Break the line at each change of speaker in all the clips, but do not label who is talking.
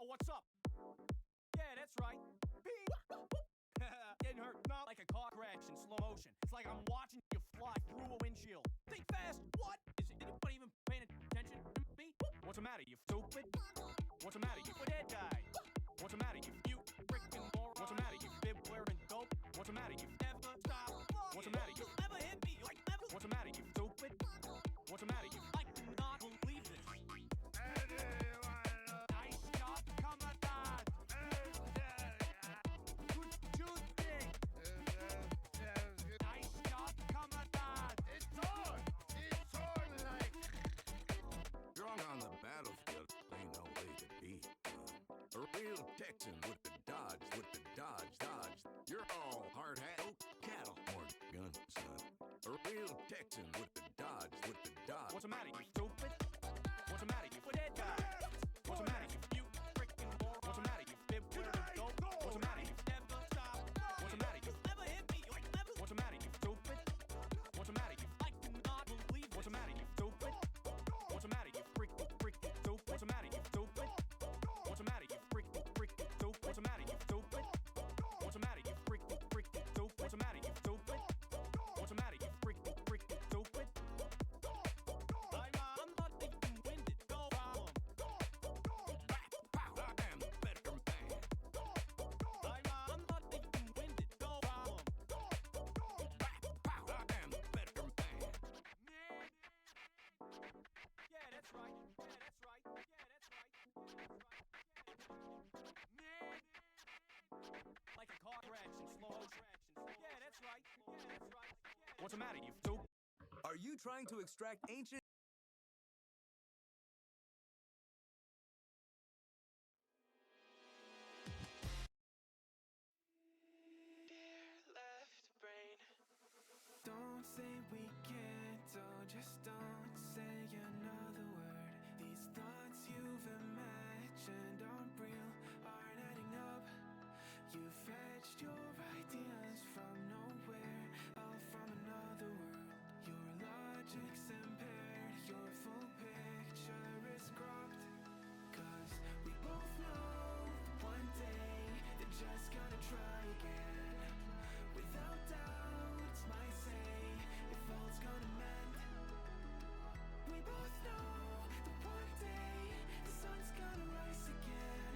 what's up? Yeah, that's right. Ping! Getting hurt, not like a car crash in slow motion. It's like I'm watching you fly through a windshield. Think fast. What? Is anybody even paying attention to me? What's the matter, you stupid? What's the matter, you dead guy? What's the matter, you freaking moron? What's the matter, you bib wearing dope? What's the matter, you never stop? What's the matter, you never hit me? Like never. What's the matter, you stupid? What's the matter, you? I cannot believe this. Nice job, Commandant. Good shooting. Nice job, Commandant.
It's on like. Strong on the battlefield, ain't no way to beat. A real Texan with the dodge, dodge. You're all hard hat, oak cattle, more guns, son. A real Texan with the dodge, dodge.
What's the matter, you stupid? What's the matter, you dead guy? What's the matter, you freaking moron? What's the matter, you bib wearing dope? What's the matter, you never stop? What's the matter, you never hit me? Like never. What's the matter, you stupid? What's the matter, you? I cannot believe. What's the matter, you stupid? What's the matter, you freaking stupid? What's the matter, you stupid? What's the matter, you freaking stupid? What's the matter, you stupid? What's the matter, you freaking stupid? What's the matter, you stupid? What's the matter, you freaking stupid? I'm not even winded. Go on.
Pow, I am the better man.
I'm not even winded. Go on.
Pow, I am the better man.
Yeah, that's right. Yeah, that's right. Yeah, that's right. Yeah, that's right. Like a car crash in slow motion. Yeah, that's right. Yeah, that's right. What's the matter, you stupid?
Are you trying to extract ancient
left brain?
Don't say we can't, oh, just don't say another word. These thoughts you've imagined aren't real, aren't adding up. You fetched your ideas from nowhere, all from another world. Your logic's impaired, your full picture is cropped. 'Cause we both know one day they're just gonna try again. Without doubt, might say if all's gonna mend. We both know that one day the sun's gonna rise again.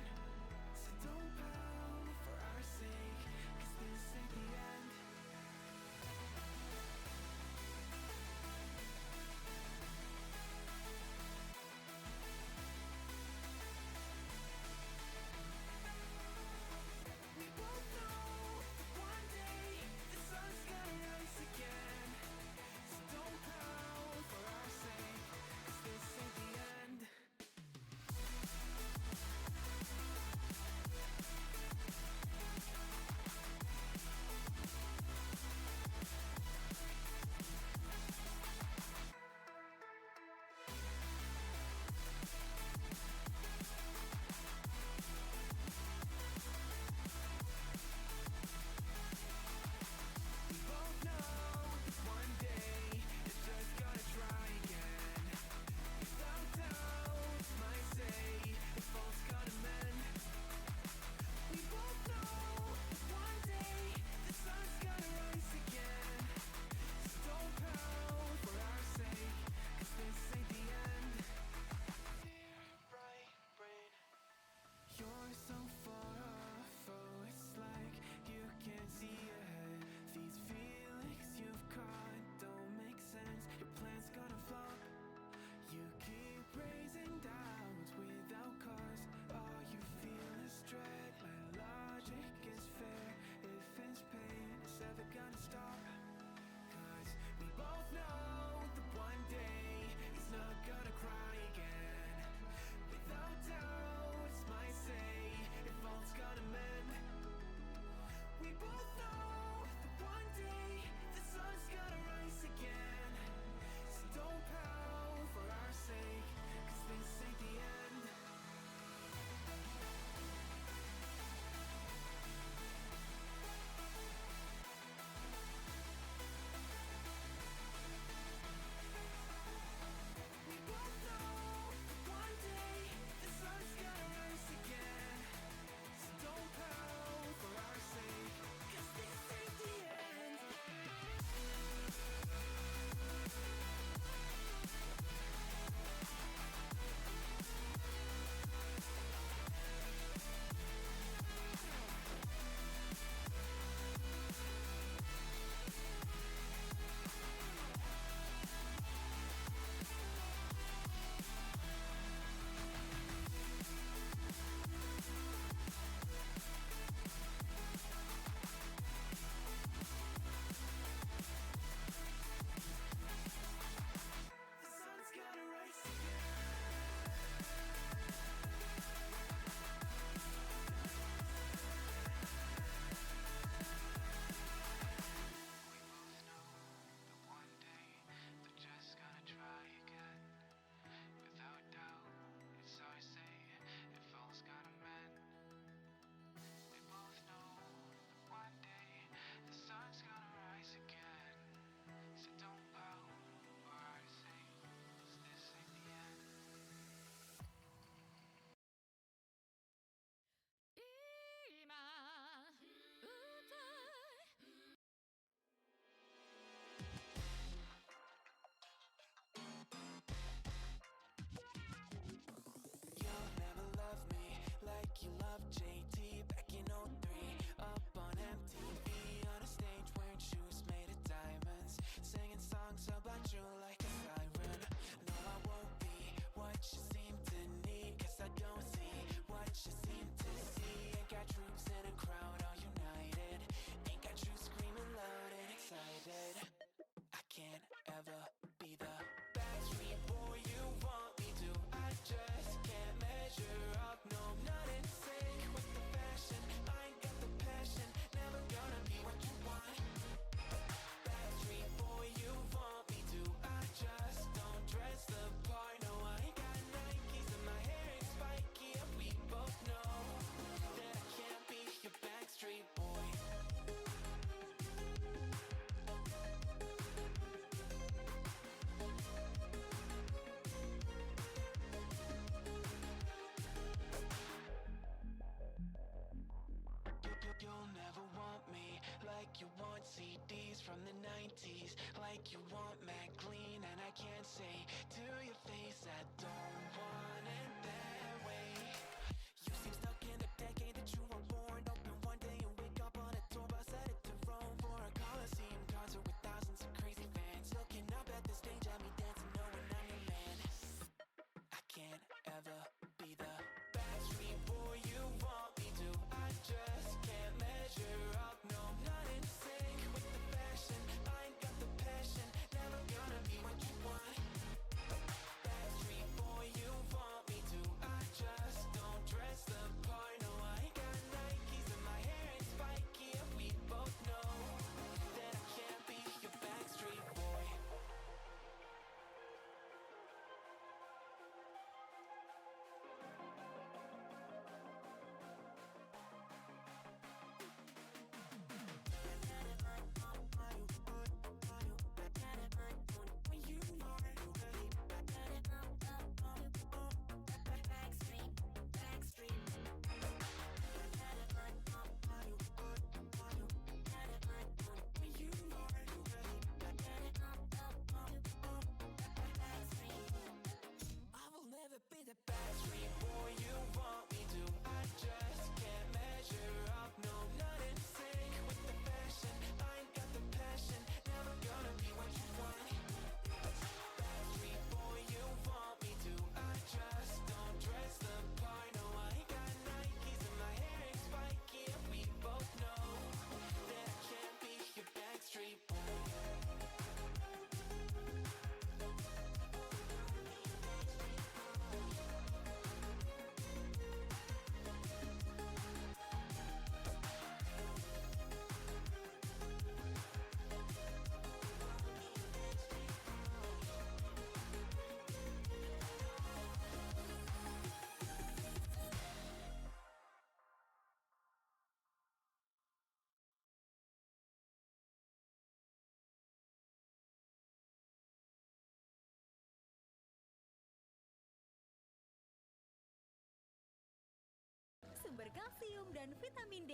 like you want CDs from the 90s, like you want Mac Clean, and I can't say to your face I don't want it that way. You seem stuck in a decade that you were born. Open one day and wake up on a tour bus headed to Rome for a Coliseum concert with thousands of crazy fans looking up at the stage at me dancing, knowing I'm your man. I can't ever be the Backstreet Boy you want me to. I just can't measure up, no, not in sync with the fashion. I ain't got the passion, never gonna be what you want. Backstreet Boy you want me to. I just don't dress the part, no, I ain't got Nikes and my hair ain't spiky, and we both know that I can't be your Backstreet Boy. I will never be the Backstreet Boy you want me to. I just can't measure up, no, not in sync with the fashion. I ain't got the passion, never gonna be what you want. Backstreet Boy you want me to. I just don't dress the part, no, I ain't got Nikes and my hair ain't spiky, and we both know that I can't be your Backstreet Boy.
Sumber kalsium dan vitamin D.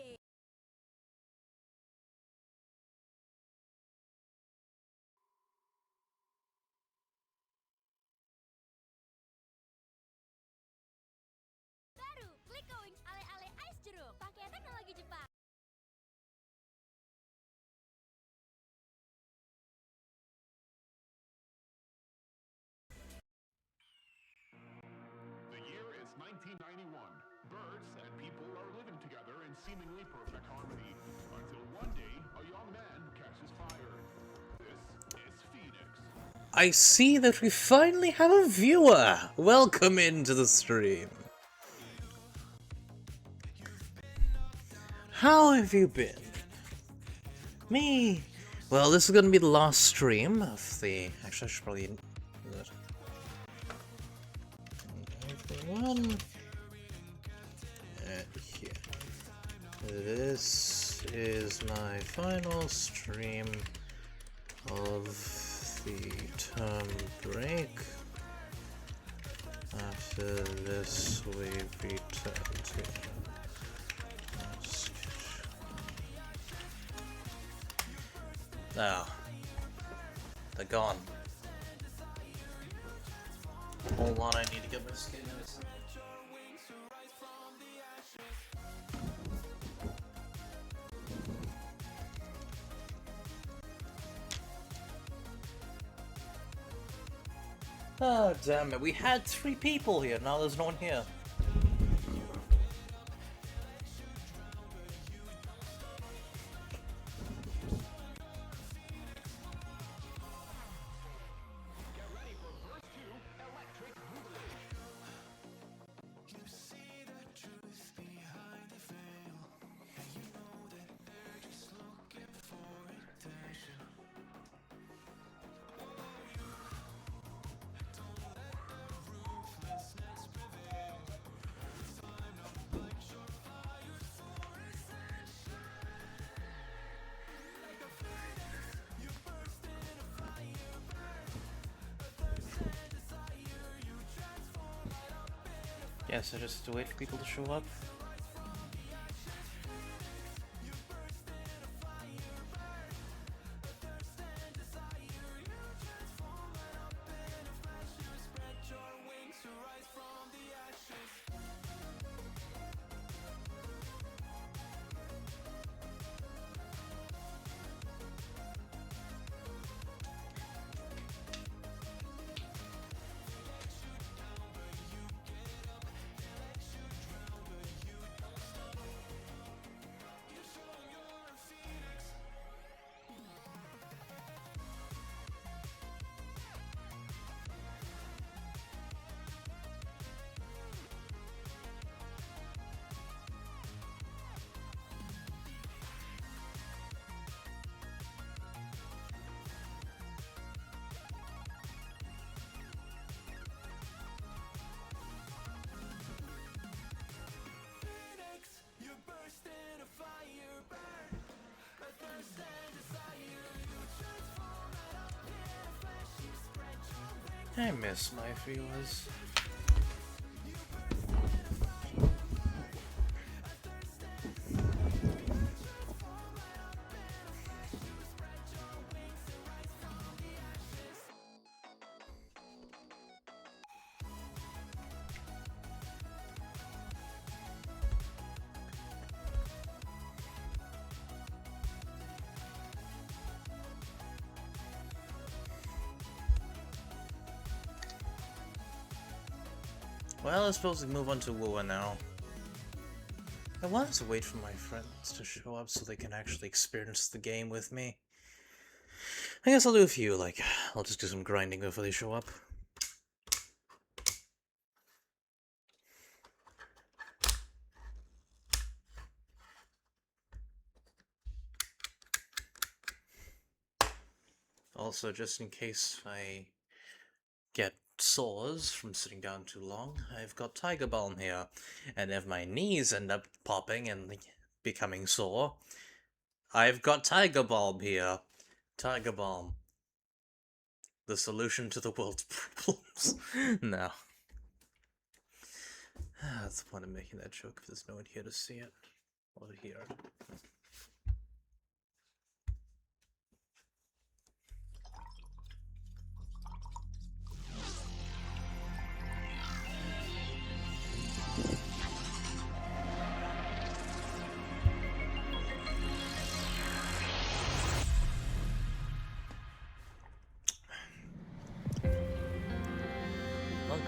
Baru, Klik Going Ale-ale Ice Jeruk, pakai teknologi Jepang.
The year is 1991. Birds and people are living together in seemingly perfect harmony. Until one day, a young man catches fire. This is Phoenix.
I see that we finally have a viewer! Welcome into the stream. How have you been? Me? Well, this is gonna be the last stream of the... Actually, I should probably... Everyone... Here. This is my final stream of the term break. After this, we return to oh, they're gone. Hold on, I need to get my skin. Oh, damn it. We had 3 people here. Now there's no one here. Yeah, so just to wait for people to show up. I miss my viewers. Well, I suppose we move on to Wua now. I wanted to wait for my friends to show up so they can actually experience the game with me. I guess I'll do a few, like, I'll just do some grinding before they show up. Also, just in case I get sores from sitting down too long, I've got Tiger Balm here. And if my knees end up popping and becoming sore, I've got Tiger Balm here. Tiger Balm. The solution to the world's problems. No. That's the point of making that joke if there's no one here to see it. Or to hear it.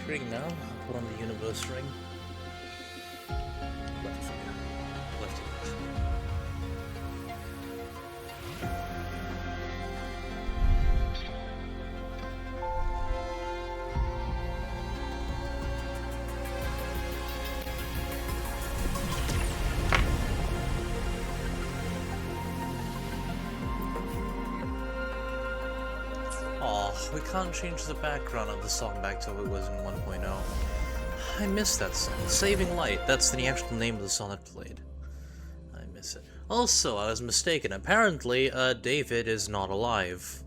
Ring now. I'll put on the universe ring. Left finger. Left hand. We can't change the background of the song back to what it was in 1.0. I miss that song. Saving Light, that's the actual name of the song that played. I miss it. Also, I was mistaken. Apparently, David is not alive.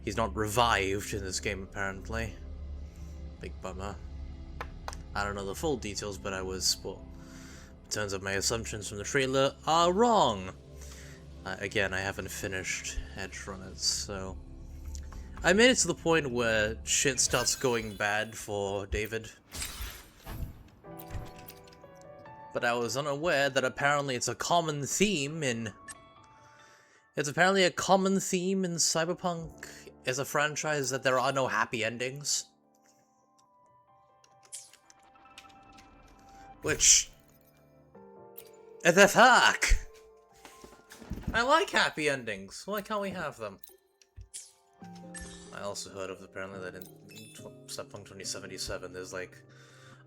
He's not revived in this game, apparently. Big bummer. I don't know the full details, but I was, well, it turns out my assumptions from the trailer are wrong. Again, I haven't finished Edge Runners, so... I made it to the point where shit starts going bad for David. But I was unaware that apparently it's a common theme in... It's apparently a common theme in Cyberpunk as a franchise that there are no happy endings. Which... The fuck? I like happy endings. Why can't we have them? I also heard of apparently that in Cyberpunk 2077 there's like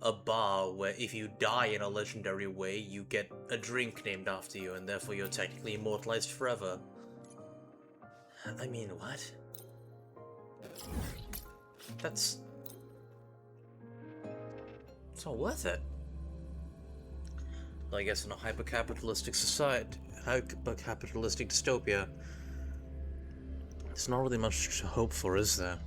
a bar where if you die in a legendary way, you get a drink named after you, and therefore you're technically immortalized forever. I mean, what? That's... It's not worth it. Well, I guess in a hyper-capitalistic society, hyper-capitalistic dystopia, there's not really much to hope for, is there?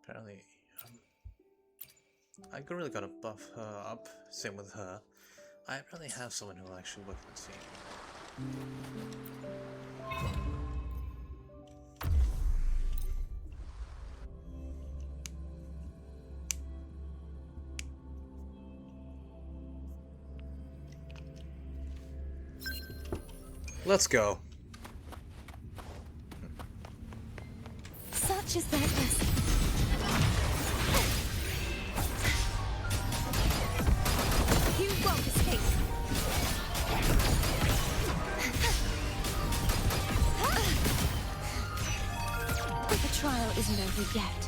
Apparently, I really gotta buff her up. Same with her. I really have someone who will actually work the team. Let's go.
Such is their destiny. trial isn't over yet.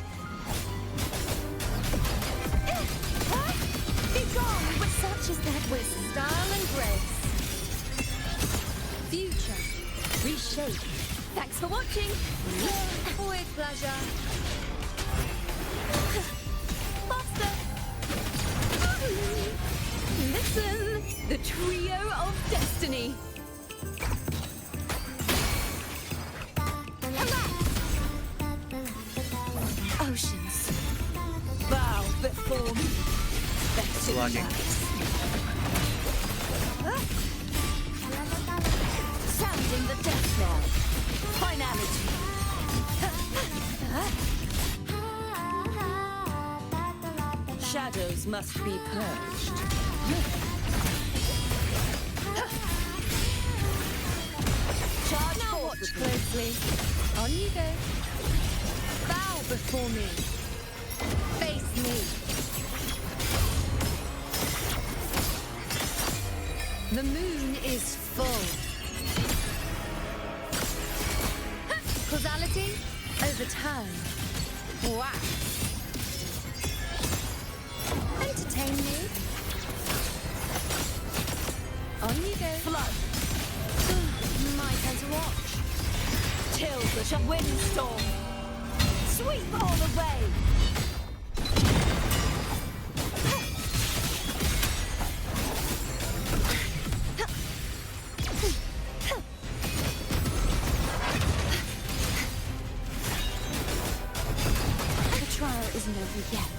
Be gone! But such is that with style and grace. Future. Reshape. Thanks for watching. With pleasure. Faster. Listen. The trio of destiny. Come back. Oceans. Bow before me.
Lagging.
Sounding the death knell. Finality. Shadows must be purged. Charge now watch closely. On you go. Bow before me. Face me. The moon is full. Causality, overturn. Wow. Entertain me. On you go. Flood. My turn to watch. Till the windstorm. Sweep all away. Isn't over yet.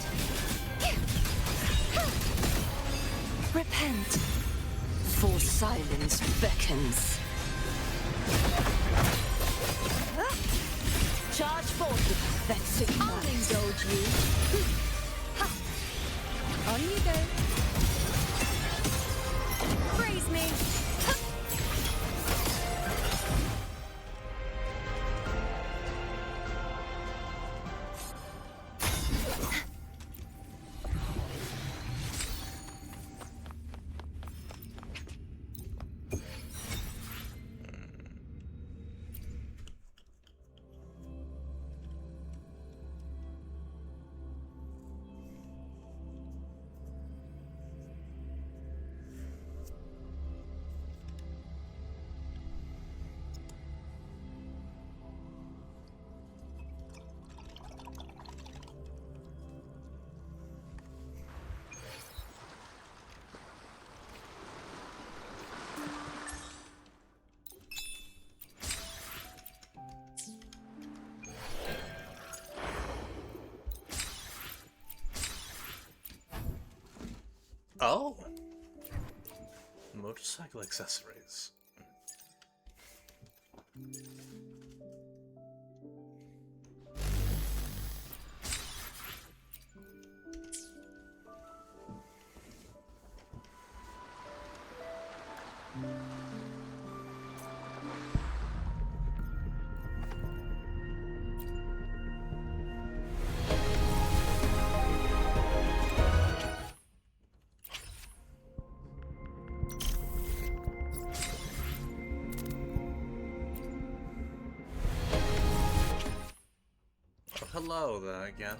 Repent, for silence beckons. Charge forth with pathetic might. I'll indulge you. On you go. Praise me.
Oh! Motorcycle accessories. Hello there again.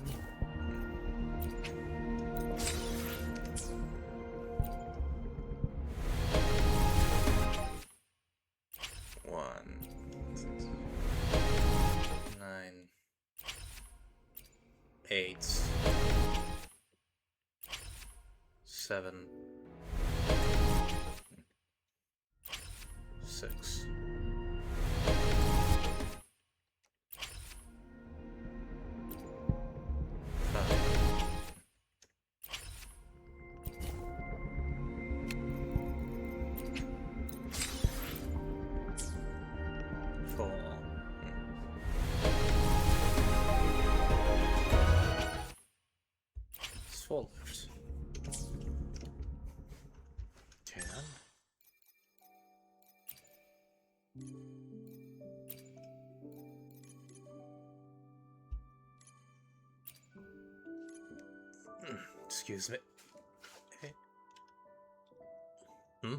One, 9, 8, 7, 6. Swallowed. 10. Excuse me. Hey. Hmm?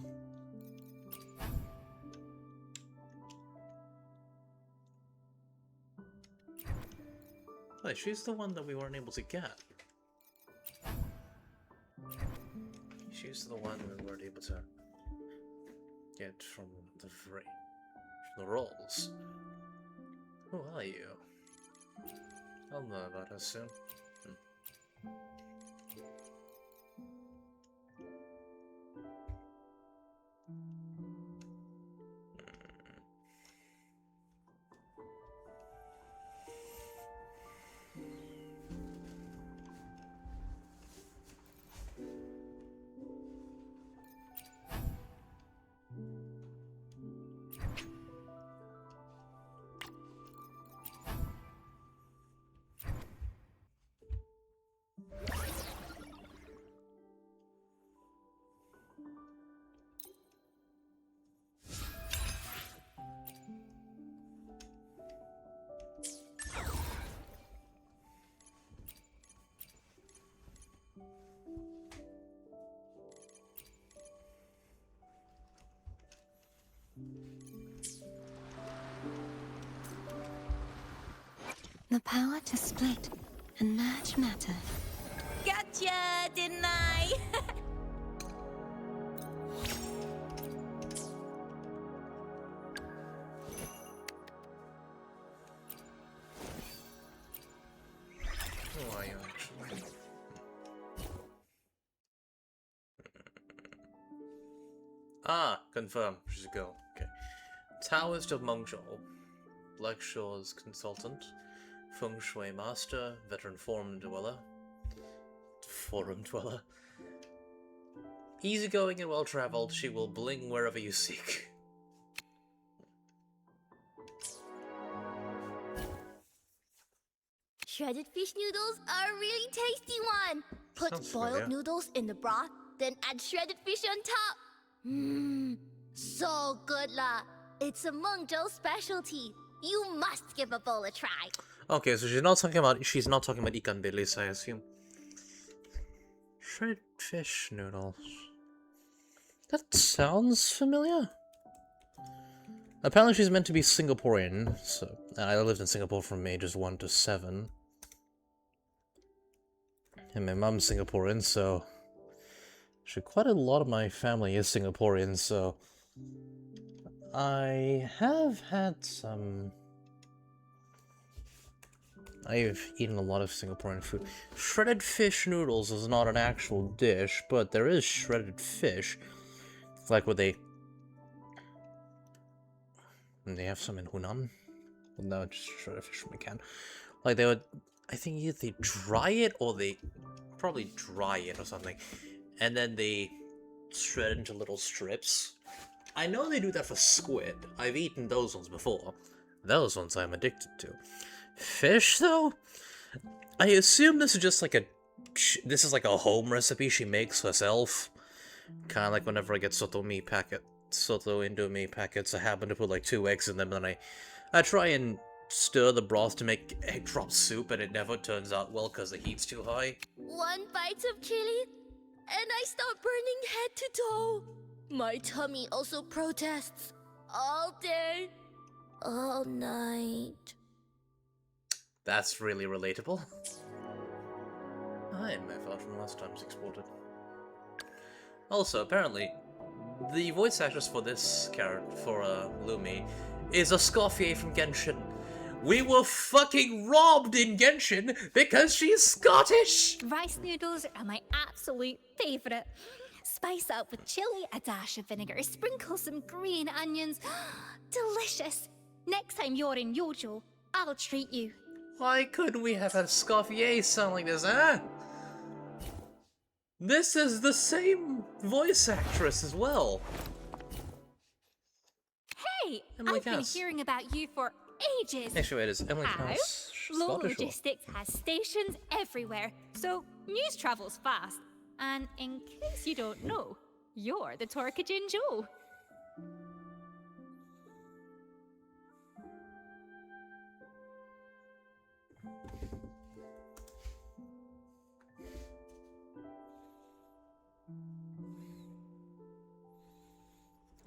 Wait, she's the one that we weren't able to get. She's the one we weren't able to get from the rolls. Who are you? I'll know about her soon.
The power to split and merge matter. Gotcha, didn't I?
Who are you actually? Ah, confirm. She's a girl. Okay. Taoist of Mengzhou. Black Shore's consultant. Feng Shui master. Veteran forum dweller. Easygoing and well-traveled, she will bling wherever you seek.
Shredded fish noodles are a really tasty one. Put
Sounds
boiled
familiar.
noodles in the broth, then add shredded fish on top. Mmm, so good la. It's a Mengzhou specialty. You must give a bowl a try.
Okay, so she's not talking about ikan bilis, I assume. Shredded fish noodles. That sounds familiar. Apparently she's meant to be Singaporean, so I lived in Singapore from ages 1 to 7. And my mom's Singaporean, so actually quite a lot of my family is Singaporean, so I have had some... I've eaten a lot of Singaporean food. Shredded fish noodles is not an actual dish, but there is shredded fish. Like what they have some in Hunan. Well, no, just shredded fish from a can. Like they would, I think either they dry it or they probably dry it or something, and then they shred it into little strips. I know they do that for squid. I've eaten those ones before. Those ones I'm addicted to. Fish though, I assume this is just like a home recipe she makes herself. Kind of like whenever I get soto indomie packets, I happen to put like 2 eggs in them, and then I try and stir the broth to make egg drop soup, and it never turns out well because the heat's too high.
One bite of chili, and I start burning head to toe. My tummy also protests all day, all night.
That's really relatable. I may have from last time's exported. Also, apparently, the voice actress for this character, for Lumi, is a Scorfier from Genshin. We were fucking robbed in Genshin because she's Scottish!
Rice noodles are my absolute favourite. Spice up with chili, a dash of vinegar, sprinkle some green onions. Delicious. Next time you're in Yojo, I'll treat you.
Why couldn't we have had Scorfier sound like this, huh? This is the same voice actress as well.
Hey,
Emily
I've been
Cass.
hearing about you for ages.
Actually, wait, is Emily
How?
Cass
Low
Scottish or?
Logistics has stations everywhere, so news travels fast. And in case you don't know, you're the Torkajin Joe.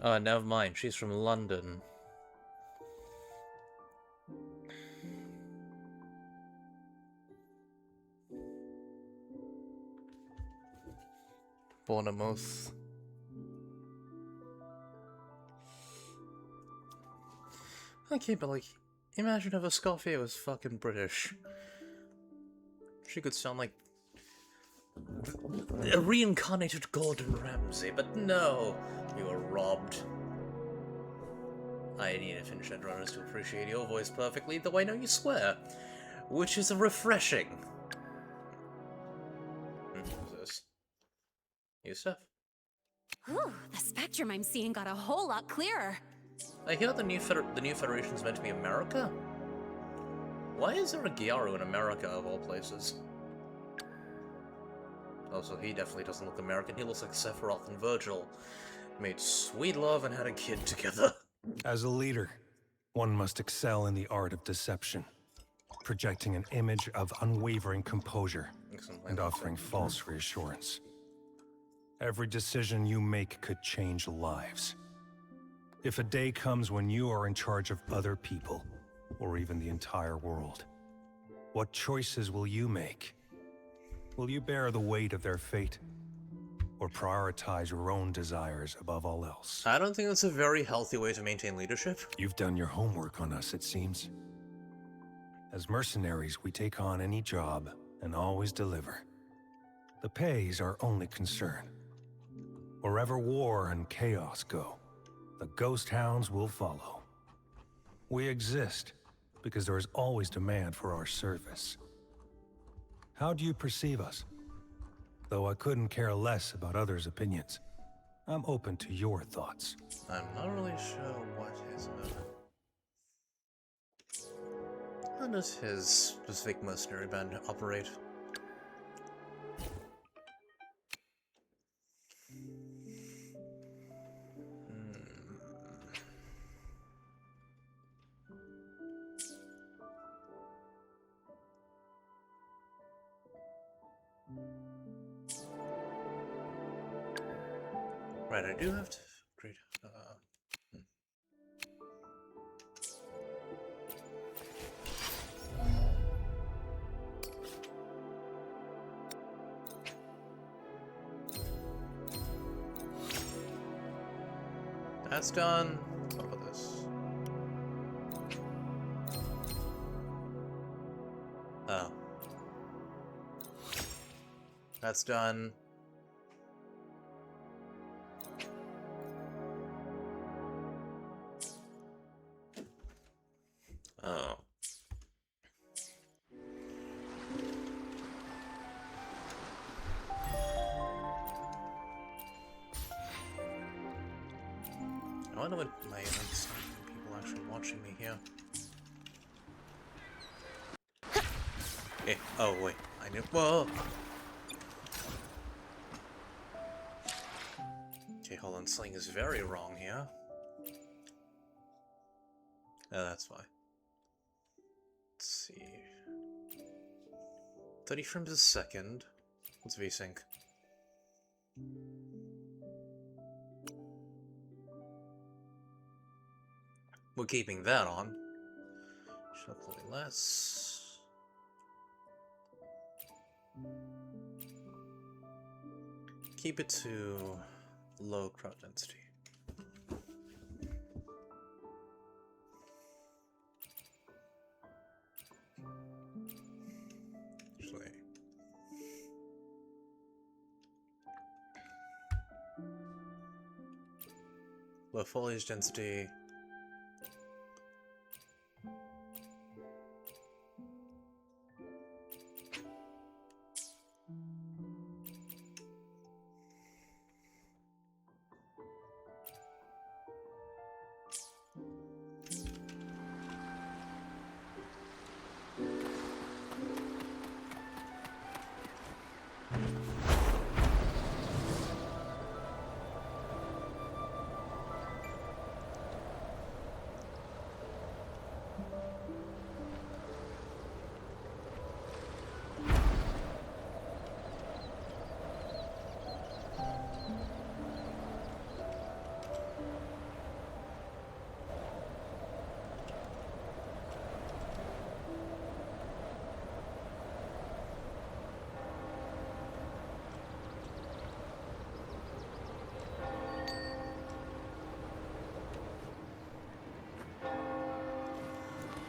Oh, never mind. She's from London. Bournemouth. Okay, but like, imagine if Escoffier was fucking British. She could sound like a reincarnated Gordon Ramsay, but no, you were robbed. I need to finish that runners to appreciate your voice perfectly, though I know you swear, which is refreshing. Who's this? New stuff.
Whew, the spectrum I'm seeing got a whole lot clearer.
I hear the new Federation's meant to be America? Why is there a Gyaru in America, of all places? Also, he definitely doesn't look American. He looks like Sephiroth and Virgil. Made sweet love and had a kid together.
As a leader, one must excel in the art of deception, projecting an image of unwavering composure and offering false reassurance. Every decision you make could change lives. If a day comes when you are in charge of other people, or even the entire world, what choices will you make? Will you bear the weight of their fate, or prioritize your own desires above all else?
I don't think that's a very healthy way to maintain leadership.
You've done your homework on us, it seems. As mercenaries, we take on any job and always deliver. The pay is our only concern. Wherever war and chaos go, the ghost hounds will follow. We exist because there is always demand for our service. How do you perceive us? Though I couldn't care less about others' opinions, I'm open to your thoughts.
I'm not really sure what his motive. How does his specific mercenary band operate? Right, I do have to upgrade. That's done. What about this? Oh. That's done. Oh. I wonder what my people actually watching me here. Hey, oh wait, I knew. Whoa! Okay, hold on, something is very wrong here. Oh, that's why. Let's see. 30 frames a second. What's VSync? We're keeping that on. Shuffling less. Keep it to low crowd density. Actually, low foliage density.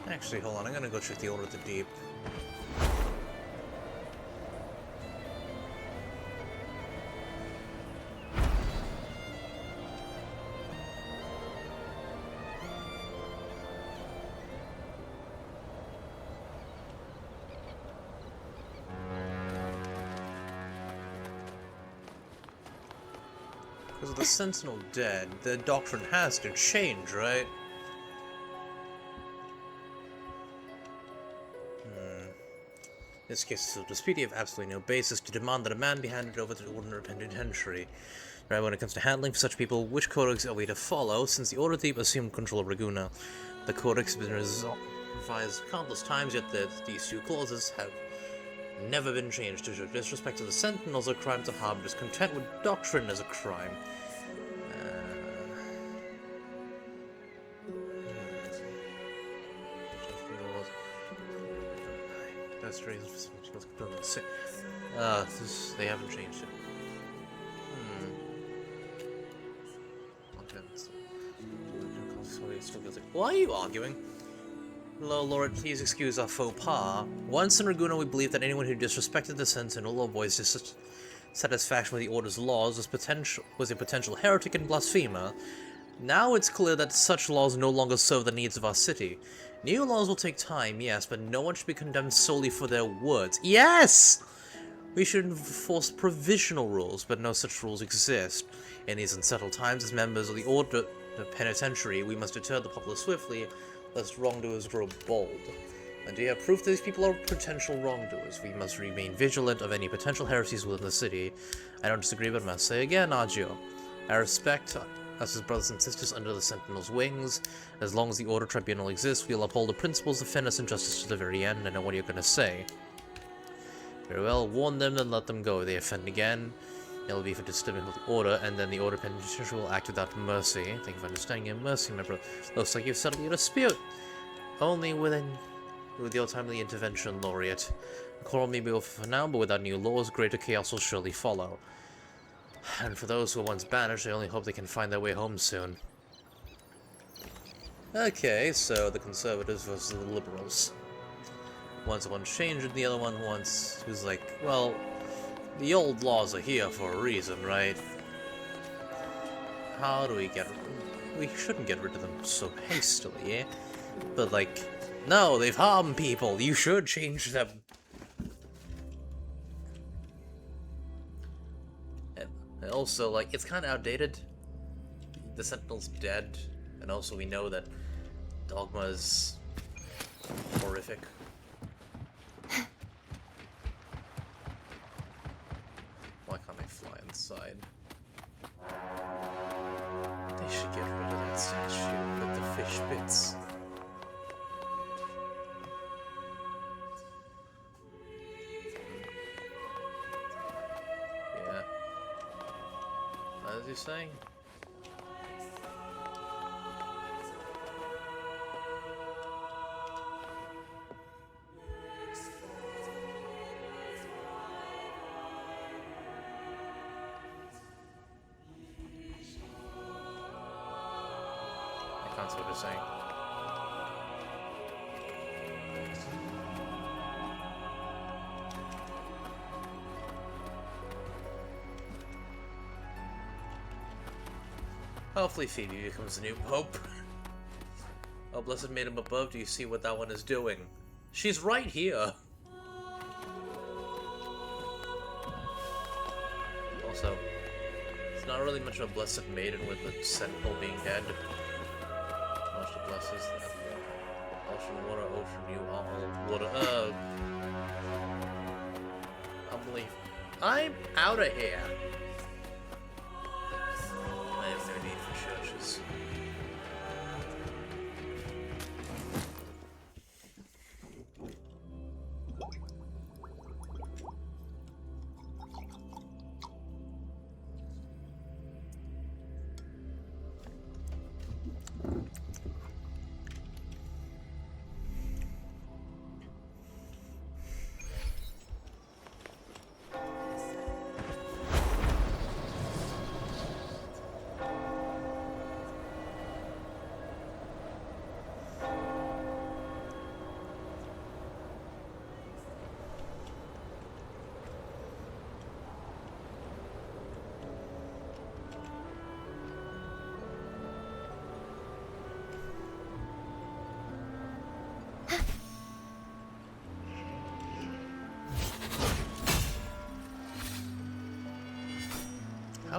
Actually, hold on, I'm gonna go check the Order of the Deep. Because of the Sentinel dead, the doctrine has to change, right? In this case, it's so disputed, you have absolutely no basis to demand that a man be handed over to the Ordinary Penitentiary. Right, when it comes to handling for such people, which codex are we to follow? Since the Order Thief assumed control of Raguna, the codex has been revised countless times, yet these two clauses have never been changed to show disrespect to the Sentinels a crime to harbor discontent with doctrine as a crime. That's reasons they haven't changed it. Why are you arguing? Lord, please excuse our faux pas. Once in Raguna, we believed that anyone who disrespected the Sentinel or voiced dissatisfaction with the Order's laws was a potential heretic and blasphemer. Now it's clear that such laws no longer serve the needs of our city. New laws will take time, yes, but no one should be condemned solely for their words. Yes! We should enforce provisional rules, but no such rules exist. In these unsettled times, as members of the Order Penitentiary, we must deter the populace swiftly, lest wrongdoers grow bold. And do you have proof that these people are potential wrongdoers? We must remain vigilant of any potential heresies within the city. I don't disagree, but I must say again, Agio, I respect us as brothers and sisters under the Sentinel's wings. As long as the Order Tribunal exists, we'll uphold the principles of fairness and justice to the very end. I know what you're going to say. Very well, warn them and let them go. If they offend again, it'll be for disturbing the Order, and then the Order Penitentiary will act without mercy. Thank you for understanding your mercy, my brother. Looks like you've settled your dispute. Only with your timely intervention, Laureate. The quarrel may be over for now, but without new laws, greater chaos will surely follow. And for those who were once banished, I only hope they can find their way home soon. Okay, so the Conservatives versus the Liberals. One's changed, and the other one who's like, well, the old laws are here for a reason, right? How do we we shouldn't get rid of them so hastily, eh? But like, no, they've harmed people, you should change them. And also, like, it's kind of outdated. The Sentinel's dead, and also we know that Dogma is horrific. Why can't I fly inside? They should get rid of that statue with the fish bits. Yeah. What is he saying? That's what it's saying. Hopefully Phoebe becomes the new pope. Oh, blessed maiden above, do you see what that one is doing? She's right here! Also, it's not really much of a blessed maiden with the Sentinel being dead. Ocean blesses them. Ocean, water, ocean, you all water. Unbelievable. I'm out of here. I have no need for churches.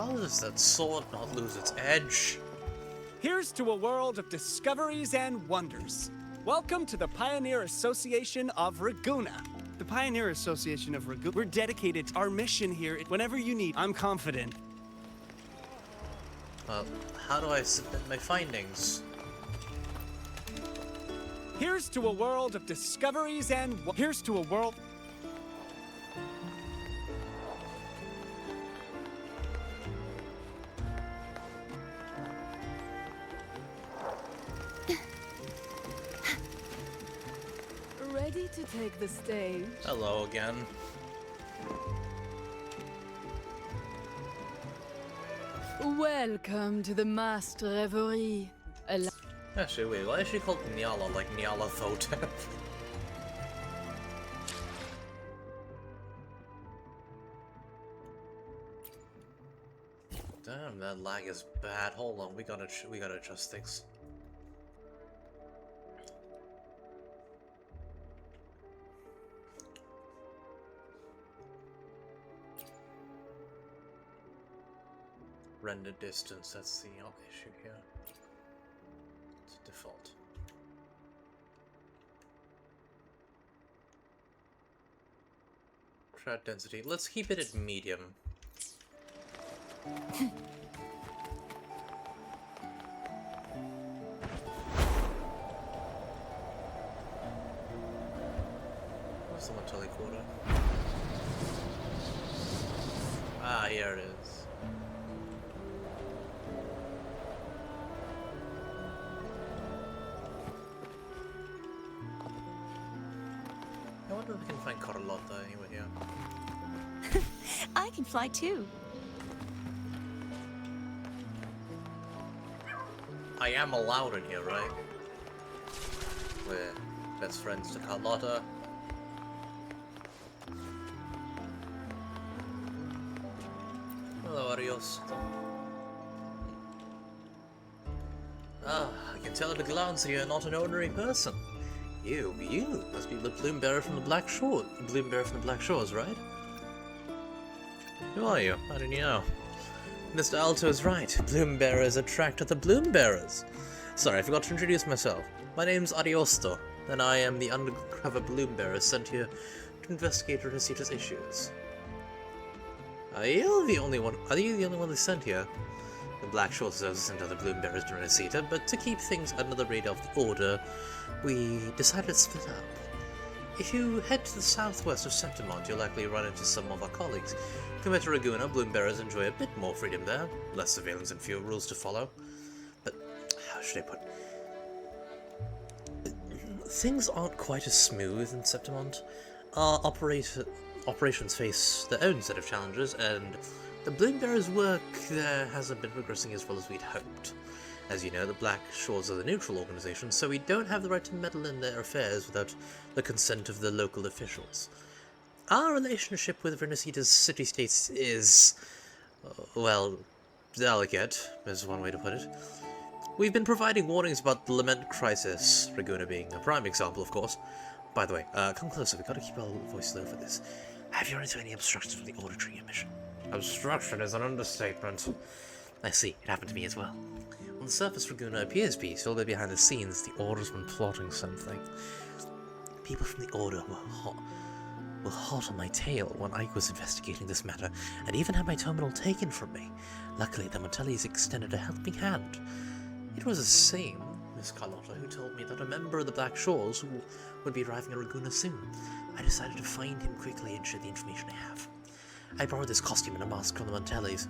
How does that sword not lose its edge?
Here's to a world of discoveries and wonders. Welcome to the Pioneer Association of Raguna. The Pioneer Association of Raguna. We're dedicated to our mission here. Whenever you need, I'm confident.
Well, how do I submit my findings?
Here's to a world of discoveries and here's to a world.
Ready to take the stage?
Hello again.
Welcome to the Master Reverie.
Actually, wait, why is she called Nyala, like Nyala Thotep? Damn, that lag is bad. Hold on, we gotta adjust things. Render distance, that's the issue here. It's default. Crowd density, let's keep it at medium. Where's the Motelli Quarter? Ah, here it is. I wonder if we can find Carlotta anywhere here.
I can fly too.
I am allowed in here, right? We're best friends to Carlotta. Hello, Arios. Ah, I can tell at a glance you're not an ordinary person. You must be the Bloom Bearer from the Black Shores. Bloom Bearer from the Black Shores, right? Who are you? How didn't you know? Mr. Alto is right. Bloom Bearers attract other Bloom Bearers. Sorry, I forgot to introduce myself. My name's Ariosto, and I am the undercover Bloom Bearer sent here to investigate Renacita's issues. Are you the only one they sent here? The Black Shores has sent other Bloom Bearers to Renacita, but to keep things under the radar of the Order, we decided to split up. If you head to the southwest of Septimont, you'll likely run into some of our colleagues. Compared to Raguna, Bloom Bearers enjoy a bit more freedom there, less surveillance and fewer rules to follow. But, how should I put it? Things aren't quite as smooth in Septimont. Our operations face their own set of challenges, and the Bloom Bearers' work there hasn't been progressing as well as we'd hoped. As you know, the Black Shores are the neutral organization, so we don't have the right to meddle in their affairs without the consent of the local officials. Our relationship with Renacita's city-states is, well, delicate, is one way to put it. We've been providing warnings about the Lament Crisis, Raguna being a prime example, of course. By the way, come closer, we've got to keep our voice low for this. Have you run into any obstructions from the Order during your mission? Obstruction is an understatement. I see, it happened to me as well. On the surface, Raguna appears peaceful, but behind the scenes, the Order's been plotting something. People from the Order were hot on my tail when I was investigating this matter, and even had my terminal taken from me. Luckily, the Motellis extended a helping hand. It was the same Miss Carlotta who told me that a member of the Black Shores would be arriving in Raguna soon. I decided to find him quickly and share the information I have. I borrowed this costume and a mask from the Motellis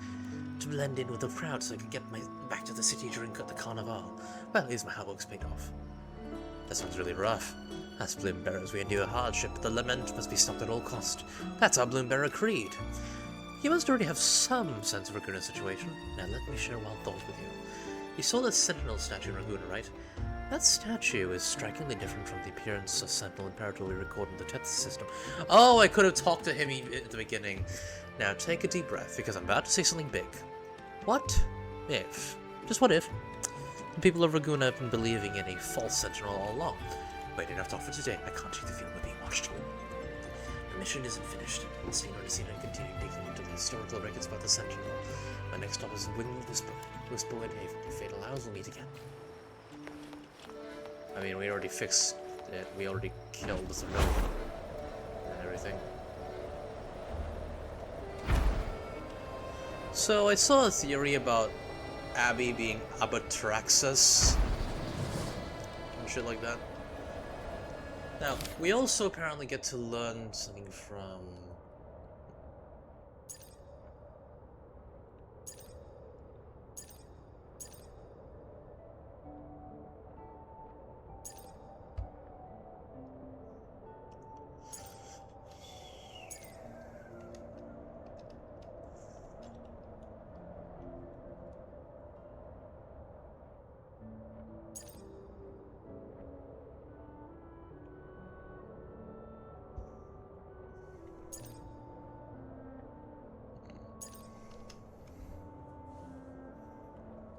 to blend in with the crowd so I could get back to the city during the Carnival. Well, here's my hard work's paid off. That sounds really rough. As Bloom Bearers, we endure hardship, but the lament must be stopped at all cost. That's our Bloom Bearer creed. You must already have some sense of Raguna's situation. Now let me share a wild thought with you. You saw the Sentinel statue in Raguna, right? That statue is strikingly different from the appearance of Sentinel Imperator we record in the Teth system. Oh, I could have talked to him at the beginning. Now take a deep breath, because I'm about to say something big. What if? Just what if? The people of Raguna have been believing in a false Sentinel all along. Wait, enough talk for today. I can't take the feeling we're being watched. The mission isn't finished. Seen and continue digging into the historical records about the Sentinel. My next stop is Winged Whisper. Whisper when if fate allows, we'll meet again. I mean, we already fixed it. We already killed the civilian and everything. So I saw a theory about Abby being Abatraxas and shit like that. Now, we also apparently get to learn something from...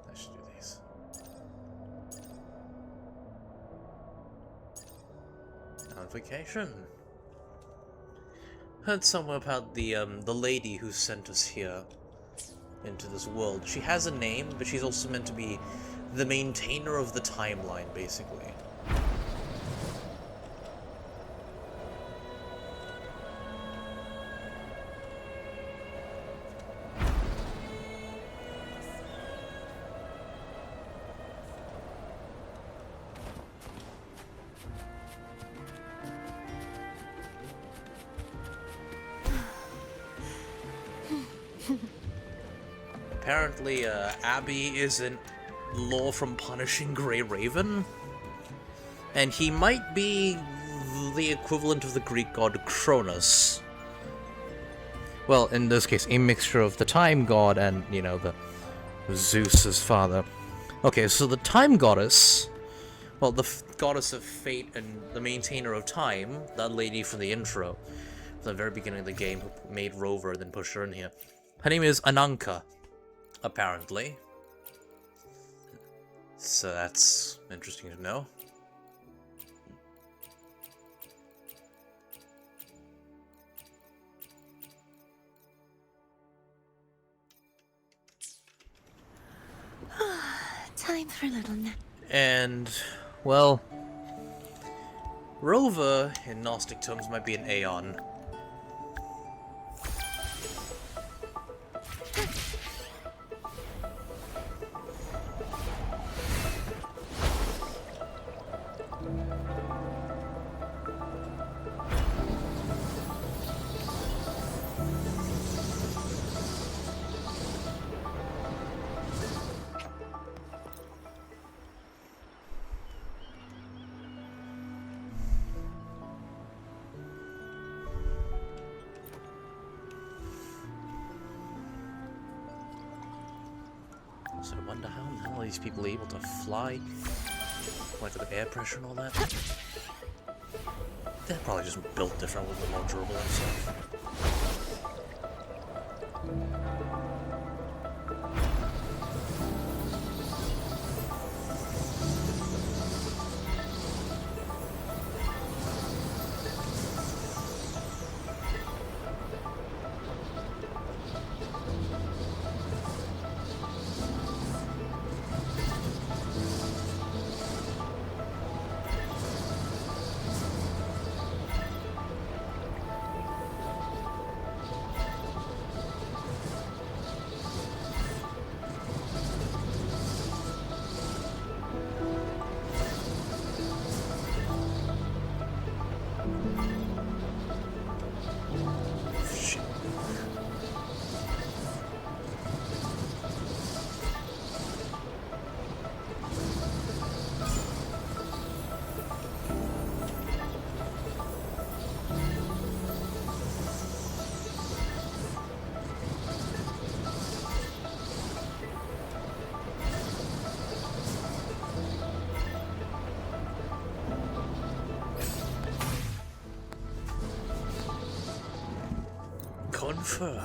I should do these. Notification. Heard somewhere about the lady who sent us here into this world. She has a name, but she's also meant to be the maintainer of the timeline, basically. Apparently, Abby isn't law from punishing Grey Raven, and he might be the equivalent of the Greek god Cronus. Well, in this case, a mixture of the time god and, you know, the Zeus's father. Okay, so the time goddess, well, the goddess of fate and the maintainer of time, that lady from the intro, from the very beginning of the game, who made Rover and then pushed her in here. Her name is Ananka, apparently. So that's interesting to know.
Time for a little nap.
And, well, Rover, in Gnostic terms, might be an Aeon. So I wonder how the hell are these people able to fly? Like with the air pressure and all that? They're probably just built different with the more durable and stuff. Confirm.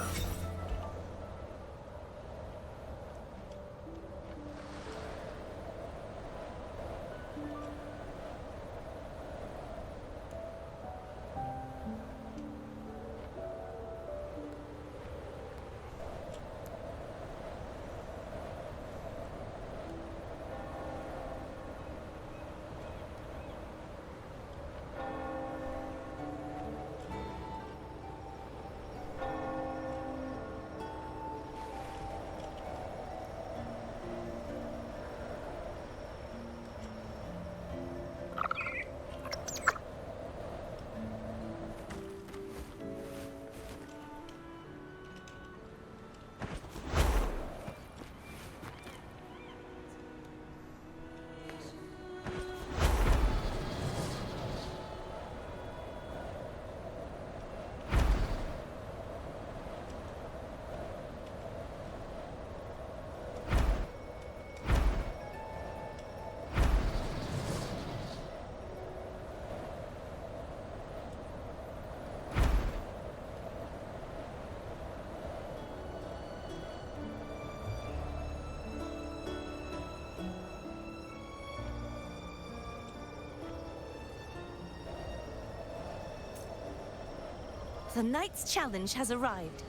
The knight's challenge has arrived.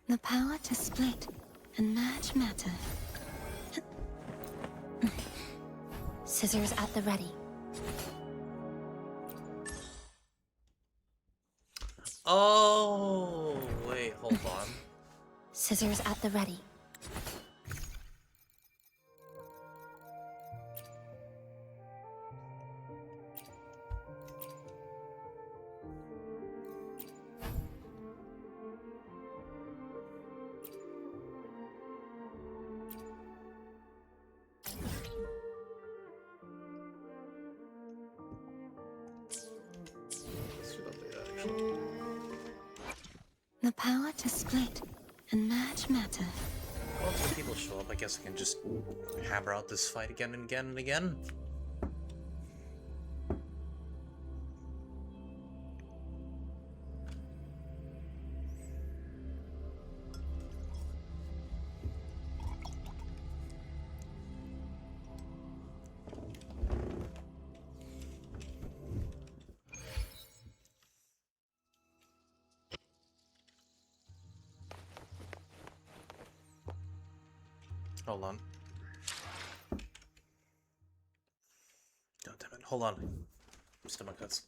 The power to split and merge matter. Scissors at the ready.
Oh, wait, hold on.
Scissors at the ready. The power to split and merge matter.
Well, if people show up, I guess I can just hammer out this fight again and again and again. Hold on. God damn it. Hold on. Stomach hurts.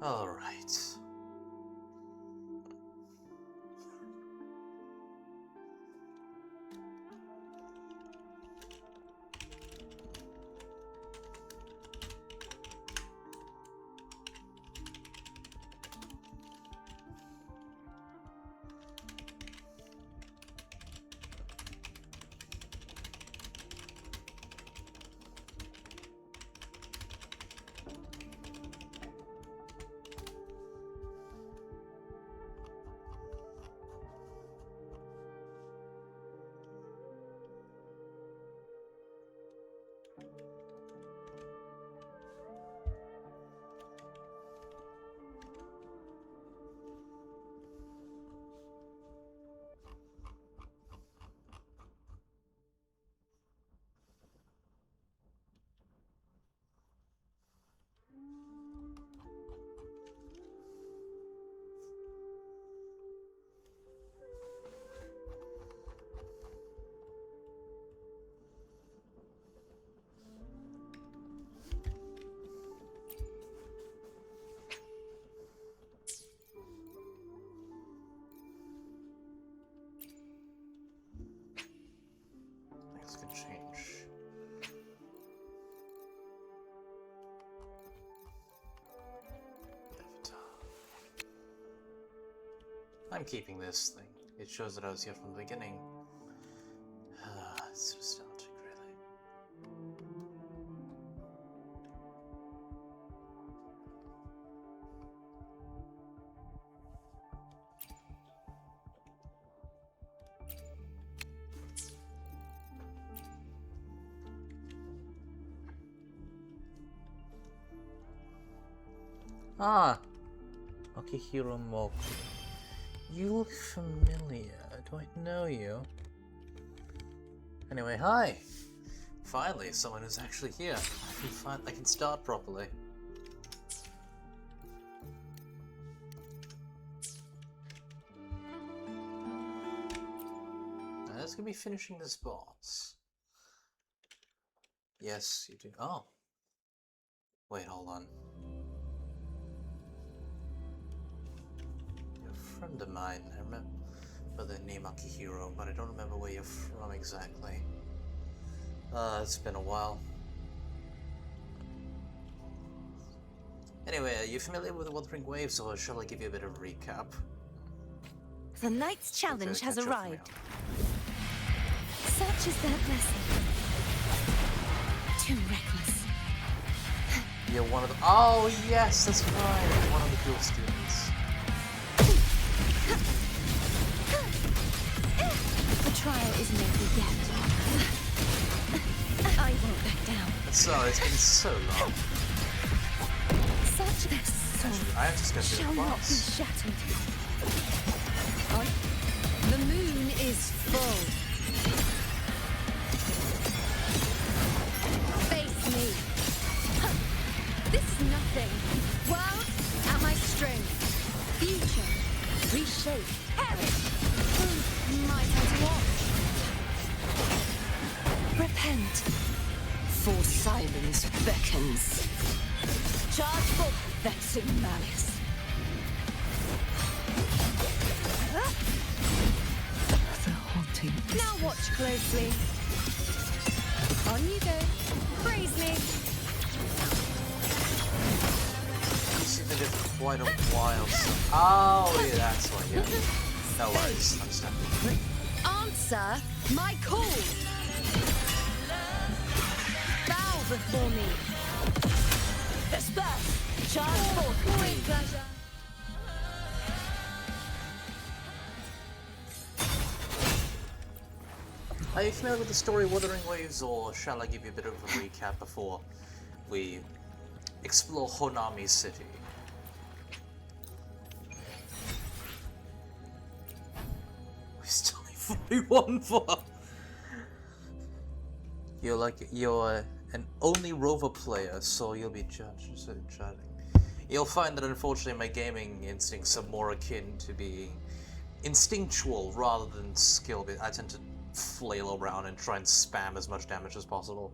Alright. Things can change. Avatar. I'm keeping this thing. It shows that I was here from the beginning. It's nostalgic, really. Ah! Akihiro Moku. You look familiar. Do I know you? Anyway, hi! Finally, someone who's actually here. I can start properly. Now, that's gonna be finishing this boss. Yes, you do. Oh. Wait, hold on. You're a friend of mine. I remember the name Akihiro, but I don't remember where you're from exactly. It's been a while. Anyway, are you familiar with the Wuthering Waves, or shall I give you a bit of a recap?
The night's challenge has
catch up
arrived. Such is their blessing. Too reckless.
You're one of the— oh yes, that's right, you're one of the dual students.
The trial isn't over yet. I won't back down.
Sorry, it's been so long.
Such their soul
I have to skip through
shall
the
not be
class.
shattered. The moon is full. Face me. This is nothing. World at my strength. Future reshaped. Perish. My time to watch. Repent. For silence beckons. Charge for vexing malice. The haunting. Now watch closely. On you go. Praise me.
It's been quite a while, so— oh yeah, that's why, yeah. No worries, understandable.
Answer my call. Bow before me. Disperse. Charge forth. Great pleasure.
Are you familiar with the story Wuthering Waves, or shall I give you a bit of a recap before we explore Honami City? We still need 41 for— you're an only rover player, so you'll be judging. You'll find that unfortunately my gaming instincts are more akin to being instinctual rather than skill. I tend to flail around and try and spam as much damage as possible.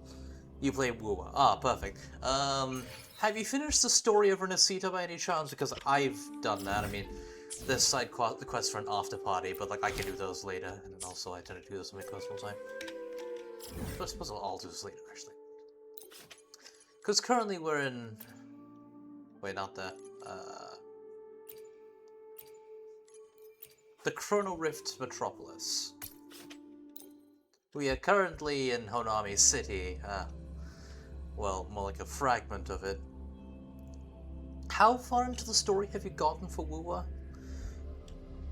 You play Wuwa. Ah, perfect. Have you finished the story of Renacita by any chance? Because I've done that. I mean, there's side the quest for an after party, but like I can do those later, and then also I tend to do this on my personal time. But I suppose I'll do this later, actually. Because currently we're in... Wait, not that. The Chrono Rift Metropolis. We are currently in Honami City. Well, more like a fragment of it. How far into the story have you gotten for Wuwa?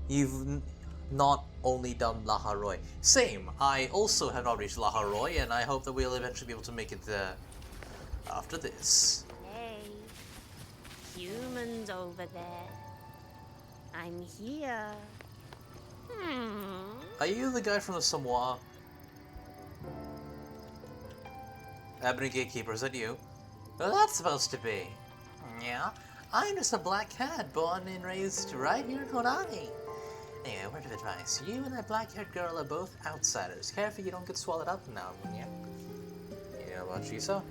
You've not only done Lahai-Roi. Same, I also have not reached Lahai-Roi, and I hope that we'll eventually be able to make it there after this.
Hey, humans over there. I'm here.
Are you the guy from the Samoa? Ebony Gatekeeper, is that you? Well, that's supposed to be. Yeah, I'm just a black cat born and raised right here in Honami. Anyway, word of advice. You and that black-haired girl are both outsiders. Careful you don't get swallowed up now, yeah? You know about Shisa?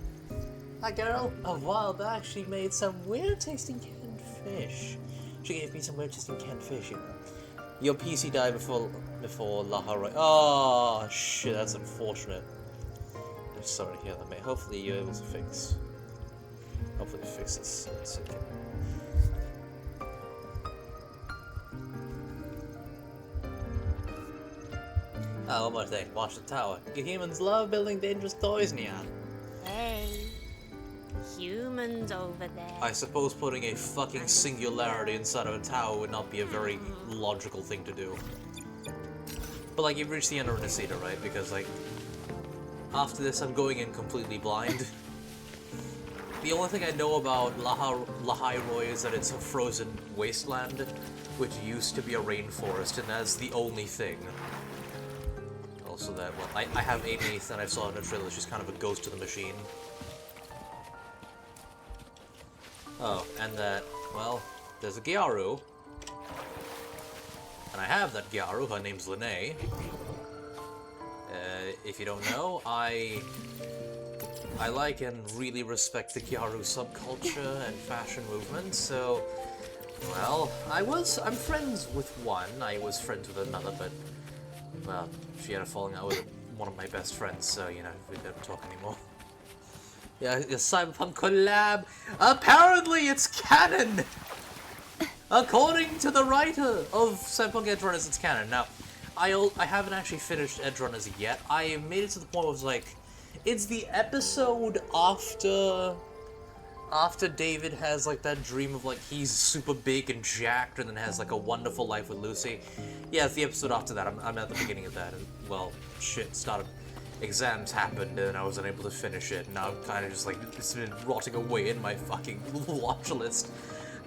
That girl, a while back, she made some weird-tasting canned fish. She gave me some weird-tasting canned fish, you know. Your PC died before Lahai-Roi. Oh, shit, that's unfortunate. I'm sorry to hear that, mate. Hopefully you're able to fix... Hopefully fix this. It's okay. Oh, one more thing. Watch the tower. You humans love building dangerous toys, Neon.
Hey, humans over there.
I suppose putting a fucking singularity inside of a tower would not be a very logical thing to do. But like, you've reached the end of Renacita, right? Because like, after this I'm going in completely blind. The only thing I know about Lahai-Roi is that it's a frozen wasteland, which used to be a rainforest, and that's the only thing. Also that, well, I have a niece that I saw in the trailer, she's kind of a ghost of the machine. Oh, and that, well, there's a Gyaru. And I have that Gyaru, her name's Lene. If you don't know, I like and really respect the Gyaru subculture and fashion movement, so, well, I'm friends with one, I was friends with another, but, well, she had a falling out with one of my best friends, so, you know, we don't talk anymore. Yeah, the Cyberpunk collab, apparently it's canon! According to the writer of Cyberpunk Edge Runners, it's canon. Now, I haven't actually finished Edge Runners yet. I made it to the point where it was like, it's the episode after David has like that dream of like he's super big and jacked and then has like a wonderful life with Lucy. Yeah, it's the episode after that. I'm at the beginning of that, and well, shit, exams happened and I was unable to finish it. Now I'm kind of just like, it's been rotting away in my fucking watch list.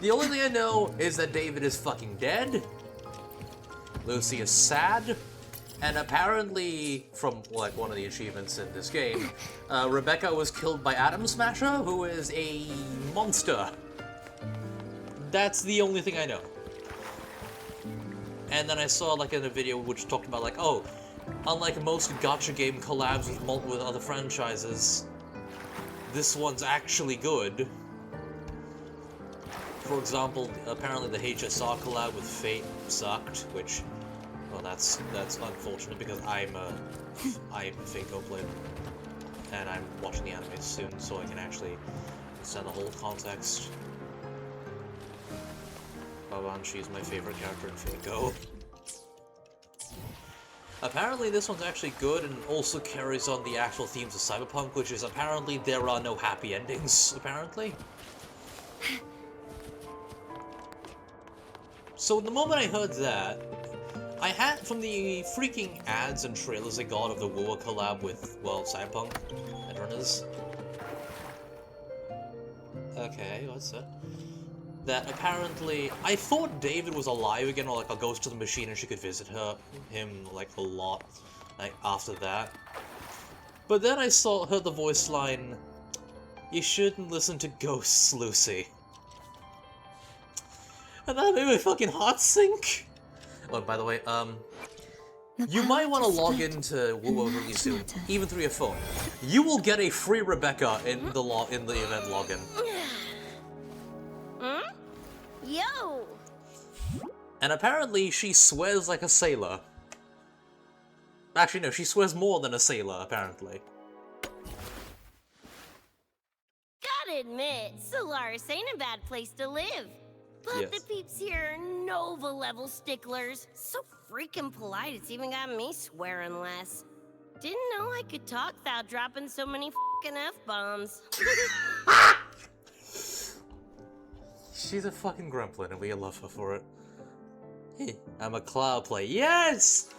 The only thing I know is that David is fucking dead. Lucy is sad. And apparently, from like one of the achievements in this game, Rebecca was killed by Atom Smasher, who is a monster. That's the only thing I know. And then I saw like in a video which talked about like, oh, unlike most gacha game collabs with other franchises, this one's actually good. For example, apparently the HSR collab with Fate sucked, which, well, that's unfortunate because I'm a Fate Go player, and I'm watching the anime soon, so I can actually understand the whole context. Babanshi is my favorite character in Fate Go. Apparently this one's actually good and also carries on the actual themes of Cyberpunk, which is apparently there are no happy endings, apparently. So the moment I heard that, I had, from the freaking ads and trailers they got of the Wuwa collab with, well, Cyberpunk and Runners. Okay, what's that? That apparently, I thought David was alive again, or like a ghost of the machine and she could visit him like a lot, like after that. But then I heard the voice line, "You shouldn't listen to ghosts, Lucy." And that made my fucking heart sink! Oh, by the way, You might want to log into Woo really soon, even through your phone. You will get a free Rebecca in the event login.
Hmm? Yo!
And apparently she swears like a sailor. Actually, no, she swears more than a sailor, apparently.
Gotta admit, Solaris ain't a bad place to live. But
Yes.
the peeps here are Nova-level sticklers. So freaking polite, it's even got me swearing less. Didn't know I could talk without dropping so many fucking F-bombs.
She's a fucking gremlin, and we love her for it. Hey, I'm a cloud play. Yes!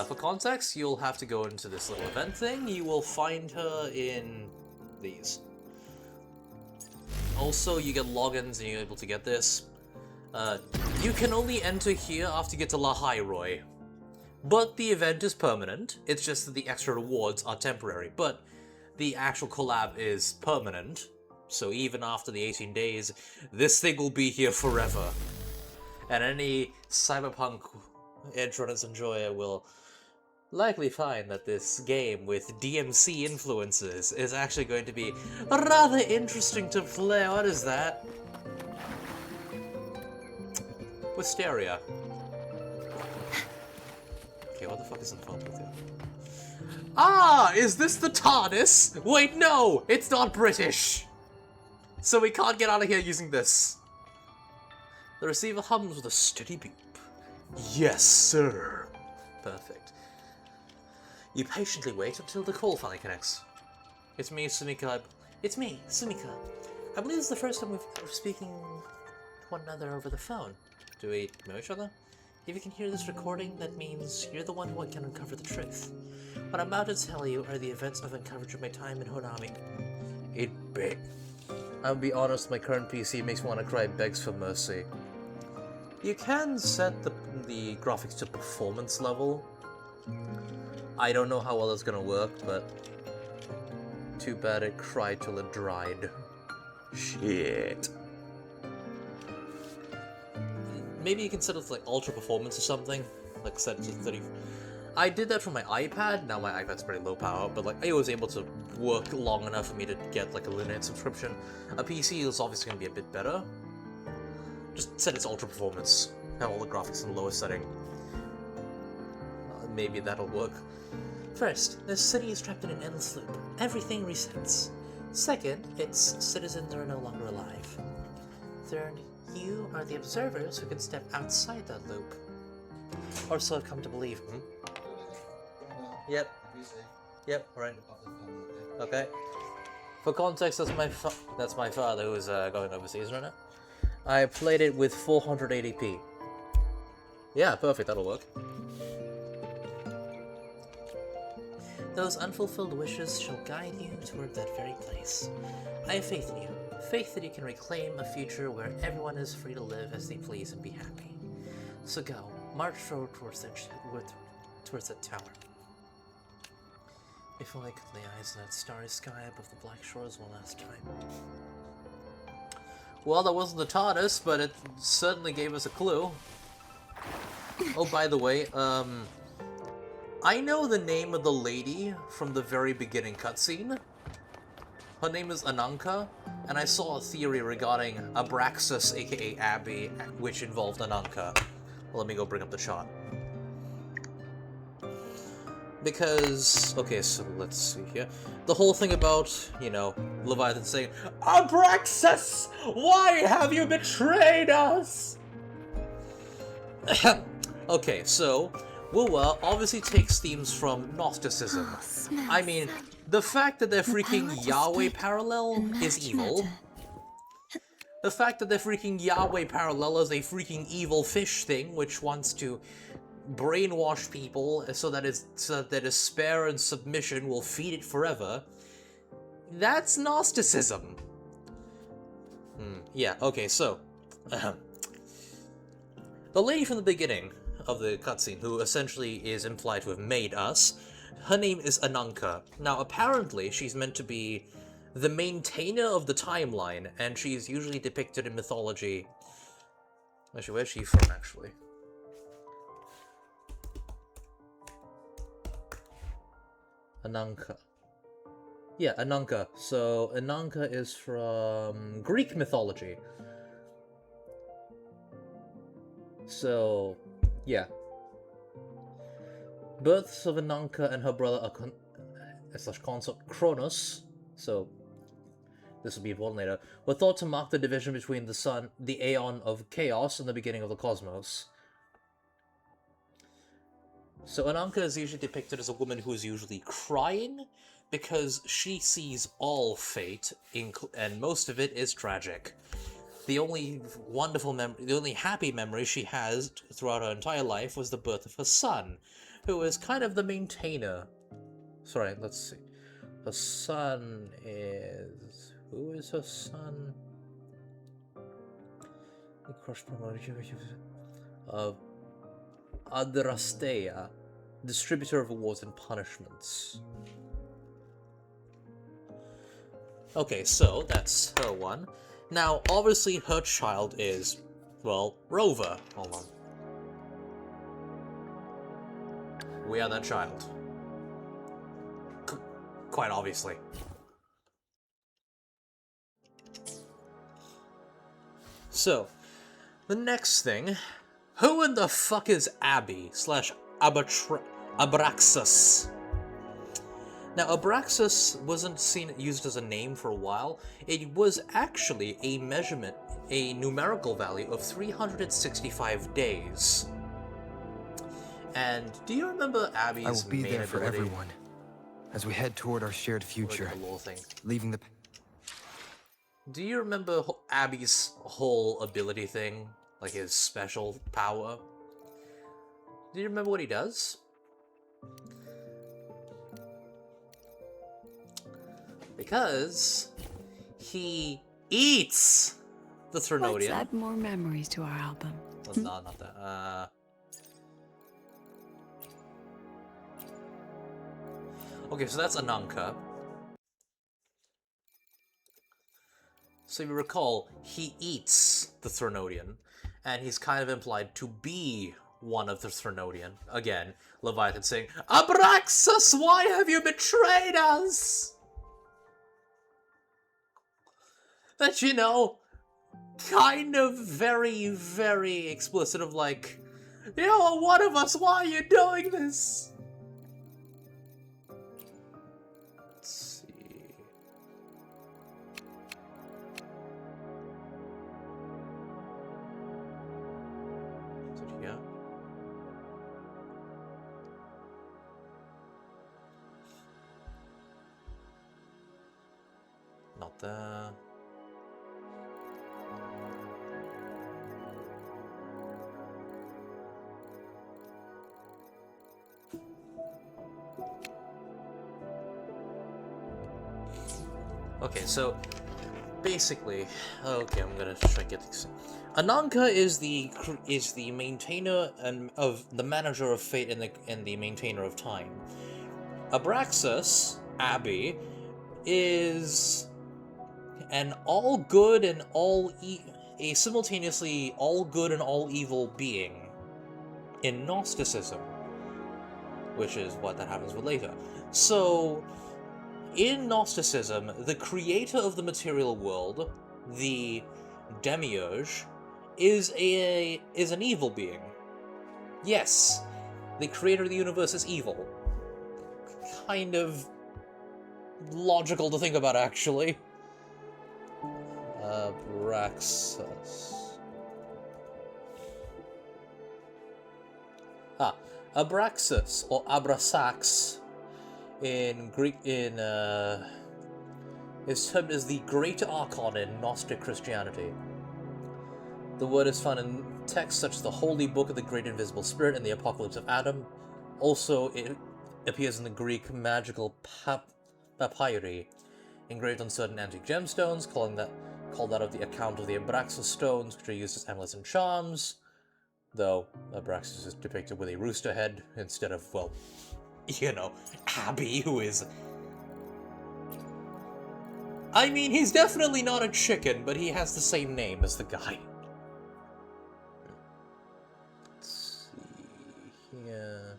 For context, you'll have to go into this little event thing. You will find her in these. Also, you get logins and you're able to get this. You can only enter here after you get to Lahai-Roi. But the event is permanent. It's just that the extra rewards are temporary. But the actual collab is permanent. So even after the 18 days, this thing will be here forever. And any cyberpunk edge runners enjoyer will likely find that this game with DMC influences is actually going to be rather interesting to play. What is that? Wisteria. Okay, what the fuck is in the phone with you? Ah! Is this the TARDIS? Wait, no! It's not British! So we can't get out of here using this. The receiver hums with a steady beep. Yes, sir. Perfect. You patiently wait until the call finally connects. It's me, Sumika. It's me, Sumika. I believe this is the first time we're speaking to one another over the phone. Do we know each other? If you can hear this recording, that means you're the one who can uncover the truth. What I'm about to tell you are the events I've uncovered during my time in Honami. It big. I'll be honest, my current PC makes me want to cry and begs for mercy. You can set the graphics to performance level. I don't know how well that's gonna work, but too bad it cried till it dried. Shit. Maybe you can set it to like ultra performance or something, like set it to 30. I did that for my iPad. Now my iPad's pretty low power, but like I was able to work long enough for me to get like a linear subscription. A PC is obviously gonna be a bit better. Just set its ultra performance. Have all the graphics in the lowest setting. Maybe that'll work. First, the city is trapped in an endless loop. Everything resets. Second, its citizens are no longer alive. Third, you are the observers who can step outside that loop. Or so I've come to believe. Yep. Yep, right. Okay. For context, that's my father who's going overseas right now. I played it with 480p. Yeah, perfect, that'll work. Those unfulfilled wishes shall guide you toward that very place. I have faith in you. Faith that you can reclaim a future where everyone is free to live as they please and be happy. So go, march forward towards that tower. If only I could lay eyes on that starry sky above the black shores one last time. Well, that wasn't the TARDIS, but it certainly gave us a clue. Oh, by the way, I know the name of the lady from the very beginning cutscene. Her name is Ananka, and I saw a theory regarding Abraxas, aka Abby, which involved Ananka. Well, let me go bring up the shot. Because, okay, so let's see here. The whole thing about, you know, Leviathan saying, Abraxas! Why have you betrayed us? Okay, so, Wuwa obviously takes themes from Gnosticism. I mean, the fact that they're freaking Yahweh parallel is evil. The fact that they're freaking Yahweh parallel is a freaking evil fish thing, which wants to brainwash people so that their despair and submission will feed it forever. That's Gnosticism. Yeah, okay, so... the lady from the beginning of the cutscene, who essentially is implied to have made us, her name is Ananka. Now, apparently, she's meant to be the maintainer of the timeline, and she's usually depicted in mythology. Actually, where's she from, actually? Ananka. Yeah, Ananka. So, Ananka is from Greek mythology. So, yeah. Births of Ananka and her brother consort Kronos, so this will be important later, were thought to mark the division between the sun, the aeon of chaos, and the beginning of the cosmos. So Ananka is usually depicted as a woman who is usually crying, because she sees all fate, and most of it is tragic. The only the only happy memory she has throughout her entire life was the birth of her son, who is kind of the maintainer. Sorry, let's see. Her son is... Who is her son? Adrastea, distributor of awards and punishments. Okay, so that's her one. Now, obviously, her child is, well, Rover. Hold on. We are that child. Quite obviously. So, the next thing. Who in the fuck is Abby / Abraxas? Now, Abraxas wasn't used as a name for a while. It was actually a measurement, a numerical value of 365 days. And do you remember Abby's
I will be
main
there for
ability?
everyone as we head toward our shared future.
Look at the little thing.
Leaving the...
Do you remember Abby's whole ability thing? Like his special power? Do you remember what he does? Because he eats the Threnodian.
Let's add more memories to our album.
No, not that. Okay, so that's Ananka. So you recall, he eats the Threnodian, and he's kind of implied to be one of the Threnodian. Again, Leviathan saying, Abraxas, why have you betrayed us? That, you know, kind of very, very explicit of like, you are one of us, why are you doing this? Let's see. Is it here? Not there. Okay, so basically, okay, I'm gonna try to get this. Ananka is the maintainer and of the manager of fate and the maintainer of time. Abraxas, Abby, is an all good and a simultaneously all good and all evil being in Gnosticism, which is what that happens with later. So, in Gnosticism, the creator of the material world, the Demiurge, is an evil being. Yes, the creator of the universe is evil. Kind of logical to think about, actually. Abraxas. Abraxas, or Abrasax, in Greek, is termed as the Great Archon in Gnostic Christianity. The word is found in texts such as the Holy Book of the Great Invisible Spirit and the Apocalypse of Adam. Also, it appears in the Greek magical papyri, engraved on certain antique gemstones, called that of the account of the Abraxas stones, which are used as amulets and charms. Though Abraxas is depicted with a rooster head instead of, well, you know, Abby, who is... I mean, he's definitely not a chicken, but he has the same name as the guy. Let's see here...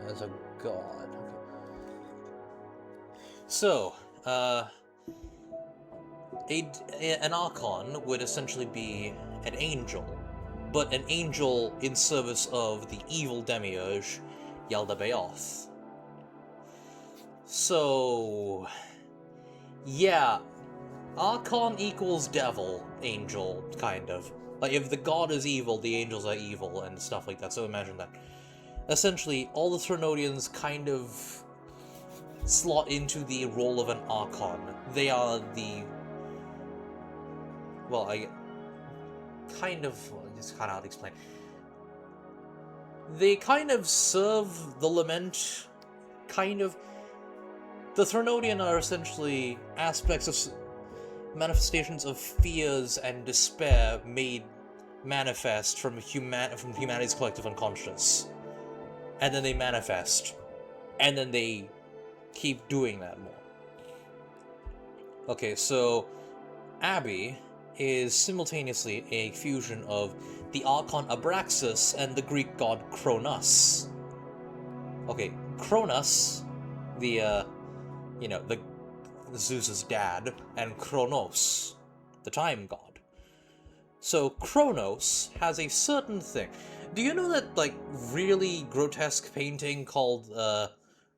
as a god. So, an Archon would essentially be an angel, but an angel in service of the evil demiurge, Yaldabaoth. So, yeah, Archon equals devil, angel, kind of. Like, if the god is evil, the angels are evil, and stuff like that, so imagine that. Essentially, all the Threnodians kind of slot into the role of an Archon. They are the... well, it's kind of hard to explain. They kind of serve the lament, kind of. The Threnodian are essentially aspects of manifestations of fears and despair made manifest from humanity's collective unconscious. And then they manifest. And then they keep doing that more. Okay, so Abby is simultaneously a fusion of the Archon Abraxas and the Greek god Kronos. Okay, Kronos, the Zeus's dad, and Kronos, the time god. So Kronos has a certain thing. Do you know that, like, really grotesque painting called, what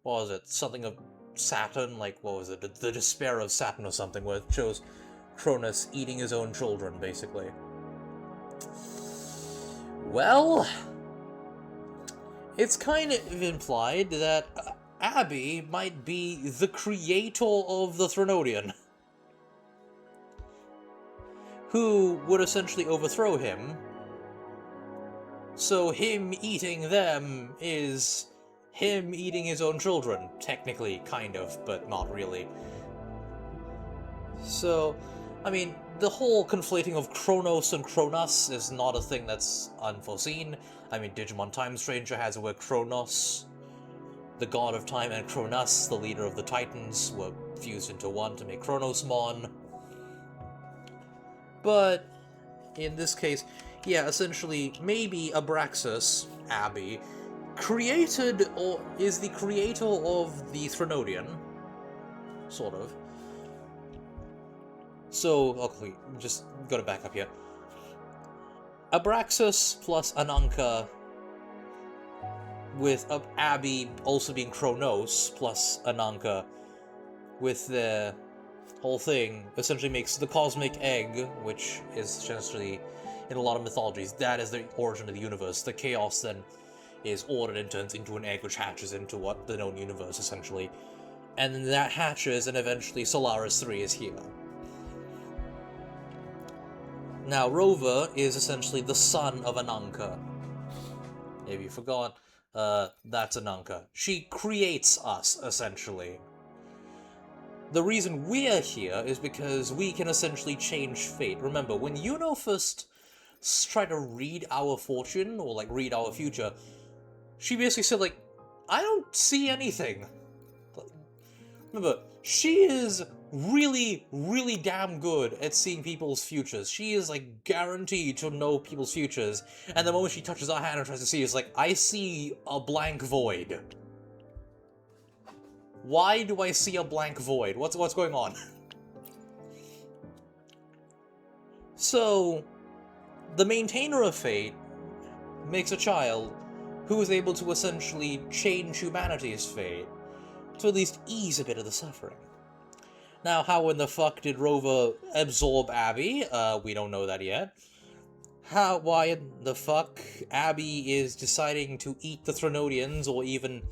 was it, something of Saturn? Like, what was it, the Despair of Saturn or something, where it shows Cronus eating his own children, basically. Well, it's kind of implied that Abby might be the creator of the Threnodian, who would essentially overthrow him. So him eating them is him eating his own children, technically, kind of, but not really. So, I mean, the whole conflating of Kronos and Kronos is not a thing that's unforeseen. I mean, Digimon Time Stranger has it where Kronos, the god of time, and Kronos, the leader of the Titans, were fused into one to make Kronosmon. But, in this case, yeah, essentially, maybe Abraxas, Abby, created, or is the creator of the Threnodian, sort of. So, okay, just gotta back up here. Abraxas plus Ananka, with Abby also being Kronos plus Ananka, with the whole thing, essentially makes the cosmic egg, which is essentially, in a lot of mythologies, that is the origin of the universe. The chaos then is ordered and turns into an egg, which hatches into what the known universe, essentially. And then that hatches, and eventually Solaris 3 is here. Now, Rover is essentially the son of Ananka. If you forgot, that's Ananka. She creates us, essentially. The reason we're here is because we can essentially change fate. Remember, when Yuno first tried to read our fortune, or, like, read our future, she basically said, like, I don't see anything. Remember, she is really, really damn good at seeing people's futures. She is, like, guaranteed to know people's futures. And the moment she touches our hand and tries to see, it's like, I see a blank void. Why do I see a blank void? What's going on? So, the maintainer of fate makes a child who is able to essentially change humanity's fate, to at least ease a bit of the suffering. Now, how in the fuck did Rover absorb Abby? We don't know that yet. Why in the fuck Abby is deciding to eat the Threnodians, or even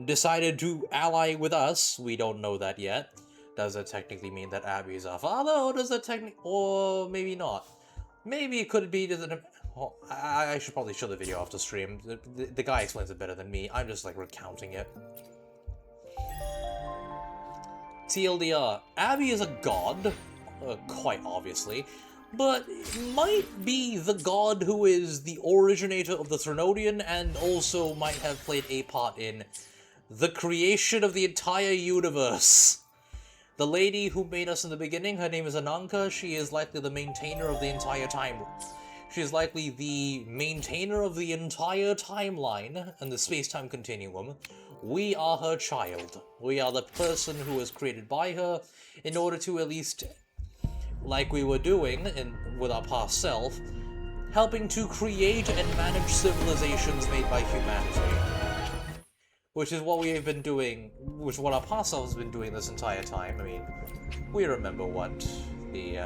decided to ally with us? We don't know that yet. Does that technically mean that Abby is our father, or does that or maybe not? Maybe it could be that... Well, I should probably show the video off the stream. The guy explains it better than me. I'm just, like, recounting it. TLDR, Abby is a god, quite obviously, but might be the god who is the originator of the Threnodian, and also might have played a part in the creation of the entire universe. The lady who made us in the beginning, her name is Ananka. She is likely the maintainer of the entire time. She's likely the maintainer of the entire timeline and the space-time continuum. We are her child. We are the person who was created by her in order to at least, like we were doing with our past self, helping to create and manage civilizations made by humanity. Which is what we have been doing, which is what our past selves have been doing this entire time. I mean, we remember what the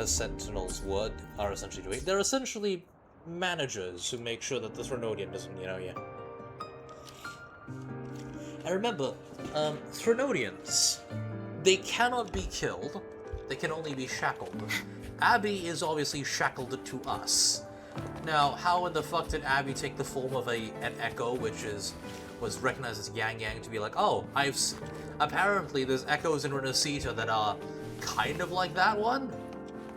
Sentinels are essentially doing. They're essentially managers who make sure that the Threnodian doesn't, And remember, Threnodians, they cannot be killed, they can only be shackled. Abby is obviously shackled to us. Now, how in the fuck did Abby take the form of an echo, which was recognized as Yang Yang, to be like, oh, apparently there's echoes in Renacita that are kind of like that one?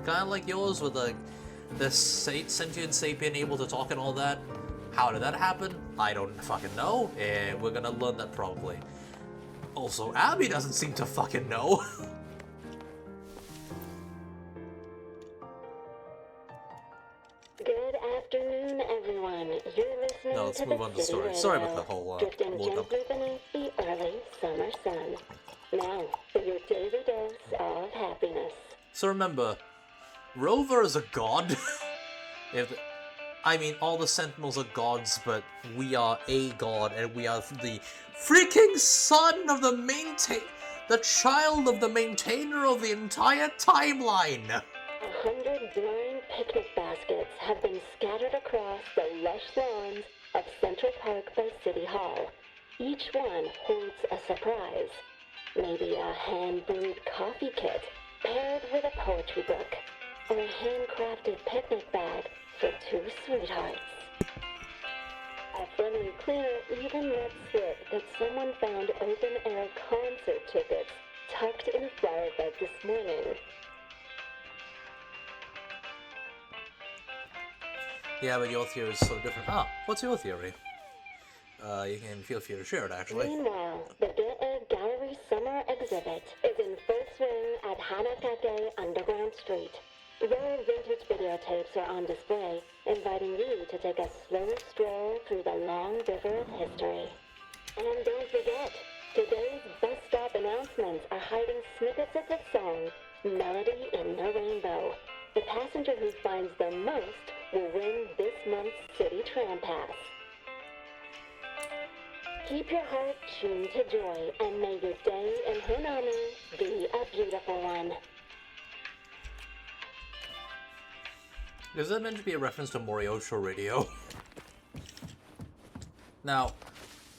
Kind of like yours, with the sentient sapien able to talk and all that? How did that happen? I don't fucking know, and we're gonna learn that probably. Also, Abby doesn't seem to fucking know.
Good afternoon, everyone. You're listening
No, let's
to
move on to the story.
City
Sorry
Radio,
about the whole
drifting
look-up.
gently beneath the early summer sun. Now, for your daily dose of happiness.
So remember, Rover is a god. I mean, all the Sentinels are gods, but we are a god, and we are the freaking son of the child of the maintainer of the entire timeline!
100 blind picnic baskets have been scattered across the lush lawns of Central Park by City Hall. Each one holds a surprise. Maybe a hand-brewed coffee kit paired with a poetry book, or a handcrafted picnic bag for two sweethearts. A friendly cleaner even let slip that someone found open-air concert tickets tucked in a flower bed this morning.
Yeah, but your theory is so different. Ah, what's your theory? You can feel free to share it, actually.
Meanwhile, the Get-Egg Gallery Summer Exhibit is in full swing at Hanakake Underground Street. Rare vintage videotapes are on display, inviting you to take a slow stroll through the long river of history. And don't forget, today's bus stop announcements are hiding snippets of the song, Melody in the Rainbow. The passenger who finds the most will win this month's City Tram Pass. Keep your heart tuned to joy, and may your day in Honami be a beautiful one.
Is that meant to be a reference to Moriocho Radio? Now,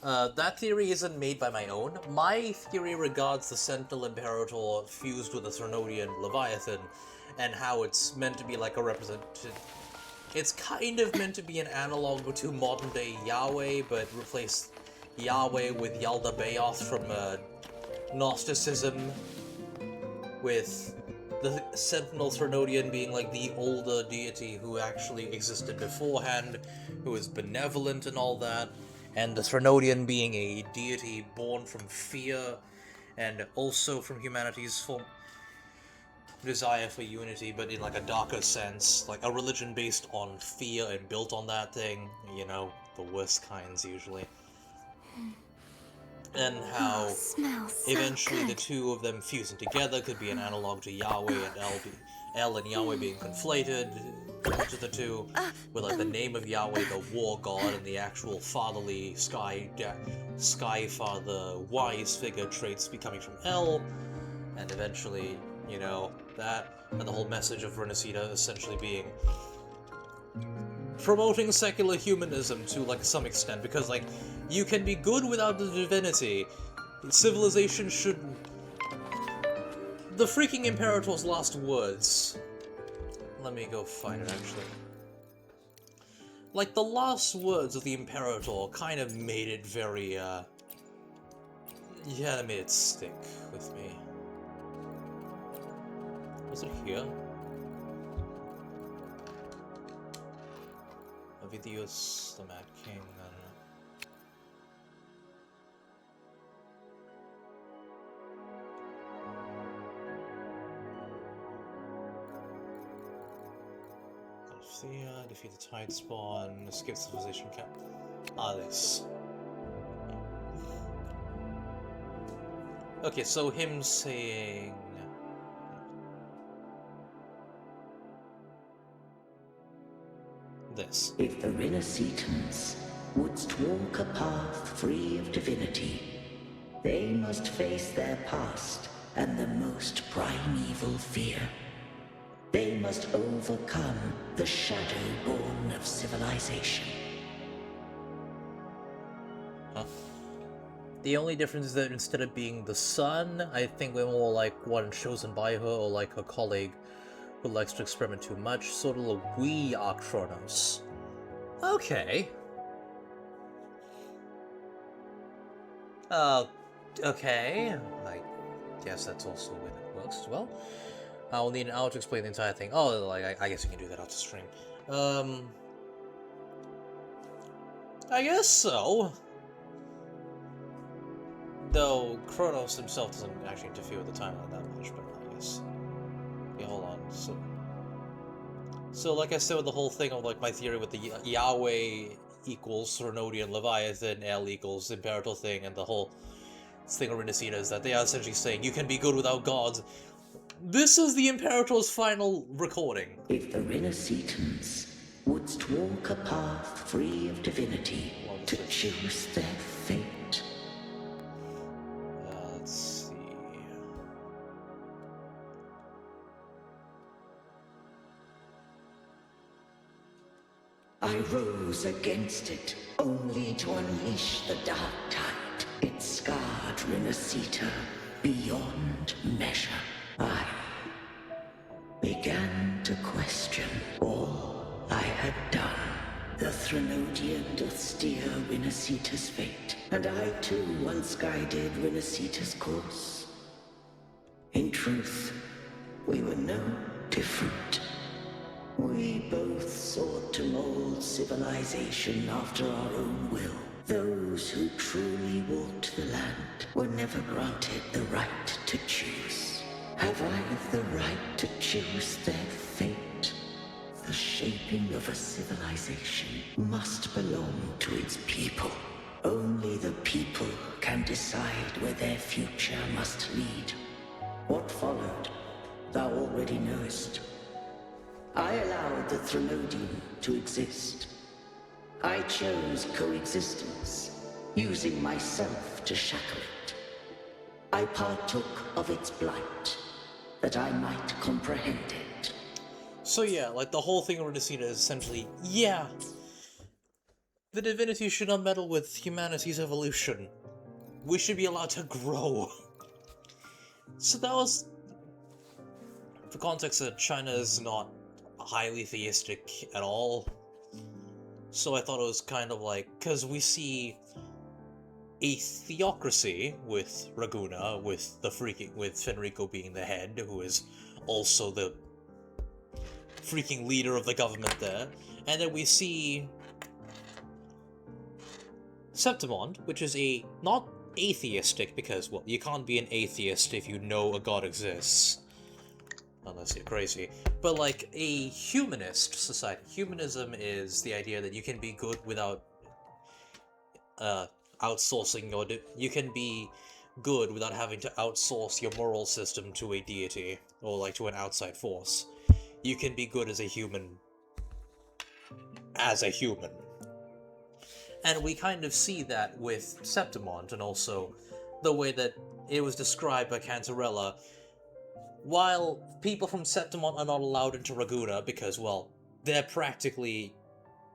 that theory isn't made by my own. My theory regards the Sentinel Imperator fused with the Threnodian Leviathan, and how it's meant to be like a representative. It's kind of meant to be an analog to modern-day Yahweh, but replace Yahweh with Yaldabaoth from Gnosticism, with the Sentinel Threnodian being like the older deity who actually existed beforehand, who is benevolent and all that, and the Threnodian being a deity born from fear, and also from humanity's desire for unity, but in like a darker sense, like a religion based on fear and built on that thing, you know, the worst kinds usually. And how eventually the two of them fusing together could be an analog to Yahweh and El and Yahweh being conflated into the two, with like the name of Yahweh, the war god, and the actual fatherly sky father wise figure traits becoming from El, and eventually, you know, that, and the whole message of Renacita essentially being promoting secular humanism to, like, some extent, because, like, you can be good without the divinity. Civilization shouldn't... The freaking Imperator's last words. Let me go find it, actually. Like, the last words of the Imperator kind of made it very, yeah, they made it stick with me. Was it here? Avidius, the Mad King, defeat the Tide Spawn, escape civilization camp. Ah, this. Okay, so him saying... this.
If the Renacitans wouldst walk a path free of divinity, they must face their past and the most primeval fear. They must overcome the shadow born of civilization.
Huh? The only difference is that instead of being the sun, I think we're more like one chosen by her or like her colleague who likes to experiment too much, sort of like we are Kronos. Okay. Okay. I guess that's also the way that works as well. I'll need an hour to explain the entire thing. Oh, like, I guess you can do that off the stream. I guess so. Though Kronos himself doesn't actually interfere with the timeline that much, but I guess. Okay, hold on. So like I said with the whole thing of like my theory with the Yahweh equals Renodian Leviathan, L equals Imperator thing, and the whole thing of Renacina is that they are essentially saying you can be good without gods. This is the Imperator's final recording.
If the Renacitans wouldst walk a path free of divinity to choose their fate.
Let's see.
I rose against it, only to unleash the dark tide. It scarred Renacita beyond measure. I began to question all I had done. The Threnodian doth steer Renacita's fate, and I too once guided Renacita's course. In truth, we were no different. We both sought to mold civilization after our own will. Those who truly walked the land were never granted the right to choose. Have I the right to choose their fate? The shaping of a civilization must belong to its people. Only the people can decide where their future must lead. What followed, thou already knowest. I allowed the Threnodian to exist. I chose coexistence, using myself to shackle it. I partook of its blight, that I might comprehend it.
So yeah, like the whole thing of Renacina is essentially, yeah, the divinity should not meddle with humanity's evolution. We should be allowed to grow. So that was the context that China is not highly theistic at all. So I thought it was kind of like, because we see a theocracy with Raguna, with Fenrico being the head, who is also the freaking leader of the government there, and then we see Septimond, which is a not atheistic, because, well, you can't be an atheist if you know a god exists. Unless you're crazy. But like a humanist society. Humanism is the idea that you can be good without outsourcing your... You can be good without having to outsource your moral system to a deity, or like to an outside force. You can be good as a human. As a human. And we kind of see that with Septimond, and also the way that it was described by Cantarella. While people from Septimond are not allowed into Raguna because, well, they're practically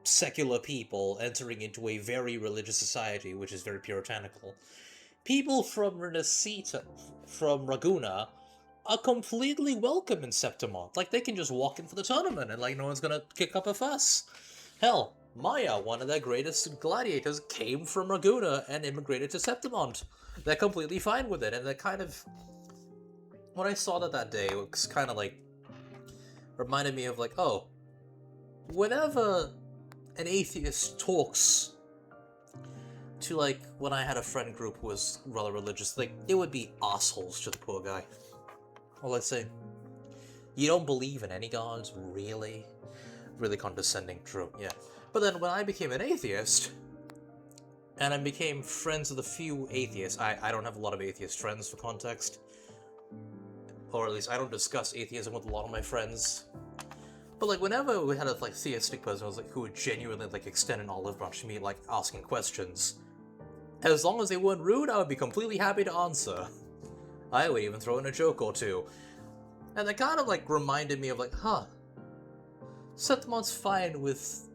secular people entering into a very religious society, which is very puritanical, people from Renacita, from Raguna, are completely welcome in Septimond. Like, they can just walk in for the tournament and, like, no one's gonna kick up a fuss. Hell, Maya, one of their greatest gladiators, came from Raguna and immigrated to Septimond. They're completely fine with it, and they're kind of... When I saw that day, it was kind of like, reminded me of like, oh, whenever an atheist talks to like, when I had a friend group who was rather religious, like, it would be assholes to the poor guy. Or let's say, you don't believe in any gods, really? really condescending, true, yeah. But then when I became an atheist, and I became friends with a few atheists, I don't have a lot of atheist friends for context, or at least I don't discuss atheism with a lot of my friends. But like whenever we had a like theistic person who would genuinely like extend an olive branch to me, like asking questions, as long as they weren't rude, I would be completely happy to answer. I would even throw in a joke or two. And that kind of like reminded me of like, huh, Setmon's fine with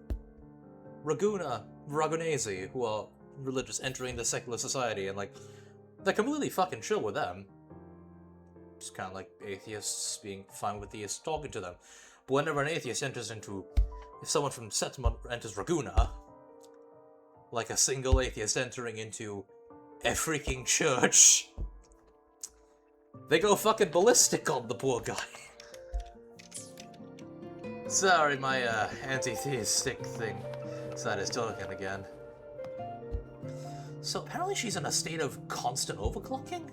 Ragunesi, who are religious entering the secular society, and like, they're completely fucking chill with them. It's kind of like atheists being fine with theists talking to them. But whenever an atheist enters into, if someone from Setmon enters Raguna, like a single atheist entering into a freaking church, they go fucking ballistic on the poor guy. Sorry, my anti-theistic thing side is talking again. So apparently she's in a state of constant overclocking,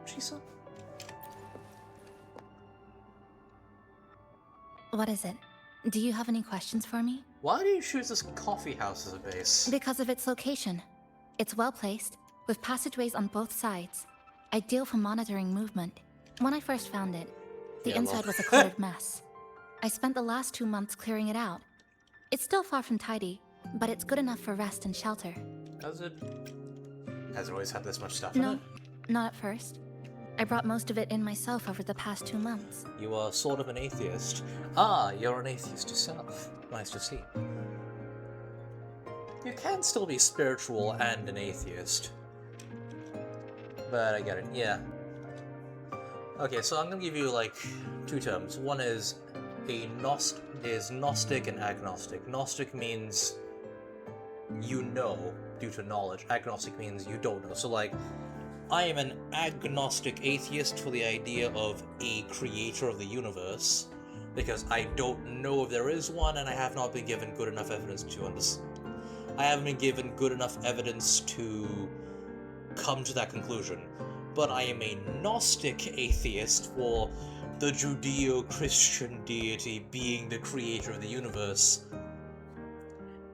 she said.
What is it? Do you have any questions for me?
Why do you choose this coffee house as a base?
Because of its location. It's well placed, with passageways on both sides. Ideal for monitoring movement. When I first found it, the inside was a cluttered mess. I spent the last 2 months clearing it out. It's still far from tidy, but it's good enough for rest and shelter.
Has it always had this much stuff in it?
No, not at first. I brought most of it in myself over the past 2 months.
You are sort of an atheist. Ah, you're an atheist yourself. Nice to see. You can still be spiritual and an atheist. But I get it, yeah. Okay, so I'm gonna give you, like, 2 terms. One is Gnostic and agnostic. Gnostic means you know due to knowledge. Agnostic means you don't know. So, like, I am an agnostic atheist for the idea of a creator of the universe, because I don't know if there is one, and I have not been given good enough evidence to understand. I haven't been given good enough evidence to come to that conclusion. But I am a Gnostic atheist for the Judeo-Christian deity being the creator of the universe.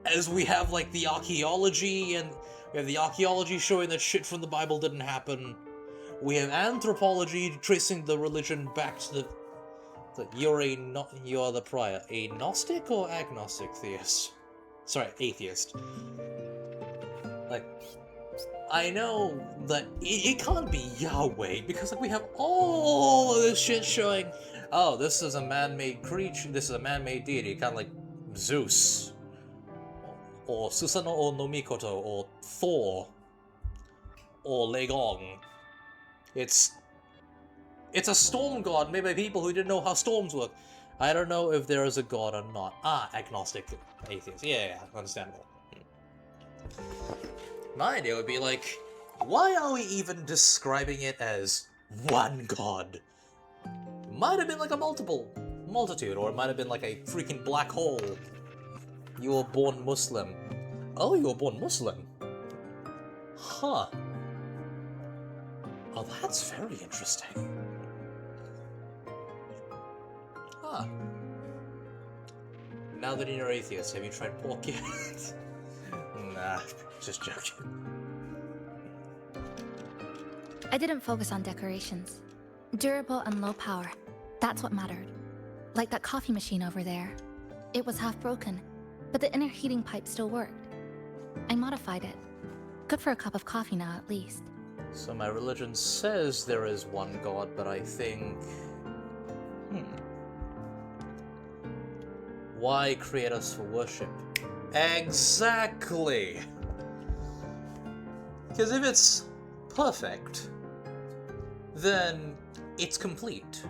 As we have, like, the archaeology, and we have the archaeology showing that shit from the Bible didn't happen. We have anthropology tracing the religion back to you're the prior. A Gnostic or agnostic theist? Sorry, atheist. Like, I know that it can't be Yahweh, because like we have all of this shit showing, oh, this is a man-made creature, this is a man-made deity, kind of like Zeus, or Susanoo or Nomikoto, or Thor, or Legong. It's a storm god made by people who didn't know how storms work. I don't know if there is a god or not. Ah, agnostic atheist. Yeah, understandable. My idea would be like, why are we even describing it as one god? Might have been like a multitude, or it might have been like a freaking black hole. You were born Muslim. Oh, you were born Muslim? Huh. Oh, that's very interesting. Huh. Now that you're atheist, have you tried pork yet? Nah, just joking.
I didn't focus on decorations. Durable and low power. That's what mattered. Like that coffee machine over there. It was half broken, but the inner heating pipe still worked. I modified it. Good for a cup of coffee now, at least.
So my religion says there is one god, but I think... Why create us for worship? Exactly! Because if it's perfect, then it's complete.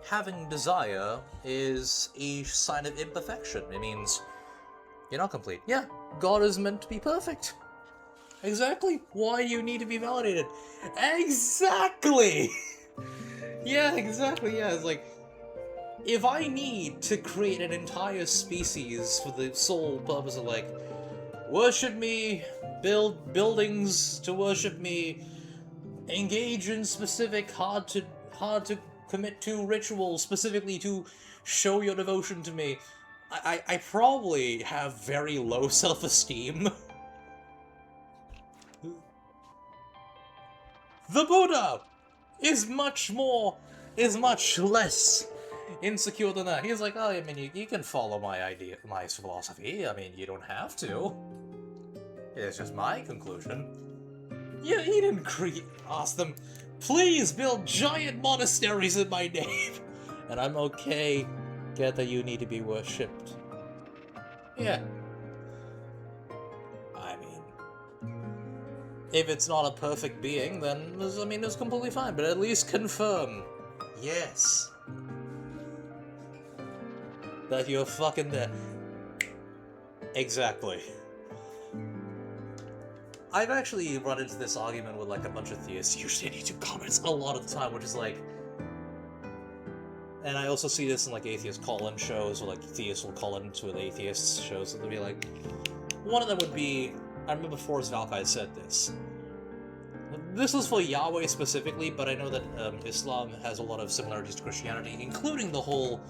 Having desire is a sign of imperfection. It means you're not complete. Yeah, God is meant to be perfect. Exactly. Why do you need to be validated? Exactly! Yeah, exactly, yeah, it's like, if I need to create an entire species for the sole purpose of, like, worship me, build buildings to worship me, engage in specific hard to commit to rituals specifically to show your devotion to me. I probably have very low self-esteem. The Buddha is much less insecure than that. He's like, oh, I mean, you can follow my philosophy. I mean, you don't have to. It's just my conclusion. Yeah, he didn't ask them, please build giant monasteries in my name, and I'm okay. Get that you need to be worshipped. Yeah. I mean, if it's not a perfect being, then, I mean, it's completely fine, but at least confirm. Yes. That you're fucking there. Exactly. I've actually run into this argument with, like, a bunch of theists, usually in YouTube comments, a lot of the time, which is like... And I also see this in, like, atheist call-in shows, where, like, theists will call into an atheist shows, and they'll be like... One of them would be... I remember Forrest Valkyrie said this. This was for Yahweh specifically, but I know that Islam has a lot of similarities to Christianity, including the whole,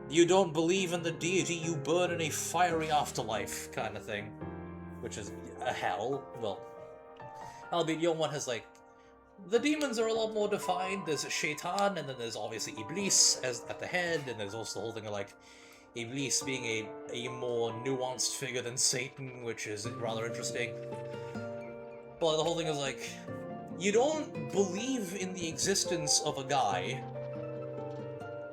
you don't believe in the deity, you burn in a fiery afterlife kind of thing. Which is a hell. Well, albeit your one has, like, the demons are a lot more defined. There's Shaitan, and then there's obviously Iblis as at the head, and there's also the whole thing of, like, Iblis being a more nuanced figure than Satan, which is rather interesting. But the whole thing is, like, you don't believe in the existence of a guy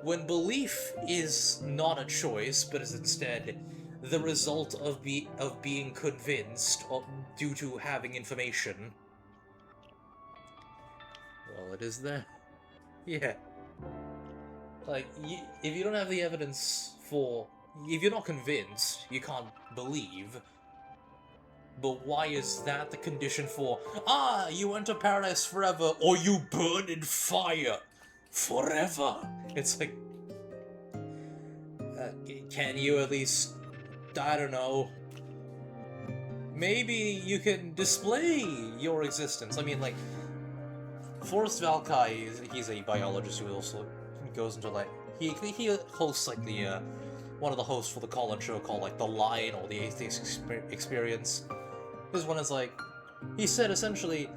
when belief is not a choice, but is instead the result of being convinced due to having information. Well, it is there. Yeah. Like, if you don't have the evidence for... If you're not convinced, you can't believe. But why is that the condition for, you enter paradise forever, or you burn in fire forever? It's like... can you at least... I don't know... Maybe you can display your existence. I mean, like... Forrest Valkyrie, he's a biologist who also goes into, like... He hosts, like, the, one of the hosts for the call-in show called, like, The Line, or The Atheist Experience. His one is, like... He said, essentially,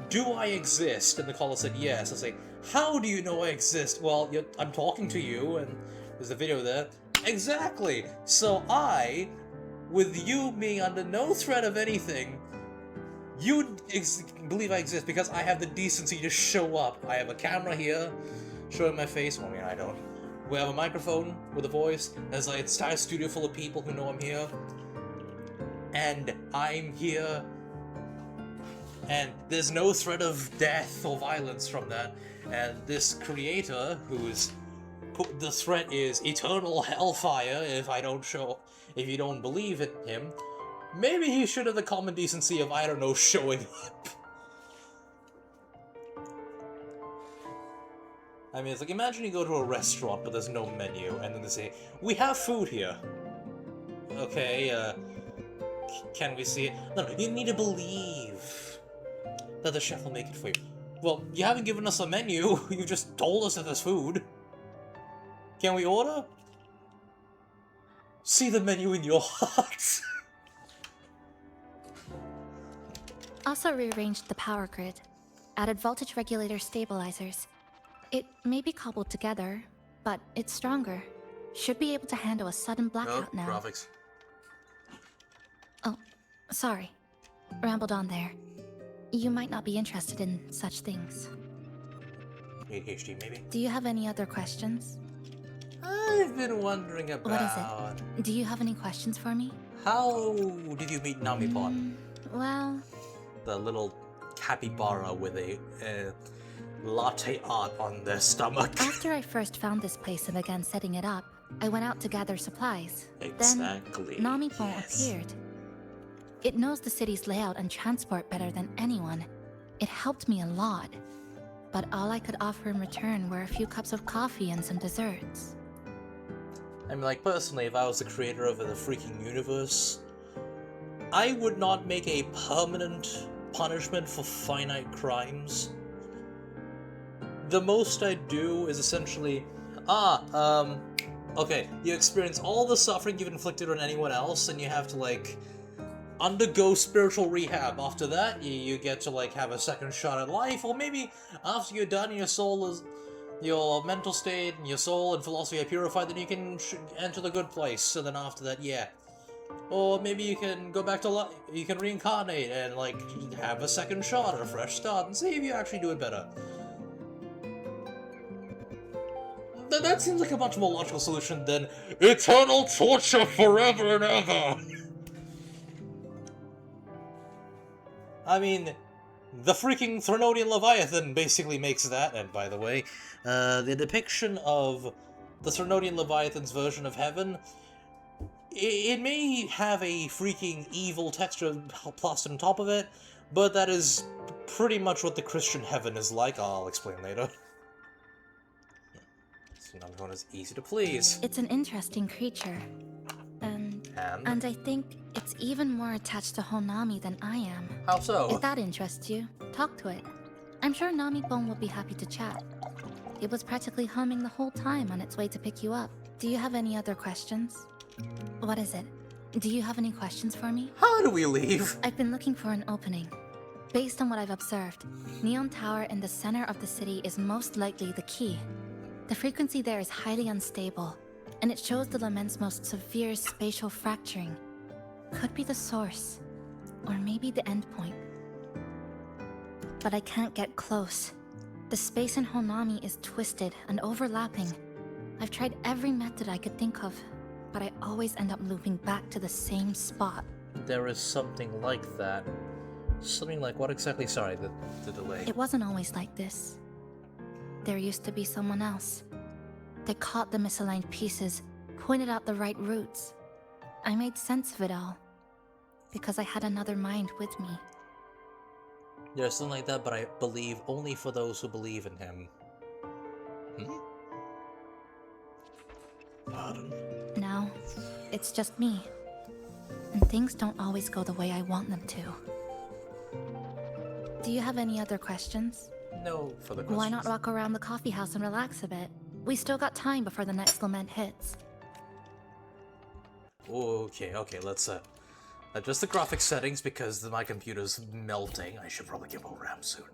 do I exist? And the caller said, yes. I say, how do you know I exist? Well, I'm talking to you, and there's a video there. Exactly! So I, with you being under no threat of anything, you believe I exist because I have the decency to show up. I have a camera here, showing my face. Well, I mean, I don't. We have a microphone with a voice. There's like an entire studio full of people who know I'm here. And I'm here. And there's no threat of death or violence from that. And this creator, who's... The threat is eternal hellfire if you don't believe in him. Maybe he should have the common decency of, I don't know, showing up. I mean, it's like, imagine you go to a restaurant, but there's no menu, and then they say, we have food here. Okay, can we see it? No, you need to believe that the chef will make it for you. Well, you haven't given us a menu, you just told us that there's food. Can we order? See the menu in your heart.
Also rearranged the power grid. Added voltage regulator stabilizers. It may be cobbled together, but it's stronger. Should be able to handle a sudden blackout now.
Graphics.
Oh, sorry. Rambled on there. You might not be interested in such things.
ADHD, maybe?
Do you have any other questions?
I've been wondering about...
What is it? Do you have any questions for me?
How did you meet Namipon?
Well...
The little capybara with a latte art on their stomach.
After I first found this place and began setting it up, I went out to gather supplies.
Exactly.
Then Namipon appeared. It knows the city's layout and transport better than anyone. It helped me a lot. But all I could offer in return were a few cups of coffee and some desserts.
I mean, like, personally, if I was the creator of the freaking universe, I would not make a permanent punishment for finite crimes. The most I'd do is essentially, Okay, you experience all the suffering you've inflicted on anyone else, and you have to, like, undergo spiritual rehab. After that, you get to, like, have a second shot at life, or maybe after you're done, your mental state and your soul and philosophy are purified, then you can enter the good place. So then after that, yeah. Or maybe you can go back to life, you can reincarnate and, like, have a second shot at a fresh start and see if you actually do it better. That seems like a much more logical solution than eternal torture forever and ever! I mean, the freaking Threnodian Leviathan basically makes that, and by the way, the depiction of the Threnodian Leviathan's version of heaven, it may have a freaking evil texture plastered on top of it, but that is pretty much what the Christian heaven is like. I'll explain later. So not everyone is easy to please.
It's an interesting creature. And I think it's even more attached to Honami than I am.
How so?
If that interests you, talk to it. I'm sure Nami-Bone will be happy to chat. It was practically humming the whole time on its way to pick you up. Do you have any other questions? What is it? Do you have any questions for me?
How do we leave?
I've been looking for an opening. Based on what I've observed, Neon Tower in the center of the city is most likely the key. The frequency there is highly unstable, and it shows the lament's most severe spatial fracturing. Could be the source, or maybe the endpoint. But I can't get close. The space in Honami is twisted and overlapping. I've tried every method I could think of, but I always end up looping back to the same spot.
There is something like that. Something like what exactly? Sorry, the delay.
It wasn't always like this. There used to be someone else. They caught the misaligned pieces, pointed out the right routes. I made sense of it all, because I had another mind with me.
There's something like that, but I believe only for those who believe in him. Pardon?
Now, it's just me. And things don't always go the way I want them to. Do you have any other questions?
No further questions.
Why not walk around the coffee house and relax a bit? We still got time before the next lament hits.
Okay, let's adjust the graphics settings because my computer's melting. I should probably get more RAM soon.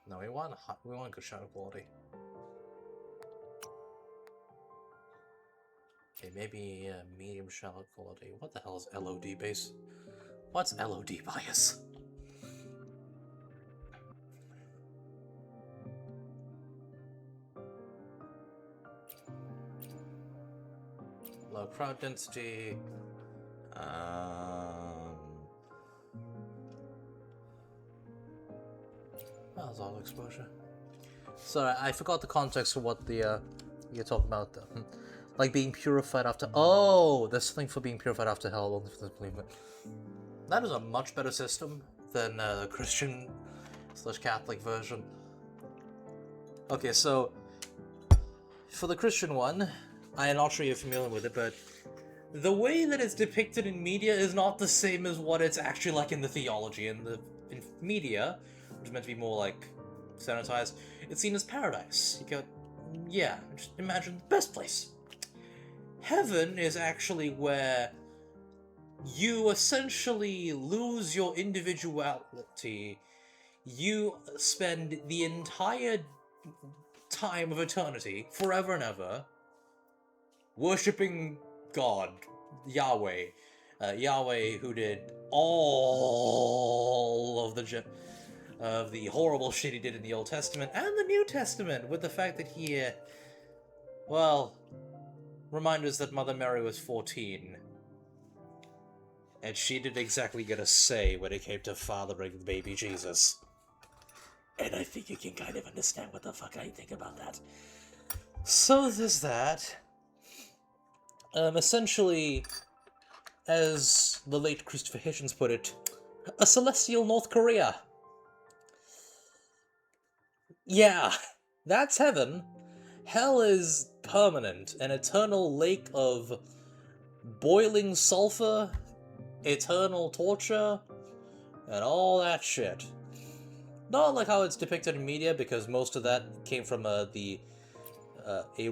No, we want good shadow quality. Okay, maybe medium shadow quality. What the hell is LOD base? What's LOD bias? Low crowd density. That was all exposure. Sorry, I forgot the context of what the you're talking about. Like being purified after. Oh, there's something for being purified after hell. Only for the believer. That is a much better system than the Christian/Catholic version. Okay, so for the Christian one, I am not sure you're familiar with it, but the way that it's depicted in media is not the same as what it's actually like in the theology. In media, which is meant to be more like sanitized, it's seen as paradise. You go, yeah, just imagine the best place. Heaven is actually where you essentially lose your individuality. You spend the entire time of eternity, forever and ever, worshipping God, Yahweh. Yahweh, who did all of the horrible shit he did in the Old Testament and the New Testament, with the fact that he, well, remind us that Mother Mary was 14. And she didn't exactly get a say when it came to fathering baby Jesus. And I think you can kind of understand what the fuck I think about that. So there's that. Essentially, as the late Christopher Hitchens put it, a celestial North Korea. Yeah, that's heaven. Hell is permanent, an eternal lake of boiling sulfur, eternal torture, and all that shit. Not like how it's depicted in media, because most of that came from a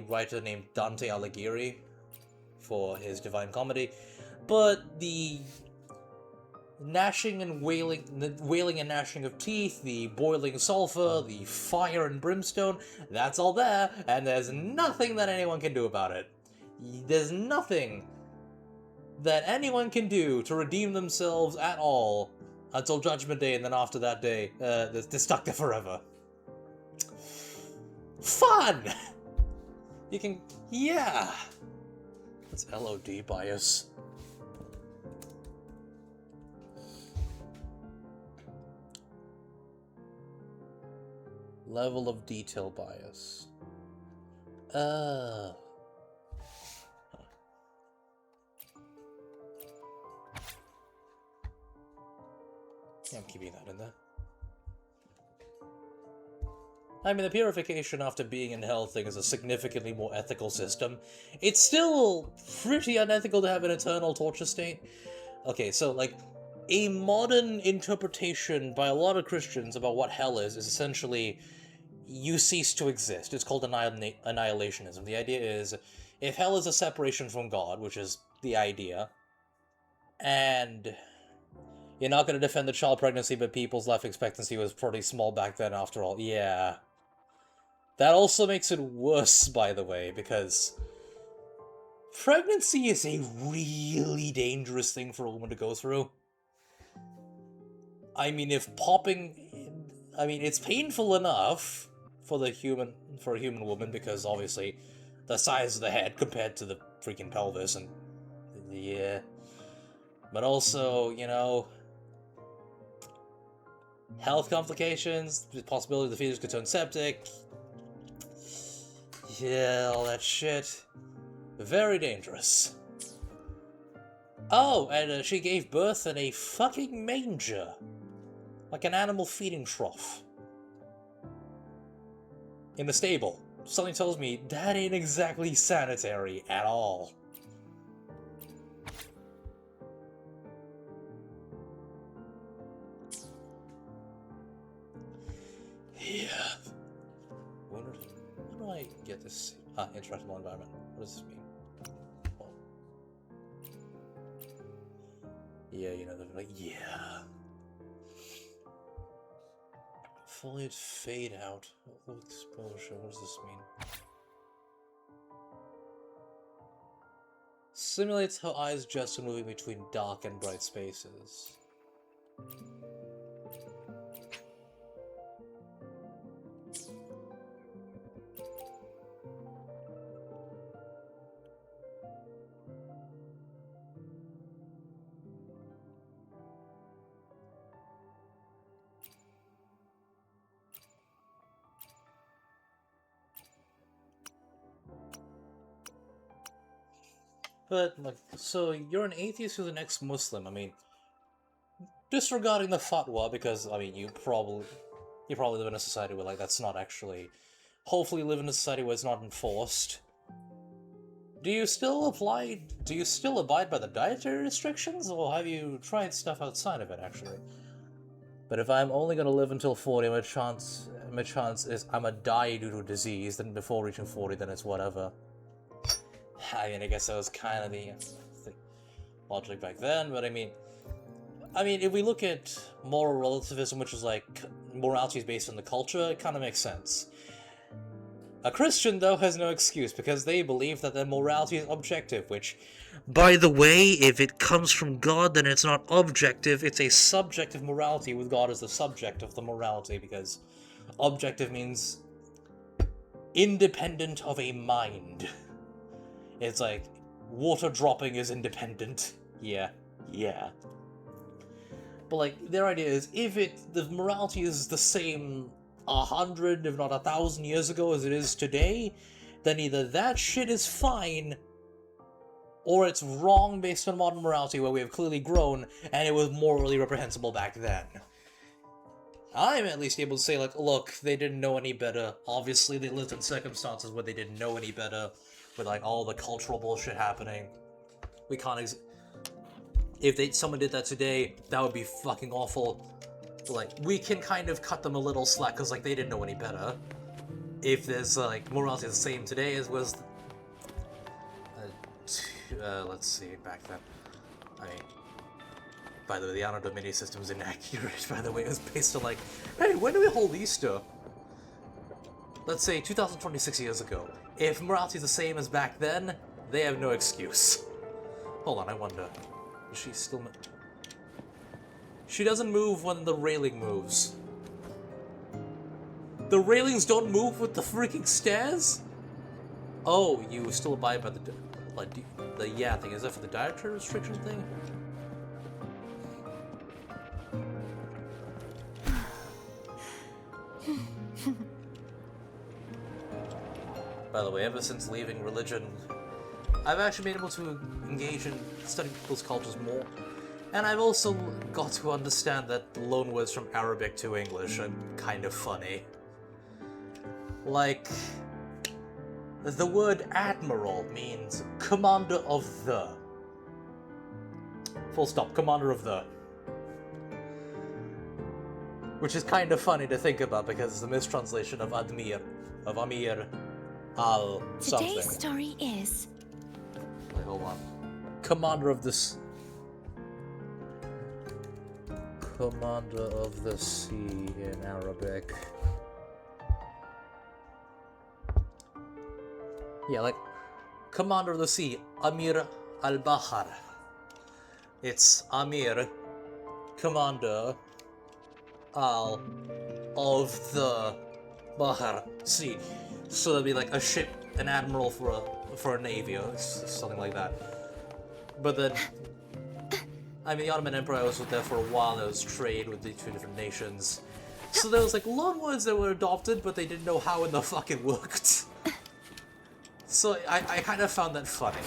writer named Dante Alighieri for his Divine Comedy, but the gnashing and wailing, the wailing and gnashing of teeth, the boiling sulfur, the fire and brimstone, that's all there, and there's nothing that anyone can do about it. There's nothing that anyone can do to redeem themselves at all until Judgment Day, and then after that day, they're stuck there forever. Fun! You can... yeah! That's LOD bias. Level of detail bias. I'm keeping that in there. I mean, the purification after being in hell thing is a significantly more ethical system. It's still pretty unethical to have an eternal torture state. Okay, so, like, a modern interpretation by a lot of Christians about what hell is essentially you cease to exist. It's called annihilationism. The idea is, if hell is a separation from God, which is the idea, and you're not going to defend the child pregnancy, but people's life expectancy was pretty small back then after all. Yeah. That also makes it worse, by the way, because pregnancy is a really dangerous thing for a woman to go through. I mean, it's painful enough for a human woman, because obviously the size of the head compared to the freaking pelvis, and yeah. But also, you know, health complications, the possibility the fetus could turn septic. Yeah, all that shit. Very dangerous. Oh, and she gave birth in a fucking manger. Like an animal feeding trough. In the stable. Something tells me that ain't exactly sanitary at all. Yeah. How do I get this? Interactable environment. What does this mean? Oh. Yeah, you know, they're like, yeah. Foliage fade out. Full exposure. What does this mean? Simulates how eyes adjust when moving between dark and bright spaces. But, like, so you're an atheist who's an ex-Muslim. I mean, disregarding the fatwa, because, I mean, you probably live in a society where, like, that's not actually... Hopefully live in a society where it's not enforced. Do you still abide by the dietary restrictions, or have you tried stuff outside of it, actually? But if I'm only gonna live until 40, my chance is I'm gonna die due to disease, then before reaching 40, then it's whatever. I mean, I guess that was kind of the logic back then, but I mean, if we look at moral relativism, which is like, morality is based on the culture, it kind of makes sense. A Christian, though, has no excuse, because they believe that their morality is objective, which, by the way, if it comes from God, then it's not objective, it's a subjective morality, with God as the subject of the morality, because objective means independent of a mind. It's like, water dropping is independent. Yeah. But, like, their idea is, if the morality is the same 100, if not 1,000 years ago as it is today, then either that shit is fine, or it's wrong based on modern morality where we have clearly grown, and it was morally reprehensible back then. I'm at least able to say, like, look, they didn't know any better. Obviously, they lived in circumstances where they didn't know any better, with, like, all the cultural bullshit happening. We can't if someone did that today, that would be fucking awful. like, we can kind of cut them a little slack, because, like, they didn't know any better. If there's, like, morality the same today as was... let's see, back then. By the way, the Anno Domini system is inaccurate, by the way. It was based on, like, hey, when do we hold Easter? Let's say 2026 years ago. If morality is the same as back then, they have no excuse. Hold on, I wonder. Is she still... She doesn't move when the railing moves. The railings don't move with the freaking stairs? Oh, you still abide by the yeah thing. Is that for the dietary restriction thing? By the way, ever since leaving religion, I've actually been able to engage in studying people's cultures more. And I've also got to understand that loanwords from Arabic to English are kind of funny. Like, the word admiral means commander of the. Full stop, commander of the. Which is kind of funny to think about because it's a mistranslation of Amir al something.
Today's story is...
Wait, hold on. Commander of this... Commander of the Sea in Arabic. Yeah, like, Commander of the Sea, Amir al-Bahar. It's Amir, Commander al of the Bahar Sea. So that'd be like a ship, an admiral for a navy, or something like that. But then, I mean, the Ottoman Empire was there for a while. There was trade with the two different nations. So there was like loanwords that were adopted, but they didn't know how in the fuck it worked. So I kind of found that funny.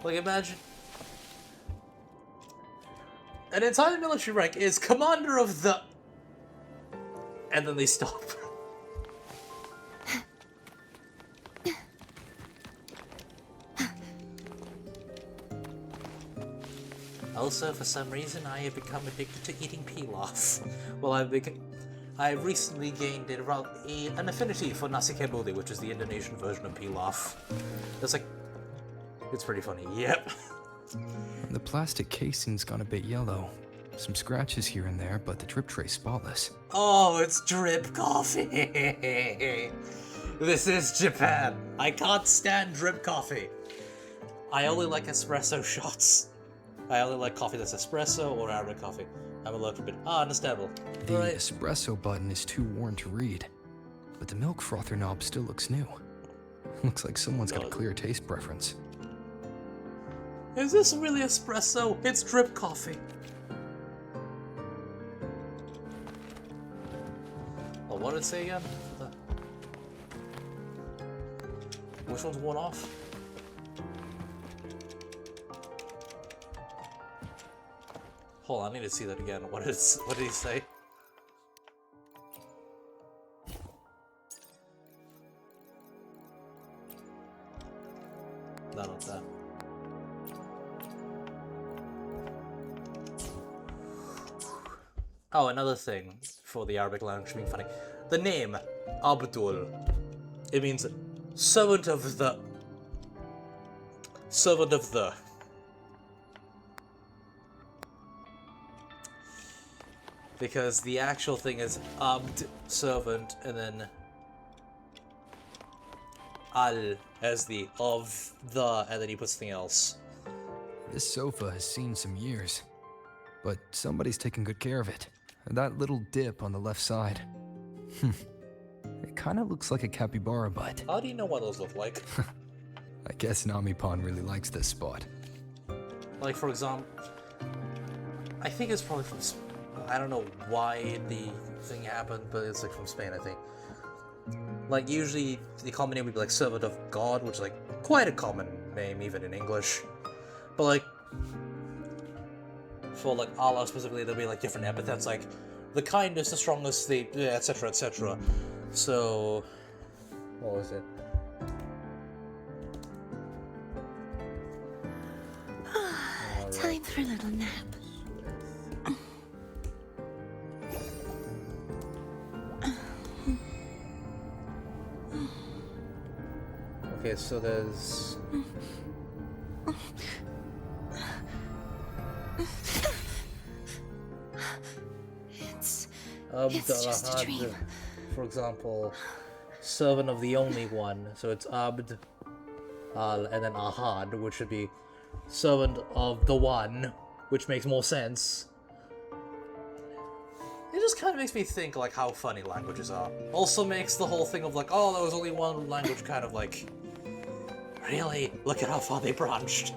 Like, imagine an entire military rank is commander of the, and then they stop. Also, for some reason, I have become addicted to eating pilaf. Well, I've recently gained an affinity for nasi kebuli, which is the Indonesian version of pilaf. It's like, it's pretty funny. Yep.
The plastic casing's gone a bit yellow. Some scratches here and there, but the drip tray's spotless.
Oh, it's drip coffee. This is Japan. I can't stand drip coffee. I only like espresso shots. I only like coffee that's espresso or Arabic coffee. I'm allergic to bit. Understandable.
The espresso button is too worn to read, but the milk frother knob still looks new. Looks like someone's got a clear taste preference.
Is this really espresso? It's drip coffee. Oh, what did it say again? Which one's worn off? Hold on, I need to see that again. What did he say? No, not that. Oh, another thing for the Arabic language being funny. The name, Abdul, it means servant of the. Servant of the. Because the actual thing is Abd, servant, and then Al as the of the, and then he puts something else.
This sofa has seen some years, but somebody's taken good care of it. That little dip on the left side. It kind of looks like a capybara butt.
How do you know what those look like?
I guess Nami-Pan really likes this spot.
Like, for example, I think it's probably from, I don't know why the thing happened, but it's like from Spain, I think. Like, usually the common name would be like servant of God, which is like quite a common name even in English. But like, for like Allah specifically, there'll be like different epithets, like the kindest, the strongest, the etc, etc. So, what was it?
Time for a little nap.
Okay, so there's...
It's just a dream.
For example, servant of the only one, so it's Abd, and then Ahad, which should be servant of the one, which makes more sense. It just kind of makes me think, like, how funny languages are. Also makes the whole thing of, like, oh, there was only one language kind of, like, really? Look at how far they branched.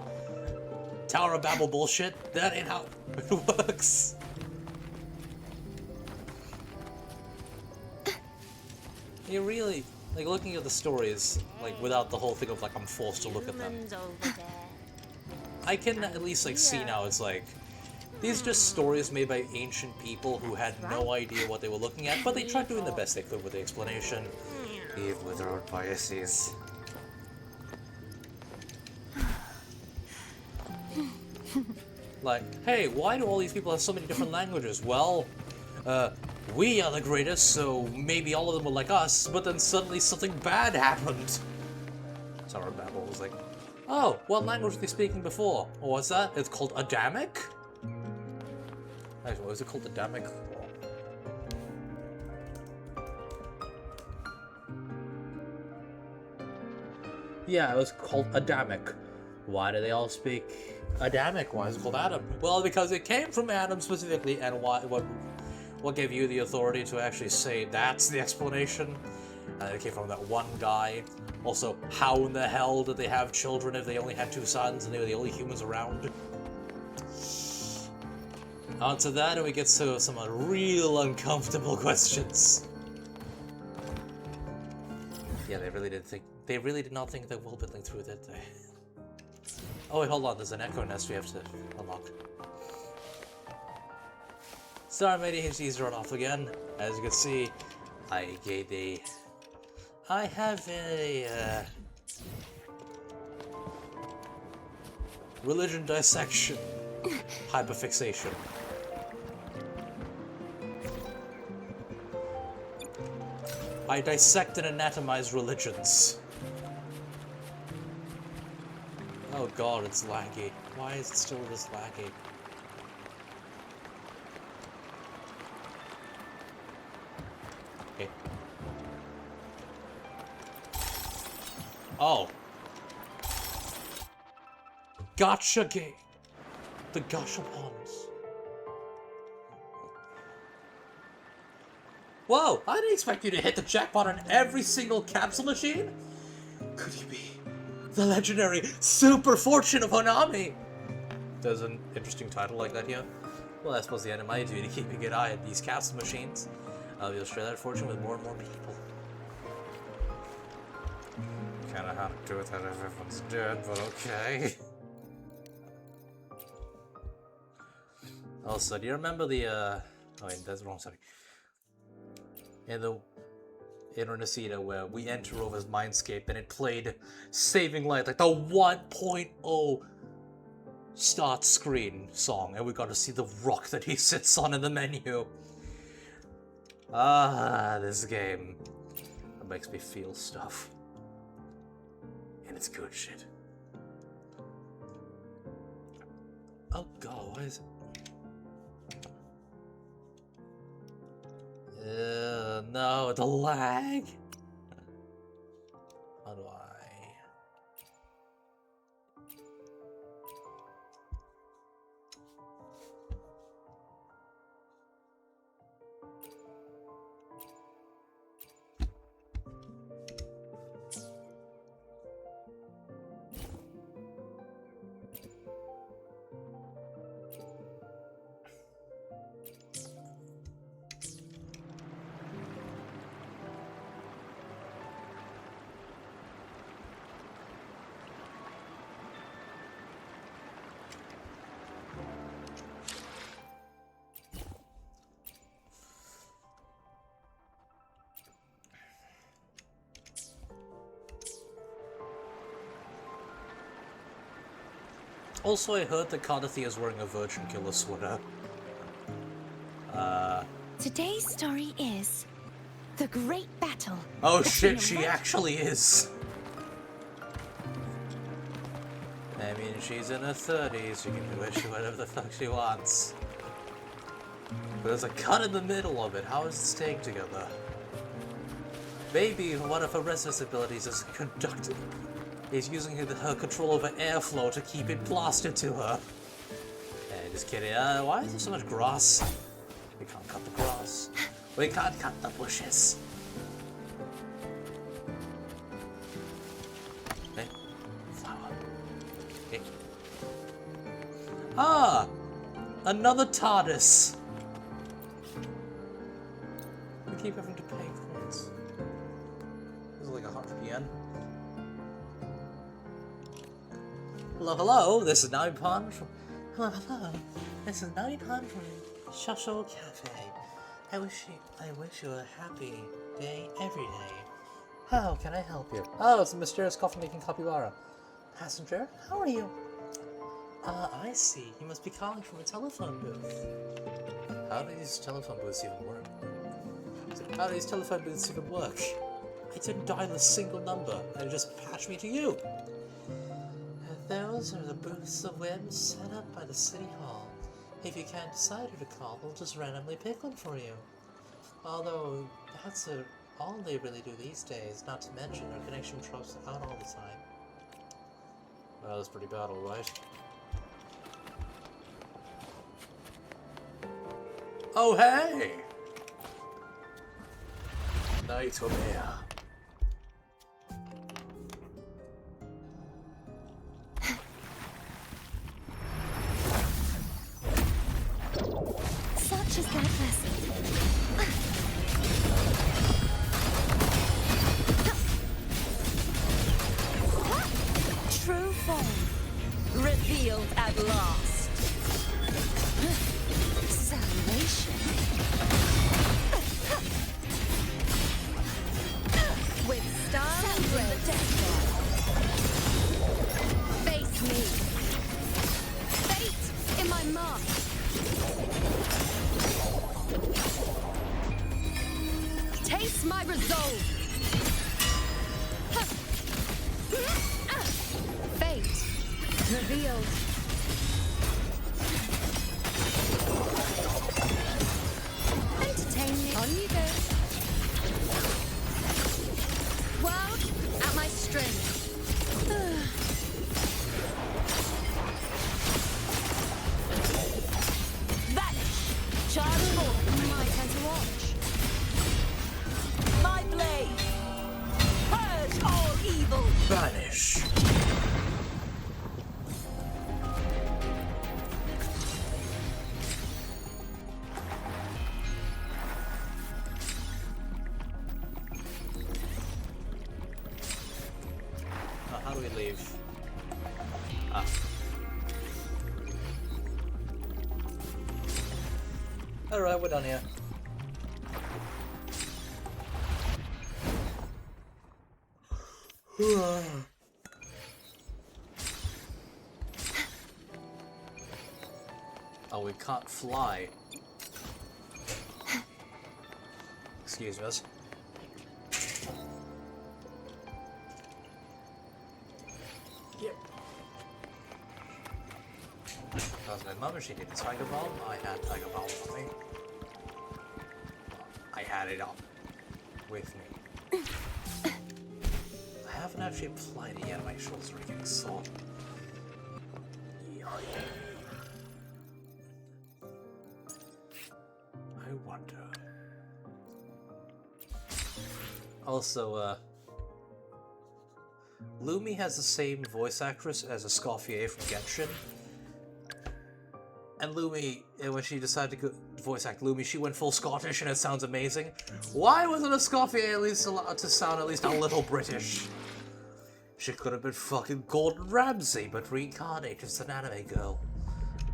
Tower of Babel bullshit? That ain't how it works. You really, like, looking at the stories, like, without the whole thing of, like, I'm forced to look at them. I can at least, like, see now, it's like, these are just stories made by ancient people who had no idea what they were looking at, but they tried doing the best they could with the explanation, even with their own biases. Like, hey, why do all these people have so many different languages? Well, we are the greatest, so maybe all of them were like us, but then suddenly something bad happened. Tower of Babel was like, oh, what language were they speaking before? Or what's that? It's called Adamic? Actually, what was it called? Adamic? Yeah, it was called Adamic. Why do they all speak Adamic? Why is it called Adam? Well, because it came from Adam specifically, and what gave you the authority to actually say that's the explanation? It came from that one guy. Also, how in the hell did they have children if they only had 2 sons and they were the only humans around? Onto that, and we get to some real uncomfortable questions. Yeah, they really did not think the world building through, did they? Oh wait, hold on, there's an echo nest we have to unlock. Sorry, my ADHD's run off again. As you can see, I have a religion dissection hyperfixation. I dissect and anatomize religions. Oh god, it's laggy. Why is it still this laggy? Okay. Oh. Gotcha game. The gashapons. Whoa! I didn't expect you to hit the jackpot on every single capsule machine! Could you be the legendary Super Fortune of Honami? There's an interesting title like that here. Well, I suppose the end of my duty keeping a good eye at these capsule machines. I'll be able to share that fortune with more and more people. Kinda hard to do it that if everyone's dead, but okay. Also, do you remember the, oh wait, that's the wrong story. In Renacida, where we enter Rova's mindscape and it played Saving Light, like the 1.0 start screen song, and we got to see the rock that he sits on in the menu. Ah, this game. It makes me feel stuff. And it's good shit. Oh god, why is it? No, the lag. How do I? Also, I heard that Cardathia is wearing a Virgin Killer sweater.
Today's story is the Great Battle.
Oh shit, she actually is. I mean, she's in her 30s, she can do whatever the fuck she wants. But there's a cut in the middle of it, how is it staying together? Maybe one of her restless abilities is conducting. Is using her control over airflow to keep it blasted to her. Hey, just kidding. Why is there so much grass? We can't cut the grass. We can't cut the bushes. Hey, flower. Hey. Ah! Another TARDIS! We keep having to pay coins. This is like 100 yen. Hello, hello, this is Nami-pan from... Hello, hello, this is Nami-pan from Shosho Cafe. I wish you a happy day every day. How can I help you? Oh, it's a mysterious coffee-making capybara. Passenger, how are you? I see. You must be calling from a telephone booth. How do these telephone booths even work? How do these telephone booths even work? I didn't dial a single number, and it just patched me to you. Those are the booths of whims set up by the City Hall. If you can't decide who to call, we'll just randomly pick one for you. Although, that's all they really do these days, not to mention our connection drops out all the time. Well, that's pretty bad, alright. Oh, hey! Night over here.
Such is that lesson. True form revealed at last. Salvation. With style and grace. Face me. Fate in my mark. Taste my resolve. Fate revealed. Entertain me. On you go. World at my string. Vanish. Charge forth. My turn to watch. My blade. Purge all evil.
Vanish. How do we leave? Ah. Alright, we're done here. Oh, we can't fly. Excuse us. Yep. That was my mother, she did Tiger Balm. I had Tiger Balm on me. I had it up with me. I haven't actually applied it yet, my shoulders are getting sore. I wonder. Also, Lumi has the same voice actress as Escoffier from Genshin. And Lumi, when she decided to voice act Lumi, she went full Scottish and it sounds amazing. Why wasn't Escoffier at least allowed to sound at least a little British? She could have been fucking Gordon Ramsay, but reincarnated as an anime girl.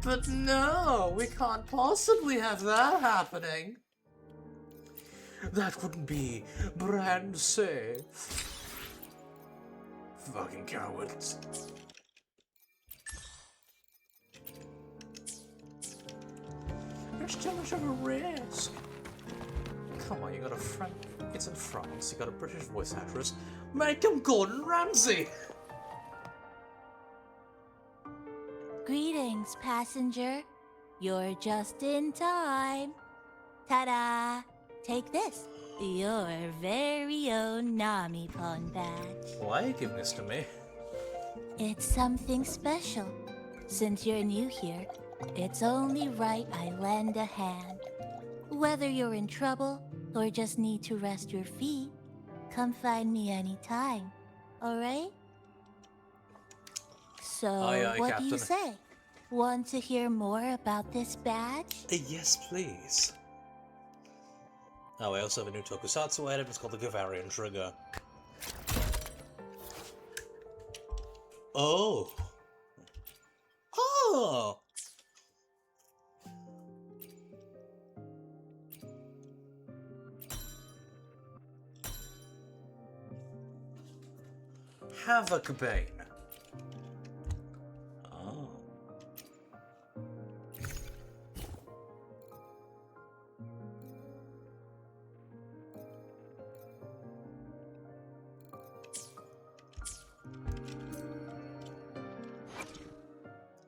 But no, we can't possibly have that happening. That wouldn't be brand safe. Fucking cowards. There's too much of a risk. Come on, you got a friend. It's in France. You got a British voice actress. Make him Gordon Ramsay.
Greetings, passenger. You're just in time. Ta-da! Take this. Your very own Nami pawn badge.
Why are you giving this to me?
It's something special. Since you're new here, it's only right I lend a hand. Whether you're in trouble or just need to rest your feet, come find me anytime. Alright? So,
Aye, aye,
what do you
Captain.
say? Want to hear more about this badge?
Yes, please. Oh, I also have a new tokusatsu item. It's called the Gavarian Trigger. Oh. Oh. Havoc Bane. Oh.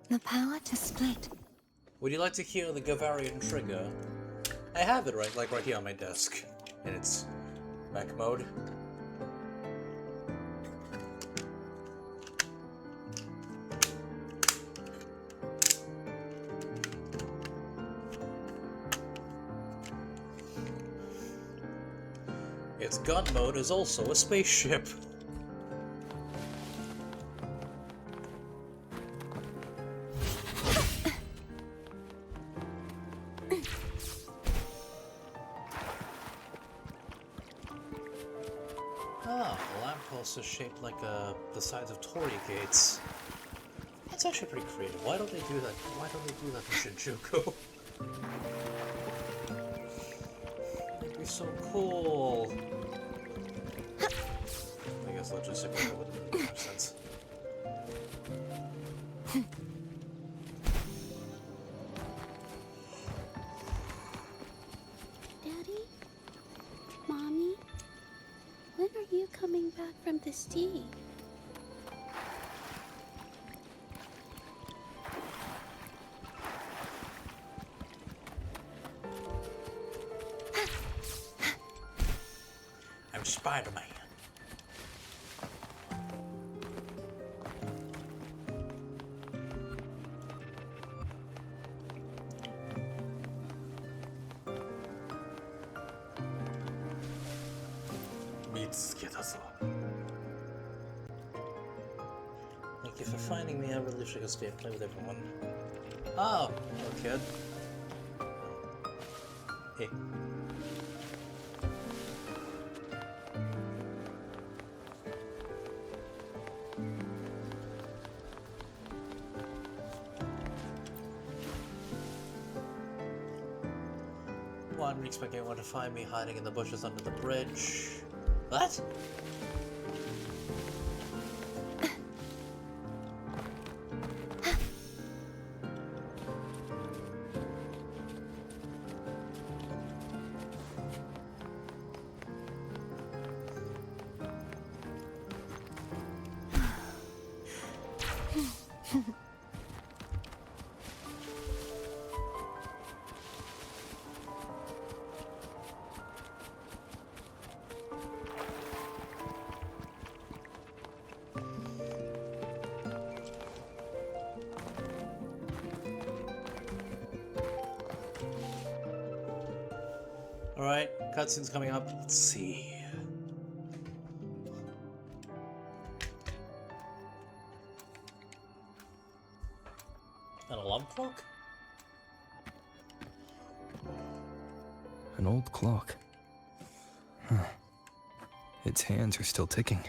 The power to split.
Would you like to hear the Gavarian Trigger? I have it right here on my desk. In its back mode. Its gun mode is also a spaceship. Ah, the lamppost is shaped like the sides of torii gates. That's actually pretty creative. Why don't they do that? Why don't they do that in Shinjuku? That'd be so cool. I guess logistically that would make more sense.
Daddy? Mommy? When are you coming back from the sea?
I'm Spider-Man. Thank you for finding me. I really should go stay and play with everyone. Oh, hello, kid. Hey. Well, I didn't expect anyone to find me hiding in the bushes under the bridge. What? Alright, cutscene's coming up. Let's see. An alarm clock?
An old clock. Huh. Its hands are still ticking.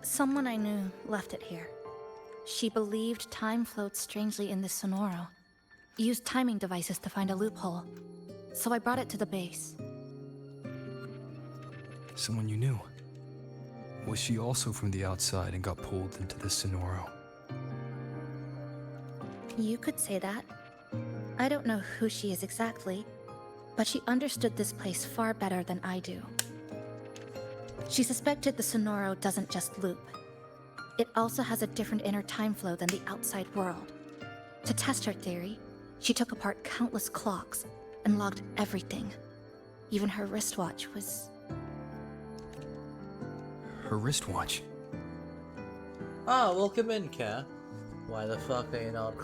Someone I knew left it here. She believed time floats strangely in this Sonoro. Used timing devices to find a loophole. So I brought it to the base.
Someone you knew. Was she also from the outside and got pulled into the Sonoro?
You could say that. I don't know who she is exactly, but she understood this place far better than I do. She suspected the Sonoro doesn't just loop. it also has a different inner time flow than the outside world. To test her theory, she took apart countless clocks and logged everything. Even her wristwatch was...
Her wristwatch?
Ah, welcome in, Kat. Why the fuck are you not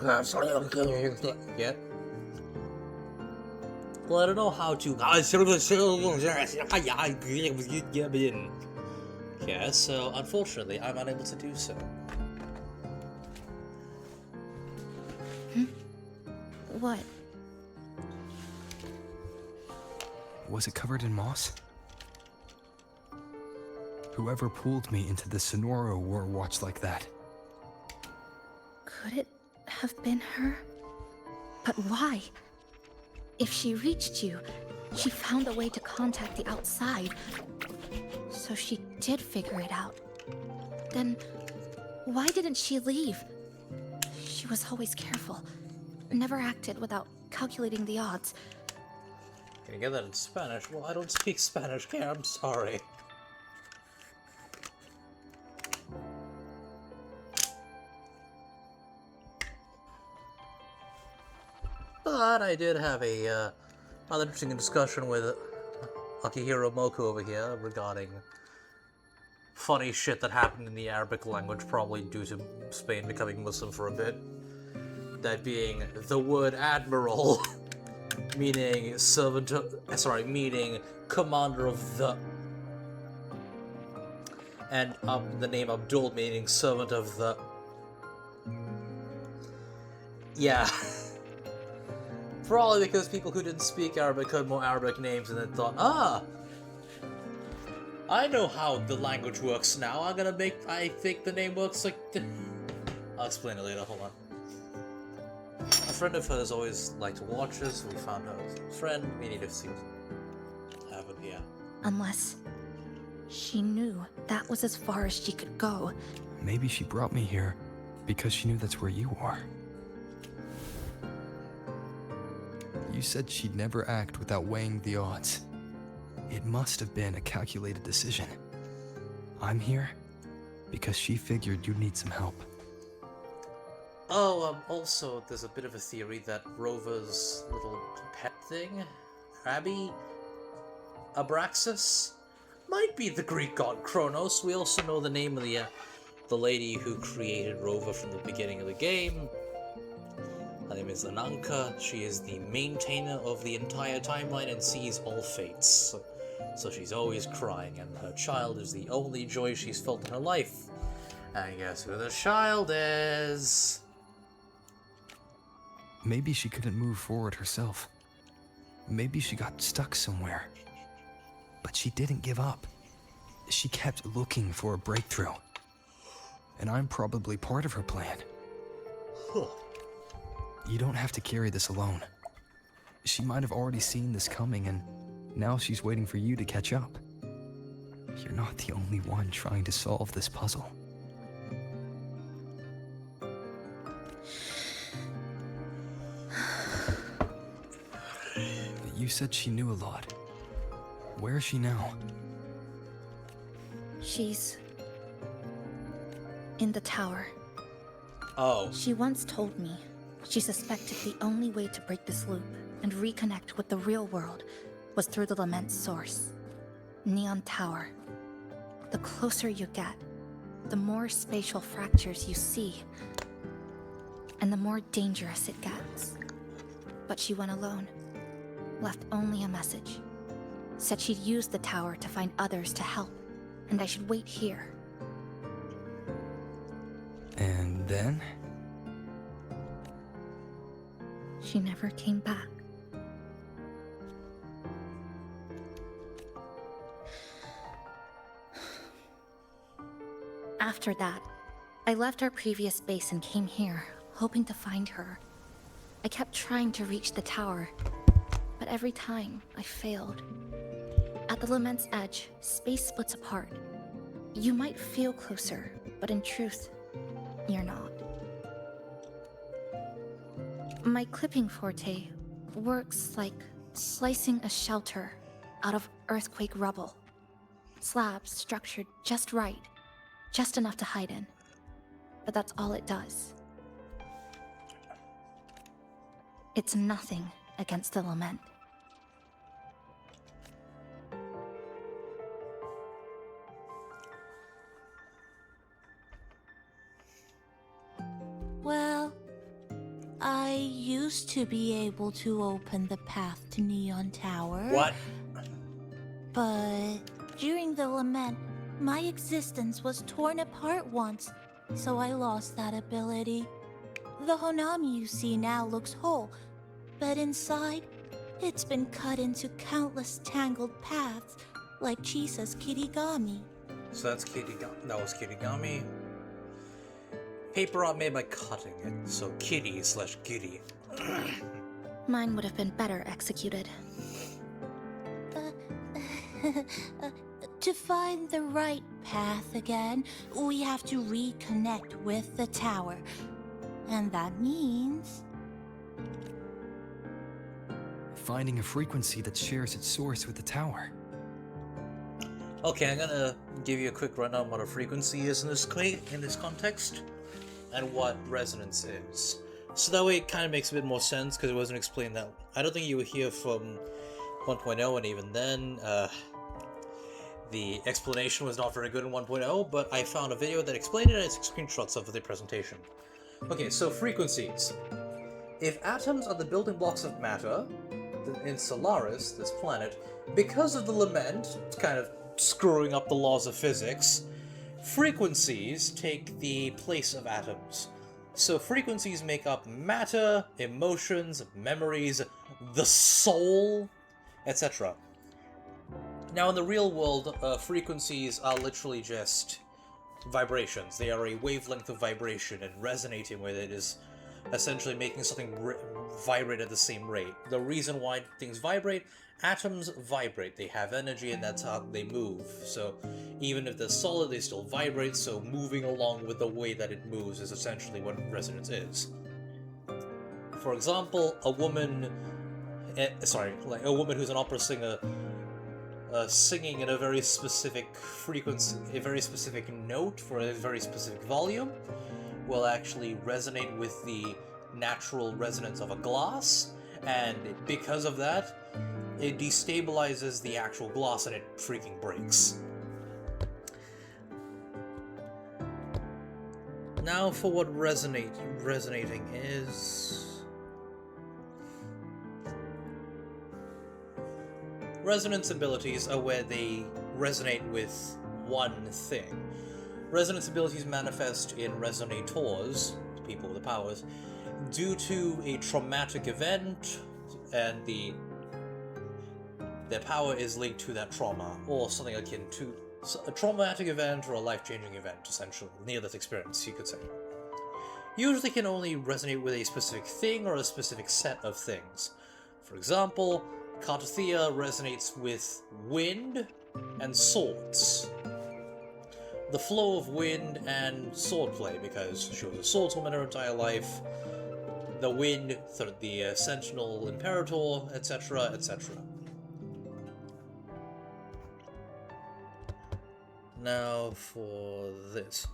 yet? Well, I don't know how to... Yeah, so unfortunately, I'm unable to do so.
What?
Was it covered in moss? Whoever pulled me into the Sonoro wore a watch like that.
Could it have been her? But why? If she reached you, she found a way to contact the outside. So she did figure it out. Then, why didn't she leave? She was always careful. Never acted without calculating the odds.
Can you get that in Spanish? Well, I don't speak Spanish, Kat. I'm sorry. But I did have a rather interesting discussion with Akihiro Moku over here regarding funny shit that happened in the Arabic language, probably due to Spain becoming Muslim for a bit. That being the word admiral, meaning servant of, meaning commander of the, and the name Abdul meaning servant of the. Yeah. Probably because people who didn't speak Arabic heard more Arabic names and then thought, ah, I know how the language works now. I think the name works like the... I'll explain it later, hold on. A friend of hers always liked to watch us, we found her friend, we need to see what happened here.
Unless she knew that was as far as she could go.
Maybe she brought me here because she knew that's where you are. You said she'd never act without weighing the odds. It must have been a calculated decision. I'm here because she figured you'd need some help.
Oh, also, there's a bit of a theory that Rover's little pet thing, Abby Abraxas, might be the Greek god Kronos. We also know the name of the lady who created Rover from the beginning of the game. Her name is Ananka. She is the maintainer of the entire timeline and sees all fates. So she's always crying, and her child is the only joy she's felt in her life. And guess who the child is?
Maybe she couldn't move forward herself. Maybe she got stuck somewhere. But she didn't give up. She kept looking for a breakthrough. And I'm probably part of her plan.
Huh.
You don't have to carry this alone. She might have already seen this coming, and now she's waiting for you to catch up. You're not the only one trying to solve this puzzle. You said she knew a lot. Where is she now?
She's in the tower.
Oh.
She once told me she suspected the only way to break this loop and reconnect with the real world was through the Lament's source, Neon Tower. The closer you get, the more spatial fractures you see, and the more dangerous it gets. But she went alone, left only a message. Said she'd use the tower to find others to help, and I should wait here.
And then?
She never came back. After that, I left our previous base and came here, hoping to find her. I kept trying to reach the tower, but every time I failed. At the Lament's edge, space splits apart. You might feel closer, but in truth, you're not. My clipping forte works like slicing a shelter out of earthquake rubble. Slabs structured just right, just enough to hide in. but that's all it does. It's nothing against the lament.
Well, I used to be able to open the path to Neon Tower.
What?
But during the lament, my existence was torn apart once, so I lost that ability. The Honami you see now looks whole, but inside, it's been cut into countless tangled paths, like Chisa's Kirigami.
So that's Kirigami. That was Kirigami. Paper art made by cutting it, so kitty/giddy.
Mine would have been better executed.
To find the right path again, we have to reconnect with the tower. And that means...
finding a frequency that shares its source with the tower.
Okay, I'm gonna give you a quick rundown on what a frequency is in this context, and what resonance is. So that way it kind of makes a bit more sense, because it wasn't explained that... I don't think you were here from 1.0, and even then, the explanation was not very good in 1.0, but I found a video that explained it, and it's screenshots of the presentation. Okay, so frequencies. If atoms are the building blocks of matter, in Solaris, this planet, because of the lament, it's kind of screwing up the laws of physics, frequencies take the place of atoms. So frequencies make up matter, emotions, memories, the soul, etc. Now in the real world, frequencies are literally just vibrations. They are a wavelength of vibration, and resonating with it is essentially making something vibrate at the same rate. The reason why things vibrate, atoms vibrate. They have energy, and that's how they move. So even if they're solid, they still vibrate, so moving along with the way that it moves is essentially what resonance is. For example, a woman who's an opera singer singing in a very specific frequency, a very specific note for a very specific volume, will actually resonate with the natural resonance of a glass, and because of that, it destabilizes the actual glass and it freaking breaks. Now for what resonating is... Resonance abilities are where they resonate with one thing. Resonance abilities manifest in resonators, people with the powers, due to a traumatic event, and their power is linked to that trauma, or something akin to a traumatic event or a life-changing event, essentially, near-death experience, you could say. Usually can only resonate with a specific thing or a specific set of things. For example, Cartothea resonates with wind and swords. The flow of wind and swordplay, because she was a swordswoman her entire life. The wind, the Sentinel Imperator, etc., etc. Now for this.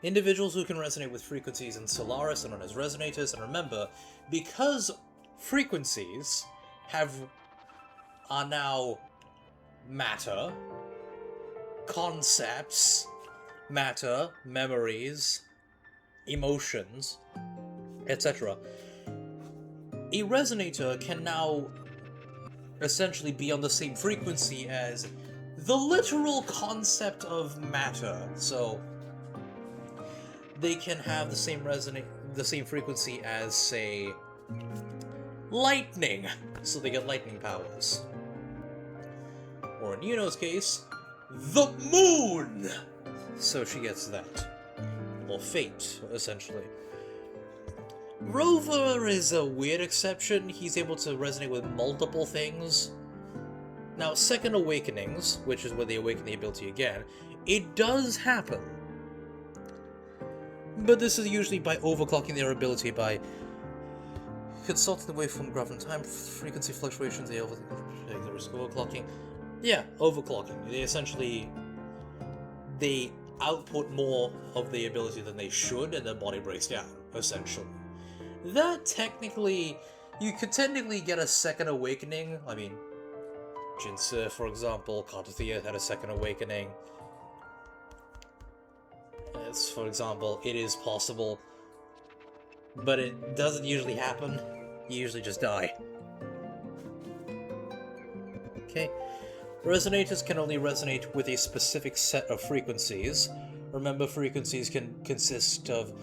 Individuals who can resonate with frequencies in Solaris are known as resonators, and remember, because frequencies are now matter, concepts, matter, memories, emotions, etc. A resonator can now essentially be on the same frequency as the literal concept of matter. So they can have the same frequency as, say, lightning, so they get lightning powers. Or in Yuno's case, the moon! So she gets that. Or fate, essentially. Rover is a weird exception. He's able to resonate with multiple things. Now, Second Awakenings, which is where they awaken the ability again, it does happen. But this is usually by overclocking their ability, by consulting the waveform graph and time frequency fluctuations, the risk of overclocking. Yeah, overclocking. They output more of the ability than they should, and their body breaks down, essentially. That technically, you could technically get a second awakening. I mean, Jinsu, for example, Kartathea had a second awakening. As, for example, it is possible, but it doesn't usually happen. You usually just die. Okay. Resonators can only resonate with a specific set of frequencies. Remember, frequencies can consist of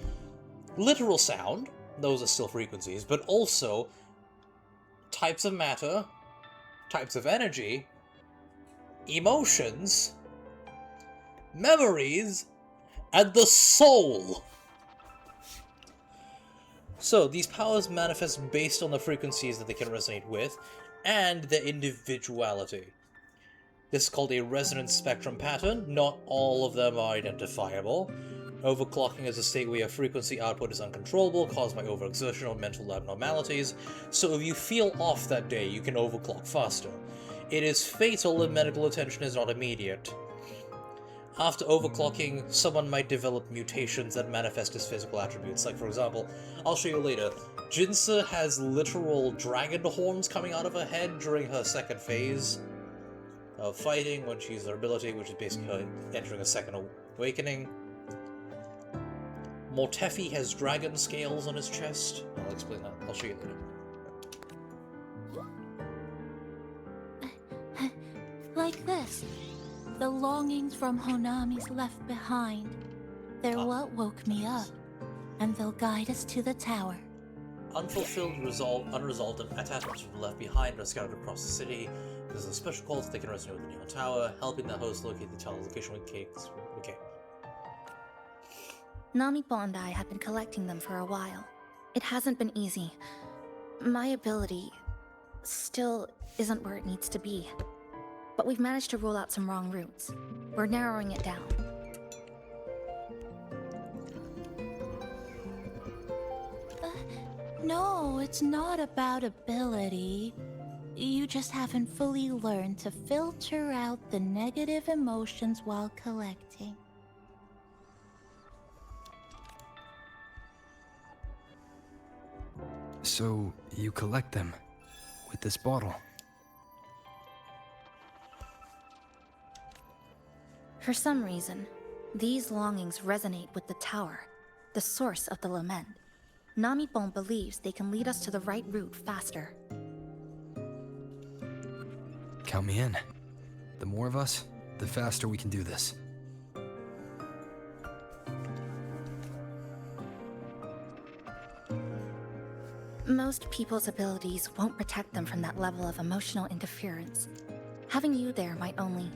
literal sound, those are still frequencies, but also types of matter, types of energy, emotions, memories, and the soul! So, these powers manifest based on the frequencies that they can resonate with, and their individuality. This is called a resonance spectrum pattern. Not all of them are identifiable. Overclocking is a state where your frequency output is uncontrollable, caused by overexertion or mental abnormalities, so if you feel off that day, you can overclock faster. It is fatal if medical attention is not immediate. After overclocking, someone might develop mutations that manifest as physical attributes. Like, for example, I'll show you later, Jinsu has literal dragon horns coming out of her head during her second phase of fighting, when she uses her ability, which is basically her entering a second awakening. Mortefi has dragon scales on his chest. I'll explain that. I'll show you later.
Like this. The longings from Honami's left behind. They're what woke me up, and they'll guide us to the tower.
Unfulfilled, unresolved attachments from left behind are scattered across the city. There's a special call that they can resonate with the Neon Tower, helping the host locate the tower's location with cakes. Okay.
Namipon and I have been collecting them for a while. It hasn't been easy. My ability still isn't where it needs to be. But we've managed to rule out some wrong routes. We're narrowing it down.
No, it's not about ability. You just haven't fully learned to filter out the negative emotions while collecting.
So, you collect them with this bottle?
For some reason, these longings resonate with the tower, the source of the lament. Namipon believes they can lead us to the right route faster.
Count me in. The more of us, the faster we can do this.
Most people's abilities won't protect them from that level of emotional interference. Having you there might only...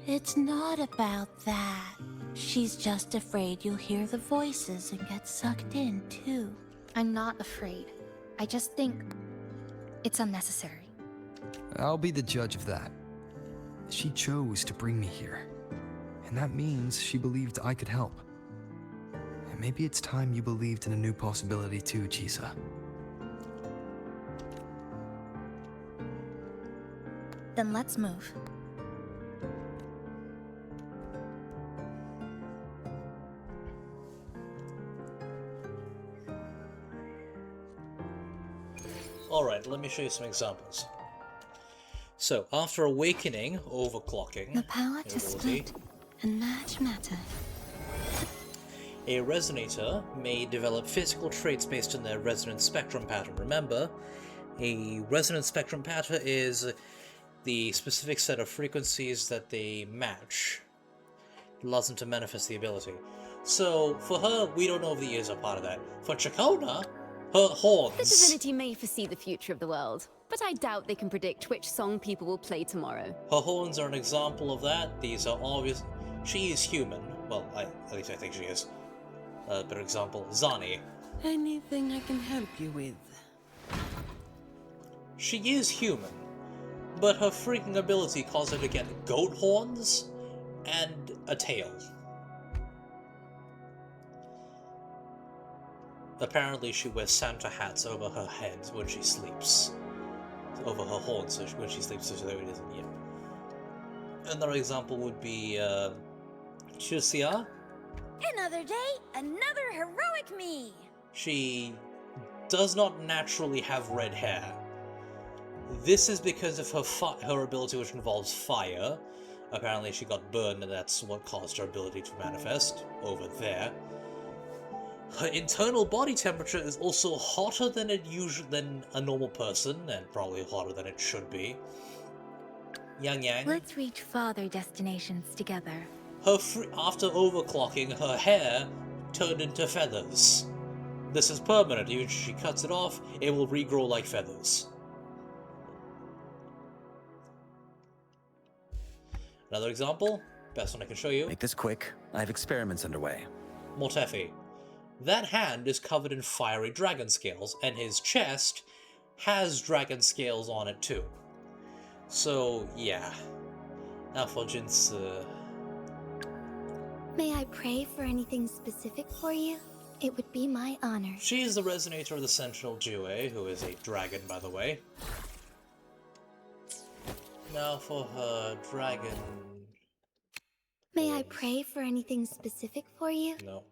It's not about that. She's just afraid you'll hear the voices and get sucked in, too.
I'm not afraid. I just think it's unnecessary.
I'll be the judge of that. She chose to bring me here. And that means she believed I could help. And maybe it's time you believed in a new possibility too, Chisa.
Then let's move.
Alright, let me show you some examples. So, after awakening, overclocking,
The power to split and merge matter.
A resonator may develop physical traits based on their resonance spectrum pattern. Remember, a resonance spectrum pattern is the specific set of frequencies that they match. It allows them to manifest the ability. So, for her, we don't know if the ears are part of that. For Chakona, her horns...
The divinity may foresee the future of the world, but I doubt they can predict which song people will play tomorrow.
Her horns are an example of that. These are obvious. She is human. Well, at least I think she is. For example, Zani.
Anything I can help you with?
She is human, but her freaking ability caused her to get goat horns and a tail. Apparently she wears Santa hats over her head when she sleeps. Over her horns when she sleeps, so there it isn't yet. Another example would be Chusia.
Another day, another heroic me.
She does not naturally have red hair. This is because of her ability, which involves fire. Apparently she got burned, and that's what caused her ability to manifest over there. Her internal body temperature is also hotter than than a normal person, and probably hotter than it should be. Yang Yang.
Let's reach farther destinations together.
After overclocking, her hair turned into feathers. This is permanent. Even if she cuts it off, it will regrow like feathers. Another example, best one I can show you.
Make this quick. I have experiments underway.
Mortefi. That hand is covered in fiery dragon scales, and his chest has dragon scales on it too. So, yeah. Now for Jinsu.
May I pray for anything specific for you? It would be my honor.
She is the resonator of the Sentinel Jue, who is a dragon, by the way. Now for her dragon...
May I pray for anything specific for you?
No.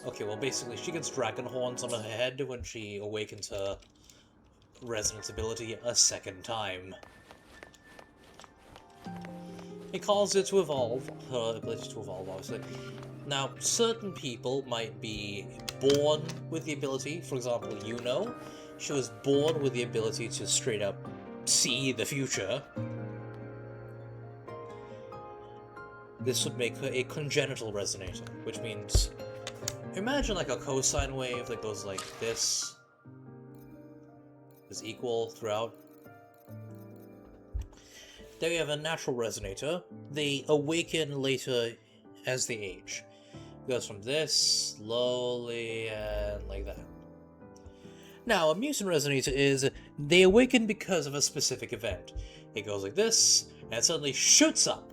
Okay, well basically she gets dragon horns on her head when she awakens her resonance ability a second time. It causes it to evolve, her ability to evolve obviously. Now, certain people might be born with the ability, for example, Yuno. She was born with the ability to straight up see the future. This would make her a congenital resonator, which means, imagine like a cosine wave that goes like this, is equal throughout. There you have a natural resonator. They awaken later as they age. It goes from this, slowly, and like that. Now, a mutant resonator is, they awaken because of a specific event. It goes like this, and suddenly shoots up.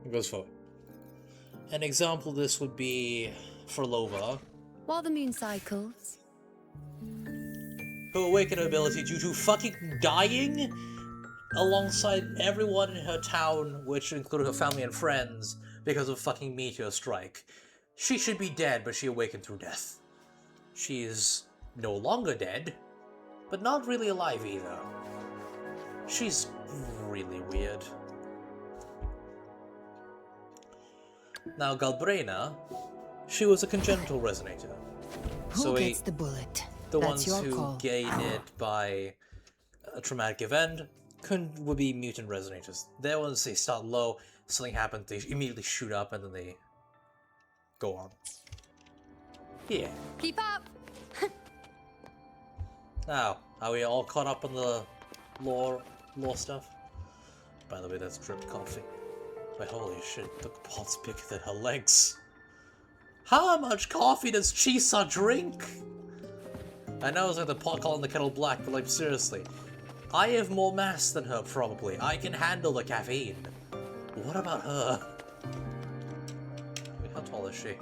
It goes forward. An example of this would be Frolova,
While the moon cycles,
who awakened her ability due to fucking dying alongside everyone in her town, which included her family and friends, because of a fucking meteor strike. She should be dead, but she awakened through death. She is no longer dead, but not really alive either. She's really weird. Now, Galbrena, she was a congenital resonator.
who gets the bullet?
The
That's
ones
your
who
call.
gain it by a traumatic event would be mutant resonators. Their ones, they start low, something happens, they immediately shoot up, and then they go on. Yeah.
Keep up!
Now, are we all caught up on the lore stuff? By the way, that's dripped coffee. But holy shit, the pot's bigger than her legs. How much coffee does Chisa drink? I know it's like the pot calling the kettle black, but like seriously. I have more mass than her, probably. I can handle the caffeine. What about her? Wait, how tall is she?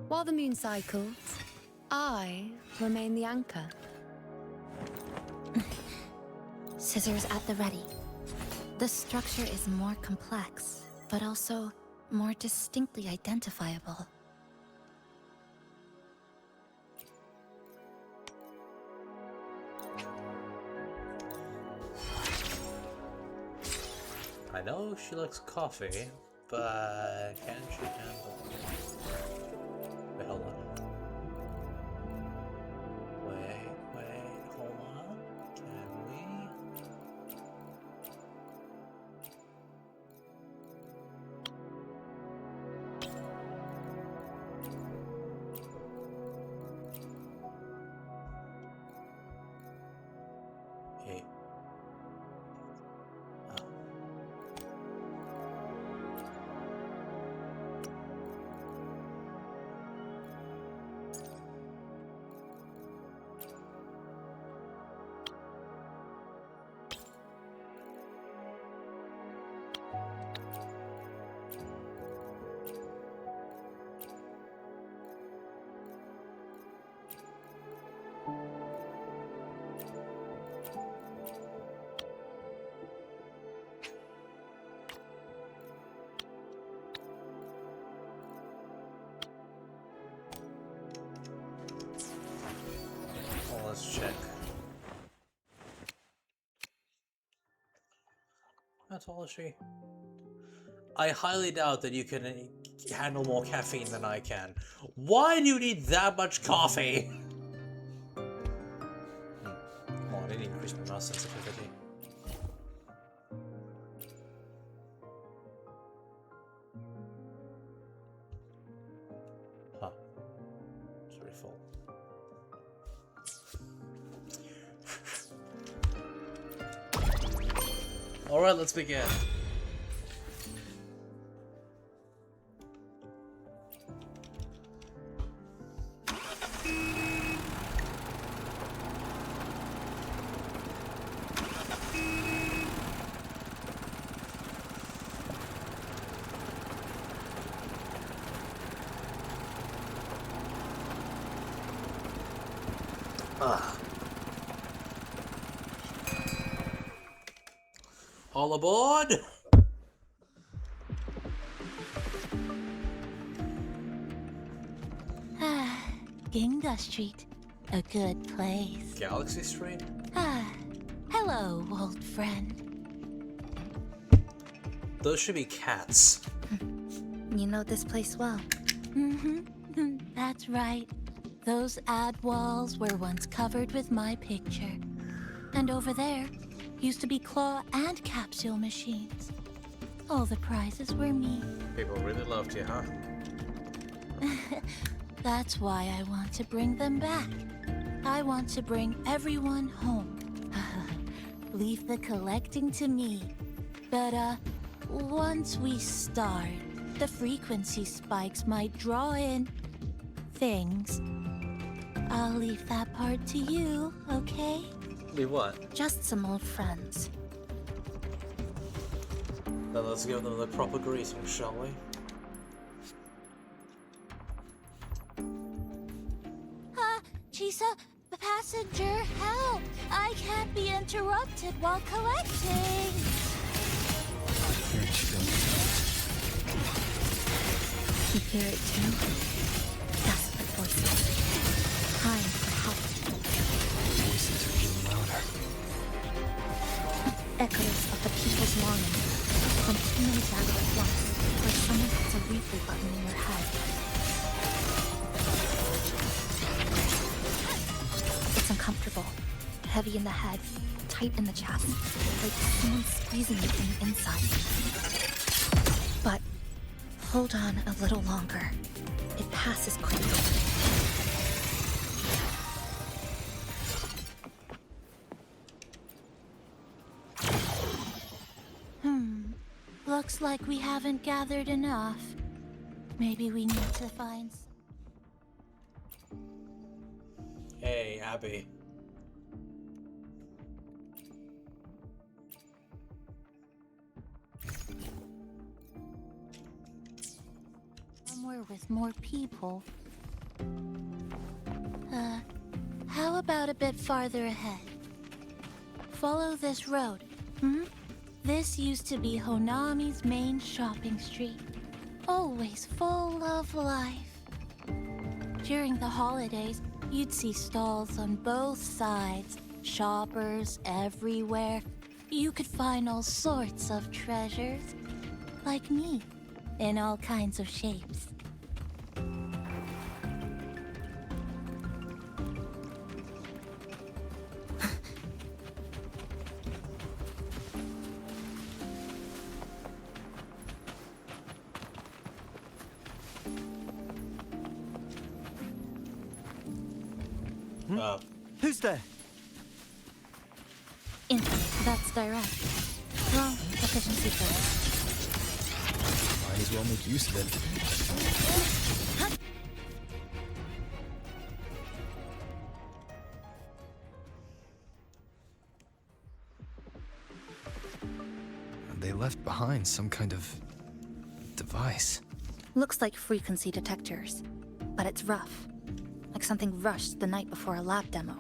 While the moon cycles, I remain the anchor.
Scissors at the ready. The structure is more complex, but also more distinctly identifiable.
I know she likes coffee, but can she handle... Wait, hold on. Wait, hold on. Can we... Hey. Let's check. How tall is she? I highly doubt that you can handle more caffeine than I can. Why do you need that much coffee? Come on, I need to increase my mouse sensitivity. Huh. It's very full. Alright, let's begin. All aboard!
Ginga Street. A good place.
Galaxy Street?
Hello, old friend.
Those should be cats.
You know this place well.
Mm-hmm. That's right. Those ad walls were once covered with my picture. And over there used to be claw and capsule machines. All the prizes were me.
People really loved you, huh?
That's why I want to bring them back. I want to bring everyone home. Leave the collecting to me. But, once we start, the frequency spikes might draw in things. I'll leave that part to you, okay?
Leave what?
Just some old friends.
Then let's give them the proper greeting, shall we?
Chisa, passenger, help! I can't be interrupted while collecting!
Here she goes.
You hear it too? Desperate voices. Crying for help.
Voices are getting louder.
Echoes of the people's longing. From too many gather at once, like someone hits a replay button in your head. It's uncomfortable. Heavy in the head, tight in the chest, like someone squeezing you from the inside. But hold on a little longer. It passes quickly.
Looks like we haven't gathered enough. Maybe we need to find...
Hey, Abby.
somewhere with more people. How about a bit farther ahead? Follow this road, This used to be Honami's main shopping street. Always full of life. During the holidays, you'd see stalls on both sides, shoppers everywhere. You could find all sorts of treasures, like me, in all kinds of shapes.
Who's there?
That's direct. Well, efficiency first.
Might as well make use of it. They left behind some kind of device.
Looks like frequency detectors, but it's rough. Like something rushed the night before a lab demo.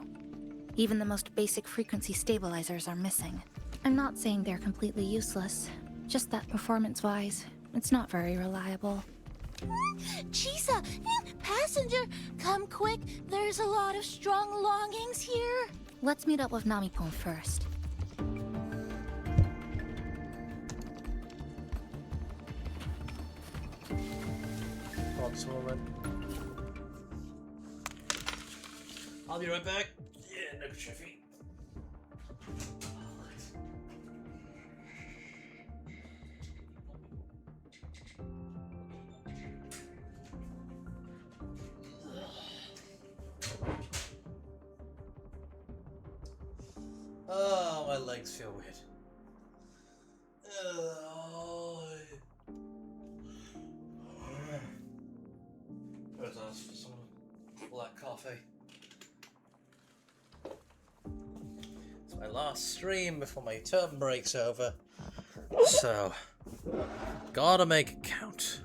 Even the most basic frequency stabilizers are missing. I'm not saying they're completely useless, just that performance-wise, it's not very reliable.
Chisa, Passenger, come quick. There's a lot of strong longings here.
Let's meet up with Namipon first.
One moment. I'll be right back. Yeah, no Chevy. Oh, my legs feel weird. Where's us for some black coffee? It's my last stream before my term breaks over, so gotta make it count.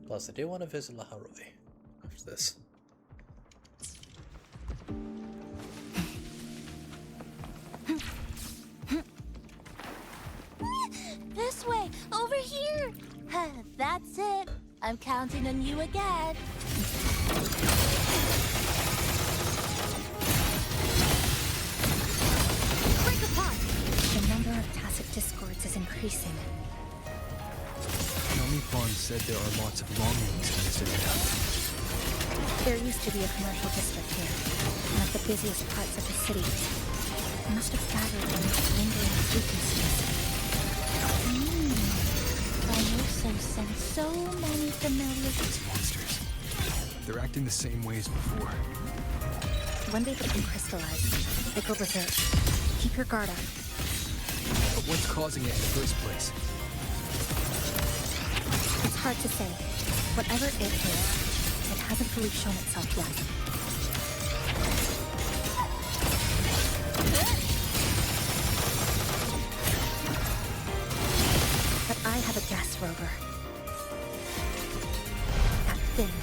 Plus, I do want to visit Lahai-Roi after this.
This way, over here. That's it. I'm counting on you again.
Break apart! The number of tacit discords is increasing.
Namipon said there are lots of longings in this area.
There used to be a commercial district here, one of the busiest parts of the city. It must have gathered in lingering frequencies.
I also sense so many familiar
Monsters. They're acting the same way as before.
When they become crystallized, they go berserk. Keep your guard up.
But what's causing it in the first place?
It's hard to say. Whatever it is, it hasn't fully shown itself yet. But I have a guess, Rover. That thing.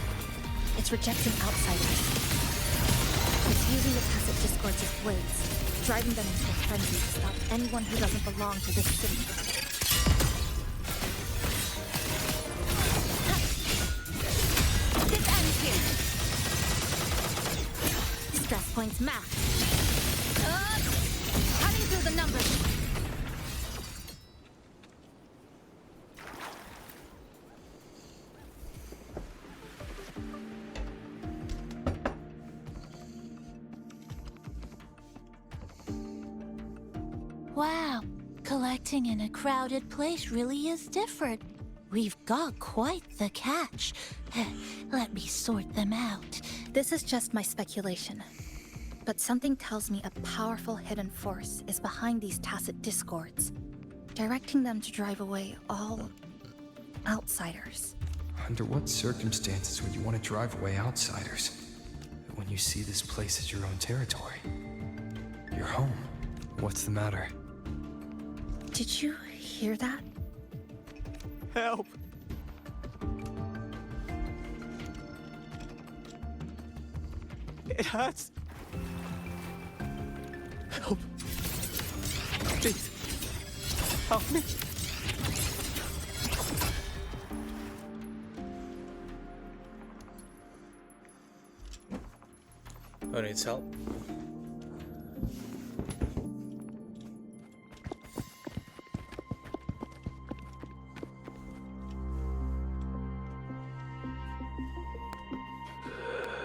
It's rejecting outsiders. It's using the tacit discords as blades, driving them into a frenzy to stop anyone who doesn't belong to this city.
This ends here.
Stress points mapped. Cutting through the numbers.
Wow, collecting in a crowded place really is different. We've got quite the catch. Let me sort them out.
This is just my speculation. But something tells me a powerful hidden force is behind these tacit discords, directing them to drive away all outsiders.
Under what circumstances would you want to drive away outsiders? When you see this place as your own territory. Your home. What's the matter?
Did you hear that?
Help! It hurts. Help. Please. Help me.
Who needs help?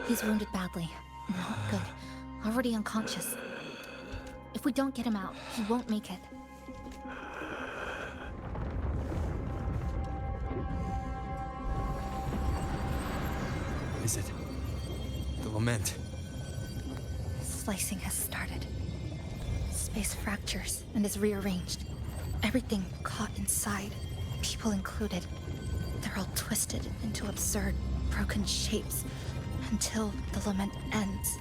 He's wounded badly. Not good. Already unconscious. If we don't get him out, he won't make it.
Is it? The lament.
Slicing has started. Space fractures and is rearranged. Everything caught inside, people included. They're all twisted into absurd, broken shapes until the lament ends.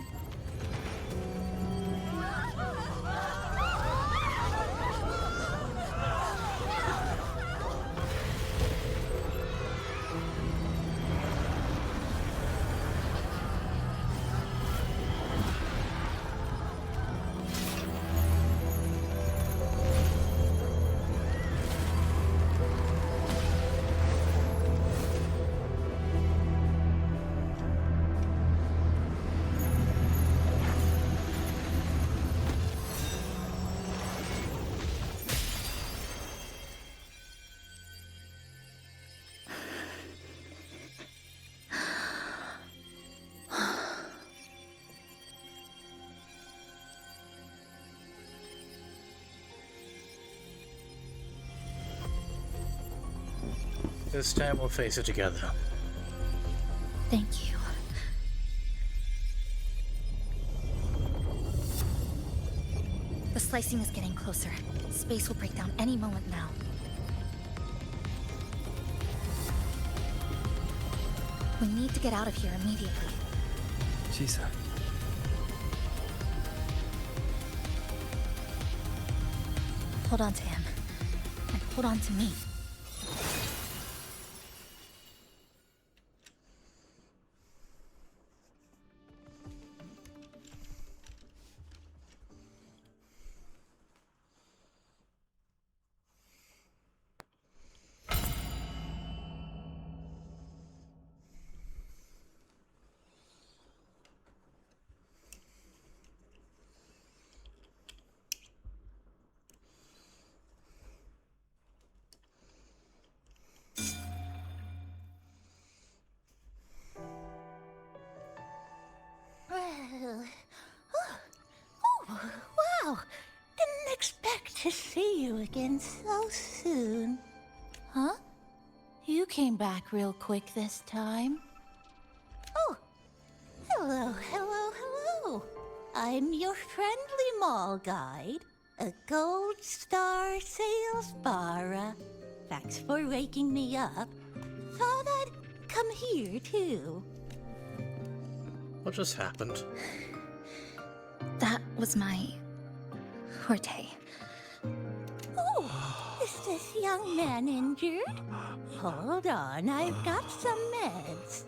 This time we'll face it together.
Thank you. The slicing is getting closer. Space will break down any moment now. We need to get out of here immediately.
Chisa.
Hold on to him. And hold on to me.
Wow! Didn't expect to see you again so soon. Huh? You came back real quick this time. Oh! Hello, hello, hello! I'm your friendly mall guide, a gold star sales barra. Thanks for waking me up. Thought I'd come here too.
What just happened?
That was my forte.
Oh, is this young man injured? Hold on, I've got some meds.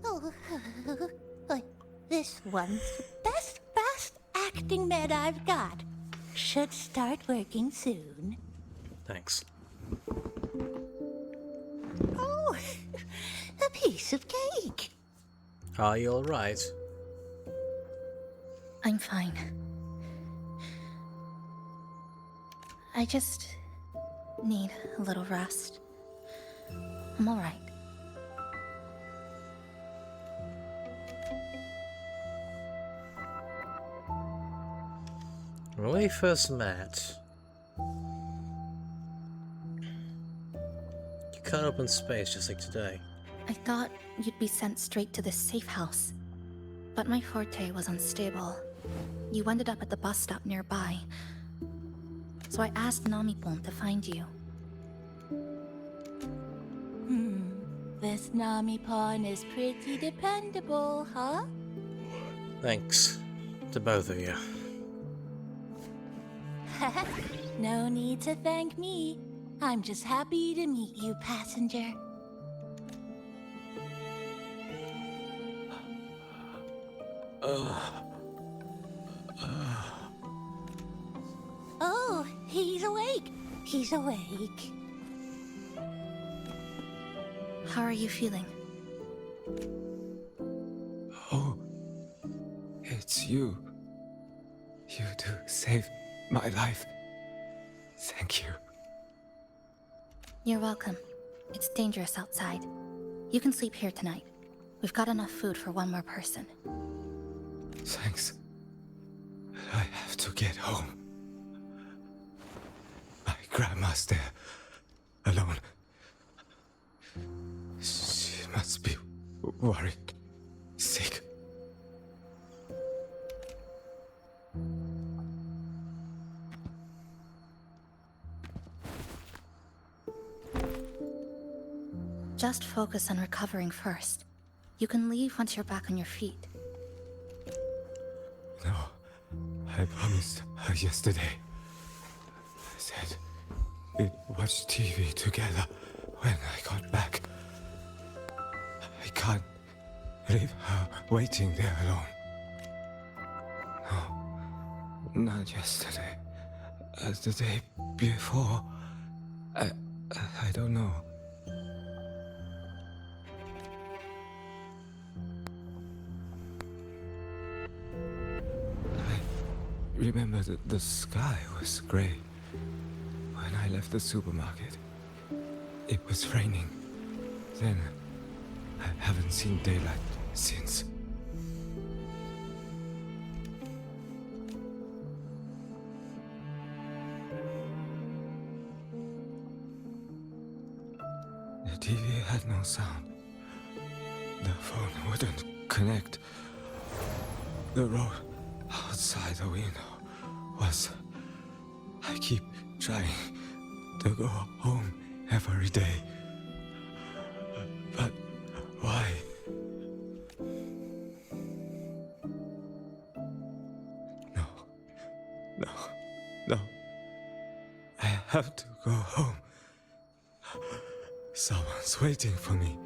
Oh, this one's the best fast acting med I've got. Should start working soon.
Thanks.
Oh, a piece of cake.
Are you alright?
I'm fine. I just need a little rest. I'm alright.
When we first met, you cut open space just like today.
I thought you'd be sent straight to this safe house. But my forte was unstable. You ended up at the bus stop nearby. So I asked Namipon to find you.
This Namipon is pretty dependable, huh?
Thanks to both of you.
No need to thank me. I'm just happy to meet you, passenger. Oh, he's awake. He's awake.
How are you feeling?
Oh, it's you. You do save my life. Thank you.
You're welcome. It's dangerous outside. You can sleep here tonight. We've got enough food for one more person.
Thanks. I have to get home. My grandma's there, alone. She must be worried, sick.
Just focus on recovering first. You can leave once you're back on your feet.
No, I promised her yesterday. I said we'd watch TV together when I got back. I can't leave her waiting there alone. No, not yesterday. The day before. I don't know. Remember that the sky was gray when I left the supermarket. It was raining. Then
I haven't seen daylight since. The TV had no sound. The phone wouldn't connect. The road outside the window was... I keep trying to go home every day. But why? No. I have to go home. Someone's waiting for me.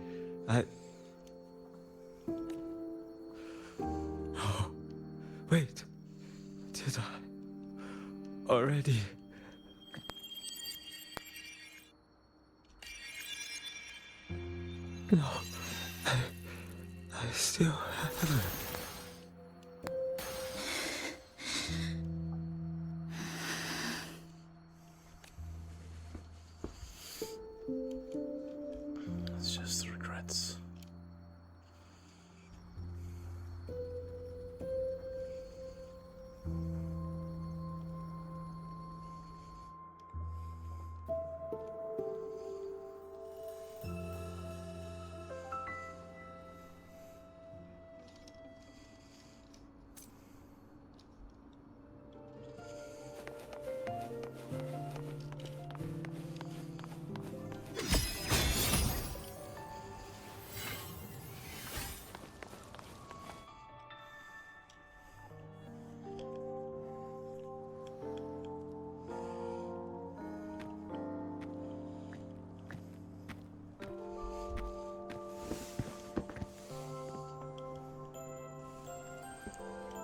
Oh, wait. Did I already? No. I still haven't.
It's just regrets.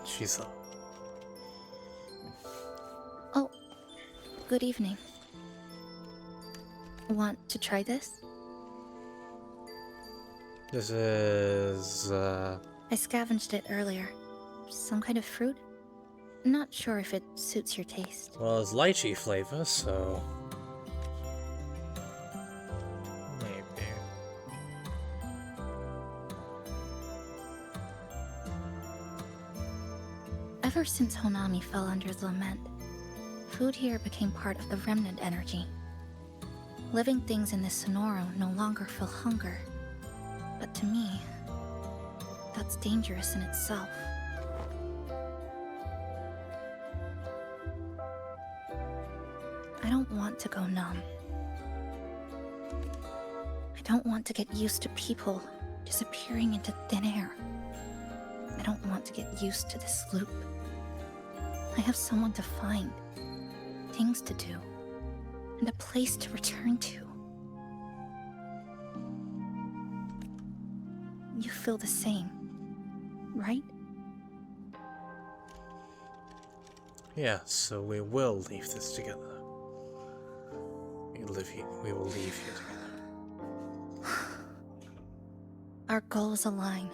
She's up.
Oh, good evening. Want to try this?
This is,
I scavenged it earlier. Some kind of fruit? Not sure if it suits your taste.
well, it's lychee flavor, so... maybe.
Ever since Honami fell under the lament, food here became part of the remnant energy. Living things in this Sonoro no longer feel hunger. But to me, that's dangerous in itself. I don't want to go numb. I don't want to get used to people disappearing into thin air. I don't want to get used to this loop. I have someone to find, things to do, and a place to return to. You feel the same, right?
Yeah, so we will leave this together. We will leave here together.
Our goals align.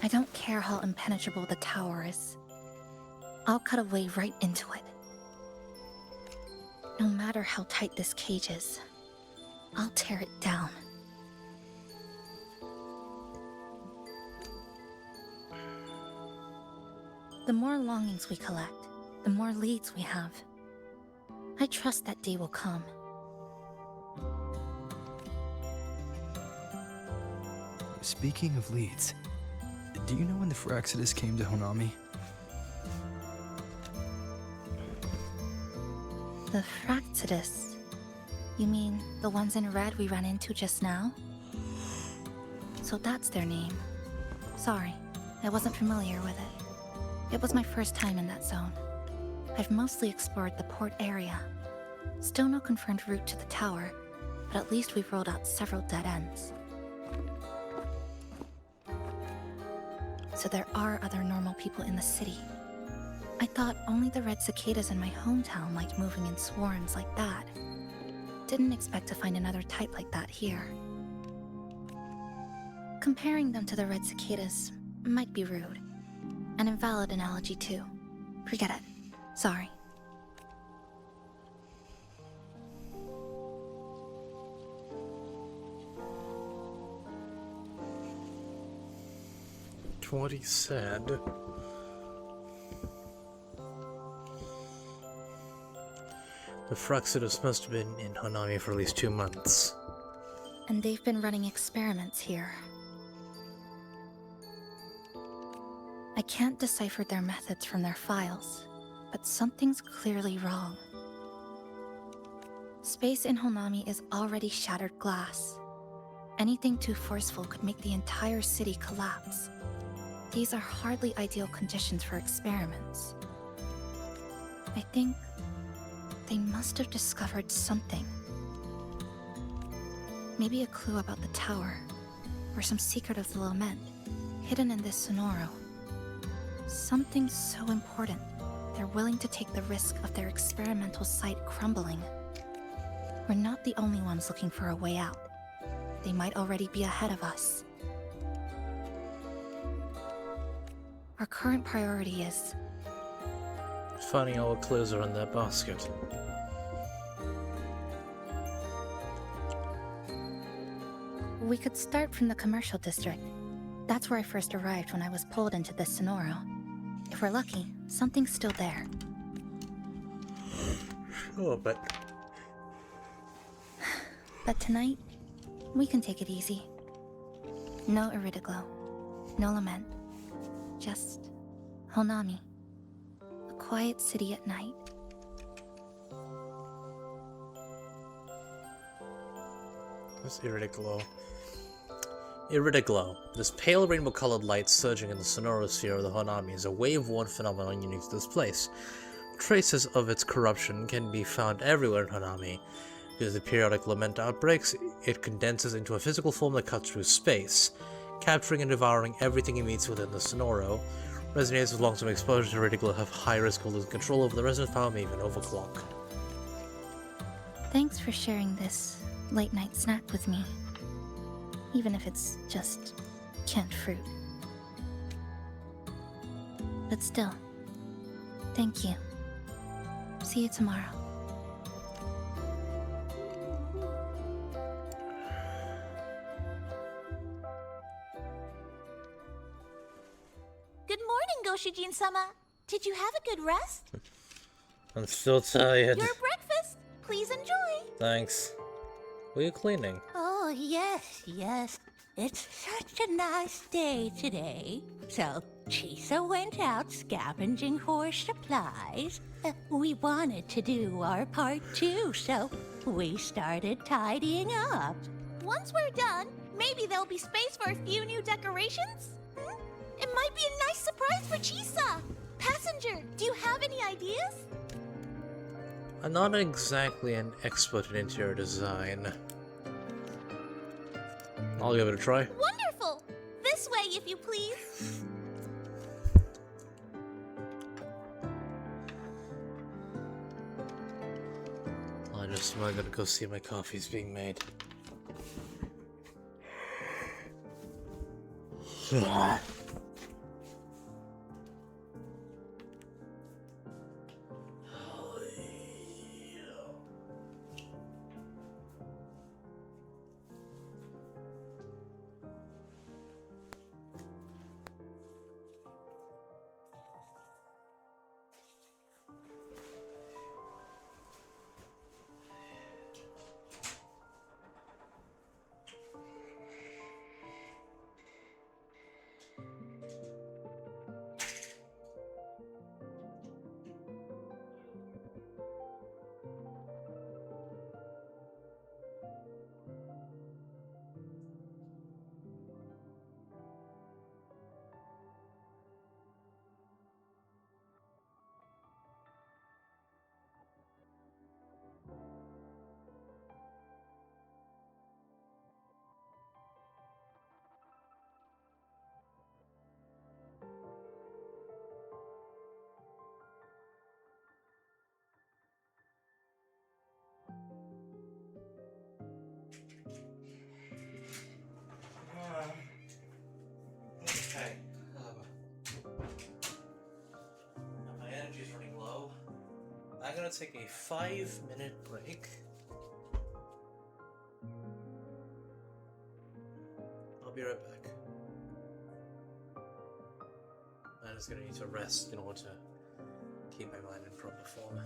I don't care how impenetrable the tower is. I'll cut a way right into it. No matter how tight this cage is, I'll tear it down. The more longings we collect, the more leads we have. I trust that day will come.
Speaking of leads, do you know when the Phyrexidus came to Honami?
The Phyrexidus? You mean the ones in red we ran into just now? So that's their name. Sorry, I wasn't familiar with it. It was my first time in that zone. I've mostly explored the port area. Still no confirmed route to the tower, but at least we've rolled out several dead ends. So there are other normal people in the city. I thought only the red cicadas in my hometown liked moving in swarms like that. Didn't expect to find another type like that here. Comparing them to the red cicadas might be rude. An invalid analogy too. Forget it. Sorry.
what he said. The Fruxidus must have been in Honami for at least 2 months.
And they've been running experiments here. I can't decipher their methods from their files, but something's clearly wrong. Space in Honami is already shattered glass. Anything too forceful could make the entire city collapse. These are hardly ideal conditions for experiments. I think they must have discovered something. Maybe a clue about the tower, or some secret of the lament, hidden in this Sonoro. Something so important, they're willing to take the risk of their experimental site crumbling. We're not the only ones looking for a way out. They might already be ahead of us. Our current priority is
finding out what clues are in that basket.
We could start from the commercial district. That's where I first arrived when I was pulled into this Sonoro. If we're lucky, something's still there.
Sure, but
tonight, we can take it easy. No Iridoglow, no lament, just Honami. A quiet city at night.
This Iridoglow. Iridoglow. This pale rainbow-colored light surging in the sonorosphere of the Honami is a wave-worn phenomenon unique to this place. Traces of its corruption can be found everywhere in Honami. Due to the periodic lament outbreaks, it condenses into a physical form that cuts through space, capturing and devouring everything it meets within the Sonoro. Resonates with long-term exposure to Iridoglow have high risk of losing control over the resident power, may even overclock.
Thanks for sharing this late-night snack with me. Even if it's just canned fruit. But still, thank you. See you tomorrow.
Good morning, Goshijin-sama. Did you have a good rest?
I'm still tired.
Your breakfast. Please enjoy.
Thanks. What are you cleaning?
Oh, yes, yes. It's such a nice day today. So, Chisa went out scavenging for supplies. We wanted to do our part too, so we started tidying up. Once we're done, maybe there'll be space for a few new decorations? It might be a nice surprise for Chisa. Passenger, do you have any ideas?
I'm not exactly an expert in interior design. I'll give it a try.
Wonderful! This way, if you please.
I just am gonna go see my coffee's being made. Okay. My energy's running low. I'm gonna take a 5-minute break. I'll be right back. I'm just gonna need to rest in order to keep my mind in proper form.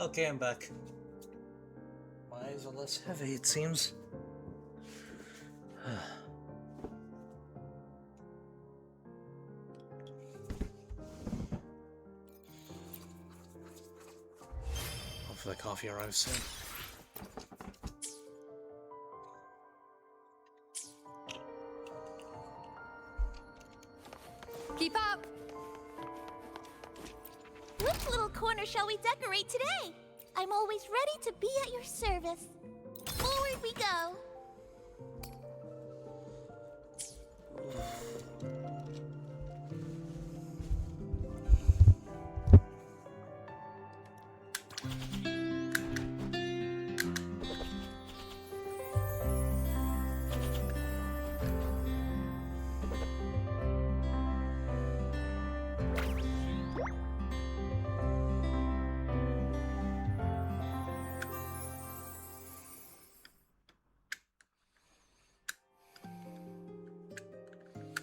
Okay, I'm back. My eyes are less heavy, it seems. Hopefully the coffee arrives soon.
Keep up!
Which little corner shall we decorate today? I'm always ready to be at your service. Forward we go!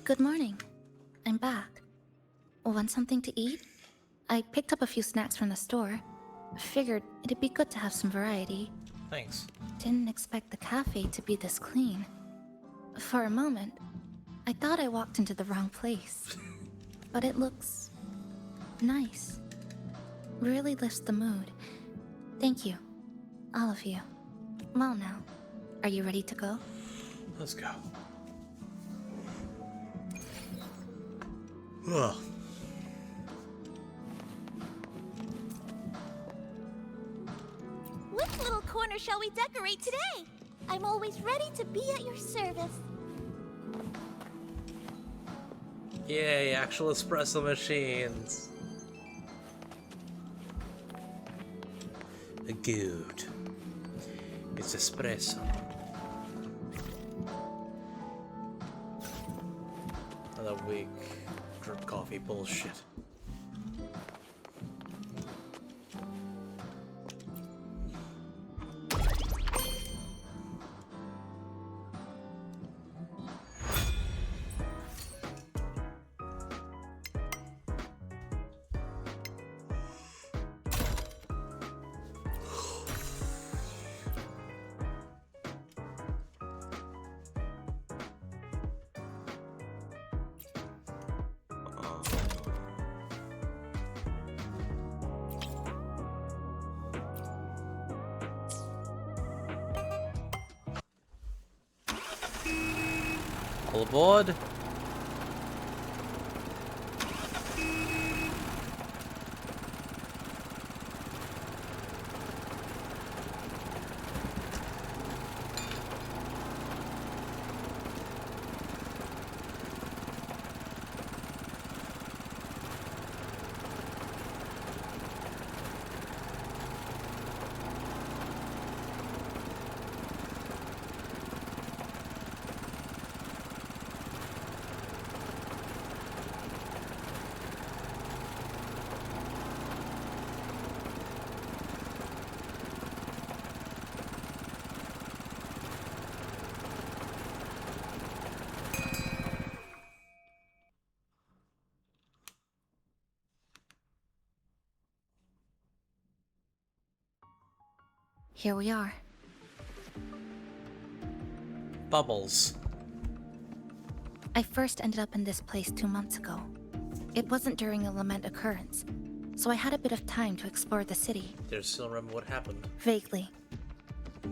Good morning. I'm back. Want something to eat? I picked up a few snacks from the store. Figured it'd be good to have some variety.
Thanks.
Didn't expect the cafe to be this clean. For a moment, I thought I walked into the wrong place. But it looks nice. Really lifts the mood. Thank you. All of you. Well now, are you ready to go?
Let's go. Ugh.
Which little corner shall we decorate today? I'm always ready to be at your service.
Yay, actual espresso machines. Good. It's espresso. Another week. Drip coffee bullshit. All aboard.
Here we are.
Bubbles.
I first ended up in this place 2 months ago. It wasn't during a lament occurrence, so I had a bit of time to explore the city.
Do you still remember what happened?
Vaguely.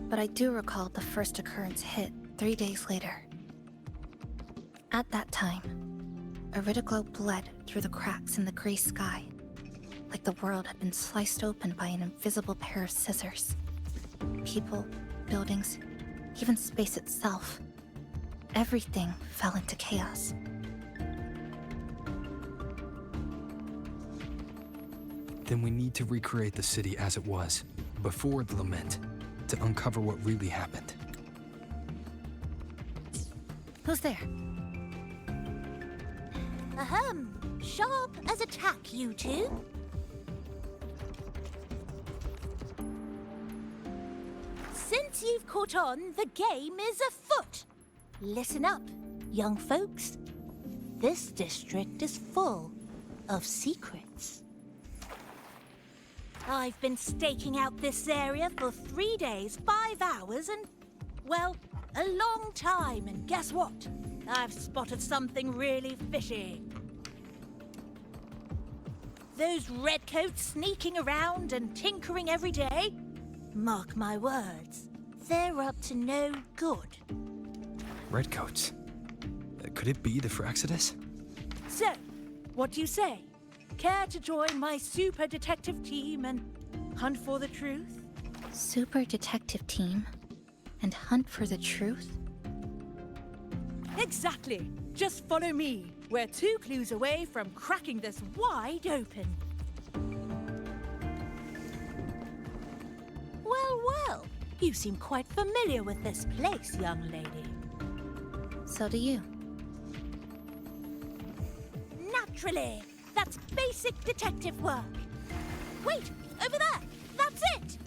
But I do recall the first occurrence hit 3 days later. At that time, Iridoglow bled through the cracks in the gray sky, like the world had been sliced open by an invisible pair of scissors. People, buildings, even space itself. Everything fell into chaos.
Then we need to recreate the city as it was, before the lament, to uncover what really happened.
Who's there?
Ahem. Sharp as a tack, you two. Since you've caught on, the game is afoot. Listen up, young folks. This district is full of secrets. I've been staking out this area for 3 days, 5 hours, and, well, a long time. And guess what? I've spotted something really fishy. Those redcoats sneaking around and tinkering every day? Mark my words, they're up to no good.
Redcoats. Could it be the Fraxidus?
So, what do you say? Care to join my super detective team and hunt for the truth?
Super detective team? And hunt for the truth?
Exactly. Just follow me. We're 2 clues away from cracking this wide open. Well, well. You seem quite familiar with this place, young lady.
So do you.
Naturally. That's basic detective work. Wait, over there. That's it.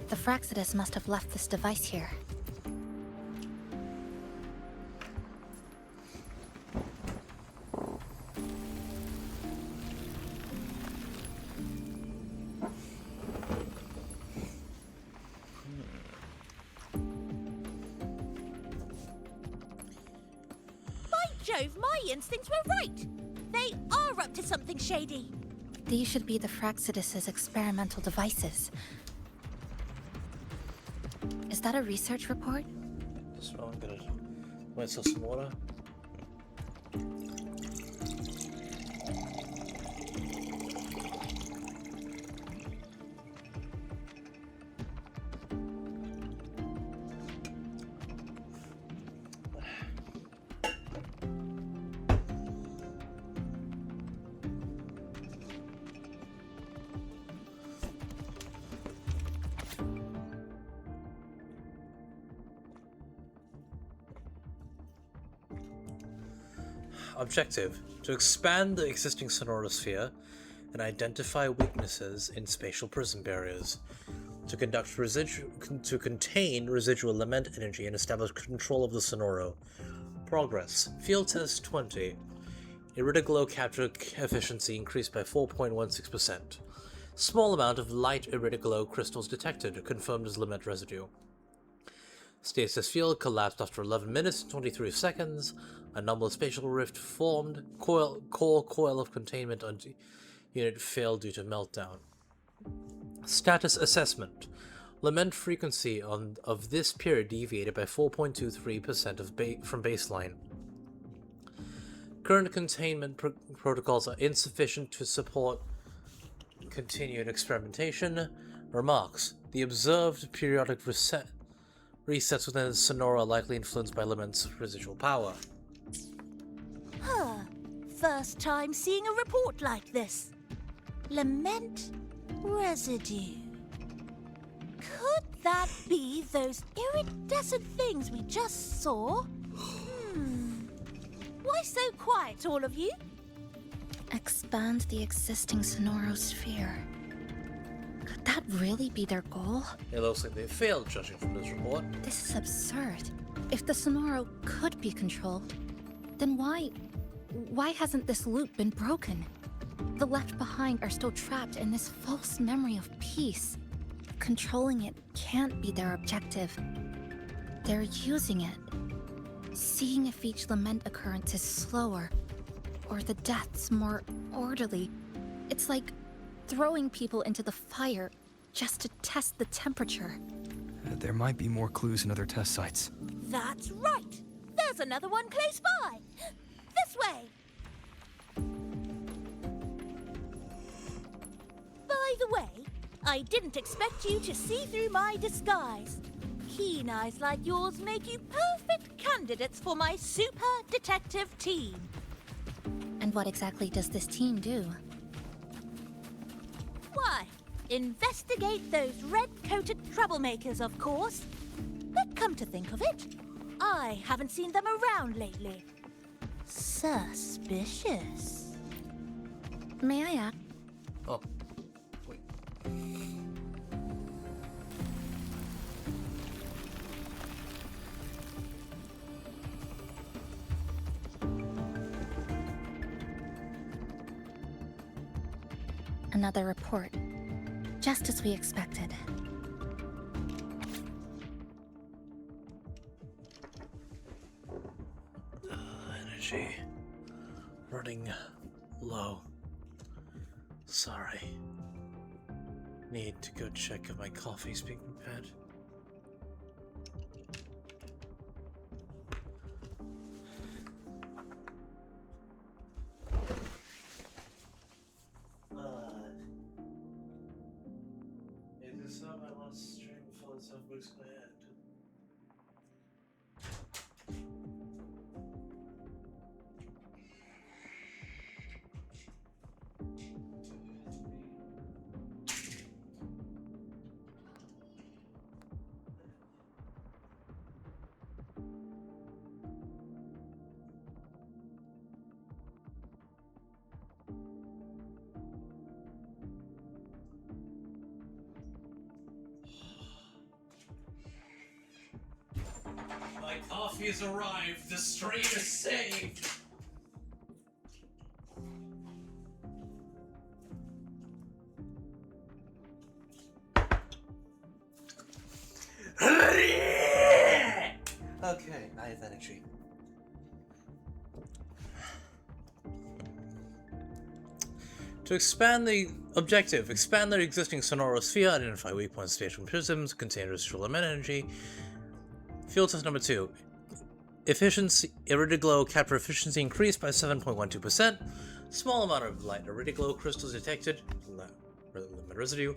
The Fraxidus must have left this device here.
Jove, my instincts were right. They are up to something shady.
These should be the Fraxidus's experimental devices. Is that a research report?
So I'm gonna myself some water. Objective: to expand the existing sonorosphere and identify weaknesses in spatial prison barriers, to contain residual lament energy and establish control of the sonoro. Progress: Field test 20. Iridoglow capture efficiency increased by 4.16%. Small amount of light iridoglow crystals detected, confirmed as lament residue. Stasis field collapsed after 11 minutes and 23 seconds. Anomalous spatial rift formed. Core coil of containment on unit failed due to meltdown. Status assessment. Lament frequency of this period deviated by 4.23% from baseline. Current containment protocols are insufficient to support continued experimentation. Remarks. The observed periodic resets within the sonora are likely influenced by Lament's residual power.
Huh. First time seeing a report like this. Lament residue. Could that be those iridescent things we just saw? Why so quiet, all of you?
Expand the existing sonorosphere. Could that really be their goal?
It looks like they failed, judging from this report.
This is absurd. If the sonoro could be controlled, then why hasn't this loop been broken? The left behind are still trapped in this false memory of peace. Controlling it can't be their objective. They're using it. Seeing if each lament occurrence is slower, or the deaths more orderly. It's like throwing people into the fire just to test the temperature.
There might be more clues in other test sites.
That's right. There's another one close by. This way. By the way, I didn't expect you to see through my disguise. Keen eyes like yours make you perfect candidates for my super detective team.
And what exactly does this team do?
Why, investigate those red-coated troublemakers, of course. But come to think of it, I haven't seen them around lately. Suspicious.
May I ask?
Oh, wait.
another report. Just as we expected.
Energy. Running low. Sorry. Need to go check if my coffee's being prepared. Is this how my last stream before this breaks my head? My coffee has arrived. The stream is saved. Okay, I have energy. To expand the objective, expand the existing sonorosphere, identify weak points, spatial prisms, contain residual element energy. Field test number 2. Efficiency, iridoglow capture efficiency increased by 7.12%. Small amount of light iridoglow crystals detected. Limit residue.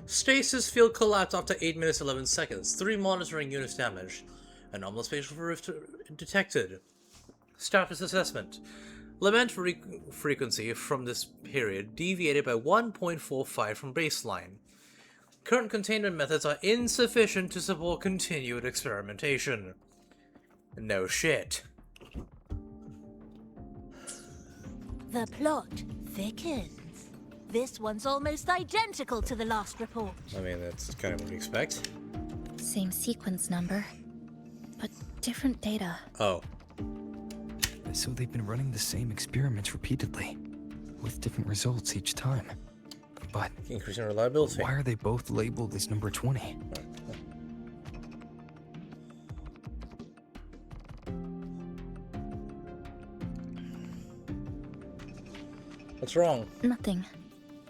Stasis field collapse after 8 minutes 11 seconds. 3 monitoring units damaged. Anomalous spatial rift detected. Status assessment. Lament frequency from this period deviated by 1.45 from baseline. Current containment methods are insufficient to support continued experimentation. No shit.
The plot thickens. This one's almost identical to the last report.
I mean, that's kind of what we expect.
Same sequence number, but different data.
Oh.
So they've been running the same experiments repeatedly, with different results each time. But
increasing reliability.
Why are they both labeled as number 20?
What's wrong?
Nothing.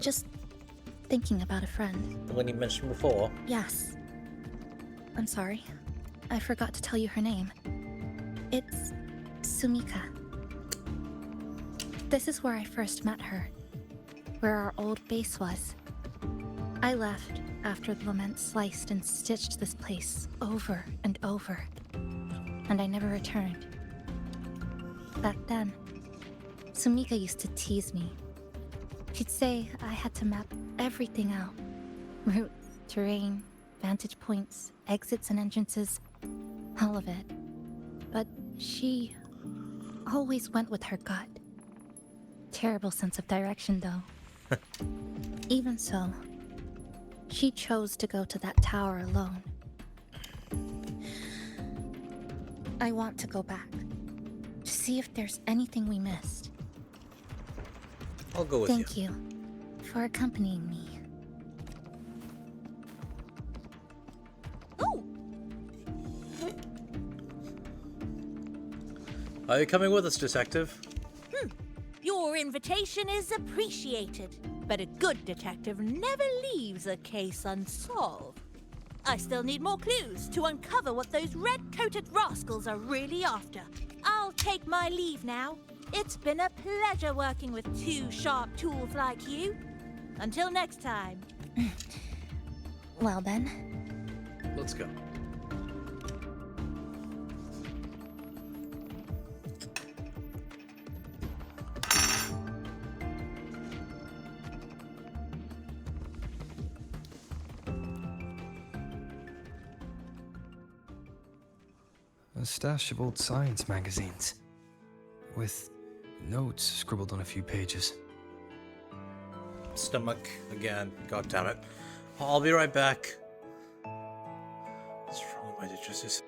Just thinking about a friend.
The one you mentioned before?
Yes. I'm sorry. I forgot to tell you her name. It's Sumika. This is where I first met her. Where our old base was. I left after the lament sliced and stitched this place over and over. And I never returned. Back then, Sumika used to tease me. She'd say I had to map everything out. Routes, terrain, vantage points, exits and entrances. All of it. But she always went with her gut. Terrible sense of direction, though. Even so, she chose to go to that tower alone. I want to go back to see if there's anything we missed.
I'll go with you.
Thank you for accompanying me.
Are you coming with us, detective?
Your invitation is appreciated, but a good detective never leaves a case unsolved. I still need more clues to uncover what those red-coated rascals are really after. I'll take my leave now. It's been a pleasure working with two sharp tools like you. Until next time.
Well then.
Let's go.
A stash of old science magazines, with notes scribbled on a few pages.
Stomach again. God damn it. I'll be right back. What's wrong with my digits?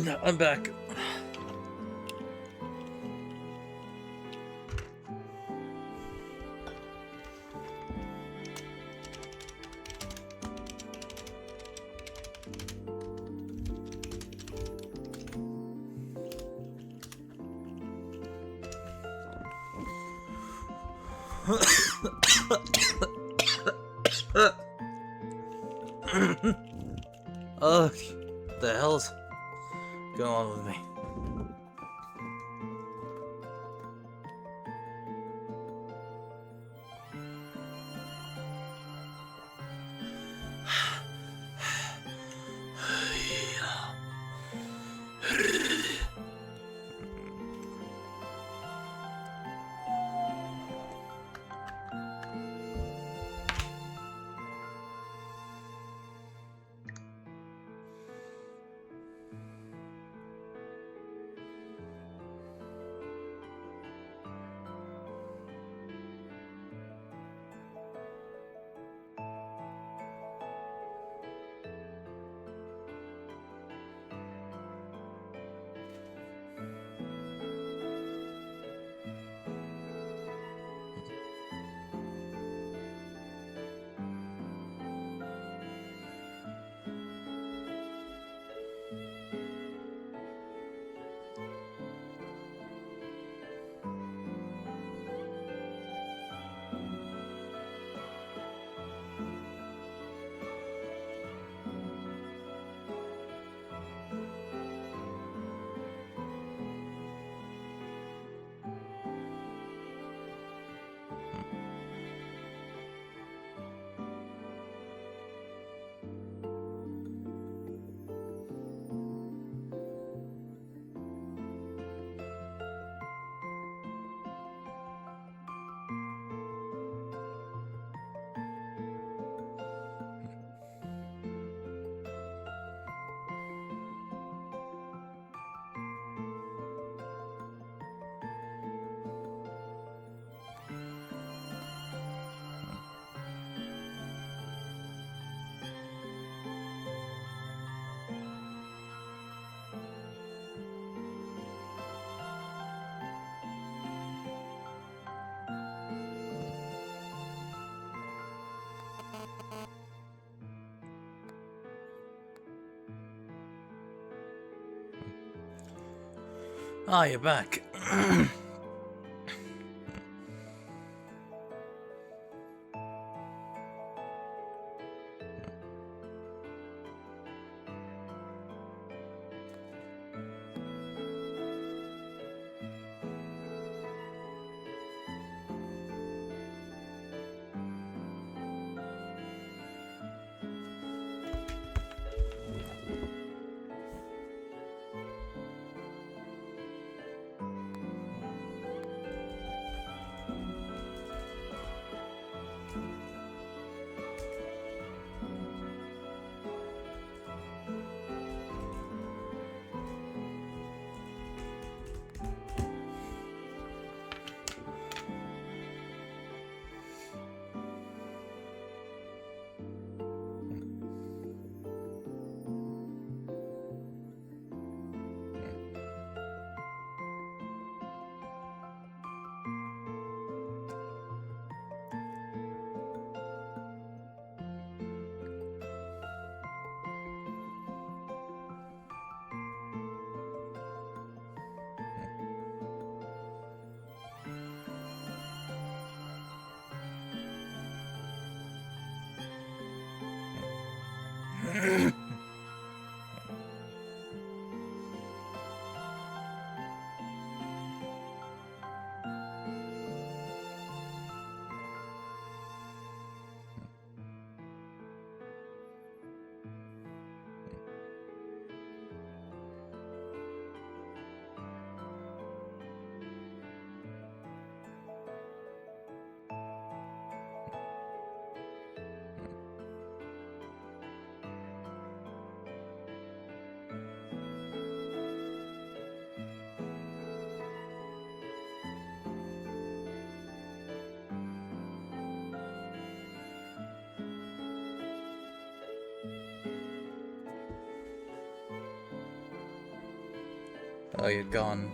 I'm back. Ugh, what the hell's going on with me? Ah, you're back. Oh, you're gone.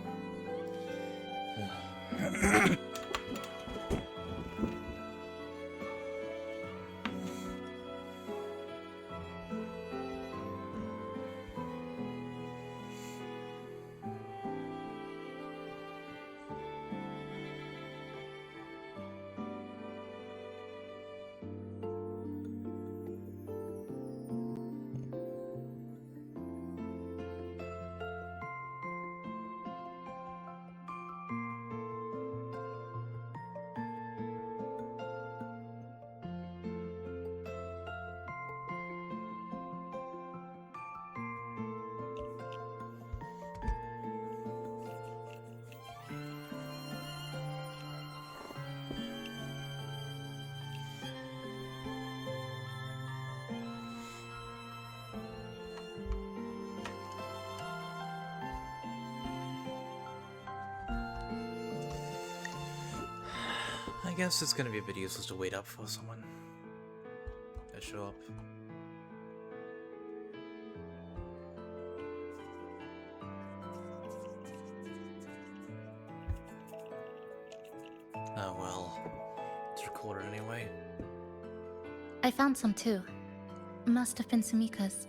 I guess it's gonna be a bit useless to wait up for someone to show up. Oh well, it's recorded anyway.
I found some too. Must have been Sumika's.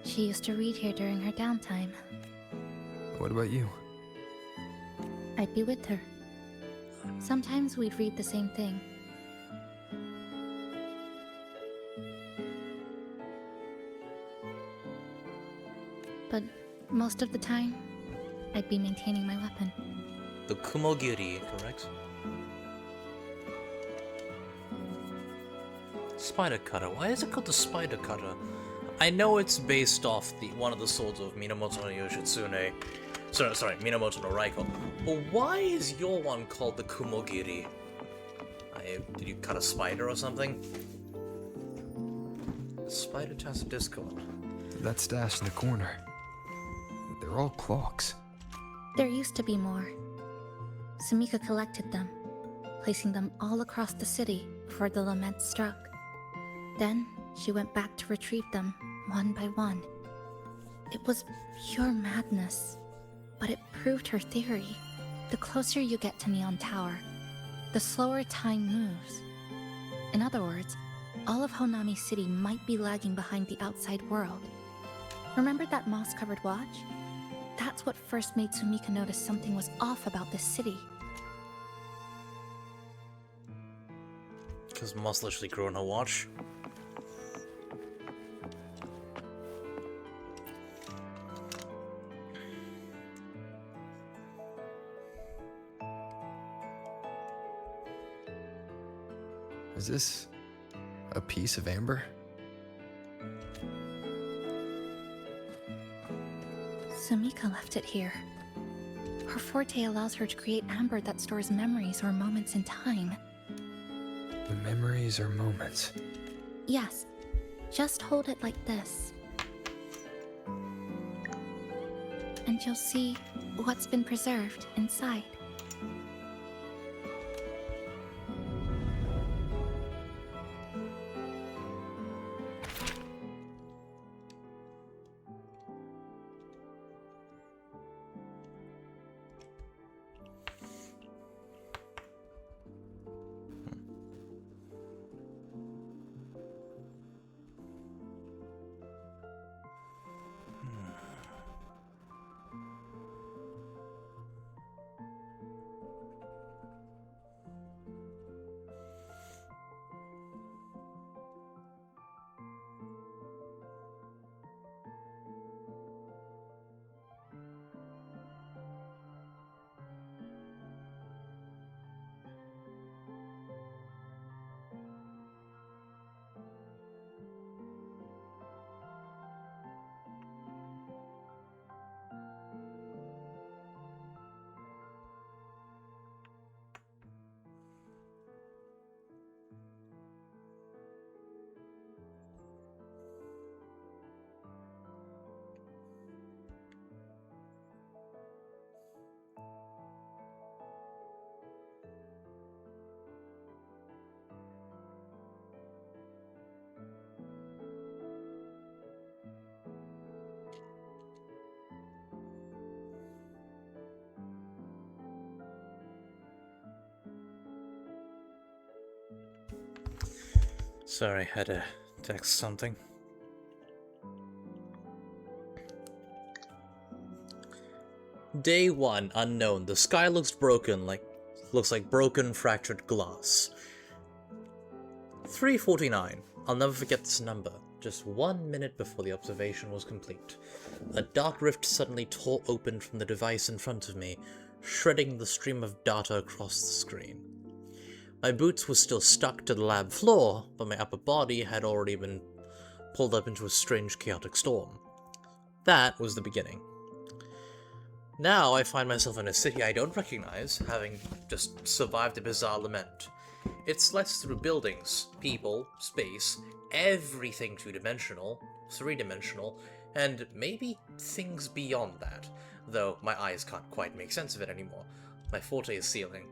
She used to read here during her downtime.
What about you?
I'd be with her. Sometimes we'd read the same thing. But most of the time, I'd be maintaining my weapon.
The Kumogiri, correct? Spider Cutter. Why is it called the Spider Cutter? I know it's based off one of the swords of Minamoto no Yoshitsune. Sorry, Minamoto no Raiko. But why is your one called the Kumogiri? Did you cut a spider or something? The spider turns to Discord.
That stash in the corner. They're all clocks.
There used to be more. Sumika collected them, placing them all across the city before the lament struck. Then, she went back to retrieve them, one by one. It was pure madness, but it proved her theory. The closer you get to Neon Tower, the slower time moves. In other words, all of Honami City might be lagging behind the outside world. Remember that moss-covered watch? That's what first made Sumika notice something was off about this city.
Because moss literally grew on her watch.
Is this a piece of amber?
Sumika left it here. Her forte allows her to create amber that stores memories or moments in time.
Memories or moments?
Yes, just hold it like this. And you'll see what's been preserved inside.
Sorry, I had to text something. Day 1, unknown. The sky looks broken, looks like broken, fractured glass. 3:49. I'll never forget this number. Just 1 minute before the observation was complete. A dark rift suddenly tore open from the device in front of me, shredding the stream of data across the screen. My boots were still stuck to the lab floor, but my upper body had already been pulled up into a strange, chaotic storm. That was the beginning. Now I find myself in a city I don't recognize, having just survived a bizarre lament. It slices through buildings, people, space, everything two-dimensional, three-dimensional, and maybe things beyond that, though my eyes can't quite make sense of it anymore. My forte is sealing.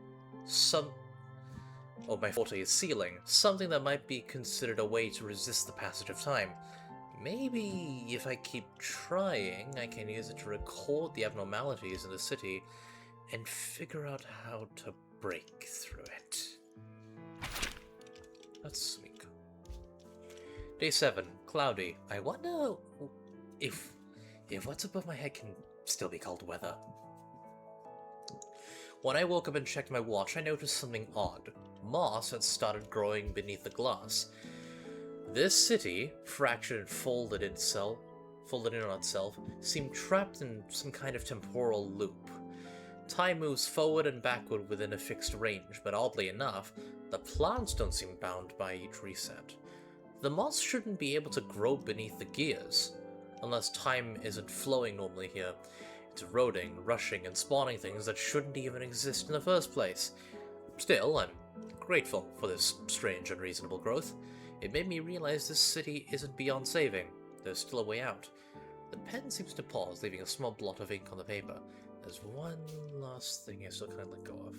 My forte is sealing, something that might be considered a way to resist the passage of time. Maybe if I keep trying, I can use it to record the abnormalities in the city and figure out how to break through it. Let's sneak. Day 7, cloudy. I wonder if what's above my head can still be called weather. When I woke up and checked my watch, I noticed something odd. Moss had started growing beneath the glass. This city, fractured and folded in on itself, seemed trapped in some kind of temporal loop. Time moves forward and backward within a fixed range, but oddly enough, the plants don't seem bound by each reset. The moss shouldn't be able to grow beneath the gears, unless time isn't flowing normally here. It's eroding, rushing, and spawning things that shouldn't even exist in the first place. Still, I'm grateful for this strange, unreasonable growth. It made me realize this city isn't beyond saving. There's still a way out. The pen seems to pause, leaving a small blot of ink on the paper. There's one last thing I still can't let go of.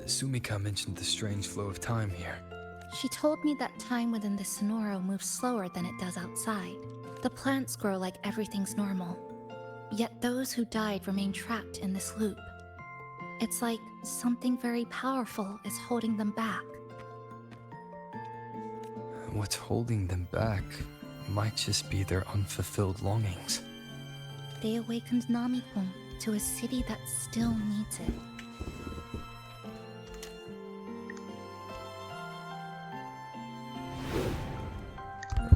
Sumika mentioned the strange flow of time here.
She told me that time within the Sonoro moves slower than it does outside. The plants grow like everything's normal. Yet those who died remain trapped in this loop. It's like something very powerful is holding them back.
What's holding them back might just be their unfulfilled longings.
They awakened Namikun to a city that still needs it.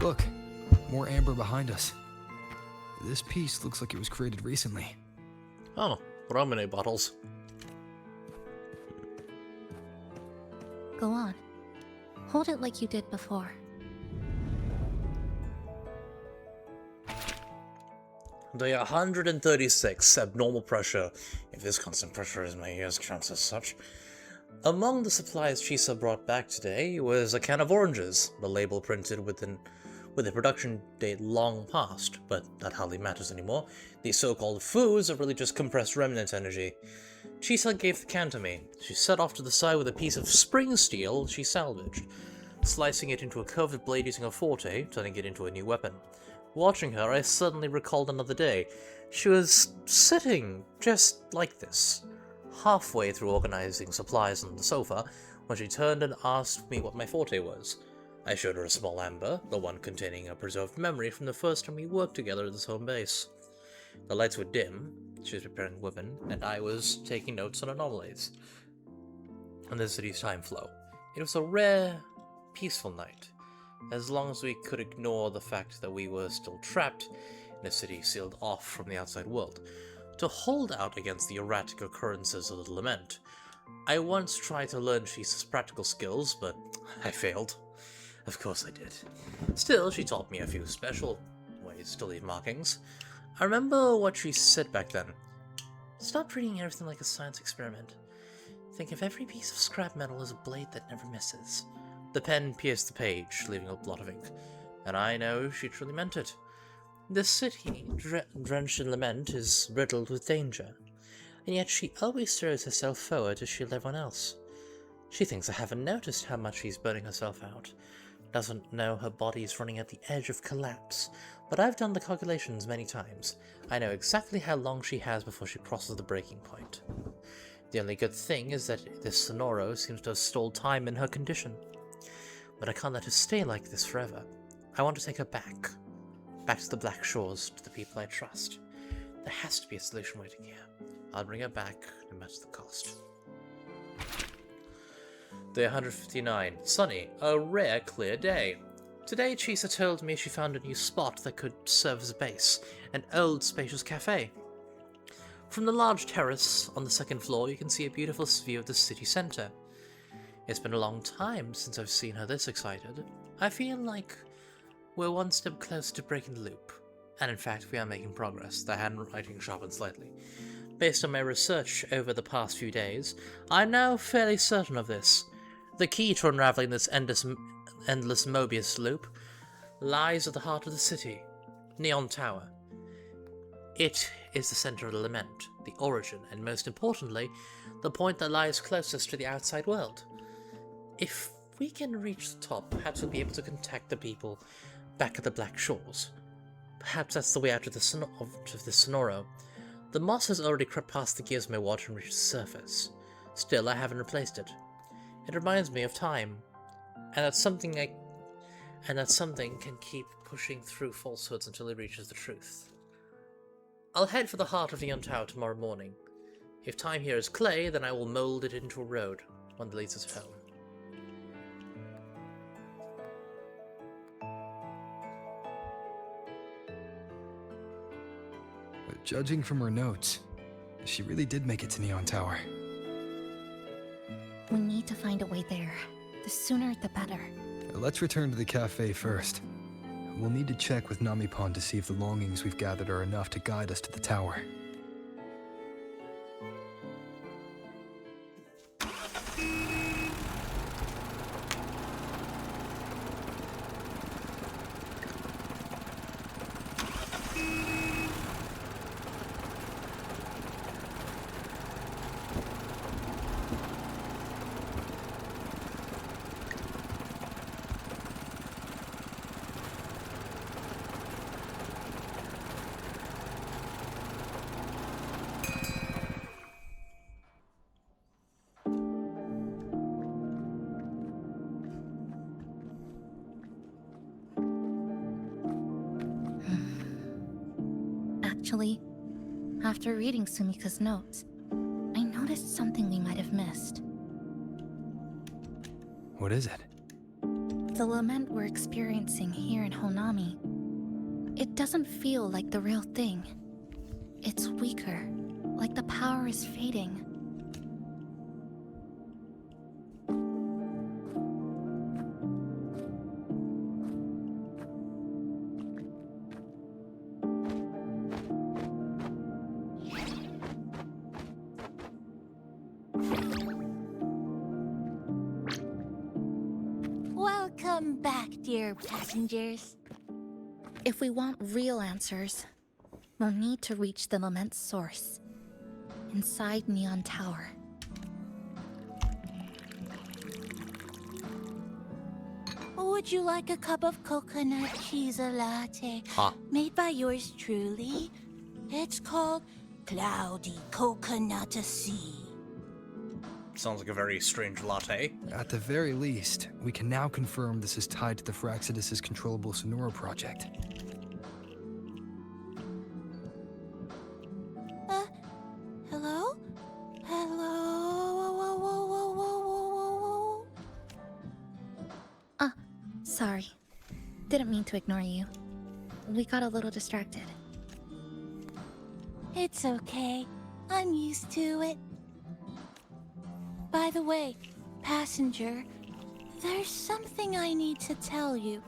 Look, more amber behind us. This piece looks like it was created recently.
Oh, Ramune bottles.
Go on. Hold it like you did before.
Day 136, abnormal pressure. If this constant pressure is my ears counts as such. Among the supplies Chisa brought back today was a can of oranges, the label printed with a production date long past, but that hardly matters anymore. These so-called foods are really just compressed remnant energy. Chisa gave the can to me. She set off to the side with a piece of spring steel she salvaged, slicing it into a curved blade using a forte, turning it into a new weapon. Watching her, I suddenly recalled another day. She was sitting just like this, halfway through organizing supplies on the sofa, when she turned and asked me what my forte was. I showed her a small amber, the one containing a preserved memory from the first time we worked together at this home base. The lights were dim, she was preparing weapon, and I was taking notes on anomalies and the city's time flow. It was a rare, peaceful night, as long as we could ignore the fact that we were still trapped in a city sealed off from the outside world. To hold out against the erratic occurrences of the lament, I once tried to learn Chisa's practical skills, but I failed. Of course I did. Still, she taught me a few special ways to leave markings. I remember what she said back then. Stop treating everything like a science experiment. Think of every piece of scrap metal as a blade that never misses. The pen pierced the page, leaving a blot of ink, and I know she truly meant it. This city, drenched in lament, is riddled with danger, and yet she always throws herself forward to shield everyone else. She thinks I haven't noticed how much she's burning herself out, doesn't know her body is running at the edge of collapse, but I've done the calculations many times. I know exactly how long she has before she crosses the breaking point. The only good thing is that this Sonoro seems to have stalled time in her condition. But I can't let her stay like this forever. I want to take her back. Back to the Black Shores, to the people I trust. There has to be a solution waiting here. I'll bring her back, no matter the cost. Day 159. Sunny. A rare, clear day. Today, Chisa told me she found a new spot that could serve as a base. An old, spacious cafe. From the large terrace on the second floor, you can see a beautiful view of the city center. It's been a long time since I've seen her this excited. I feel like we're one step closer to breaking the loop. And in fact, we are making progress. The handwriting sharpened slightly. Based on my research over the past few days, I'm now fairly certain of this. The key to unraveling this endless Mobius loop lies at the heart of the city, Neon Tower. It is the center of the lament, the origin, and most importantly, the point that lies closest to the outside world. If we can reach the top, perhaps we'll be able to contact the people back at the Black Shores. Perhaps that's the way out of the Sonoro. The moss has already crept past the gizmo water and reached the surface. Still, I haven't replaced it. It reminds me of time, and that something can keep pushing through falsehoods until it reaches the truth. I'll head for the heart of Neon Tower tomorrow morning. If time here is clay, then I will mold it into a road, one that leads us home.
Judging from her notes, she really did make it to Neon Tower.
We need to find a way there. The sooner, the better.
Let's return to the cafe first. We'll need to check with Namipon to see if the longings we've gathered are enough to guide us to the tower.
Actually, after reading Sumika's notes, I noticed something we might have missed.
What is it?
The lament we're experiencing here in Honami. It doesn't feel like the real thing. It's weaker, like the power is fading.
Welcome back, dear passengers.
If we want real answers, we'll need to reach the lament's source, inside Neon Tower.
Would you like a cup of coconut cheese latte?
Huh.
Made by yours truly? It's called Cloudy Coconut Sea.
Sounds like a very strange latte.
At the very least, we can now confirm this is tied to the Fraxidus' controllable Sonora project.
Hello? Hello?
Sorry. Didn't mean to ignore you. We got a little distracted.
It's okay. I'm used to it. By the way, passenger, there's something I need to tell you.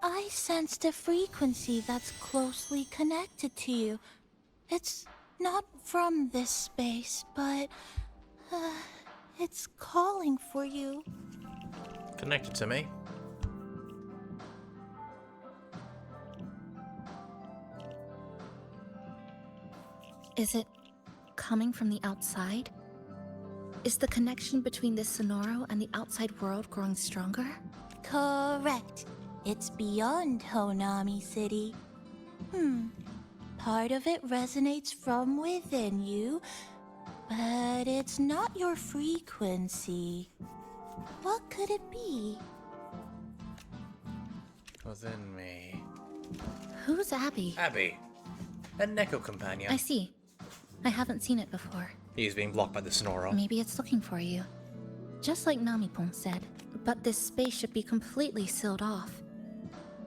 I sensed a frequency that's closely connected to you. It's not from this space, but it's calling for you.
Connected to me.
Is it coming from the outside? Is the connection between this Sonoro and the outside world growing stronger?
Correct. It's beyond Honami City. part of it resonates from within you, but it's not your frequency. What could it be?
Within me.
Who's Abby?
Abby. A Neko companion.
I see. I haven't seen it before.
He's being blocked by the Sonoro.
Maybe it's looking for you. Just like Namipon said, but this space should be completely sealed off.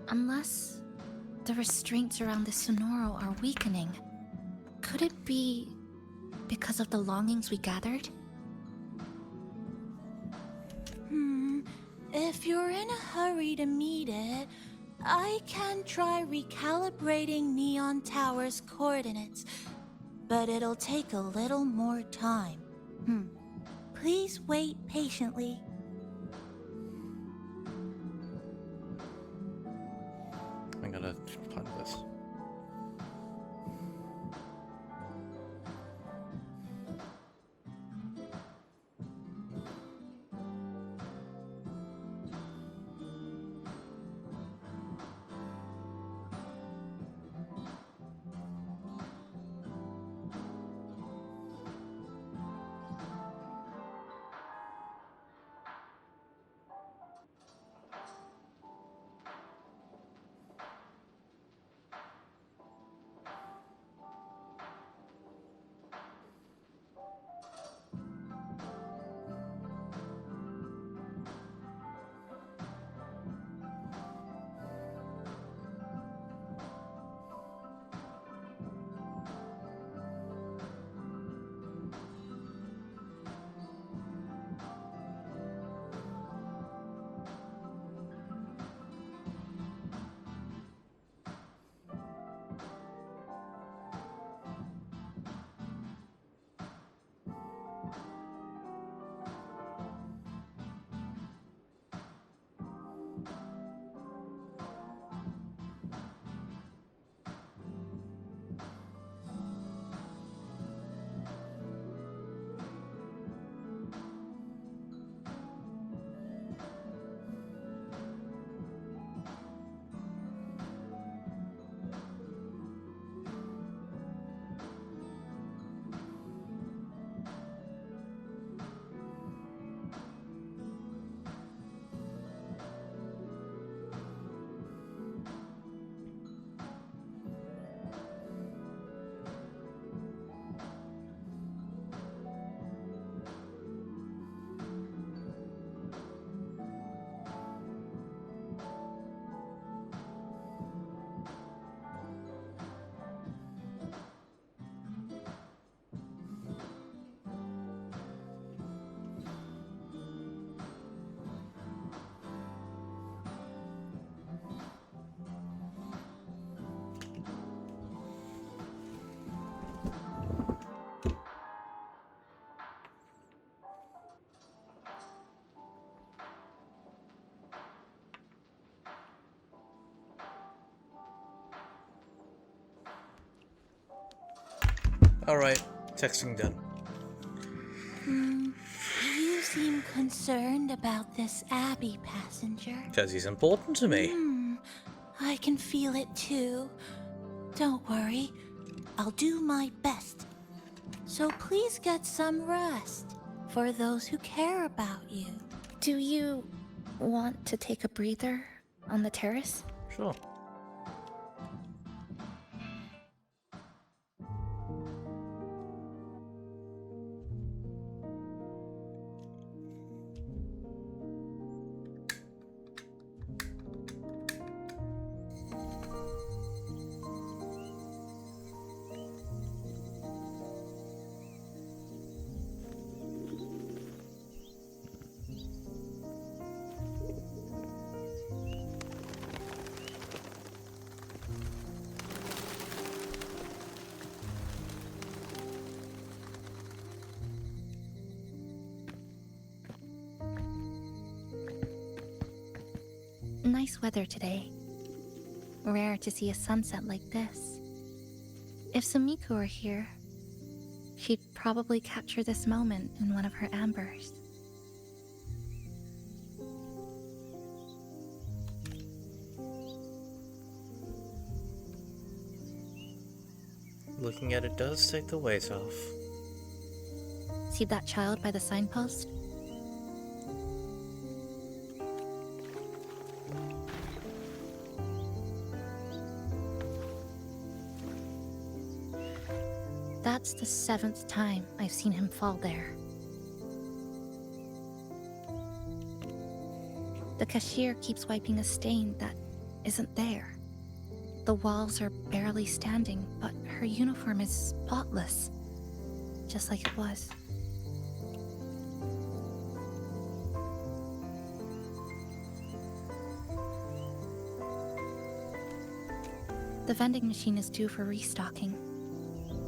Unless the restraints around the Sonoro are weakening. Could it be because of the longings we gathered?
If you're in a hurry to meet it, I can try recalibrating Neon Tower's coordinates, but it'll take a little more time. Please wait patiently.
I gotta find this. Alright, texting done.
You seem concerned about this Abby passenger.
Because he's important to me.
I can feel it too. Don't worry, I'll do my best. So please get some rest for those who care about you.
Do you want to take a breather on the terrace?
Sure.
Nice weather today. Rare to see a sunset like this. If Sumiko were here, she'd probably capture this moment in one of her ambers.
looking at it does take the weight off.
See that child by the signpost? That's the 7th time I've seen him fall there. The cashier keeps wiping a stain that isn't there. The walls are barely standing, but her uniform is spotless, just like it was. The vending machine is due for restocking,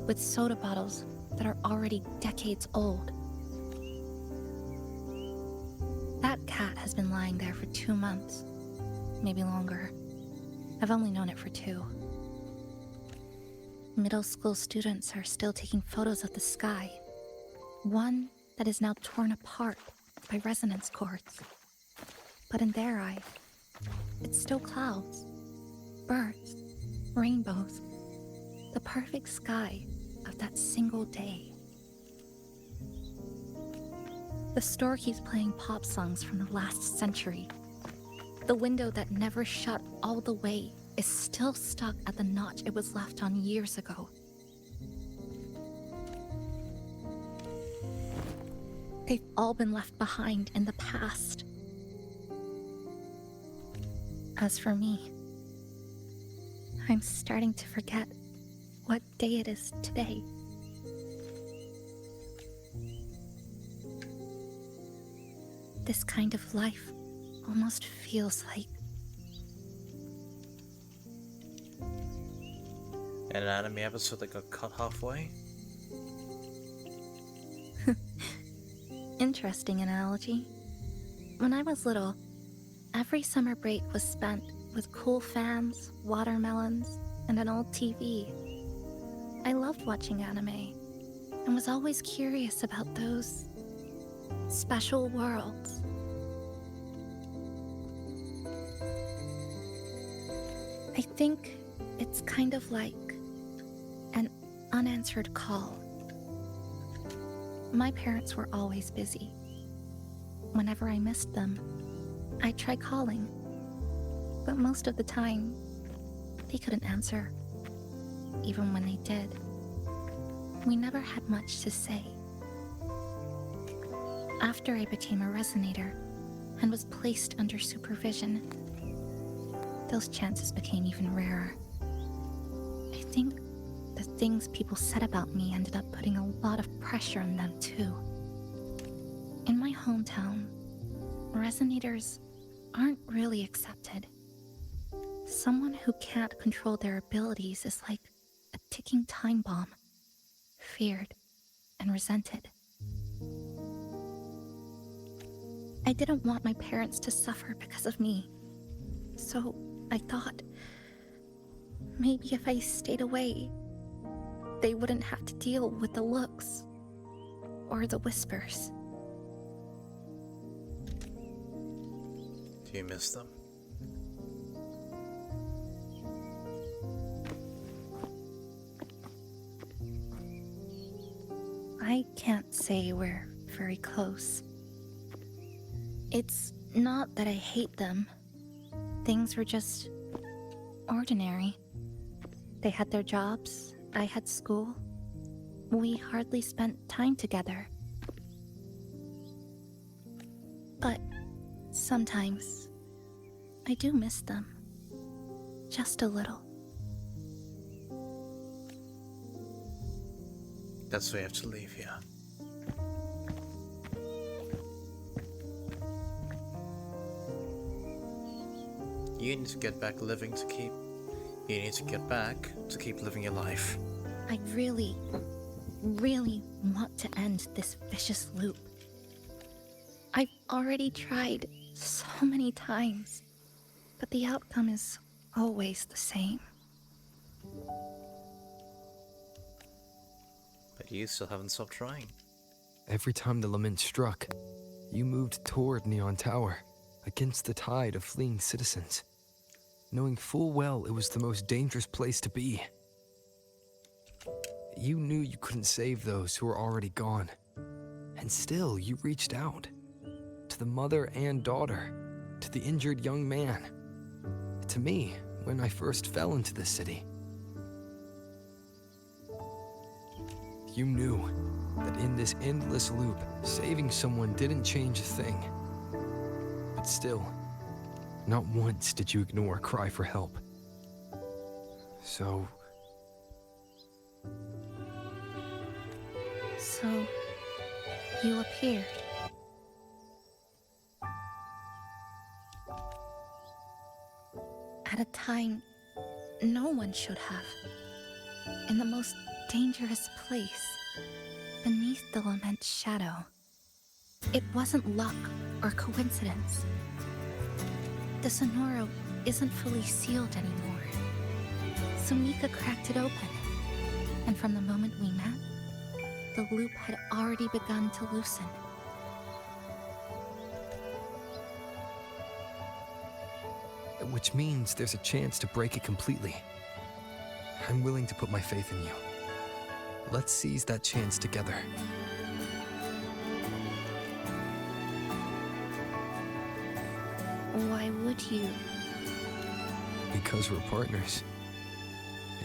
with soda bottles that are already decades old. That cat has been lying there for 2 months, maybe longer. I've only known it for 2. Middle school students are still taking photos of the sky. One that is now torn apart by resonance cords. But in their eye, it's still clouds, birds, rainbows, the perfect sky of that single day. The store keeps playing pop songs from the last century. The window that never shut all the way is still stuck at the notch it was left on years ago. They've all been left behind in the past. As for me, I'm starting to forget what day it is today. This kind of life almost feels like
an anime episode that got cut halfway.
Interesting analogy. When I was little, every summer break was spent with cool fans, watermelons, and an old TV. I loved watching anime and was always curious about those special worlds. I think it's kind of like an unanswered call. My parents were always busy. Whenever I missed them, I'd try calling, but most of the time, they couldn't answer, even when they did. We never had much to say. After I became a resonator and was placed under supervision, those chances became even rarer. I think the things people said about me ended up putting a lot of pressure on them too. In my hometown, resonators aren't really accepted. Someone who can't control their abilities is like a ticking time bomb, feared and resented. I didn't want my parents to suffer because of me, so I thought maybe if I stayed away, they wouldn't have to deal with the looks or the whispers.
Do you miss them?
I can't say we're very close. It's not that I hate them. Things were just ordinary. They had their jobs, I had school. We hardly spent time together. But sometimes I do miss them. Just a little.
That's why I have to leave here. You need to get back living to keep... You need to get back to keep living your life.
I really, really want to end this vicious loop. I've already tried so many times, but the outcome is always the same.
But you still haven't stopped trying.
Every time the lament struck, you moved toward Neon Tower, against the tide of fleeing citizens, knowing full well it was the most dangerous place to be. You knew you couldn't save those who were already gone. And still, you reached out. To the mother and daughter. To the injured young man. To me, when I first fell into the city. You knew that in this endless loop, saving someone didn't change a thing. But still, not once did you ignore a cry for help. So,
you appeared. At a time no one should have. In the most dangerous place, beneath the lament's shadow. It wasn't luck or coincidence. The Sonoro isn't fully sealed anymore. So Mika cracked it open, and from the moment we met, the loop had already begun to loosen.
which means there's a chance to break it completely. I'm willing to put my faith in you. Let's seize that chance together.
Why would you?
Because we're partners.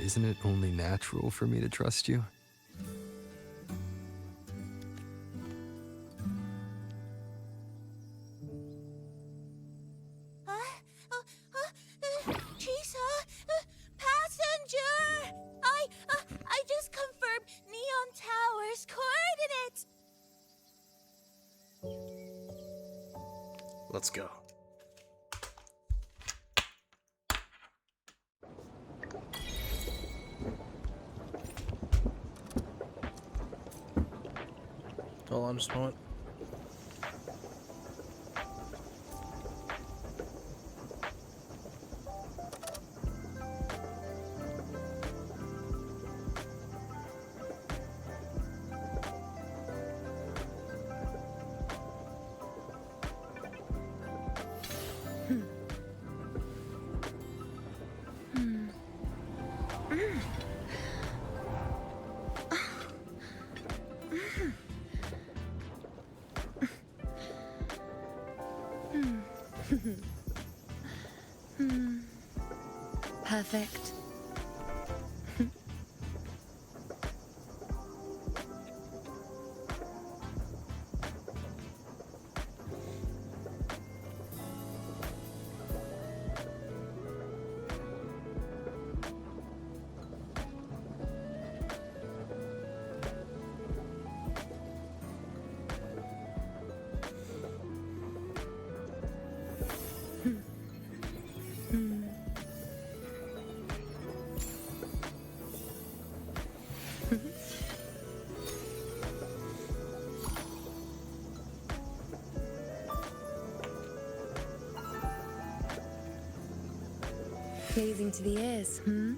Isn't it only natural for me to trust you?
Chisa, passenger! I just confirmed Neon Tower's coordinates.
Let's go. Hold on just a moment.
Perfect. Pleasing to the ears, hmm?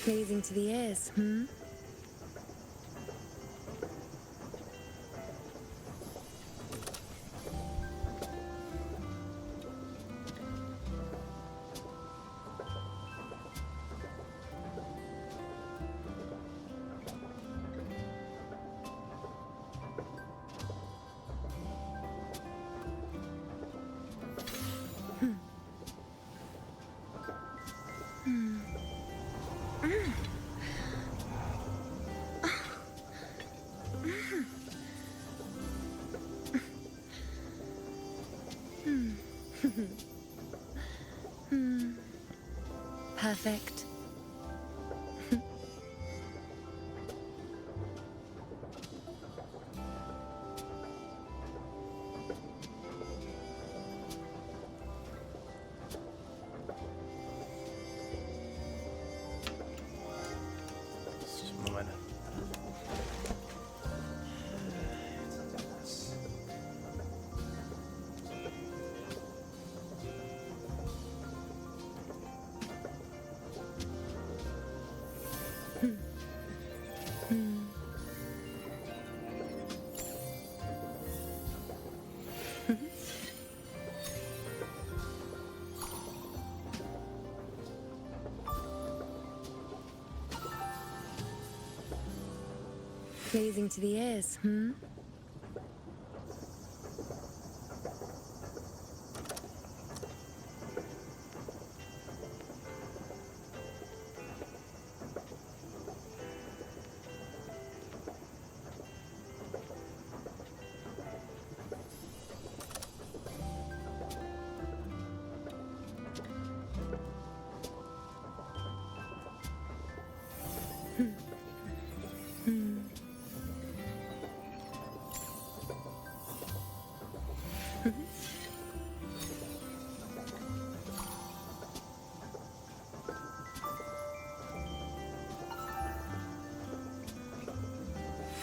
Pleasing to the ears, hmm? Perfect.
Pleasing to the ears, hmm?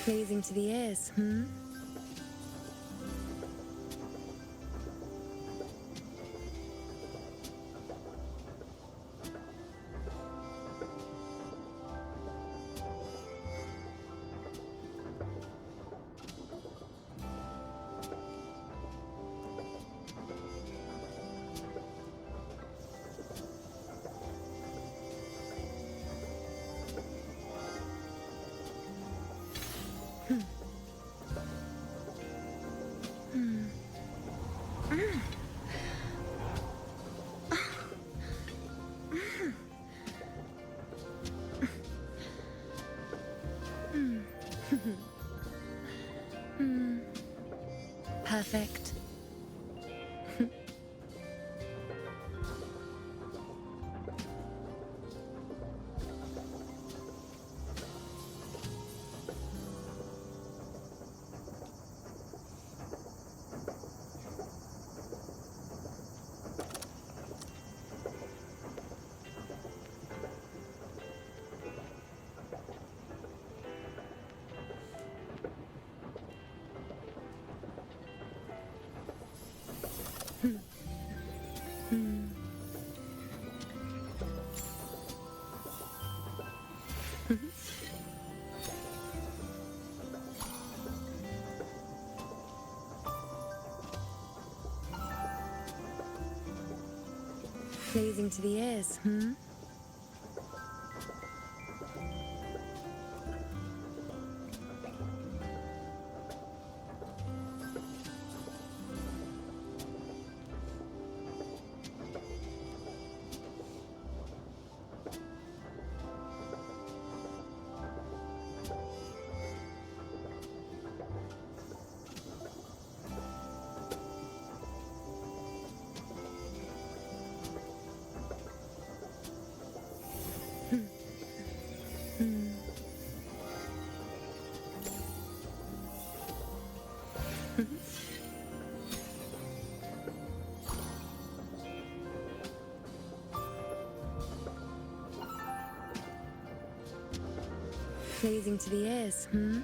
Pleasing to the ears, hmm? Perfect. Pleasing to the ears, hmm? Pleasing to the ears, hmm?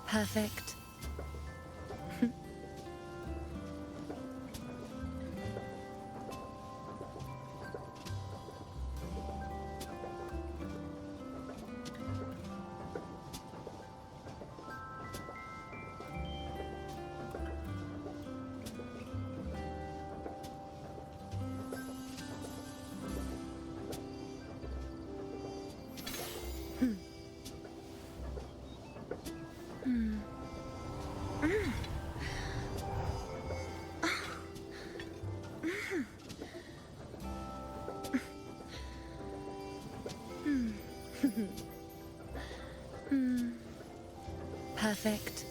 Perfect. Perfect.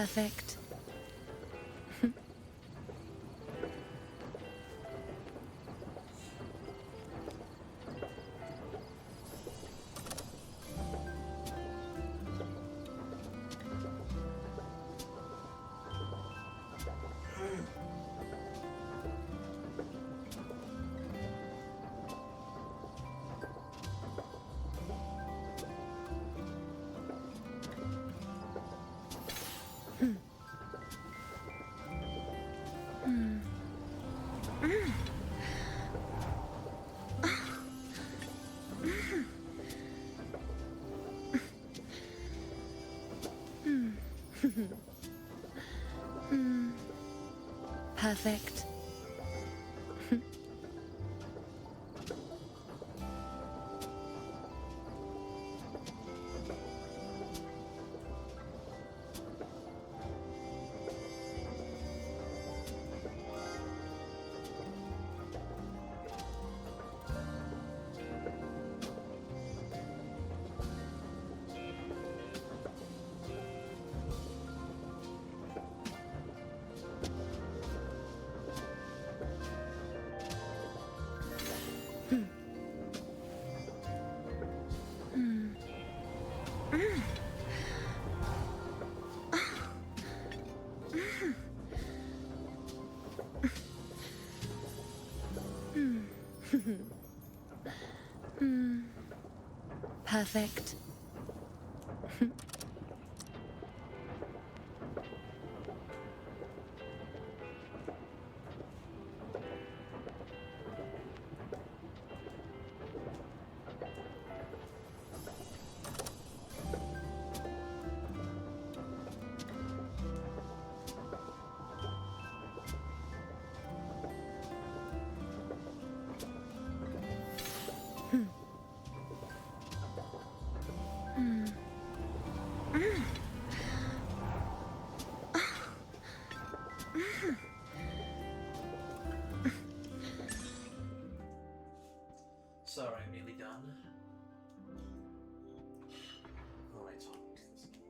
Perfect. Perfect. Perfect.
Sorry, I'm nearly done. What am I talking to this game?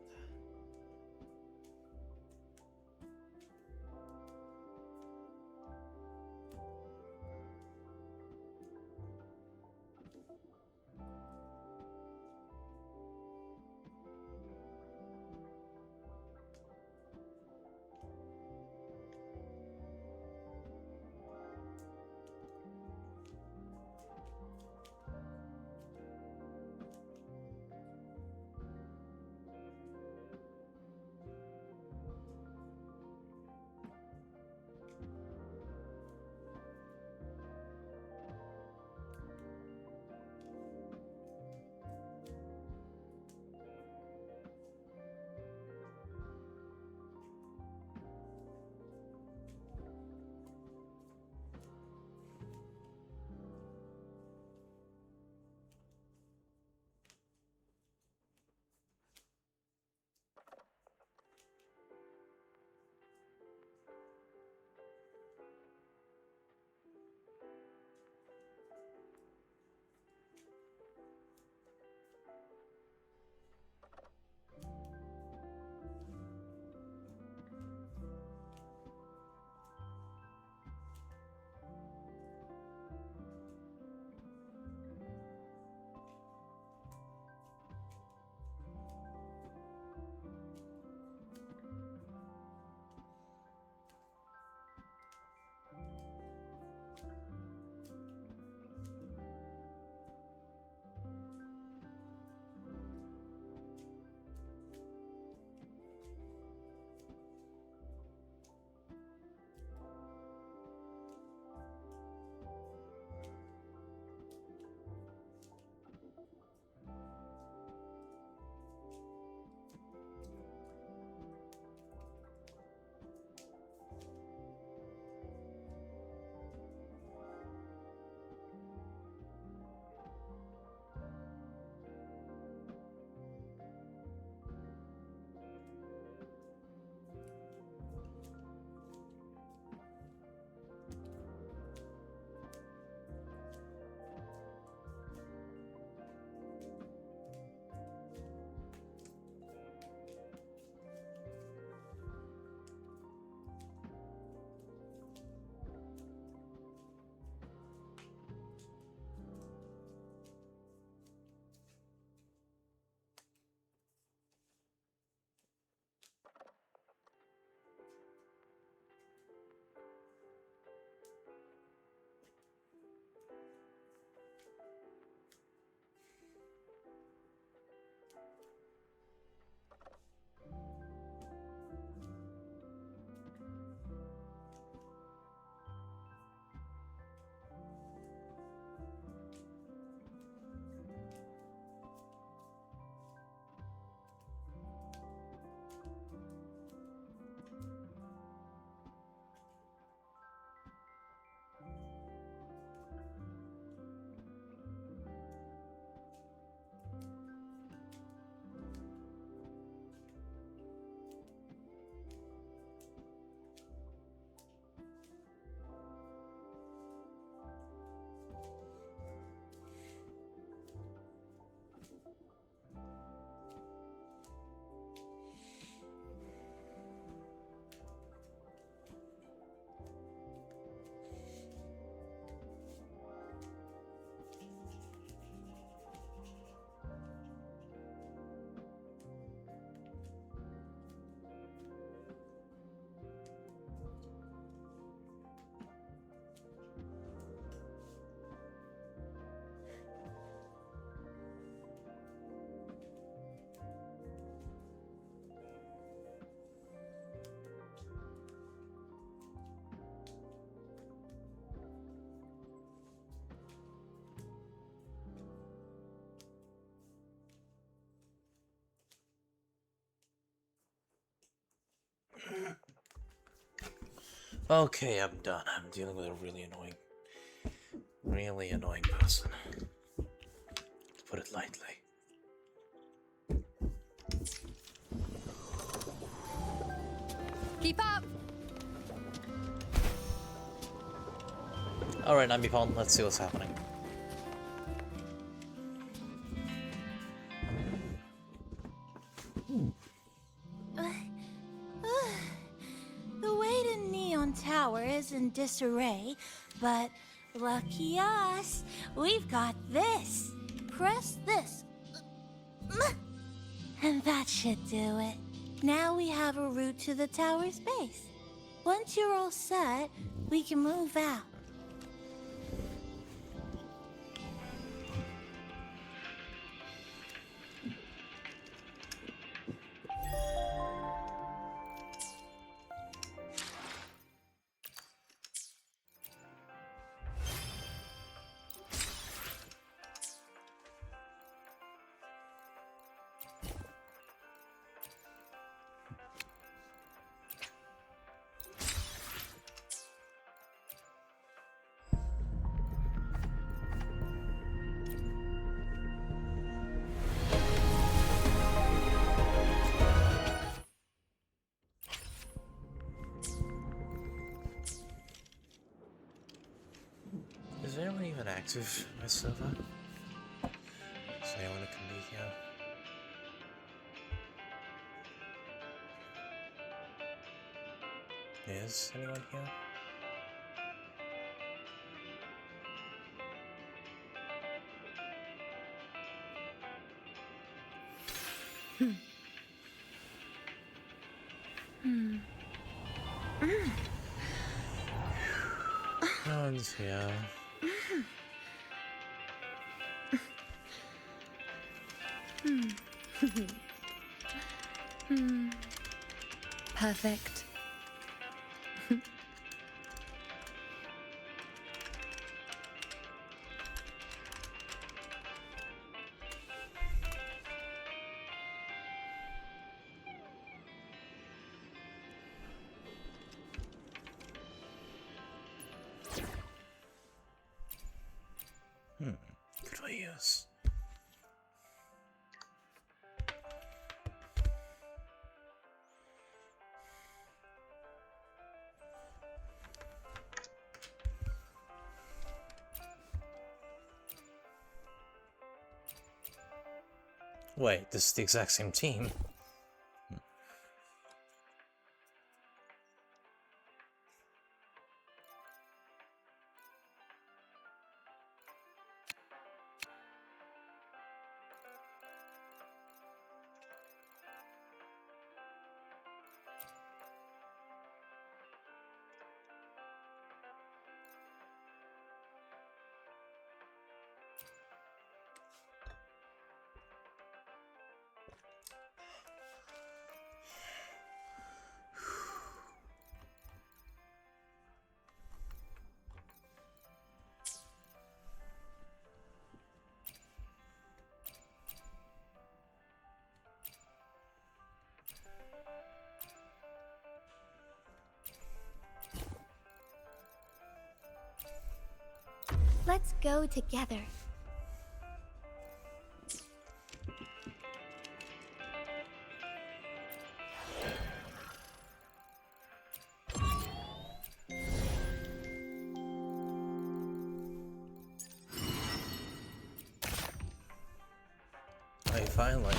Okay, I'm done. I'm dealing with a really annoying person. To put it lightly.
Keep up!
Alright, Namipon, let's see what's happening.
The way to Neon Tower is in disarray, but lucky us, we've got this. Press this. And that should do it. Now we have a route to the tower's base. Once you're all set, we can move out.
Is anyone even active in my server? Is anyone who can be here? Is anyone here? No one's here.
Perfect.
Could I use? Wait, this is the exact same team.
Let's go together.
Hey, finally.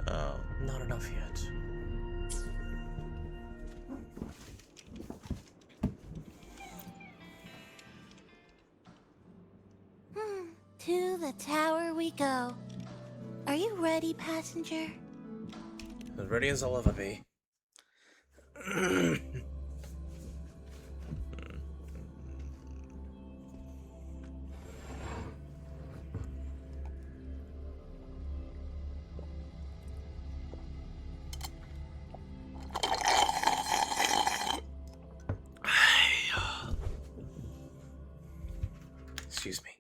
Oh, not enough yet.
To the tower we go. Are you ready, passenger?
As ready as I'll ever be. Excuse me.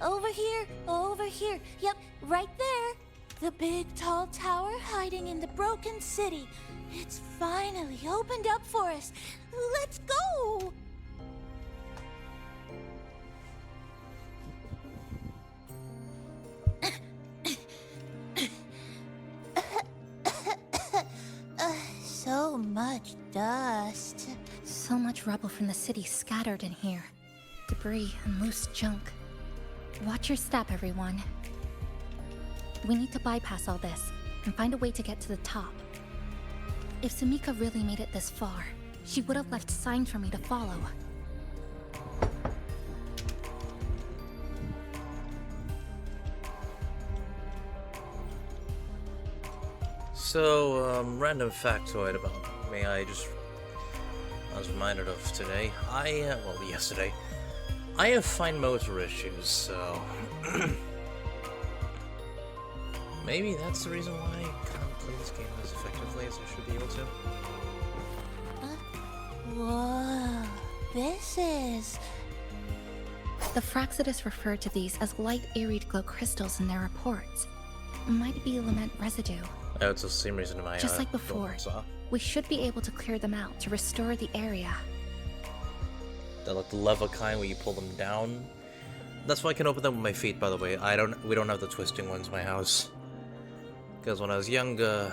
Over here, over here. Yep, right there. The big tall tower hiding in the broken city. It's finally opened up for us. Let's go! So much dust.
So much rubble from the city scattered in here. Debris and loose junk. Watch your step, everyone. We need to bypass all this and find a way to get to the top. If Sumika really made it this far, she would have left signs for me to follow.
So, random factoid about me. I was reminded of today. Yesterday. I have fine motor issues, so maybe that's the reason why I can't play this game as effectively as I should be able to.
Whoa, this is...
The Fraxidus referred to these as light Arid glow crystals in their reports. Might be lament residue.
Oh, it's the same reason my
Just like before, we should be able to clear them out to restore the area.
They're like the lever kind where you pull them down. That's why I can open them with my feet, by the way. We don't have the twisting ones in my house. Because when I was younger,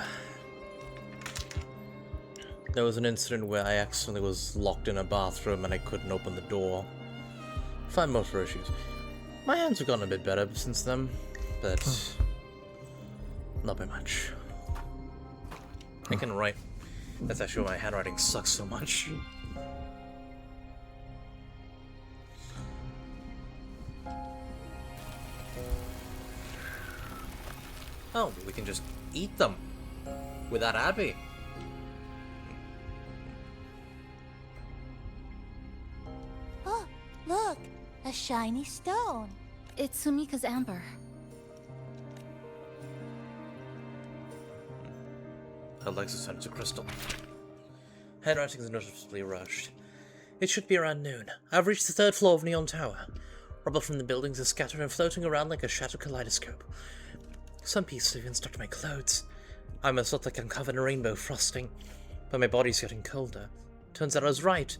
there was an incident where I accidentally was locked in a bathroom and I couldn't open the door. Fine motor issues. My hands have gotten a bit better since then, but not by much. I can write. That's actually why my handwriting sucks so much. Oh, we can just eat them without Abby.
Oh, look, a shiny stone.
It's Sumika's amber.
Alexis turned to crystal. Handwriting is noticeably rushed. It should be around noon. I've reached the 3rd floor of Neon Tower. Rubble from the buildings is scattered and floating around like a shattered kaleidoscope. Some pieces have even stuck to my clothes. I almost look like I'm covered in rainbow frosting, but my body's getting colder. Turns out I was right.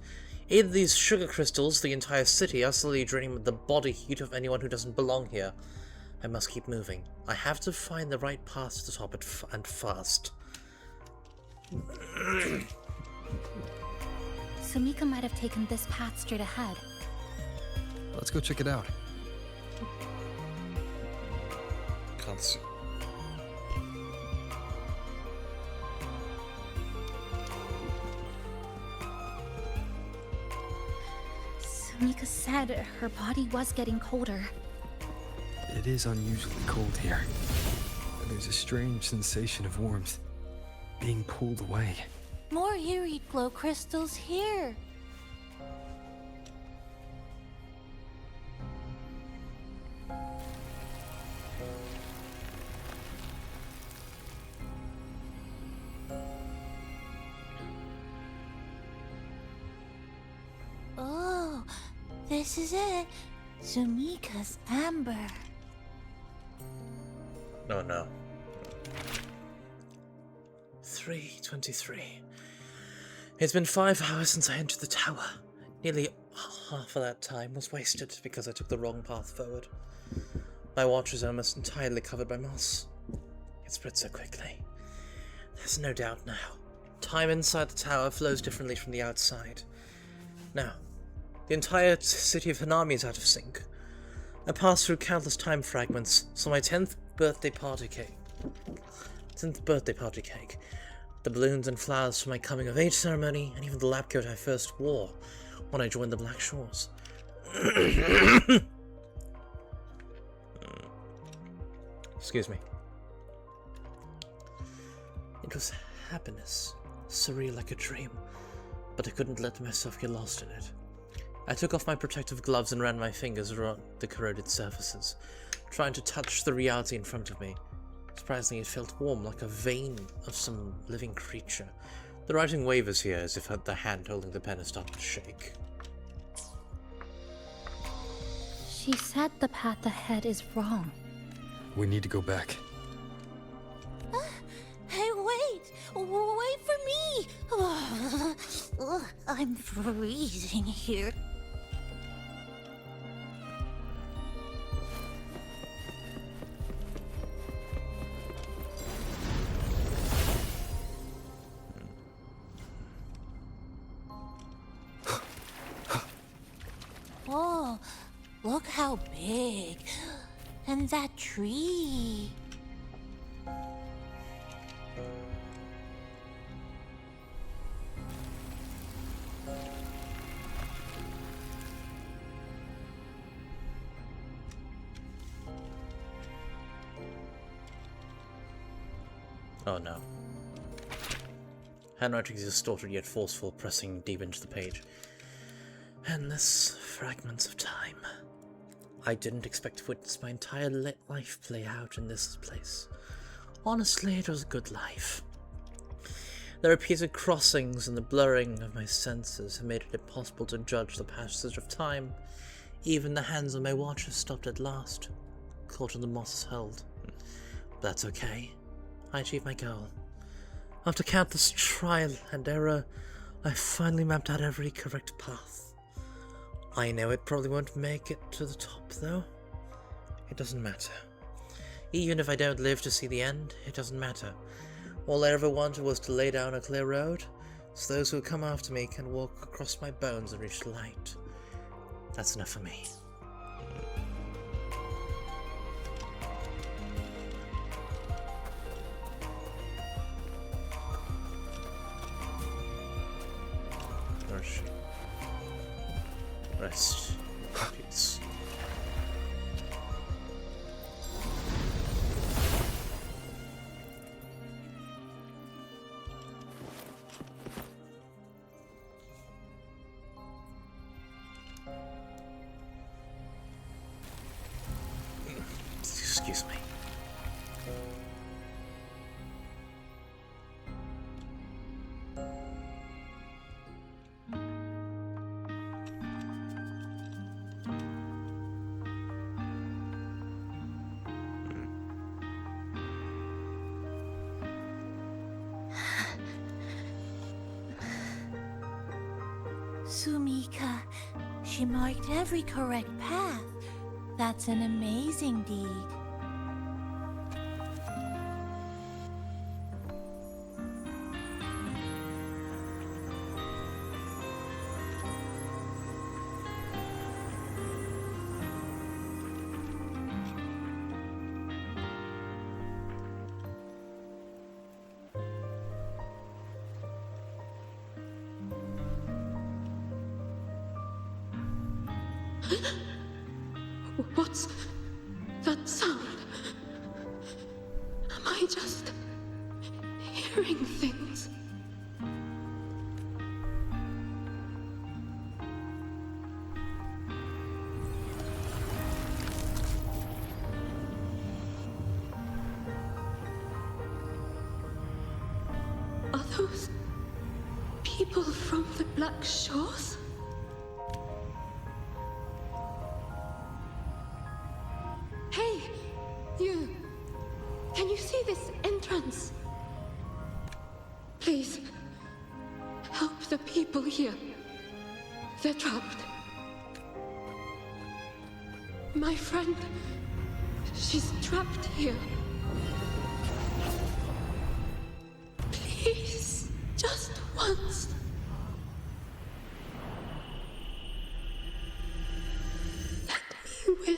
Either these sugar crystals, the entire city, are slowly draining the body heat of anyone who doesn't belong here. I must keep moving. I have to find the right path to the top and fast.
Sumika might have taken this path straight ahead.
Let's go check it out.
Can't see.
Sumika said her body was getting colder.
It is unusually cold here. There's a strange sensation of warmth being pulled away.
More eerie glow crystals here. Oh, this is it. Sumika's amber.
Oh no. 3:23. It's been 5 hours since I entered the tower. Nearly half of that time was wasted because I took the wrong path forward. My watch is almost entirely covered by moss. It spread so quickly. There's no doubt now. Time inside the tower flows differently from the outside. Now, the entire city of Honami is out of sync. I passed through countless time fragments, so my 10th birthday party cake. The balloons and flowers for my coming of age ceremony, and even the lab coat I first wore when I joined the Black Shores. Excuse me. It was happiness, surreal like a dream, but I couldn't let myself get lost in it. I took off my protective gloves and ran my fingers around the corroded surfaces, trying to touch the reality in front of me. Surprisingly, it felt warm, like a vein of some living creature. The writing wavers here, as if the hand holding the pen has started to shake.
She said the path ahead is wrong.
We need to go back.
Hey, wait! Wait for me! I'm freezing here. Oh, look how big. And that tree.
Oh no. Handwriting is distorted yet forceful, pressing deep into the page. Endless fragments of time. I didn't expect to witness my entire life play out in this place. Honestly, it was a good life. The repeated crossings and the blurring of my senses have made it impossible to judge the passage of time. Even the hands on my watch have stopped at last, caught in the moss held. But that's okay. I achieved my goal. After countless trial and error, I finally mapped out every correct path. I know it probably won't make it to the top, though. It doesn't matter. Even if I don't live to see the end, it doesn't matter. All I ever wanted was to lay down a clear road, so those who come after me can walk across my bones and reach the light. That's enough for me. Where is she? Rest. Peace. Excuse me.
Sumika, she marked every correct path. That's an amazing deed.
What's that sound? Am I just hearing things? Are those people from the Black Shores? Hey, you! Can you see this entrance? Please, help the people here. They're trapped. My friend, she's trapped here. Please, just once. Let me win.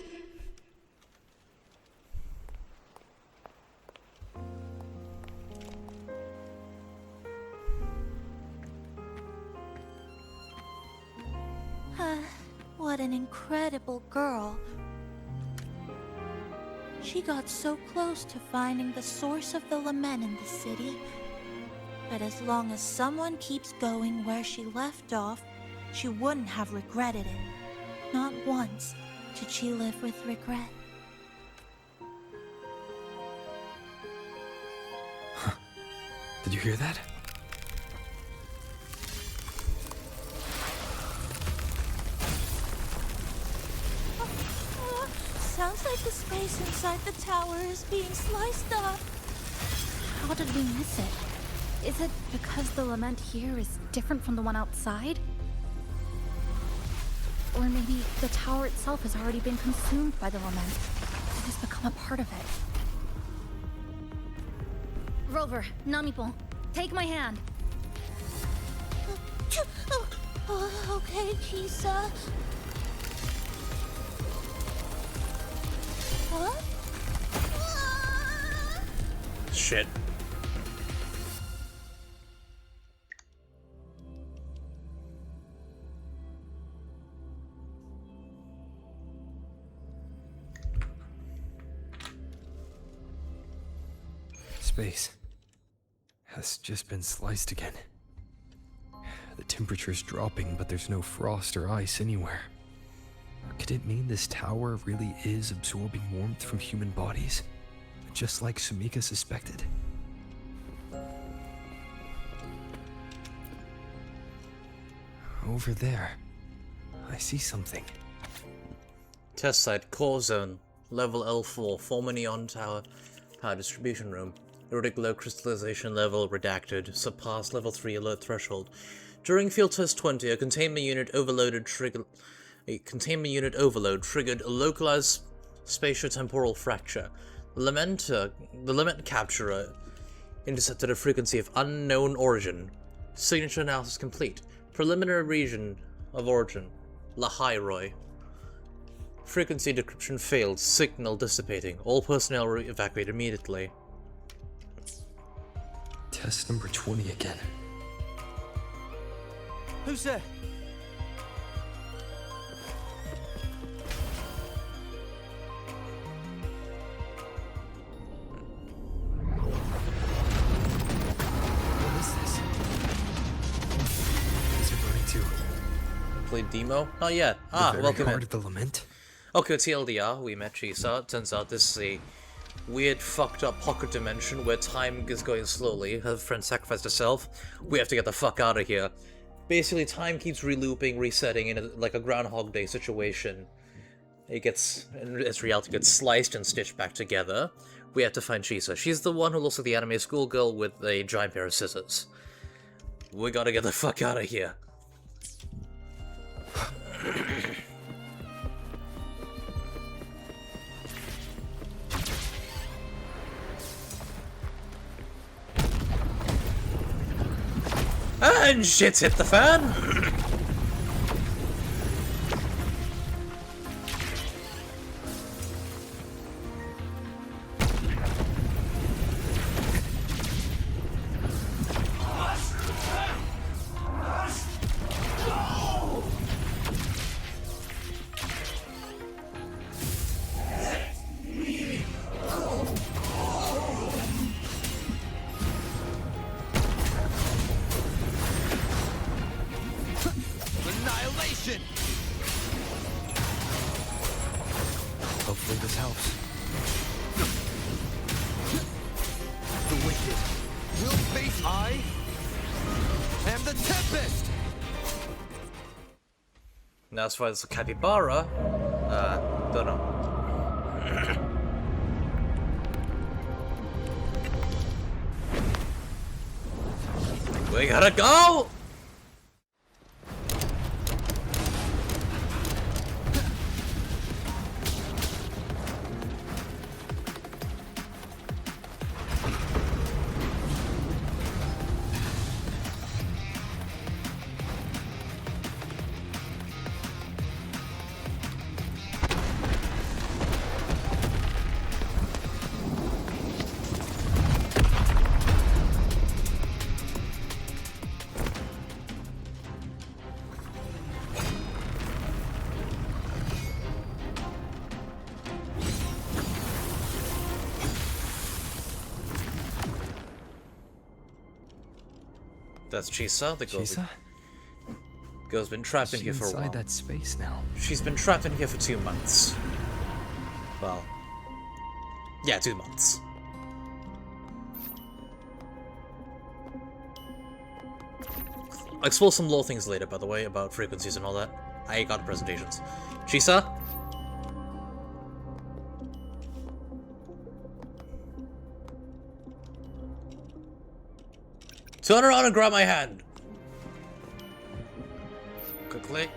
What an incredible girl. She got so close to finding the source of the lament in the city. But as long as someone keeps going where she left off, she wouldn't have regretted it. Not once did she live with regret.
Did you hear that?
Sounds like the space inside the tower is being sliced up.
How did we miss it? Is it because the lament here is different from the one outside? Or maybe the tower itself has already been consumed by the lament. It has become a part of it. Rover, Namipon, take my hand.
Okay, Chisa. Huh?
Shit.
Space has just been sliced again. The temperature's dropping, but there's no frost or ice anywhere. Could it mean this tower really is absorbing warmth from human bodies? Just like Sumika suspected? Over there, I see something.
Test site, core zone, level L4, former neon tower, power distribution room. Nordic low crystallization level redacted, surpassed level 3 alert threshold. During field test 20, a containment unit overload triggered a localized spatiotemporal fracture. The lament capturer intercepted a frequency of unknown origin. Signature analysis complete. Preliminary region of origin, Lahai-Roi. Frequency decryption failed. Signal dissipating. All personnel were evacuated immediately.
Test number 20 again.
Who's there?
What is this? Is it going to
Played demo? Not yet.
the very
Welcome
heart
in.
of the lament?
Okay, TLDR, we met Chisa. Turns out this is a weird, fucked up pocket dimension where time is going slowly. Her friend sacrificed herself. We have to get the fuck out of here. Basically, time keeps relooping, resetting in like a Groundhog Day situation. In its reality gets sliced and stitched back together. We have to find Chisa. She's the one who looks like the anime schoolgirl with a giant pair of scissors. We gotta get the fuck out of here. And shit's hit the fan!
Annihilation!
Hopefully this helps.
The wicked will face I am the Tempest!
Now as far as the capybara, don't know. We gotta go! That's Chisa, the girl.
Chisa?
Girl's been trapped in
She's
here for a while.
inside that space now.
She's been trapped in here for 2 months. Well, yeah, 2 months. I'll explore some lore things later, by the way, about frequencies and all that. I got presentations. Chisa? Turn around and grab my hand! Quickly.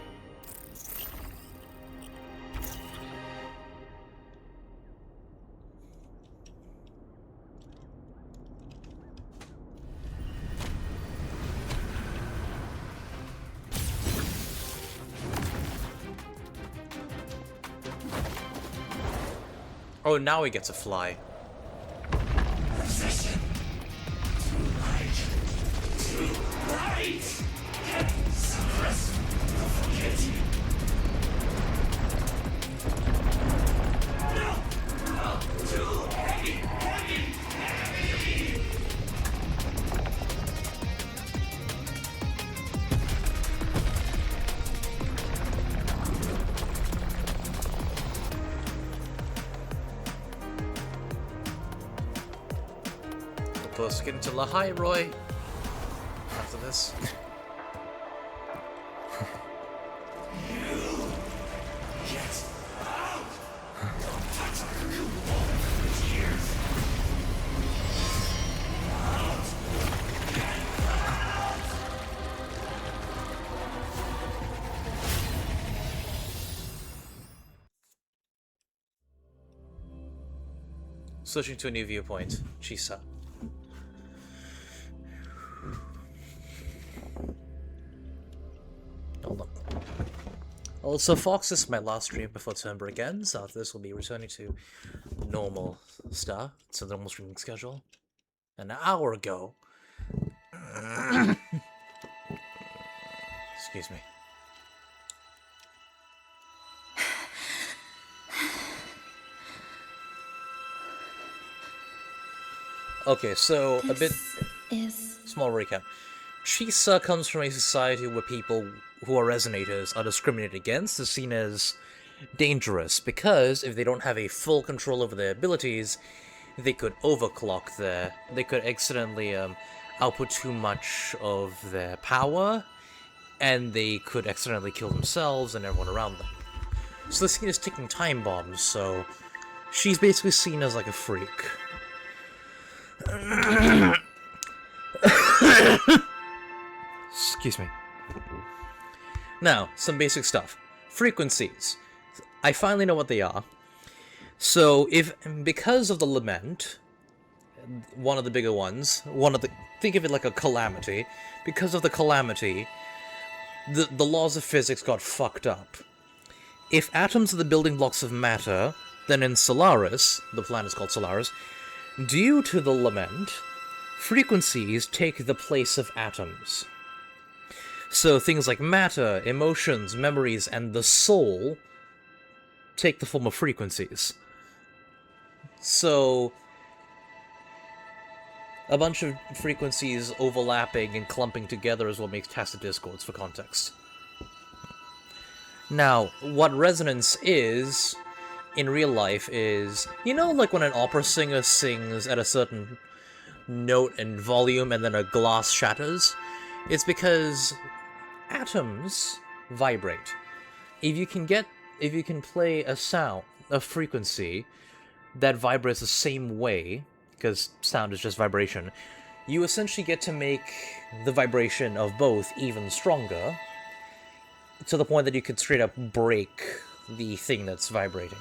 Oh, now he gets a fly. Supposed to get into Lahai-Roi after this. Switching to a new viewpoint. Chisa. Hold on. Also, Fox, this is my last stream before term break ends. After this, we'll be returning to normal stuff, to the normal streaming schedule. An hour ago. Excuse me. Okay, so a bit small recap. Chisa comes from a society where people who are resonators are discriminated against, is seen as dangerous, because if they don't have a full control over their abilities, they could overclock they could accidentally output too much of their power, and they could accidentally kill themselves and everyone around them. So they're seen as ticking time bombs, so she's basically seen as like a freak. Excuse me. Now, some basic stuff. Frequencies. I finally know what they are. So, because of the lament, one of the bigger ones, think of it like a calamity. Because of the calamity, the laws of physics got fucked up. If atoms are the building blocks of matter, then in Solaris, the planet is called Solaris, due to the lament, frequencies take the place of atoms. So things like matter, emotions, memories, and the soul take the form of frequencies. So a bunch of frequencies overlapping and clumping together is what makes tacit discords, for context. Now, what resonance is, in real life, is, you know, like when an opera singer sings at a certain note and volume and then a glass shatters? It's because atoms vibrate. If you can play a sound, a frequency, that vibrates the same way, because sound is just vibration, you essentially get to make the vibration of both even stronger, to the point that you could straight up break the thing that's vibrating.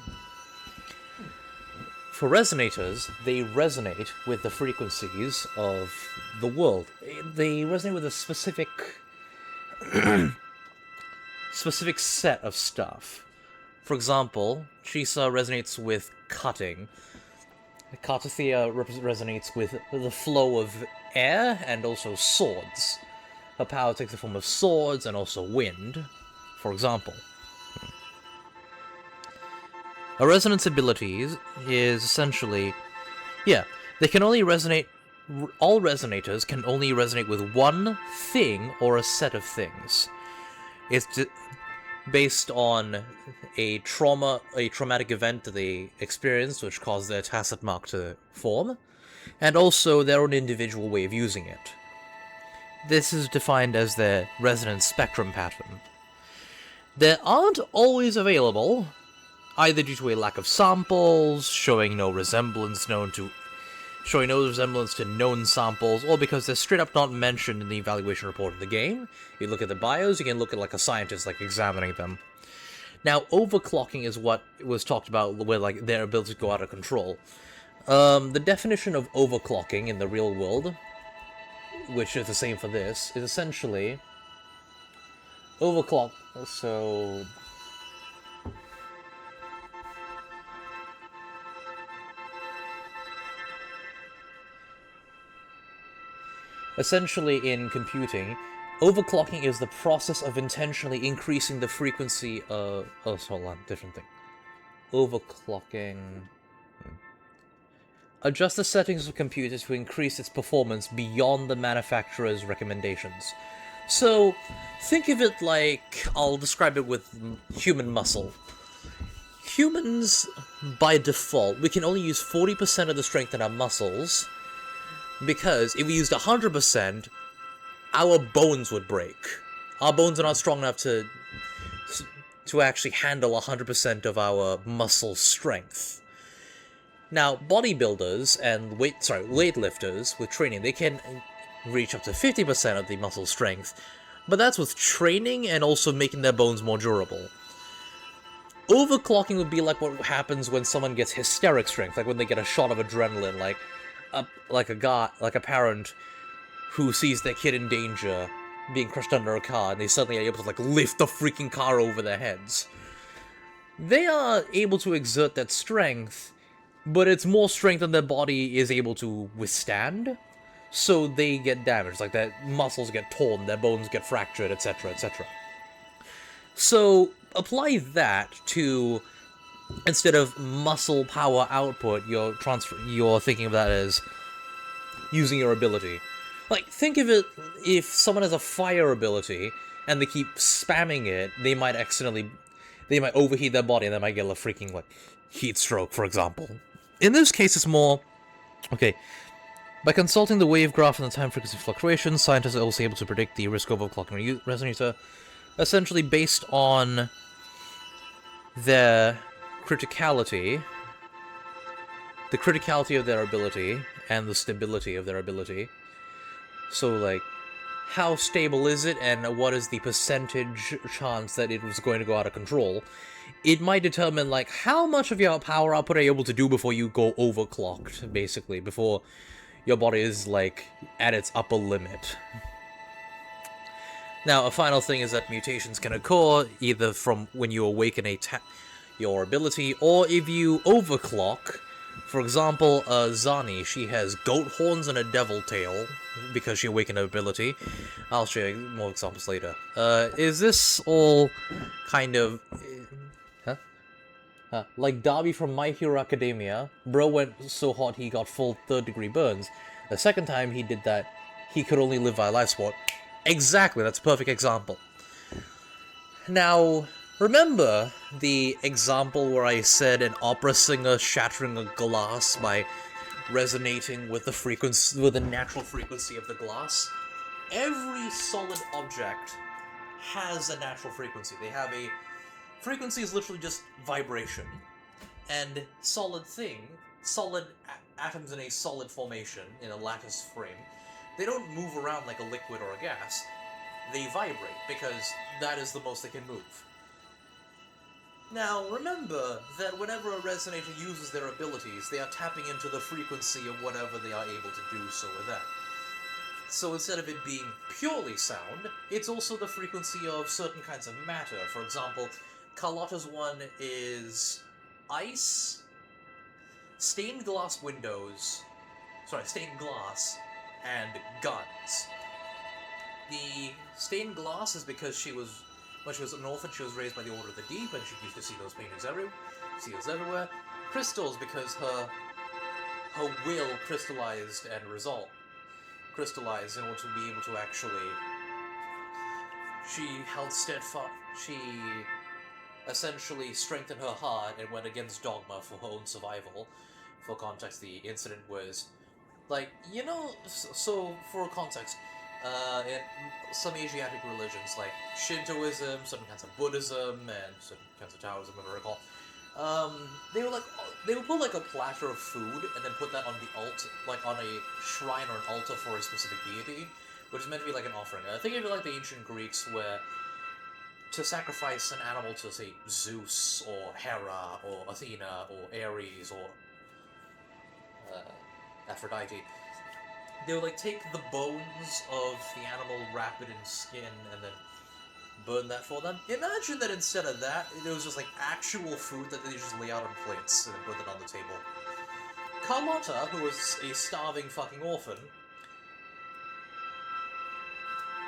For resonators, they resonate with the frequencies of the world. They resonate with a specific set of stuff. For example, Chisa resonates with cutting. Katathea resonates with the flow of air and also swords. Her power takes the form of swords and also wind, for example. A resonance abilities is essentially, they can only resonate, all resonators can only resonate with one thing or a set of things. It's based on a traumatic event that they experienced, which caused their tacit mark to form, and also their own individual way of using it. This is defined as their resonance spectrum pattern. They aren't always available, either due to a lack of samples, showing no resemblance to known samples, or because they're straight up not mentioned in the evaluation report of the game. You look at the bios, you can look at like a scientist like examining them. Now, overclocking is what was talked about, where like their ability to go out of control. The definition of overclocking in the real world, which is the same for this, is essentially overclock. So essentially, in computing, overclocking is the process of intentionally increasing the frequency of... Oh, hold on, different thing. Overclocking... Adjust the settings of a computer to increase its performance beyond the manufacturer's recommendations. So, think of it like... I'll describe it with human muscle. Humans, by default, we can only use 40% of the strength in our muscles, because if we used 100%, our bones would break. Our bones are not strong enough to actually handle 100% of our muscle strength. Now, bodybuilders and weightlifters with training, they can reach up to 50% of the muscle strength, but that's with training and also making their bones more durable. Overclocking would be like what happens when someone gets hysteric strength, like when they get a shot of adrenaline, like a parent who sees their kid in danger, being crushed under a car, and they suddenly are able to like lift the freaking car over their heads. They are able to exert that strength, but it's more strength than their body is able to withstand, so they get damaged, like their muscles get torn, their bones get fractured, etc., etc. So, apply that to, instead of muscle power output, you're thinking of that as using your ability. Like, think of it, if someone has a fire ability, and they keep spamming it, they might overheat their body, and they might get a freaking, like, heat stroke, for example. In this case, it's more... Okay, by consulting the wave graph and the time frequency fluctuations, scientists are also able to predict the risk of overclocking resonator, essentially based on their criticality, the criticality of their ability, and the stability of their ability. So, like, how stable is it, and what is the percentage chance that it was going to go out of control? It might determine, like, how much of your power output are you able to do before you go overclocked, basically, before your body is, like, at its upper limit. Now, a final thing is that mutations can occur either from when you awaken your ability, or if you overclock. For example, Zani, she has goat horns and a devil tail, because she awakened her ability. I'll show you more examples later. Is this all kind of... like Darby from My Hero Academia, bro went so hot he got full 3rd-degree burns. The second time he did that, he could only live by life support. Exactly, that's a perfect example. Now, remember the example where I said an opera singer shattering a glass by resonating with the frequency, with the natural frequency of the glass? Every solid object has a natural frequency. They have a... Frequency is literally just vibration. And solid atoms in a solid formation, in a lattice frame, they don't move around like a liquid or a gas. They vibrate, because that is the most they can move. Now, remember that whenever a resonator uses their abilities, they are tapping into the frequency of whatever they are able to do so with that. So instead of it being purely sound, it's also the frequency of certain kinds of matter. For example, Carlotta's one is ice, stained glass, and guns. The stained glass is because when she was an orphan, she was raised by the Order of the Deep, and she used to see those paintings everywhere. Crystals, because her will crystallized in order to be able to actually she held steadfast. She essentially strengthened her heart and went against dogma for her own survival. For context, the incident was, like, you know, so for context, in some Asiatic religions, like Shintoism, certain kinds of Buddhism, and certain kinds of Taoism, if I recall, they would put like a platter of food and then put that on the altar, like on a shrine or an altar for a specific deity, which is meant to be like an offering. Think of it like the ancient Greeks, where to sacrifice an animal to, say, Zeus or Hera or Athena or Ares or Aphrodite, they would like take the bones of the animal, wrap it in skin, and then burn that for them. Imagine that instead of that, it was just like actual food that they just lay out on plates and then put it on the table. Carlotta, who was a starving fucking orphan,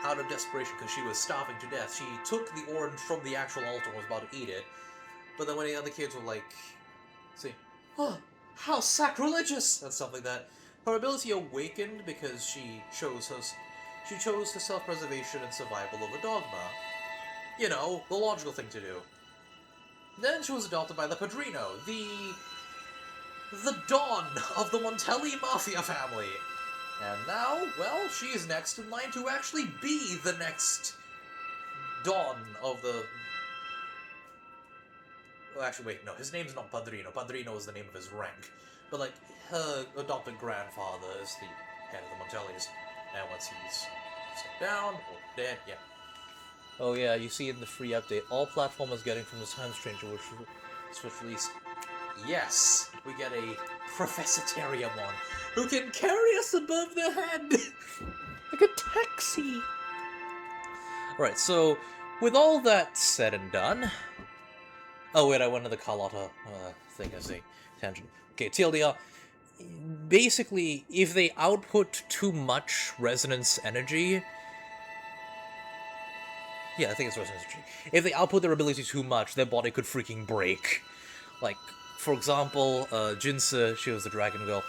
out of desperation because she was starving to death, she took the orange from the actual altar and was about to eat it, but then when the other kids were like, say, oh, how sacrilegious, and stuff like that, her ability awakened because she chose her self-preservation and survival over dogma. You know, the logical thing to do. Then she was adopted by the Padrino, the Don of the Montelli Mafia family. And now, well, she is next in line to actually be the next Don of the... Well, actually, wait, no, his name's not Padrino. Padrino is the name of his rank. But, like, her adopted grandfather is the head of the Montellis. And once he's stepped down, or dead, yeah. Oh yeah, you see in the free update, all platformers getting from the Time Stranger, which release. Yes, we get a Professor Terriamon, who can carry us above the head! Like a taxi! Right, so, with all that said and done... Oh wait, I went to the Carlotta thing as a tangent. Okay, TLDR. Basically, if they output too much resonance energy... Yeah, I think it's resonance energy. If they output their ability too much, their body could freaking break. Like, for example, Jinsa, she was the dragon girl.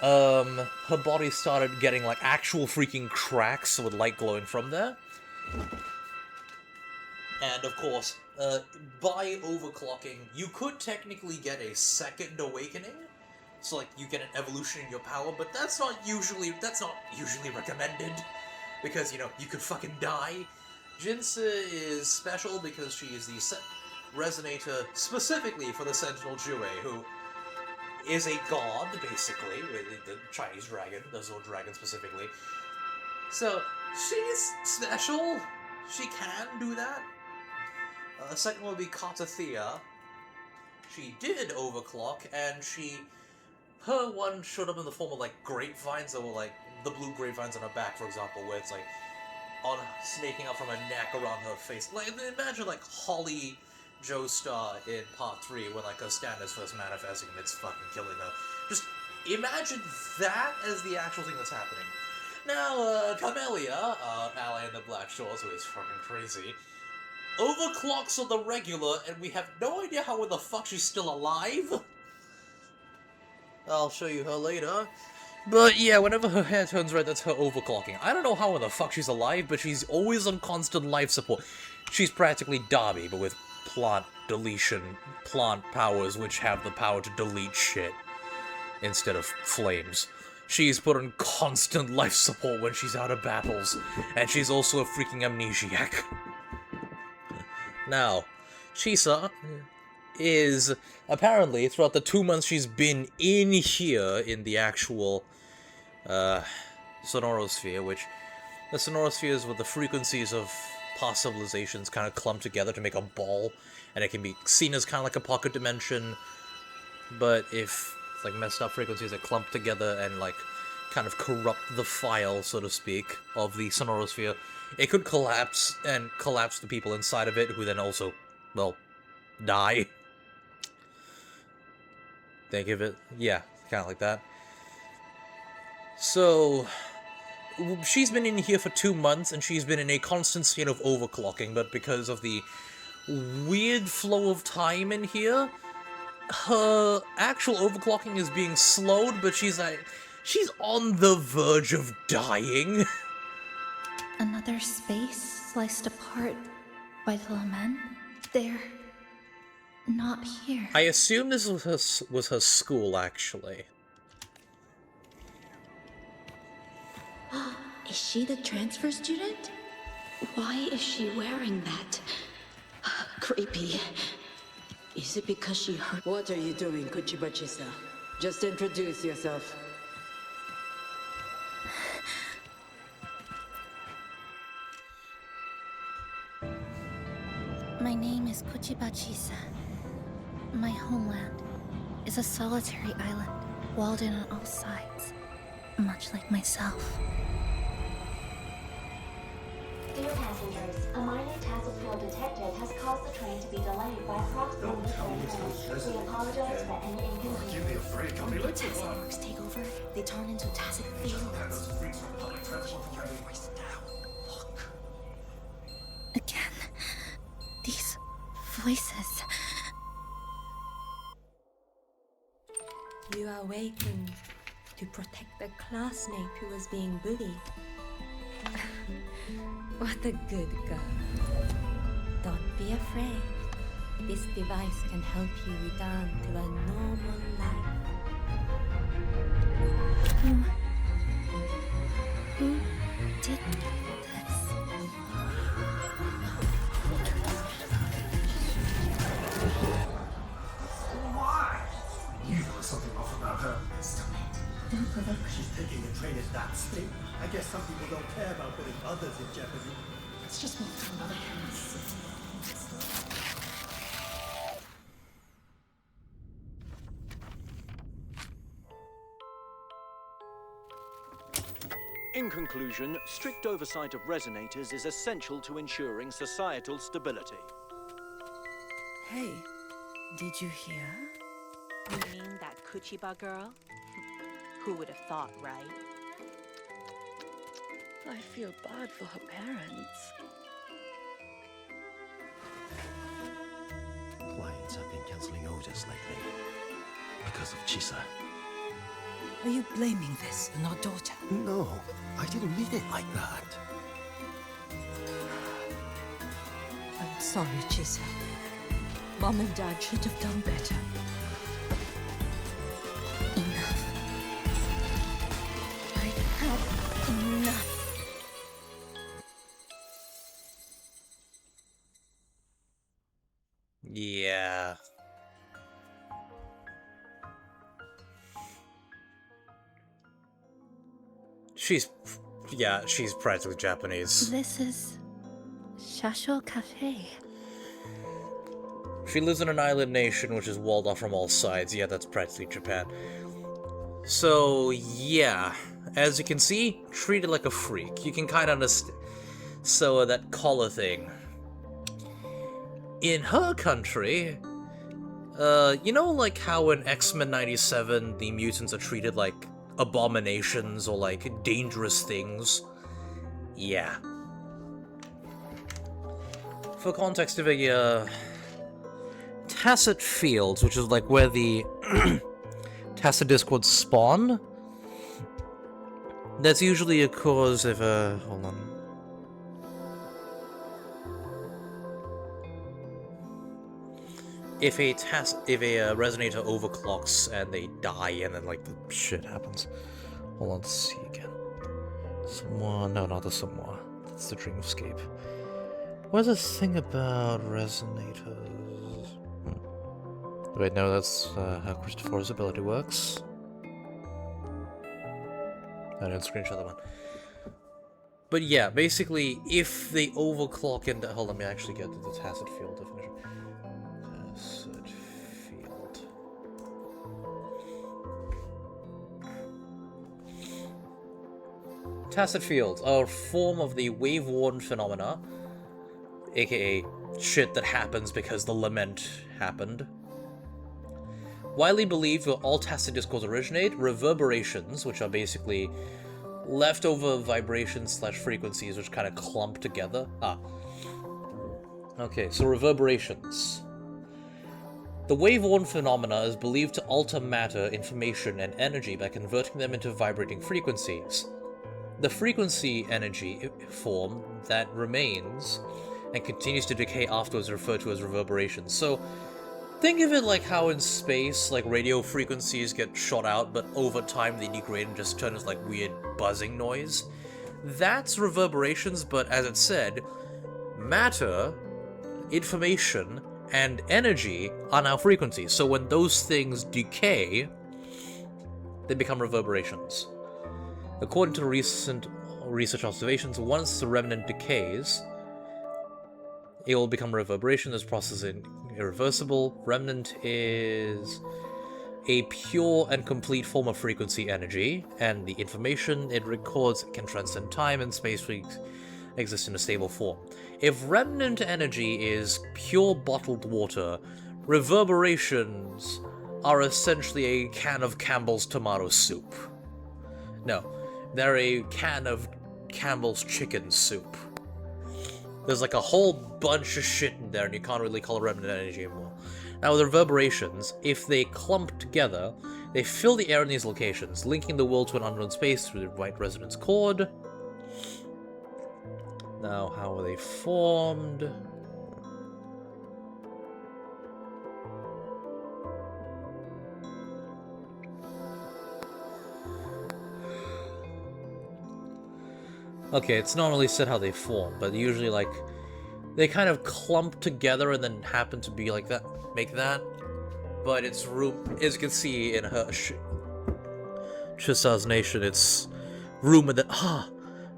Her body started getting, like, actual freaking cracks with light glowing from there. And, of course, by overclocking, you could technically get a second awakening. So, like, you get an evolution in your power, but that's not usually recommended. Because, you know, you could fucking die. Jinsa is special because she is the resonator specifically for the Sentinel Jue, who is a god, basically, with the Chinese dragon, the Zord dragon specifically. So, she's special. She can do that. The second one would be Katathea. She did overclock, and her one showed up in the form of, like, grapevines that were, like, the blue grapevines on her back, for example, where it's, like, snaking up from her neck around her face. Like, imagine, like, Holly Joestar in Part 3, when, like, her stand is first manifesting and it's fucking killing her. Just imagine that as the actual thing that's happening. Now, Camellia, ally in the Black Shores, who is fucking crazy, overclocks on the regular, and we have no idea how the fuck she's still alive. I'll show you her later. But yeah, whenever her hair turns red, that's her overclocking. I don't know how in the fuck she's alive, but she's always on constant life support. She's practically Darby, but with plant deletion, plant powers which have the power to delete shit instead of flames. She's put on constant life support when she's out of battles, and she's also a freaking amnesiac. Now, Chisa is apparently, throughout the 2 months she's been in here in the actual sonorosphere, which the sonorosphere is where the frequencies of past civilizations kind of clump together to make a ball, and it can be seen as kind of like a pocket dimension, but if it's like messed up frequencies that clump together and like kind of corrupt the file, so to speak, of the sonorosphere, it could collapse and collapse the people inside of it, who then also, well, die. Think of it, yeah, kind of like that. So, she's been in here for 2 months, and she's been in a constant state of overclocking, but because of the weird flow of time in here, her actual overclocking is being slowed, but she's on the verge of dying.
Another space sliced apart by the lament? They're not here.
I assume this was her school, actually.
Is she the transfer student? Why is she wearing that? Creepy. Is it because she hurt?
What are you doing, Kuchibachi-san? Just introduce yourself.
My name is Kuchibachi-san. My homeland is a solitary island, walled in on all sides, much like myself.
Dear passengers, a minor tacit field detected has caused the train to be delayed by approximately 30 minutes. We apologize for any inconvenience.
Give me a break, I'll be late for
Tacit works take over. They turn into tacit fields.
Again, these voices.
You awakened to protect the classmate who was being bullied. What a good girl. Don't be afraid. This device can help you return to a normal life.
Who did this?
Why? You know something off about her. Stop it. Don't provoke her. She's taking the train at that state. I guess some people don't care about putting others in jeopardy. Let's just move to another house.
In conclusion, strict oversight of resonators is essential to ensuring societal stability.
Hey, did you hear?
You mean that Kuchiba girl? Who would have thought, right?
I feel bad for her parents.
Clients have been canceling orders lately because of Chisa.
Are you blaming this on our daughter?
No, I didn't mean it like that.
I'm sorry, Chisa. Mom and Dad should have done better.
Enough. I have enough.
Yeah. She's practically Japanese.
This is Shasho Cafe.
She lives in an island nation which is walled off from all sides. Yeah, that's practically Japan. So, yeah. As you can see, treated like a freak. You can kind of understand. So, that collar thing. In her country, you know like how in X-Men 97 the mutants are treated like abominations or like dangerous things? Yeah. For context of a tacit fields, which is like where the tacit discords spawn, that's usually a cause of hold on. If a resonator overclocks and they die and then like the shit happens. Hold on, let's see again. Someone, no, not the someone. That's the Dreamscape. What's this thing about resonators? Wait, no, that's how Christopher's ability works. I didn't screenshot that one. But yeah, basically, if they overclock and hold on, let me actually get to the tacit field definition. Tacit field. Tacit fields are a form of the wave-worn phenomena, aka shit that happens because the lament happened. Widely believed where all tacit discords originate, reverberations, which are basically leftover vibrations / frequencies which kind of clump together. Okay, so reverberations. The wave-worn phenomena is believed to alter matter, information, and energy by converting them into vibrating frequencies. the frequency energy form that remains and continues to decay afterwards is referred to as reverberation. So think of it like how in space, like radio frequencies get shot out, but over time they degrade and just turn into like weird buzzing noise. That's reverberations, but as it said, matter, information, and energy are now frequencies. So when those things decay, they become reverberations. According to recent research observations, once the remnant decays, it will become reverberation. This process is irreversible. Remnant is a pure and complete form of frequency energy, and the information it records can transcend time and space, exist in a stable form. If remnant energy is pure bottled water, reverberations are essentially a can of Campbell's tomato soup. No, they're a can of Campbell's chicken soup. There's like a whole bunch of shit in there, and you can't really call it remnant energy anymore. Now, with reverberations, if they clump together, they fill the air in these locations, linking the world to an unknown space through the right resonance chord. Now, how are they formed? Okay, it's not really said how they form, but usually, like, they kind of clump together and then happen to be like that, make that. But it's as you can see in her Chisa's nation, it's rumored that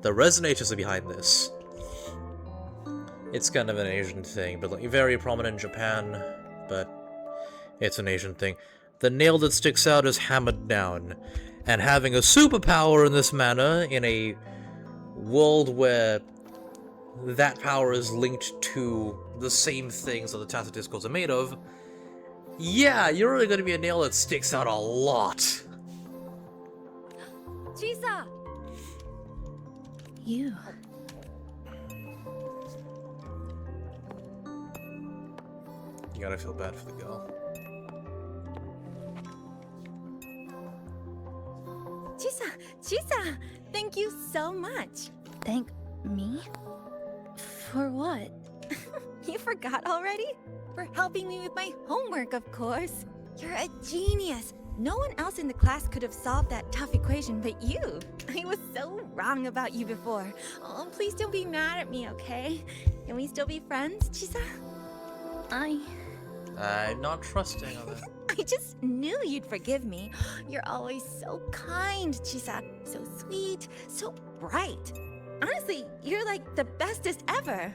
the resonators are behind this. It's kind of an Asian thing, but like very prominent in Japan, but it's an Asian thing. The nail that sticks out is hammered down, and having a superpower in this manner in a world where that power is linked to the same things that the Tacit Discords are made of, yeah, you're really going to be a nail that sticks out a lot.
Chisa!
You.
You gotta feel bad for the girl.
Chisa! Thank you so much.
Thank me? For what?
You forgot already? For helping me with my homework, of course. You're a genius. No one else in the class could have solved that tough equation but you. I was so wrong about you before. Oh, please don't be mad at me, okay? Can we still be friends, Chisa?
I'm not trusting of it.
I just knew you'd forgive me. You're always so kind, Chisa. So sweet, so bright. Honestly, you're like the bestest ever.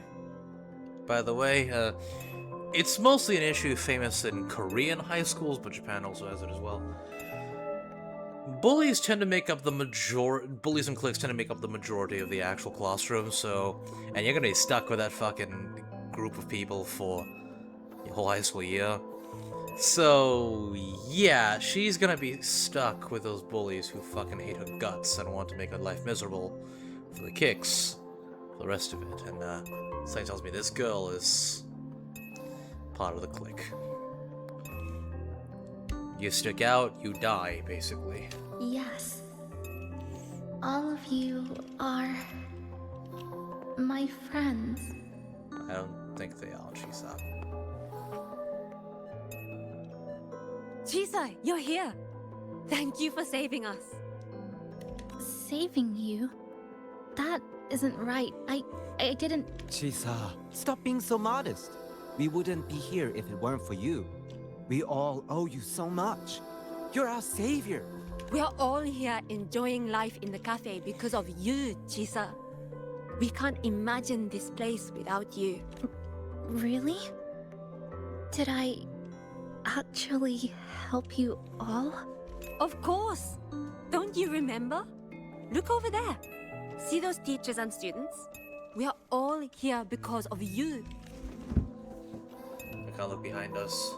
By the way, it's mostly an issue famous in Korean high schools, but Japan also has it as well. Bullies tend to make up the bullies and cliques tend to make up the majority of the actual classroom, so... And you're gonna be stuck with that fucking group of people for your whole high school year. So, yeah, she's gonna be stuck with those bullies who fucking hate her guts and want to make her life miserable for the kicks, for the rest of it. And, something tells me this girl is part of the clique. You stick out, you die, basically.
Yes. All of you are my friends.
I don't think they are, Chisa.
Chisa, you're here. Thank you for saving us.
Saving you? That isn't right. I didn't...
Chisa, stop being so modest. We wouldn't be here if it weren't for you. We all owe you so much. You're our savior.
We are all here enjoying life in the cafe because of you, Chisa. We can't imagine this place without you.
Really? Did I actually help you all?
Of course. Don't you remember? Look over there. See those teachers and students? We are all here because of you.
I can't look behind us.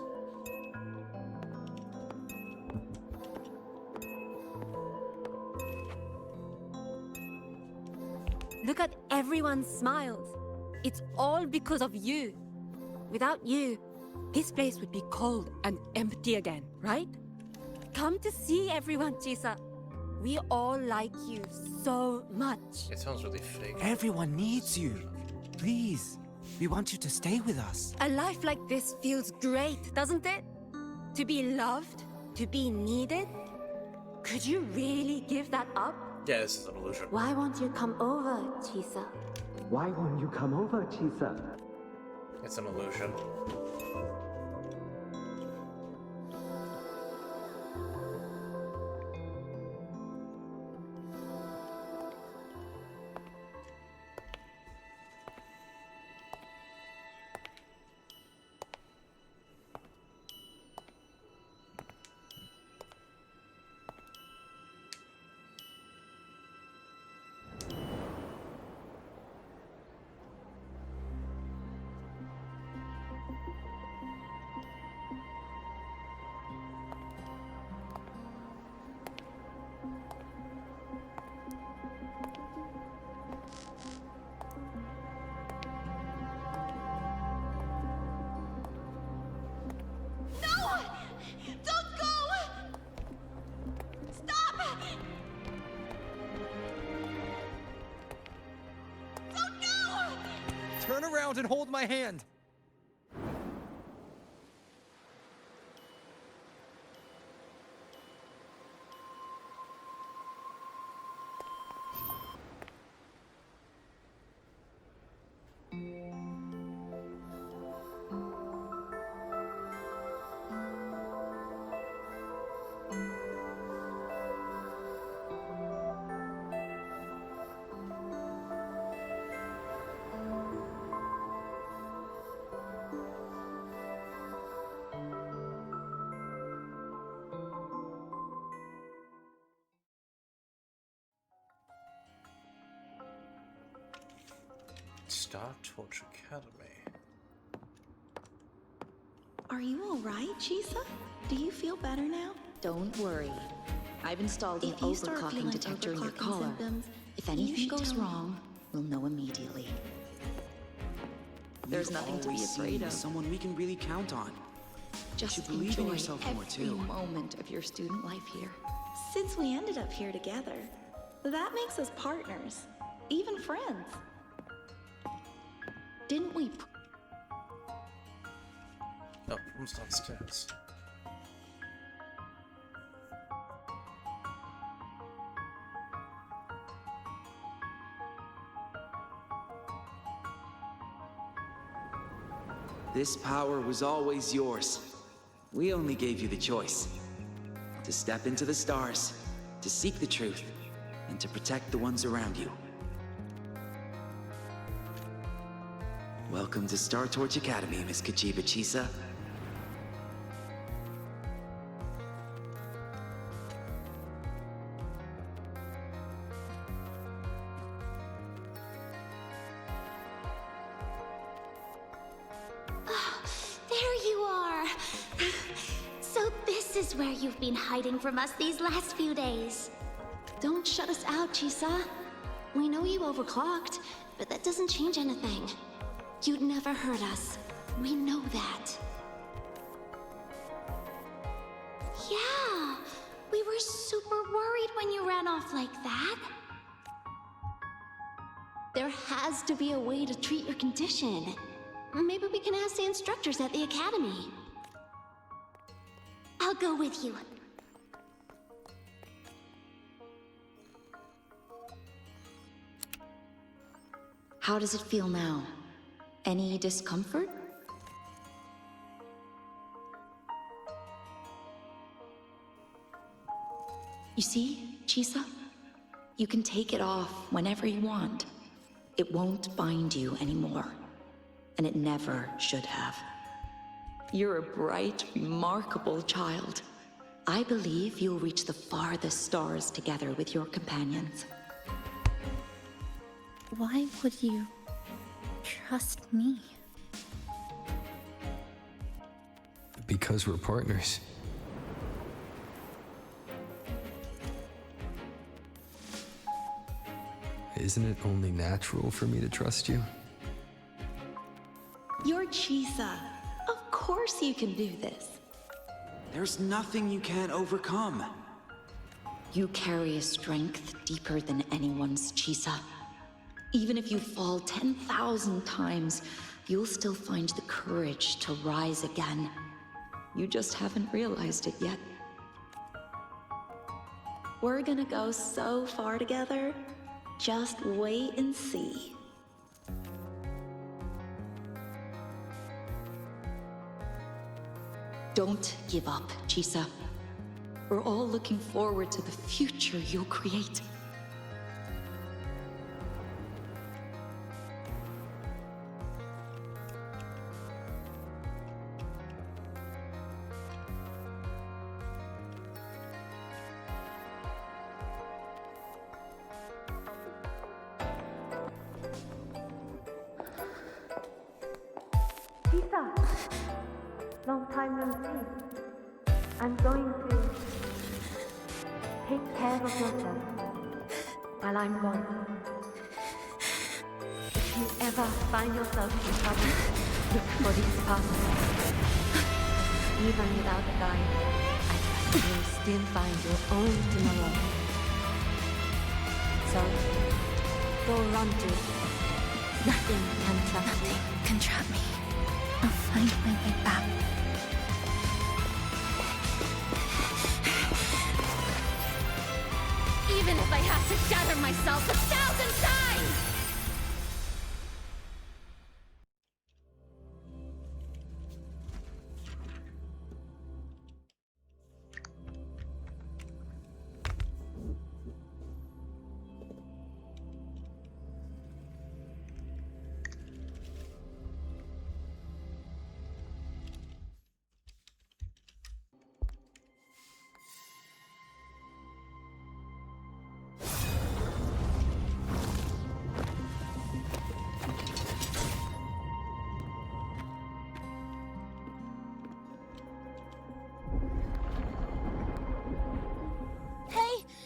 Look at everyone's smiles. It's all because of you. Without you, this place would be cold and empty again, right? Come to see everyone, Chisa. We all like you so much.
It sounds really fake.
Everyone needs you. Please, we want you to stay with us.
A life like this feels great, doesn't it? To be loved, to be needed. Could you really give that up?
Yeah, this is an illusion.
Why won't you come over, Chisa?
Why won't you come over, Chisa?
It's an illusion.
Turn around and hold my hand!
Star Torch Academy.
Are you alright, Chisa? Do you feel better now?
Don't worry. I've installed an
If you start
overclocking
feeling
detector in your
overclocking
collar.
symptoms,
If
you
anything
should
goes
tell me.
wrong, we'll know immediately. There's nothing to be afraid of.
Someone we can really count on.
Just
you believe
enjoy
in yourself more
every
too.
moment of your student life here.
Since we ended up here together, that makes us partners, even friends.
Didn't we?
Oh, who's downstairs?
This power was always yours. We only gave you the choice. To step into the stars, to seek the truth, and to protect the ones around you. Welcome to Star Torch Academy, Miss Kachiba Chisa.
There you are! So this is where you've been hiding from us these last few days.
Don't shut us out, Chisa. We know you overclocked, but that doesn't change anything. You'd never hurt us. We know that.
Yeah, we were super worried when you ran off like that.
There has to be a way to treat your condition. Maybe we can ask the instructors at the academy.
I'll go with you.
How does it feel now? Any discomfort? You see, Chisa? You can take it off whenever you want. It won't bind you anymore. And it never should have. You're a bright, remarkable child. I believe you'll reach the farthest stars together with your companions.
Why would you trust me?
Because we're partners. Isn't it only natural for me to trust you?
You're Chisa. Of course you can do this.
There's nothing you can't overcome.
You carry a strength deeper than anyone's, Chisa. Even if you fall 10,000 times, you'll still find the courage to rise again. You just haven't realized it yet. We're gonna go so far together. Just wait and see. Don't give up, Chisa. We're all looking forward to the future you'll create.
Lisa, long time no see. I'm going to take care of yourself while I'm gone. If you ever find yourself in trouble, look for these passes. Even without a guide, I trust you'll still find your own tomorrow. So, go run to it. Nothing can trap you.
Nothing can trap me. I'll find my way back.
Even if I have to shatter myself 1,000 times!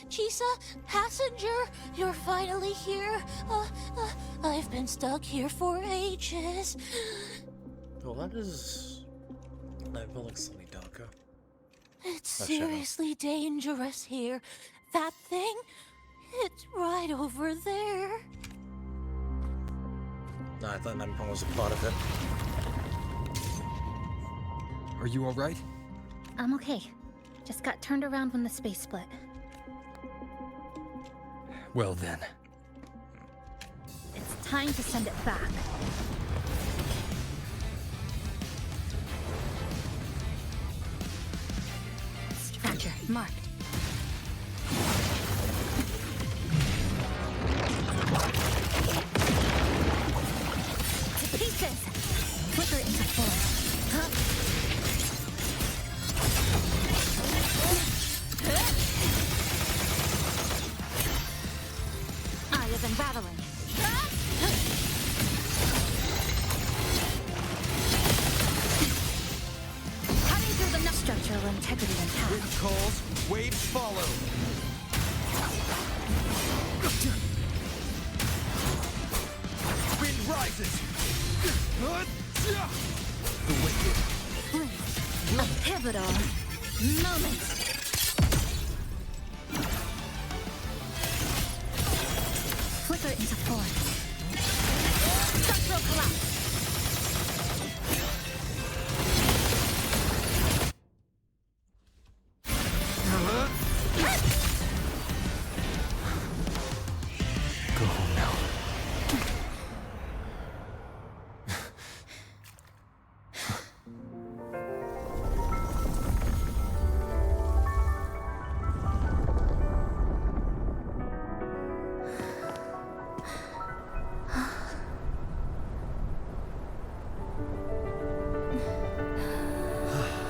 Chisa, passenger, you're finally here. I've been stuck here for ages.
Well, that is... That looks slightly darker.
It's seriously dangerous here. That thing, it's right over there.
No, I thought Namipon was a part of it.
Are you alright?
I'm okay. Just got turned around when the space split.
Well then.
It's time to send it back. Structure marked. To pieces! Flicker into force. Eye of unraveling. Cutting through the structural integrity intact.
Wind calls, waves follow. Wind rises. The wicked.
A pivotal moment. Flicker into force. Structural collapse.
Go home now.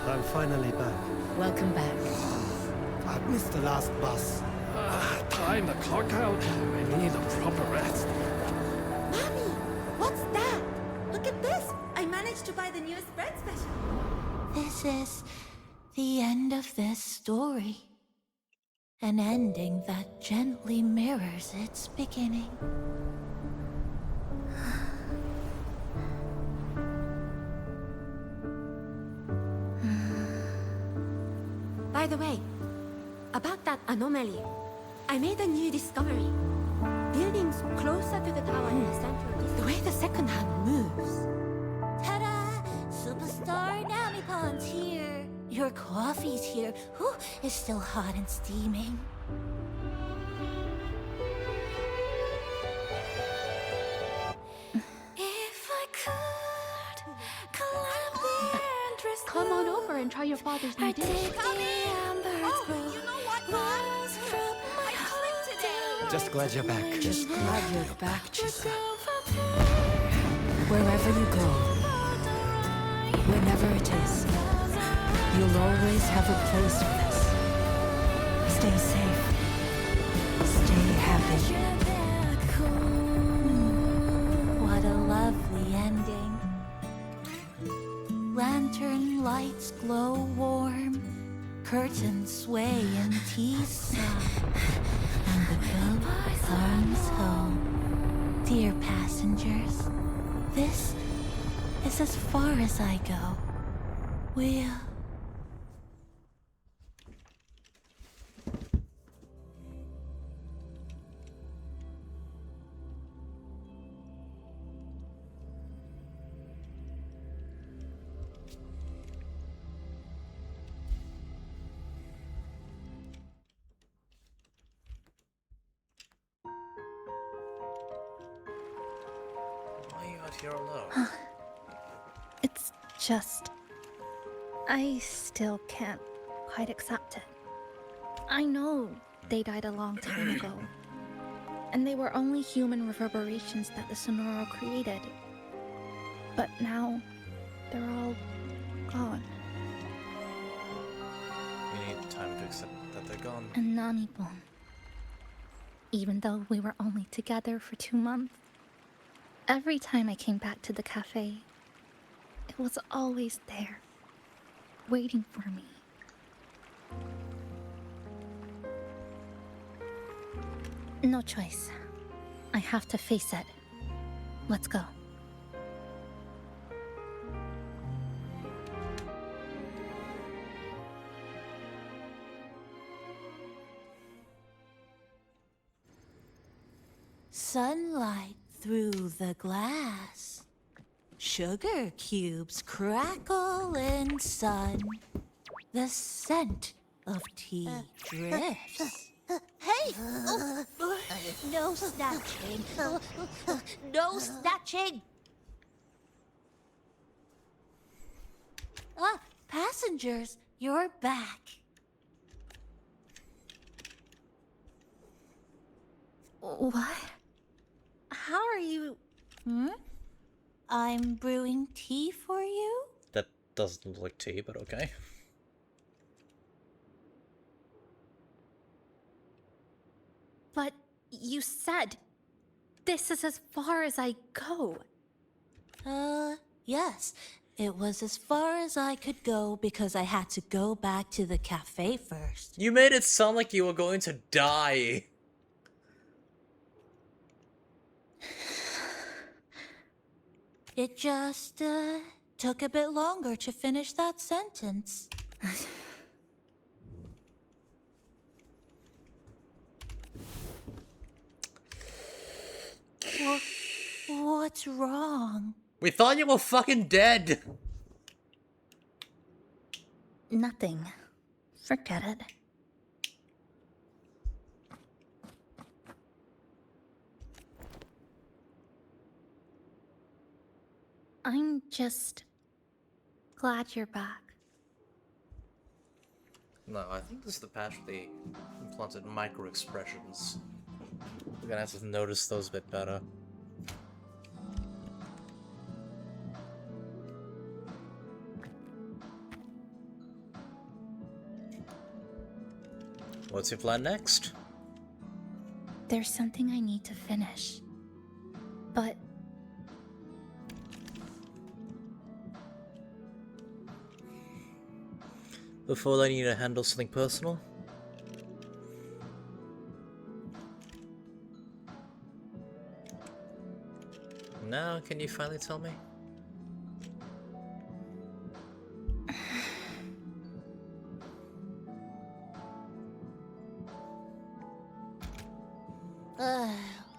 I'm finally back.
Welcome back.
I missed the last bus.
Time to clock out. I need a proper rest.
Mommy, what's that? Look at this. I managed to buy the newest bread special.
This is the end of this story. An ending that gently mirrors its beginning.
By the way,
About that anomaly, I made a new discovery. Buildings closer to the tower in the center, the way the second hand moves.
Ta-da! Superstar Namipon's here. Your coffee's here. Whew, it's still hot and steaming.
If I could climb the endless
Come on over and try your father's new dish.
Oh, you know what, Mom? I clicked today.
Just glad you're back.
Just glad you're back, Chisa. Wherever you go, whenever it is, you'll always have a place with us. Stay safe. Stay happy.
What a lovely ending. Lantern lights glow warm, curtains sway in tea sigh, and the boat hums home. Dear passengers, this is as far as I go. We'll...
Why are you out here alone?
It's just... I still can't quite accept it. I know they died a long time ago, and they were only human reverberations that the Sonoro created. But now, they're all gone.
You need time to accept that they're gone.
And Nami-bon. Even though we were only together for 2 months, every time I came back to the cafe, it was always there, waiting for me. No choice. I have to face it. Let's go.
Sunlight through the glass. Sugar cubes crackle in sun. The scent of tea drifts.
Hey! No snatching. No snatching.
Ah, passengers, you're back.
What? How are you...
I'm brewing tea for you?
That doesn't look like tea, but okay.
But you said this is as far as I go.
Yes. It was as far as I could go because I had to go back to the cafe first.
You made it sound like you were going to die.
It just, took a bit longer to finish that sentence. What's wrong?
We thought you were fucking dead.
Nothing. Forget it. I'm just glad you're back.
No, I think this is the patch with the implanted micro expressions. We're gonna have to notice those a bit better. What's your plan next?
There's something I need to finish. But...
Before that, you need to handle something personal? Now, can you finally tell me?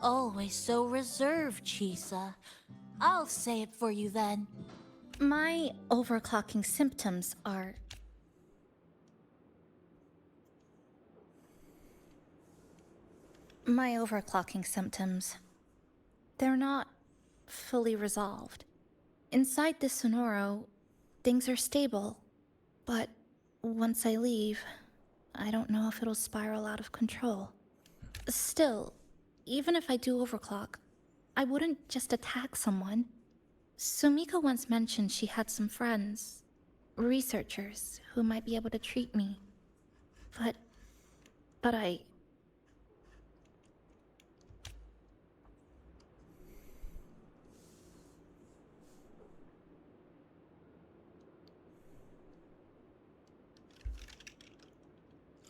Always so reserved, Chisa. I'll say it for you then.
My overclocking symptoms are... My overclocking symptoms... They're not fully resolved. Inside this Sonoro, things are stable, but once I leave, I don't know if it'll spiral out of control. Still, even if I do overclock, I wouldn't just attack someone. Sumika once mentioned she had some friends, researchers, who might be able to treat me. But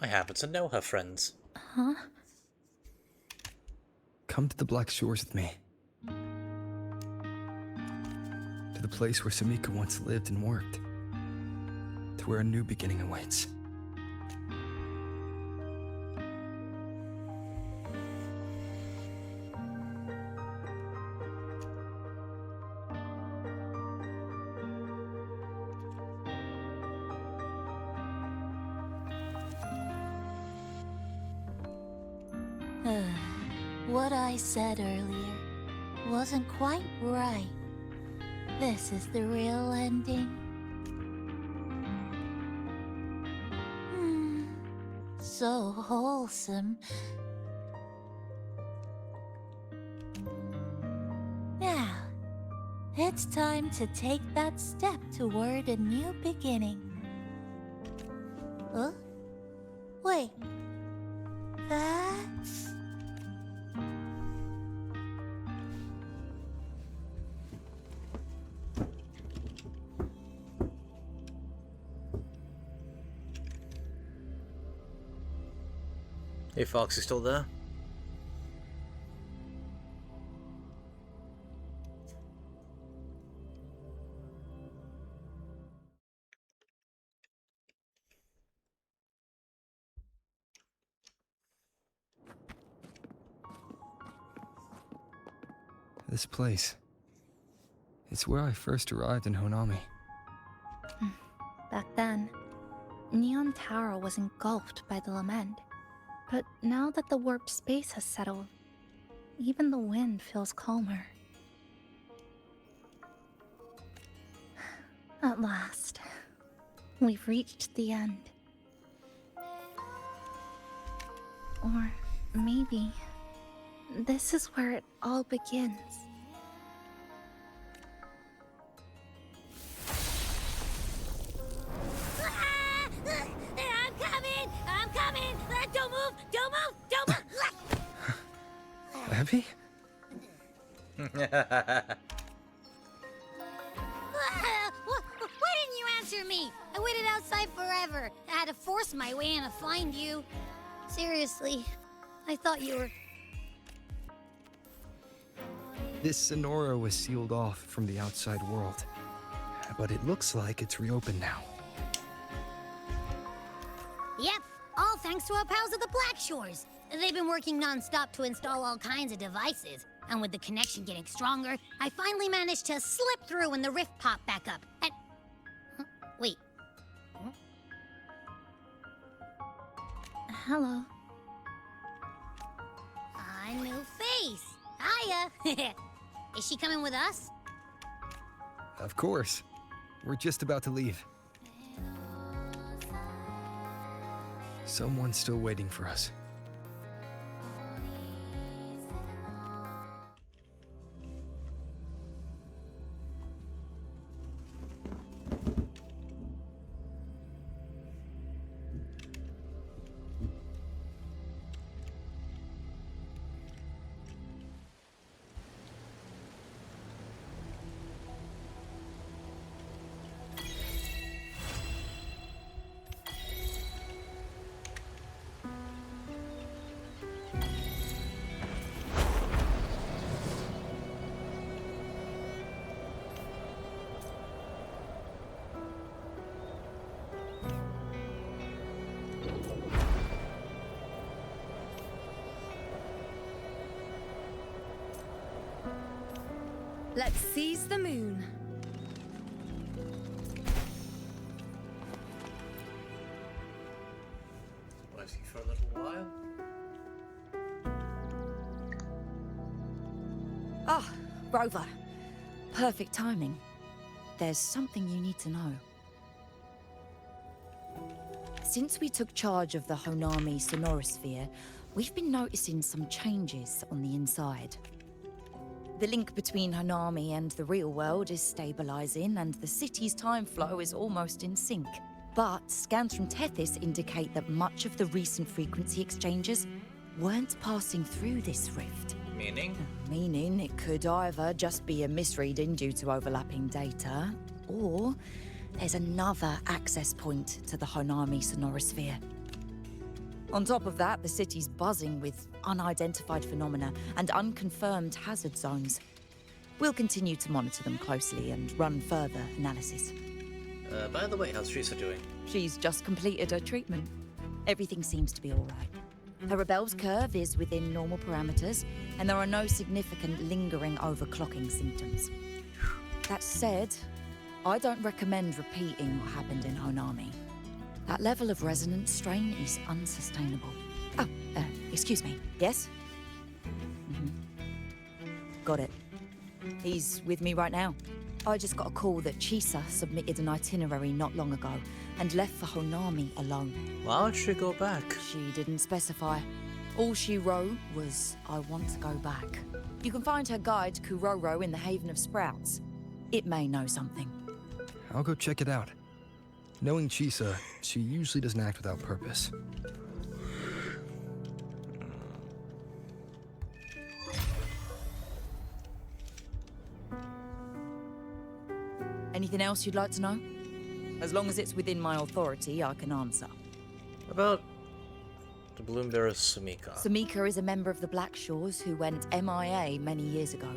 I happen to know her friends.
Huh?
Come to the Black Shores with me. To the place where Sumika once lived and worked. To where a new beginning awaits.
What I said earlier wasn't quite right. This is the real ending. So wholesome. Now, it's time to take that step toward a new beginning. Huh? Wait. That's...
Hey, Fox, you still there?
This place. It's where I first arrived in Honami.
Back then, Neon Tower was engulfed by the lament. But now that the warped space has settled, even the wind feels calmer. At last, we've reached the end. Or maybe this is where it all begins.
I'm coming! Don't move! Don't move! Don't move!
Abby?
Why didn't you answer me? I waited outside forever. I had to force my way in to find you. Seriously, I thought you were...
This Sonora was sealed off from the outside world. But it looks like it's reopened now.
Yep, all thanks to our pals at the Black Shores. They've been working non-stop to install all kinds of devices. And with the connection getting stronger, I finally managed to slip through when the rift popped back up. And... Huh? Wait. Huh?
Hello.
A new face. Hiya. Is she coming with us?
Of course. We're just about to leave. Someone's still waiting for us.
Let's seize the moon.
Waiting for a little while.
Ah, Rover. Perfect timing. There's something you need to know. Since we took charge of the Honami sonorosphere, we've been noticing some changes on the inside. The link between Honami and the real world is stabilizing, and the city's time flow is almost in sync. But scans from Tethys indicate that much of the recent frequency exchanges weren't passing through this rift.
Meaning?
Meaning it could either just be a misreading due to overlapping data, or there's another access point to the Honami sonorosphere. On top of that, the city's buzzing with unidentified phenomena and unconfirmed hazard zones. We'll continue to monitor them closely and run further analysis.
By the way, how's Teresa doing?
She's just completed her treatment. Everything seems to be all right. Her rebel's curve is within normal parameters, and there are no significant lingering overclocking symptoms. That said, I don't recommend repeating what happened in Honami. That level of resonance strain is unsustainable. Oh, excuse me. Yes? Got it. He's with me right now. I just got a call that Chisa submitted an itinerary not long ago and left for Honami alone.
Why would she go back?
She didn't specify. All she wrote was, I want to go back. You can find her guide, Kuroro, in the Haven of Sprouts. It may know something.
I'll go check it out. Knowing Chisa, she usually doesn't act without purpose.
Anything else you'd like to know? As long as it's within my authority, I can answer.
About the Bloomberry Sumika.
Sumika is a member of the Black Shores who went MIA many years ago.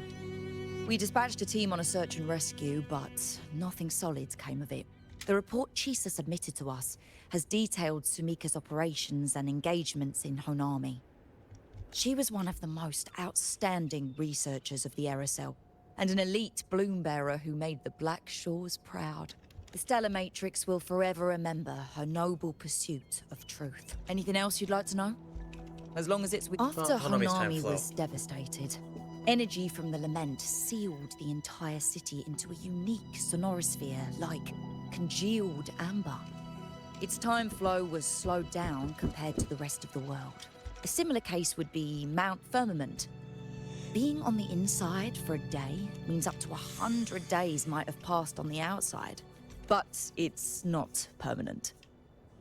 We dispatched a team on a search and rescue, but nothing solid came of it. The report Chisa submitted to us has detailed Sumika's operations and engagements in Honami. She was one of the most outstanding researchers of the Aerosol, and an elite bloom-bearer who made the Black Shores proud. The Stellar Matrix will forever remember her noble pursuit of truth. Anything else you'd like to know? As long as it's with... After Honami was devastated, energy from the lament sealed the entire city into a unique sonorosphere like congealed amber. Its time flow was slowed down compared to the rest of the world. A similar case would be Mount Firmament. Being on the inside for a day means up to 100 days might have passed on the outside. But it's not permanent.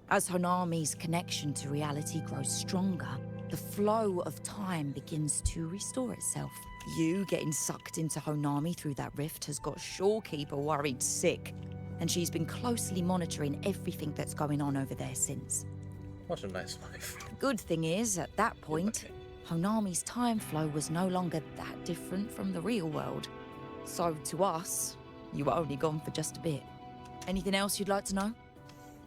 As Honami's connection to reality grows stronger, the flow of time begins to restore itself. You getting sucked into Honami through that rift has got Shorekeeper worried sick, and she's been closely monitoring everything that's going on over there since.
What a nice life.
The good thing is, at that point, Honami's time flow was no longer that different from the real world. So to us, you were only gone for just a bit. Anything else you'd like to know?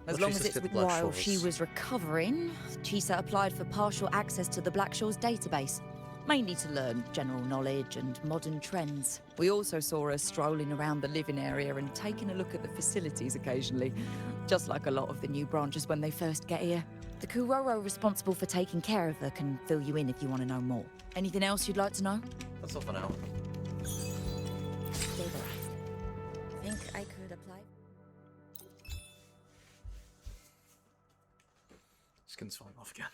As long as it's with while she was recovering, Chisa applied for partial access to the Black Shores database, mainly to learn general knowledge and modern trends. We also saw her strolling around the living area and taking a look at the facilities occasionally, just like a lot of the new branches when they first get here. The Kuroro responsible for taking care of her can fill you in if you want to know more. Anything else you'd like to know?
That's all for now.
Stabilized. Think I could apply?
Skin's falling off again.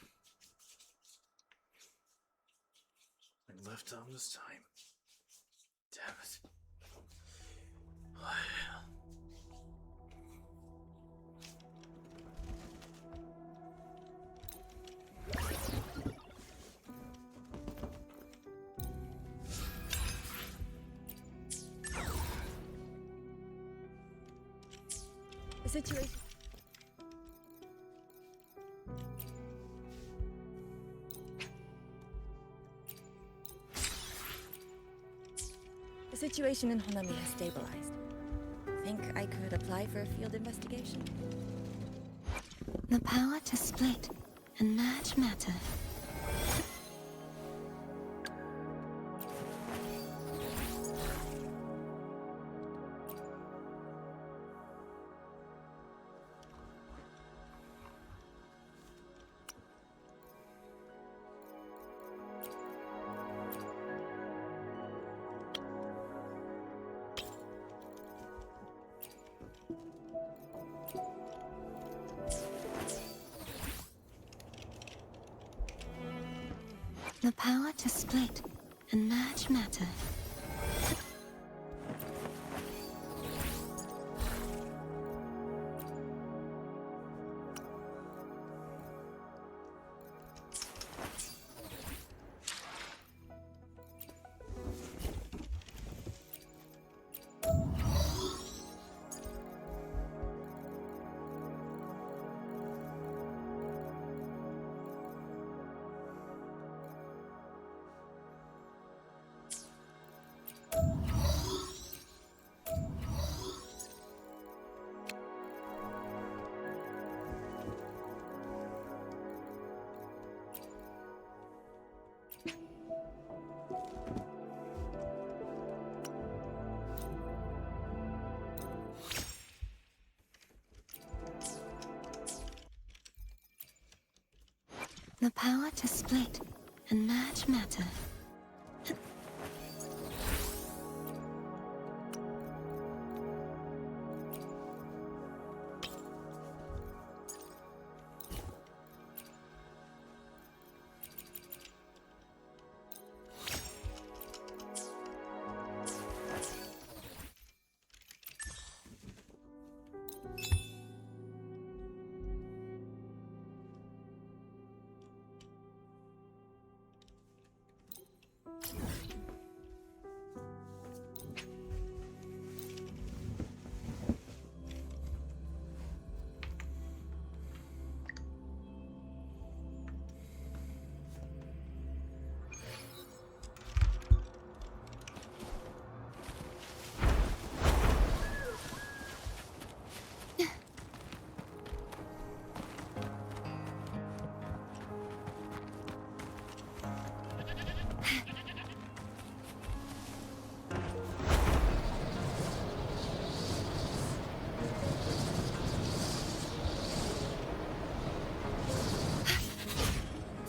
I left arm this time. Damn it.
The situation. The situation in Honami has stabilized. Think I could apply for a field investigation?
The power to split and merge matter.
The power to split and merge matter. The power to split and merge matter.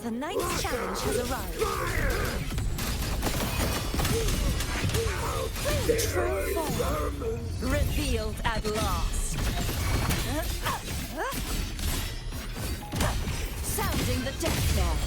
The knight's challenge has arrived. True form revealed at last. Sounding the death knell.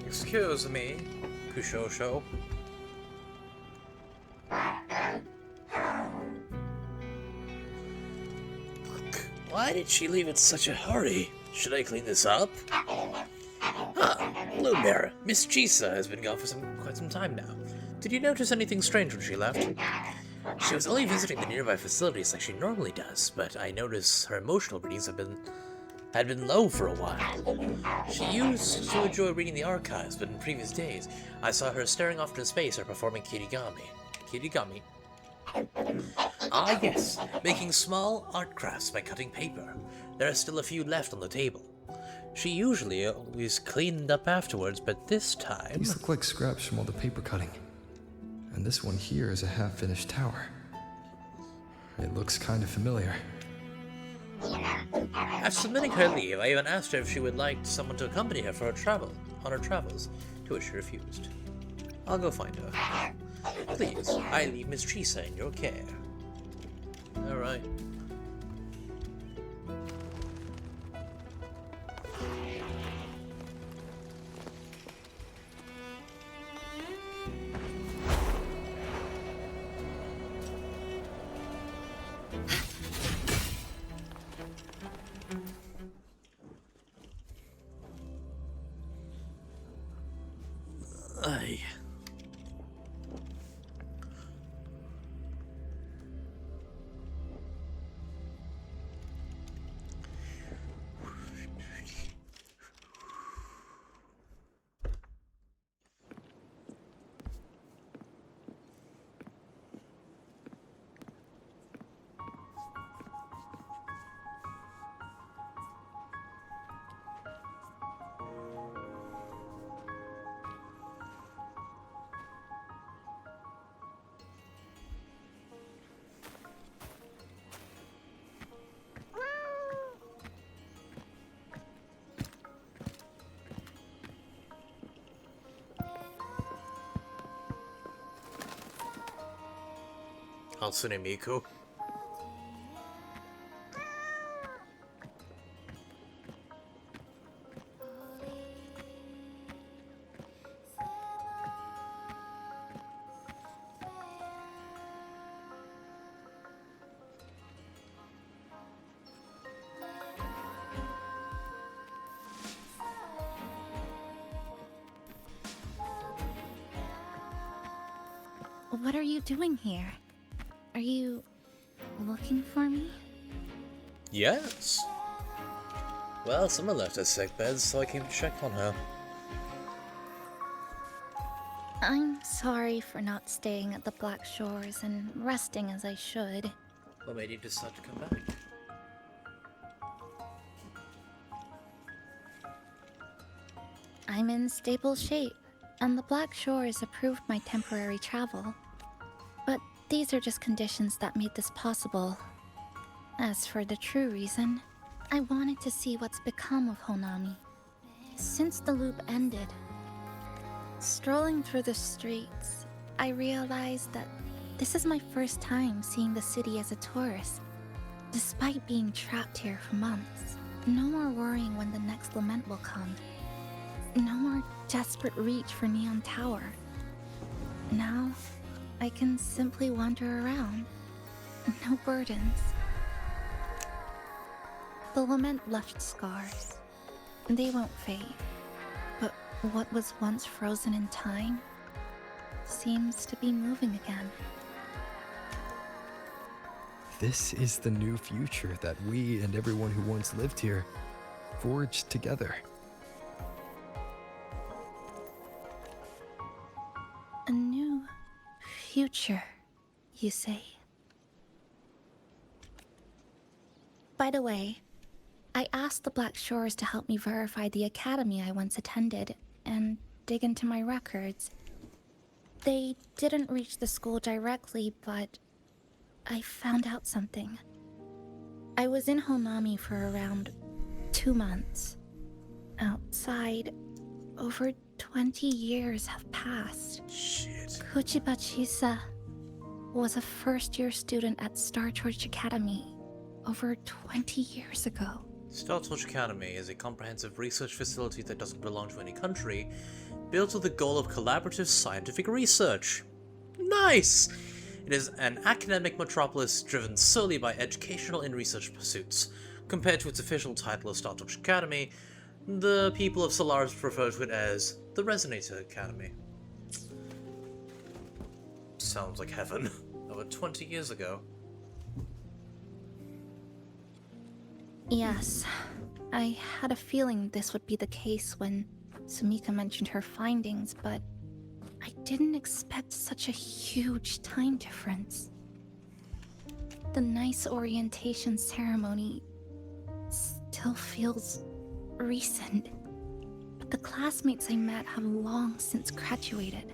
Excuse me, Kushosho. Why did she leave in such a hurry? Should I clean this up? Bluebear, Miss Chisa has been gone for quite some time now. Did you notice anything strange when she left? She was only visiting the nearby facilities like she normally does, but I noticed her emotional readings had been low for a while. She used to enjoy reading the archives, but in previous days, I saw her staring off into space or performing kirigami. Kirigami? Ah yes, making small art crafts by cutting paper. There are still a few left on the table. She usually always cleaned up afterwards, but this time...
These look like scraps from all the paper cutting. And this one here is a half-finished tower. It looks kind of familiar.
After submitting her leave, I even asked her if she would like someone to accompany her for her travels, to which she refused. I'll go find her. Please, I leave Miss Chisa in your care. Alright. Aye. Hatsune Miku.
What are you doing here? Are you looking for me?
Yes. Well, someone left her sickbed, so I came to check on her.
I'm sorry for not staying at the Black Shores and resting as I should.
What made you decide to come back?
I'm in stable shape, and the Black Shores approved my temporary travel. But these are just conditions that made this possible. As for the true reason, I wanted to see what's become of Honami. Since the loop ended, strolling through the streets, I realized that this is my first time seeing the city as a tourist. Despite being trapped here for months, no more worrying when the next lament will come. No more desperate reach for Neon Tower. Now, I can simply wander around. No burdens. The lament left scars. They won't fade. But what was once frozen in time seems to be moving again.
This is the new future that we and everyone who once lived here forged together.
A new future, you say? By the way, I asked the Black Shores to help me verify the academy I once attended and dig into my records. They didn't reach the school directly, but I found out something. I was in Honami for around 2 months. Outside, over 20 years have passed.
Shit.
Kuchiba Chisa was a first-year student at Star Torch Academy over 20 years ago.
Star Torch Academy is a comprehensive research facility that doesn't belong to any country, built with the goal of collaborative scientific research. Nice! It is an academic metropolis driven solely by educational and research pursuits. Compared to its official title of Star Torch Academy, the people of Solaris refer to it as the Resonator Academy. Sounds like heaven. Over 20 years ago.
Yes, I had a feeling this would be the case when Sumika mentioned her findings, but I didn't expect such a huge time difference. The nice orientation ceremony still feels recent, but the classmates I met have long since graduated.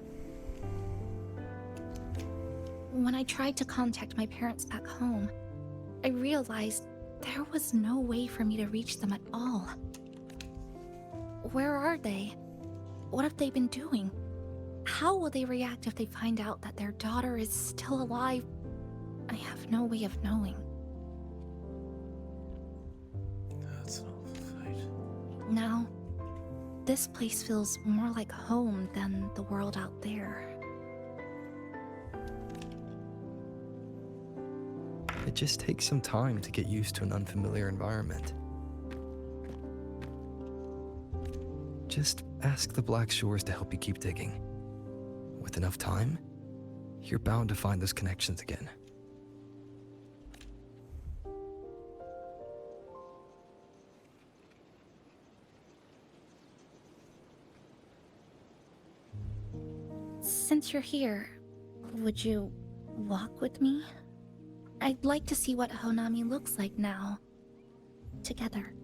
When I tried to contact my parents back home, I realized there was no way for me to reach them at all. Where are they? What have they been doing? How will they react if they find out that their daughter is still alive? I have no way of knowing.
That's an awful fight.
Now, this place feels more like home than the world out there.
It just takes some time to get used to an unfamiliar environment. Just ask the Black Shores to help you keep digging. With enough time, you're bound to find those connections again.
Since you're here, would you walk with me? I'd like to see what Honami looks like now. Together.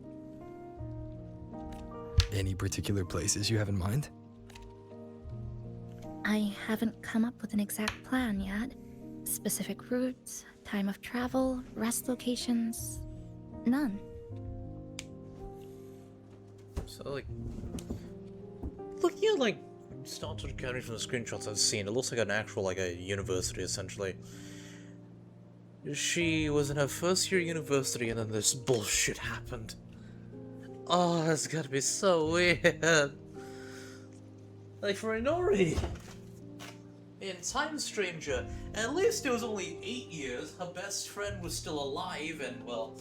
Any particular places you have in mind?
I haven't come up with an exact plan yet. Specific routes, time of travel, rest locations, none.
So, like, looking at, like, Star Trek Academy from the screenshots I've seen, it looks like an actual, like, a university, essentially. She was in her first year university and then this bullshit happened. Oh, that's gotta be so weird. Like for Inori. In Time Stranger, at least it was only 8 years, her best friend was still alive, and well,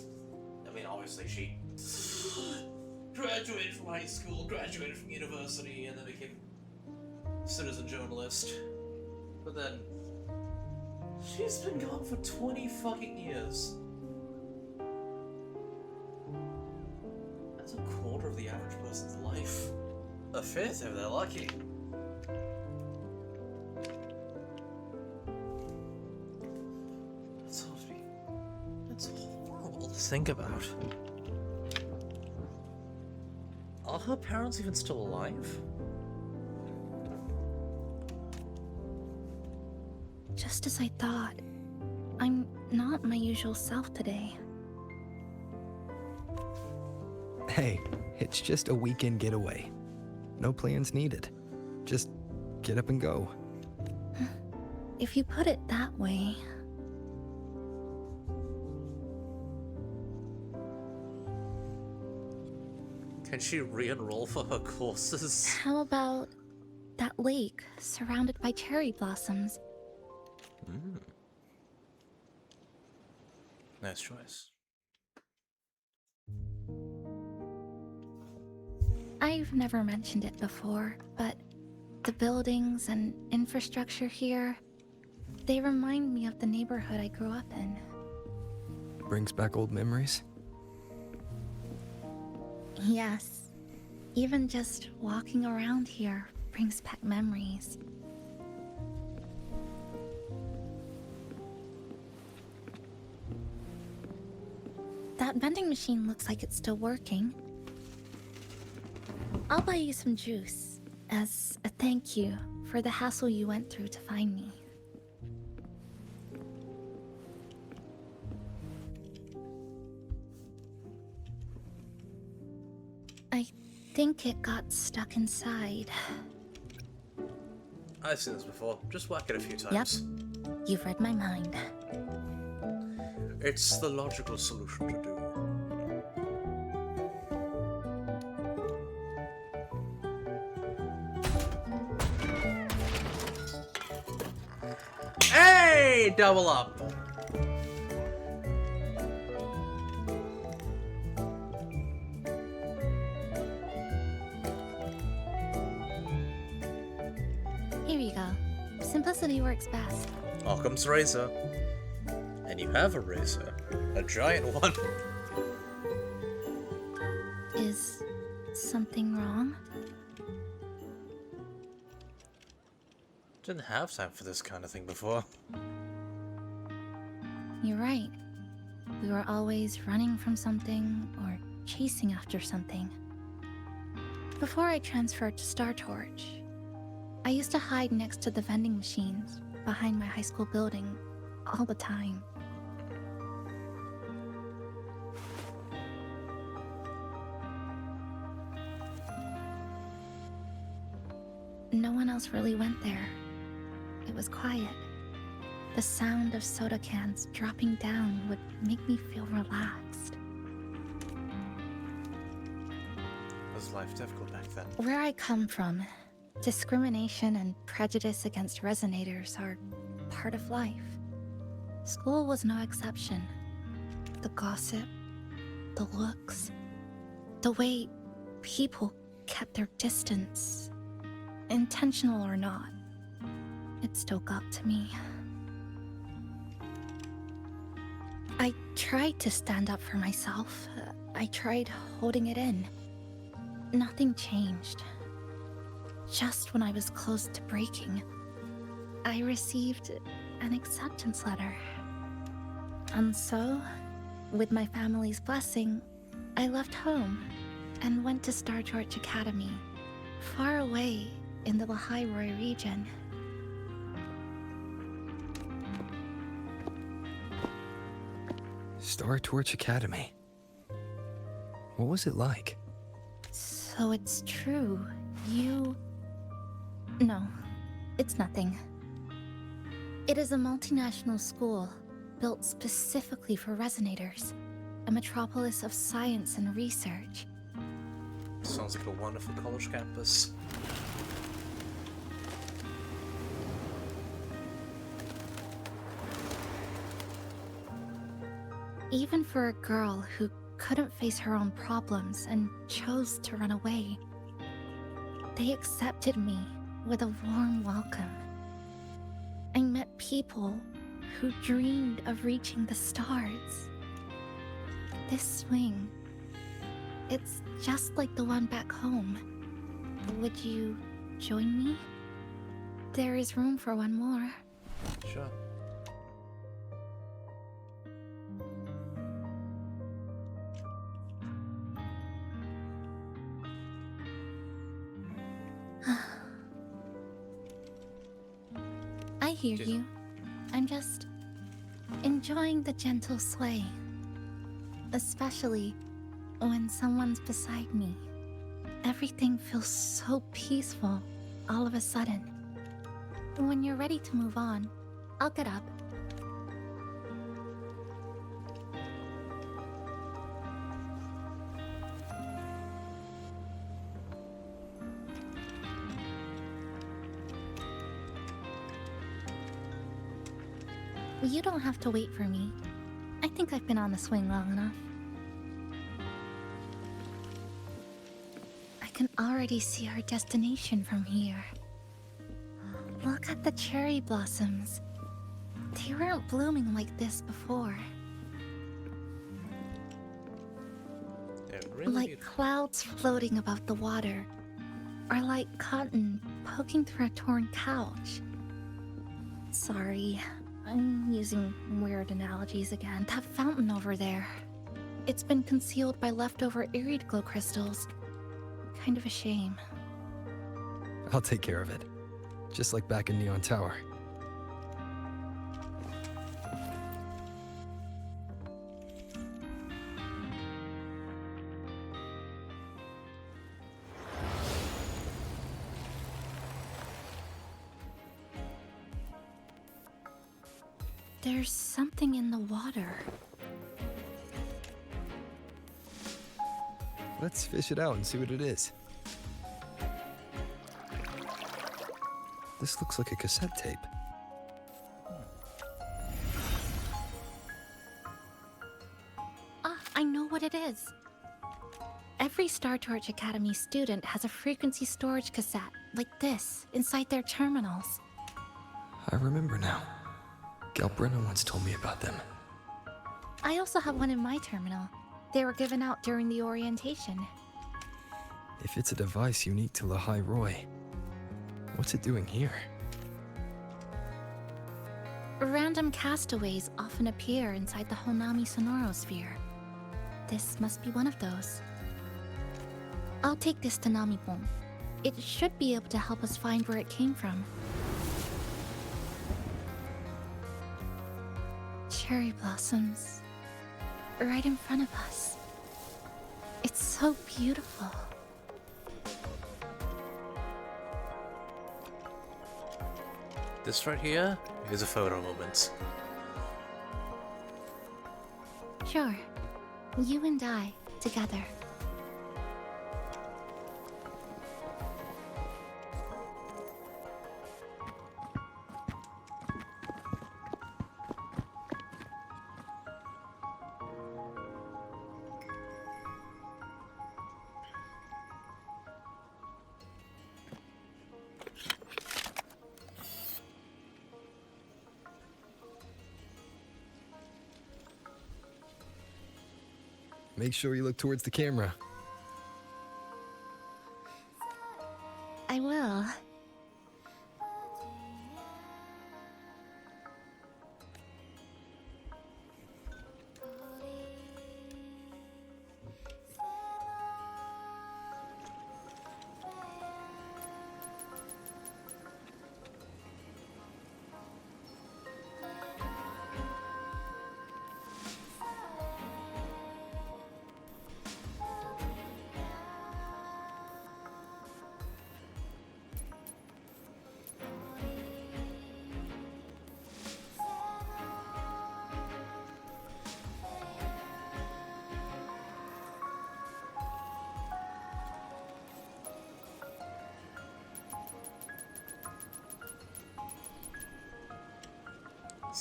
I mean, obviously she graduated from high school, graduated from university, and then became a citizen journalist. But then, she's been gone for 20 fucking years. That's a quarter of the average person's life. A fifth if they're lucky. That's horrible to think about. Are her parents even still alive?
Just as I thought. I'm not my usual self today.
Hey, it's just a weekend getaway. No plans needed. Just get up and go.
If you put it that way.
Can she re-enroll for her courses?
How about that lake surrounded by cherry blossoms?
Nice choice.
I've never mentioned it before, but the buildings and infrastructure here, they remind me of the neighborhood I grew up in.
Brings back old memories?
Yes. Even just walking around here brings back memories. That vending machine looks like it's still working. I'll buy you some juice as a thank you for the hassle you went through to find me. I think it got stuck inside.
I've seen this before. Just whack it a few times.
Yep. You've read my mind.
It's the logical solution to do. Hey! Double up!
Here you go. Simplicity works best.
Occam's razor. And you have a razor. A giant one.
Is something wrong?
Didn't have time for this kind of thing before.
You're right. We were always running from something or chasing after something. Before I transferred to Star Torch, I used to hide next to the vending machines behind my high school building all the time. No one else really went there. It was quiet. The sound of soda cans dropping down would make me feel relaxed.
Was life difficult back then?
Where I come from, discrimination and prejudice against resonators are part of life. School was no exception. The gossip, the looks, the way people kept their distance, intentional or not, it still got to me. I tried to stand up for myself. I tried holding it in. Nothing changed. Just when I was close to breaking, I received an acceptance letter. And so, with my family's blessing, I left home and went to Star Torch Academy, far away in the Lahai-Roi region.
Star Torch Academy. What was it like?
So it's true. You... No, it's nothing. It is a multinational school, built specifically for resonators, a metropolis of science and research.
Sounds like a wonderful college campus.
Even for a girl who couldn't face her own problems and chose to run away, they accepted me with a warm welcome. I met people who dreamed of reaching the stars. This swing, it's just like the one back home. Would you join me? There is room for one more.
Sure.
I hear you. I'm just enjoying the gentle sway. Especially when someone's beside me. Everything feels so peaceful all of a sudden. When you're ready to move on, I'll get up. You don't have to wait for me. I think I've been on the swing long enough. I can already see our destination from here. Look at the cherry blossoms. They weren't blooming like this before.
They're really
Like
beautiful.
clouds floating above the water. Or like cotton poking through a torn couch. Sorry, I'm using weird analogies again. That fountain over there. It's been concealed by leftover irid glow crystals. Kind of a shame.
I'll take care of it. Just like back in Neon Tower.
There's something in the water.
Let's fish it out and see what it is. This looks like a cassette tape.
Ah, I know what it is. Every Star Torch Academy student has a frequency storage cassette, like this, inside their terminals.
I remember now. Galbrenna once told me about them.
I also have one in my terminal. They were given out during the orientation.
If it's a device unique to Lahai-Roi, what's it doing here?
Random castaways often appear inside the Honami sonorosphere. This must be one of those. I'll take this to Namipon. It should be able to help us find where it came from. Cherry blossoms. Right in front of us. It's so beautiful.
This right here is a photo moment.
Sure. You and I, together.
Make sure you look towards the camera.
I will.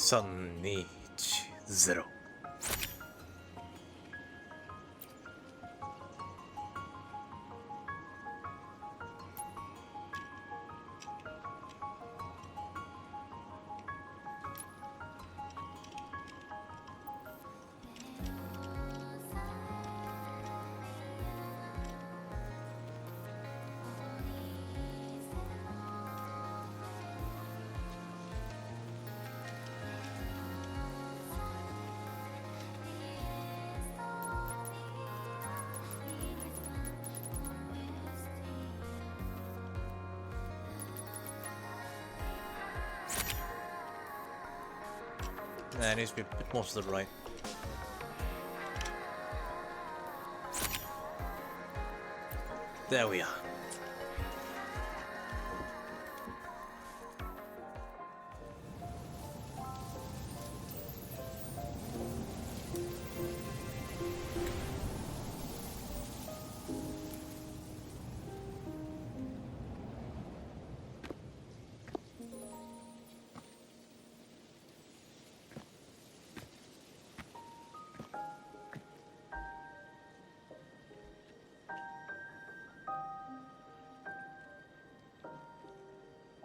320. Nah, it needs to be a bit more to the right. There we are.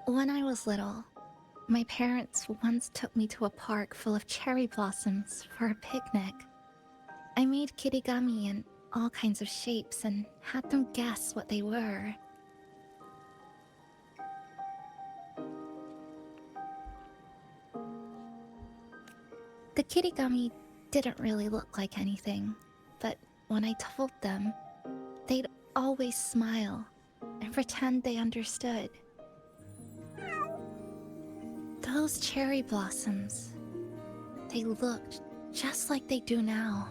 When I was little, my parents once took me to a park full of cherry blossoms for a picnic. I made kirigami in all kinds of shapes and had them guess what they were. The kirigami didn't really look like anything, but when I told them, they'd always smile and pretend they understood. Those cherry blossoms, they looked just like they do now.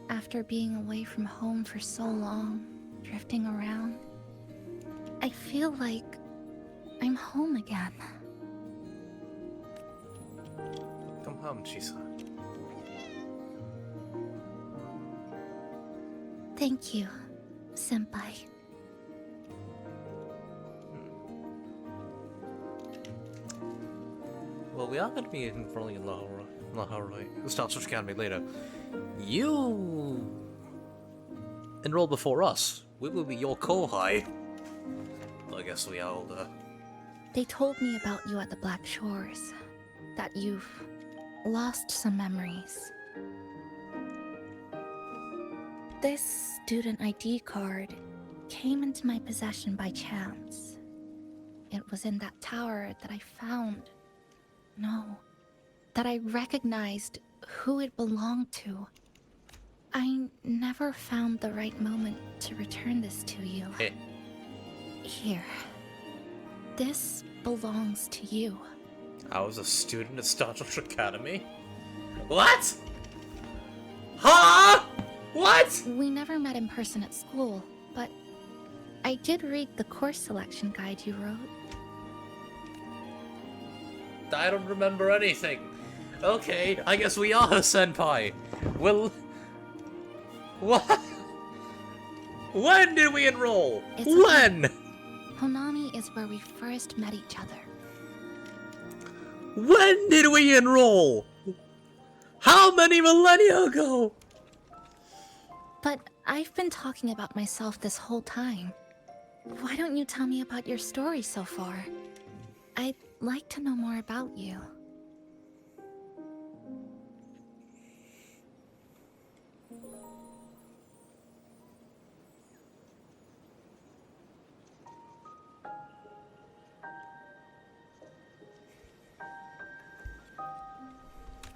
After being away from home for so long, drifting around, I feel like I'm home again.
Come home, Chisa.
Thank you, Senpai.
Well, we are going to be enrolling in Lahai-Roi, the Star Search Academy later. You enroll before us. We will be your kohai. I guess we are older.
They told me about you at the Black Shores, that you've lost some memories. This student ID card came into my possession by chance. It was in that tower that I found. No, that I recognized who it belonged to. I never found the right moment to return this to you.
Hey.
Here. This belongs to you.
I was a student at Star Search Academy? What? Huh? What?
We never met in person at school, but I did read the course selection guide you wrote.
I don't remember anything. Okay, I guess we are her senpai. Well, what? When did we enroll? When?
Honami is where we first met each other.
When did we enroll? How many millennia ago?
But I've been talking about myself this whole time. Why don't you tell me about your story so far? I'd like to know more about you.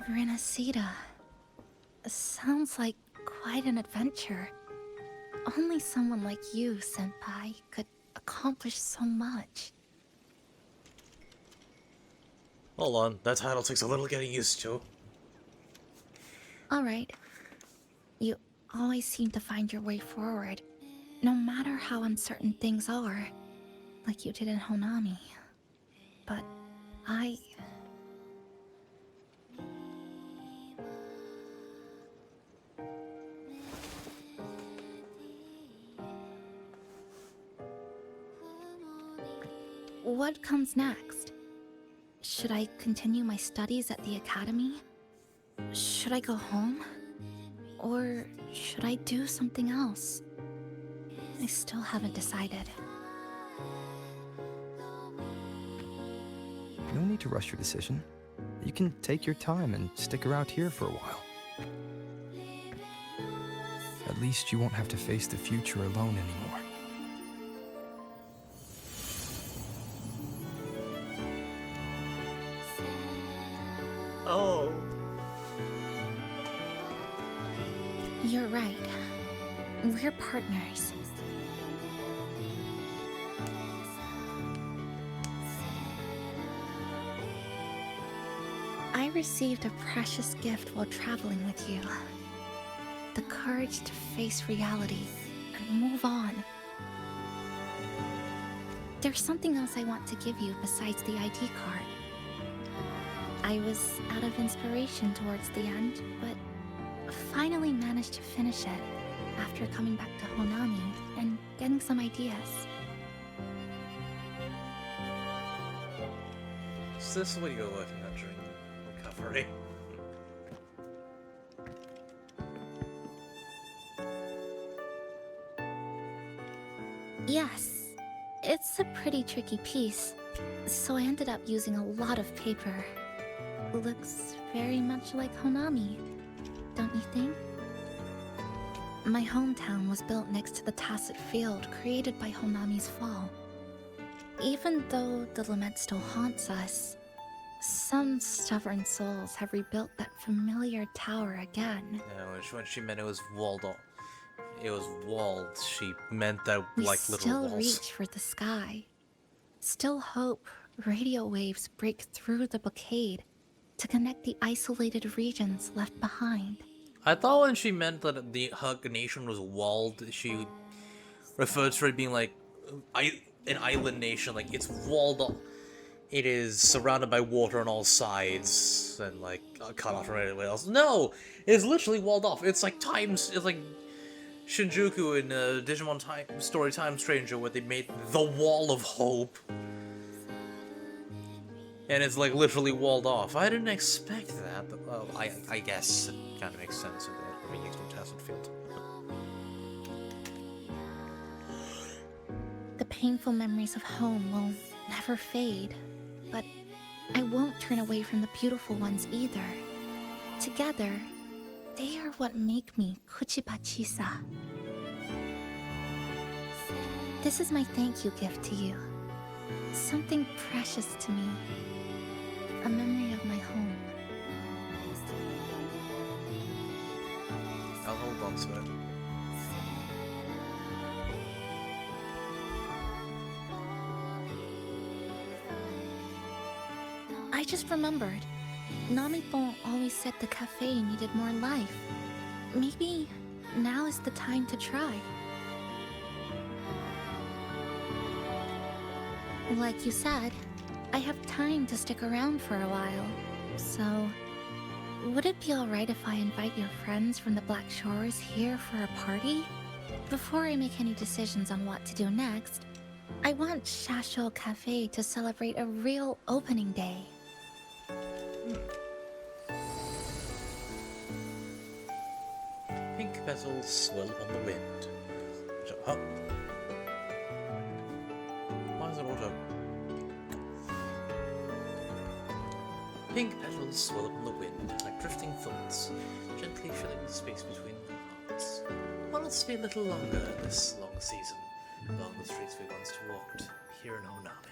Renacida. Sounds like quite an adventure. Only someone like you, Senpai, could accomplish so much.
Hold on, that title takes a little getting used to.
Alright. You always seem to find your way forward, no matter how uncertain things are, like you did in Honami. But I... What comes next? Should I continue my studies at the academy? Should I go home? Or should I do something else? I still haven't decided.
No need to rush your decision. You can take your time and stick around here for a while. At least you won't have to face the future alone anymore.
Oh.
You're right. We're partners. I received a precious gift while traveling with you. The courage to face reality and move on. There's something else I want to give you besides the ID card. I was out of inspiration towards the end, but finally managed to finish it after coming back to Honami and getting some ideas.
So this is what you go working on during recovery.
Yes, it's a pretty tricky piece, so I ended up using a lot of paper. Looks very much like Honami, don't you think? My hometown was built next to the tacit field created by Honami's fall. Even though the lament still haunts us, some stubborn souls have rebuilt that familiar tower again.
Yeah, when she meant it was walled off. It was walled. She meant that
We
like little
still
walls.
reach for the sky. Still hope radio waves break through the blockade to connect the isolated regions left behind.
I thought when she meant that the Hug nation was walled, she referred to it being like an island nation, like it's walled off. It is surrounded by water on all sides and like cut off from everywhere else. No, it's literally walled off. It's like it's like Shinjuku in Digimon Story Time Stranger, where they made the Wall of Hope. And it's like literally walled off. I didn't expect that, but well, I guess it kind of makes sense if they're being next to a tacit field.
The painful memories of home will never fade, but I won't turn away from the beautiful ones either. Together, they are what make me Kuchiba Chisa. This is my thank you gift to you. Something precious to me. A memory of my home.
I'll hold on to it.
I just remembered. Namipon always said the cafe needed more life. Maybe now is the time to try. Like you said, I have time to stick around for a while, so would it be alright if I invite your friends from the Black Shores here for a party? Before I make any decisions on what to do next, I want Shasho Cafe to celebrate a real opening day.
Pink petals swirl on the wind. Huh? Why is it auto? Pink petals swirl upon the wind, like drifting thoughts, gently filling the space between our hearts. Why not stay a little longer this long season, along the streets we once walked, here in Honami?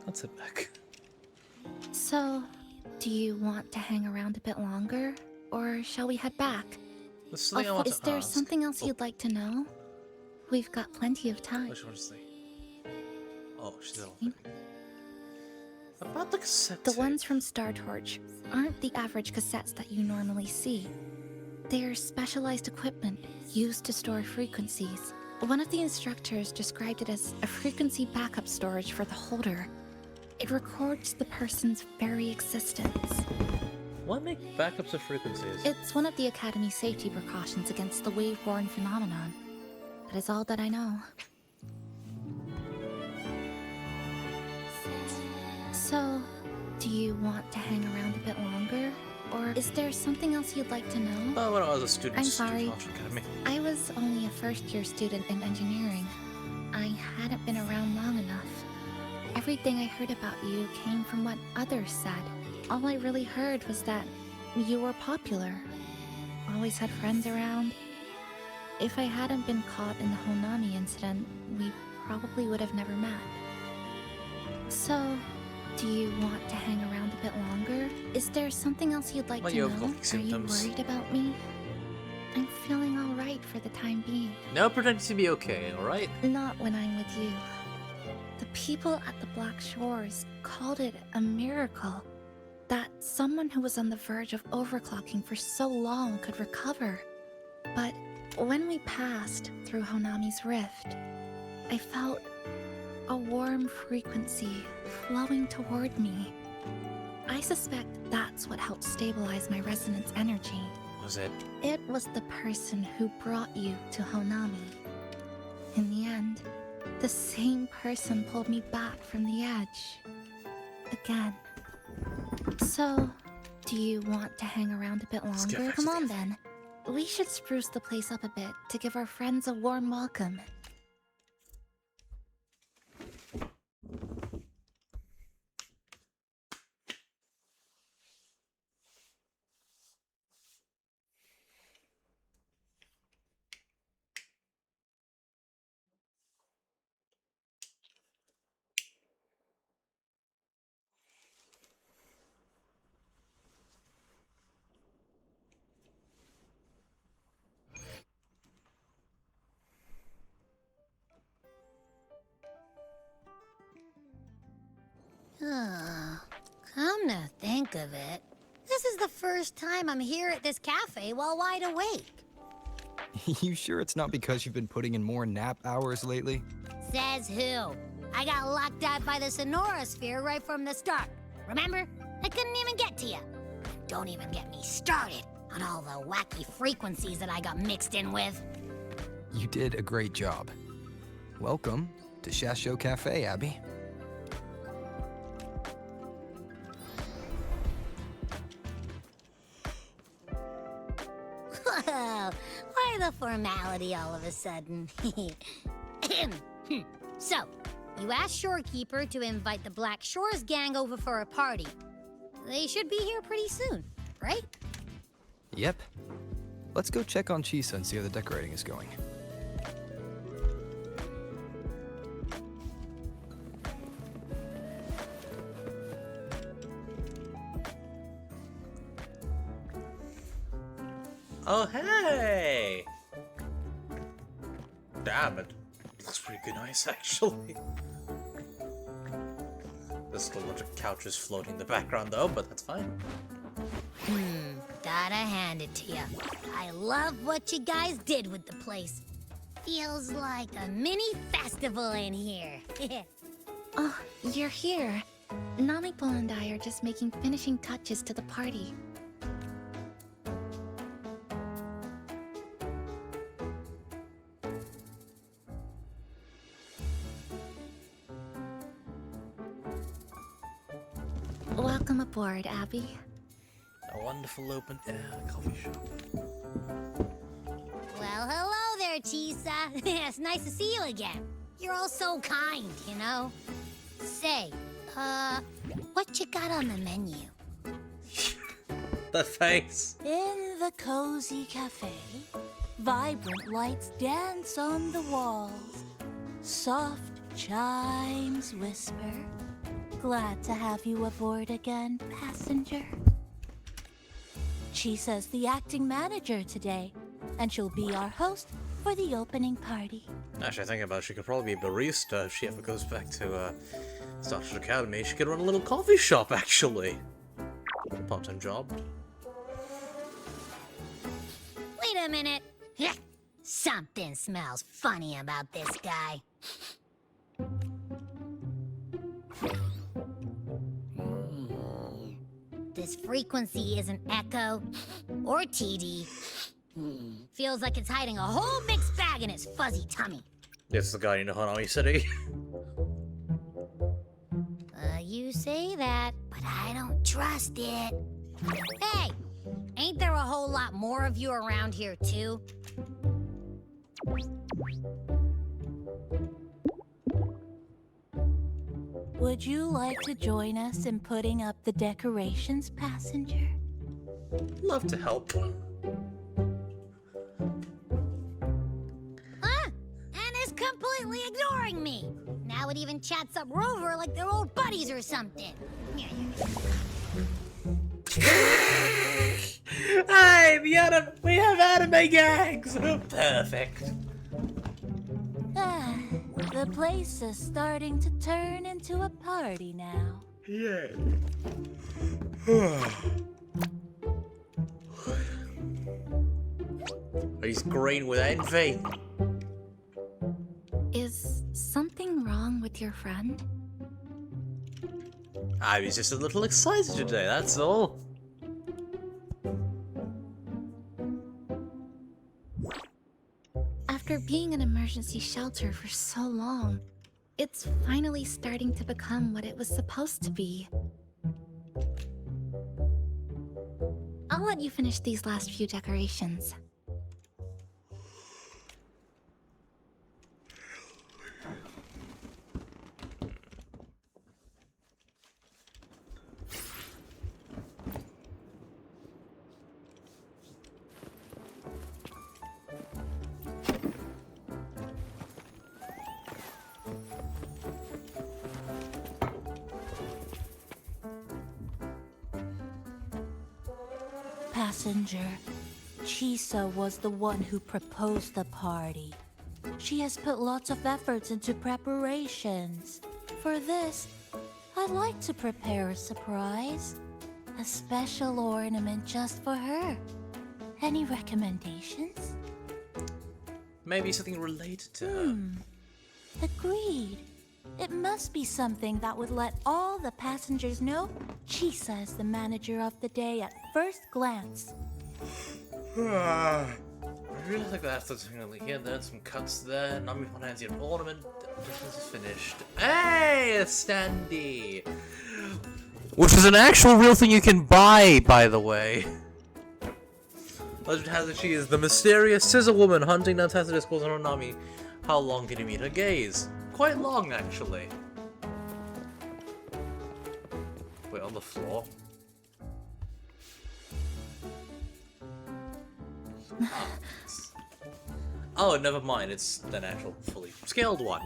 Let's sit back.
So, do you want to hang around a bit longer, or shall we head back?
There's something I want to
Is there
ask.
something else you'd like to know? We've got plenty of time.
What do you want to say? Oh, she's on. About the cassette
The ones from Star Torch aren't the average cassettes that you normally see. They are specialized equipment used to store frequencies, One of the instructors described it as a frequency backup storage for the holder. It records the person's very existence.
Why make backups of frequencies?
It's one of the Academy's safety precautions against the wave-worn phenomenon. That is all that I know. So, do you want to hang around a bit longer? Or is there something else you'd like to know?
Oh, when I was a student,
I'm sorry.
Academy.
I was only a first-year student in engineering. I hadn't been around long enough. Everything I heard about you came from what others said. All I really heard was that you were popular. Always had friends around. If I hadn't been caught in the Honami incident, we probably would have never met. So, do you want to hang around a bit longer? Is there something else you'd like to know? Are you worried about me? I'm feeling alright for the time being.
No pretending to be okay, alright?
Not when I'm with you. The people at the Black Shores called it a miracle. That someone who was on the verge of overclocking for so long could recover. But when we passed through Honami's rift, I felt a warm frequency flowing toward me. I suspect that's what helped stabilize my resonance energy.
Was it?
It was the person who brought you to Honami. In the end, the same person pulled me back from the edge. Again. So, do you want to hang around a bit longer? Come on then. We should spruce the place up a bit to give our friends a warm welcome.
Come to think of it, this is the first time I'm here at this cafe while wide awake.
You sure it's not because you've been putting in more nap hours lately?
Says who? I got locked out by the Sonora Sphere right from the start. Remember? I couldn't even get to you. Don't even get me started on all the wacky frequencies that I got mixed in with.
You did a great job. Welcome to Shasho Cafe, Abby.
Whoa, why the formality all of a sudden? So, you asked Shorekeeper to invite the Black Shores gang over for a party. They should be here pretty soon, right?
Yep. Let's go check on Chisa and see how the decorating is going.
Oh, hey! Damn, it looks pretty good nice, actually. There's still a bunch of couches floating in the background, though, but that's fine.
Gotta hand it to you. I love what you guys did with the place. Feels like a mini festival in here.
Oh, you're here. Namiko and I are just making finishing touches to the party. Welcome aboard, Abby.
A wonderful open air coffee shop.
Well, hello there, Chisa. It's nice to see you again. You're all so kind, you know? Say, what you got on the menu?
That face.
In the cozy cafe, vibrant lights dance on the walls. Soft chimes whisper. Glad to have you aboard again, passenger. Chisa's the acting manager today, and she'll be our host for the opening party.
Actually, thinking about it, she could probably be a barista if she ever goes back to Star Wars Academy. She could run a little coffee shop, actually. Part-time job.
Wait a minute. Something smells funny about this guy. This frequency isn't echo or TD. Feels like it's hiding a whole mixed bag in his fuzzy tummy.
It's the guy in the Honami City.
You say that, but I don't trust it. Hey, ain't there a whole lot more of you around here too?
Would you like to join us in putting up the decorations, passenger?
Love to help.
And is completely ignoring me. Now it even chats up Rover like they're old buddies or something.
Hey, we have anime gags! Perfect.
The place is starting to turn into a party now.
Yeah. He's green with envy.
Is something wrong with your friend?
I was just a little excited today, that's all.
After being an emergency shelter for so long, it's finally starting to become what it was supposed to be. I'll let you finish these last few decorations.
Passenger, Chisa was the one who proposed the party. She has put lots of efforts into preparations. For this, I'd like to prepare a surprise. A special ornament just for her. Any recommendations?
Maybe something related to her.
Agreed. It must be something that would let all the passengers know Chisa is the manager of the day at first glance.
I really think that's definitely here. There's some cuts there. Nami hands you an ornament. This is finished. Hey, a standee! Which is an actual real thing you can buy, by the way. Legend has it she is the mysterious scissor woman hunting down Tessa Discourse on Honami. How long can you meet her gaze? Quite long, actually. Wait, on the floor? Oh, never mind. It's an actual fully scaled one.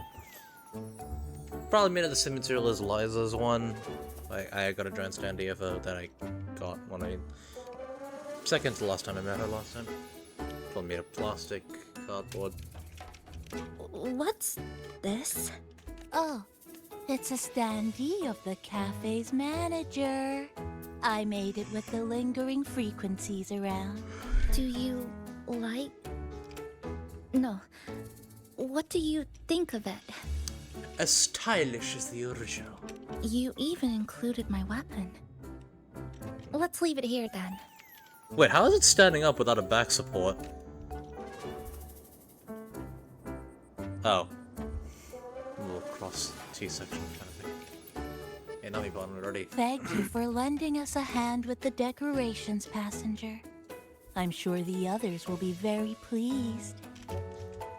Probably made of the same material as Liza's one. I got a giant standee of her that I got when I... Second to last time I met her last time. Probably made of plastic, cardboard.
What's this?
Oh, it's a standee of the cafe's manager. I made it with the lingering frequencies around.
Do you like... No. What do you think of it?
As stylish as the original.
You even included my weapon. Let's leave it here then.
Wait, how is it standing up without a back support? Oh. A little cross T-section kind of thing. Yeah, Nami bought it already.
Thank you for lending us a hand with the decorations, passenger. I'm sure the others will be very pleased.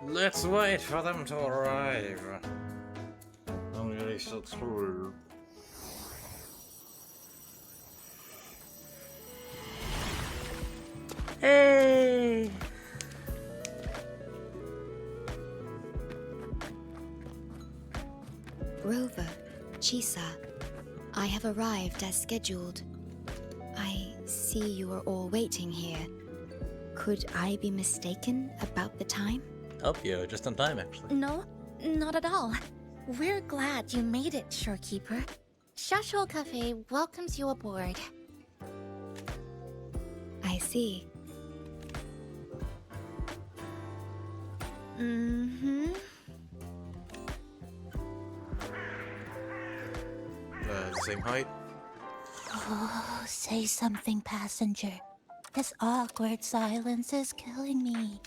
Let's wait for them to arrive. I'm really so through. Hey!
Rover, Chisa, I have arrived as scheduled. I see you are all waiting here. Could I be mistaken about the time?
Oh, you're just on time, actually.
No, not at all. We're glad you made it, Shorekeeper. Shashol Cafe welcomes you aboard.
I see.
Mm-hmm.
Same height.
Oh, say something, passenger. This awkward silence is killing me.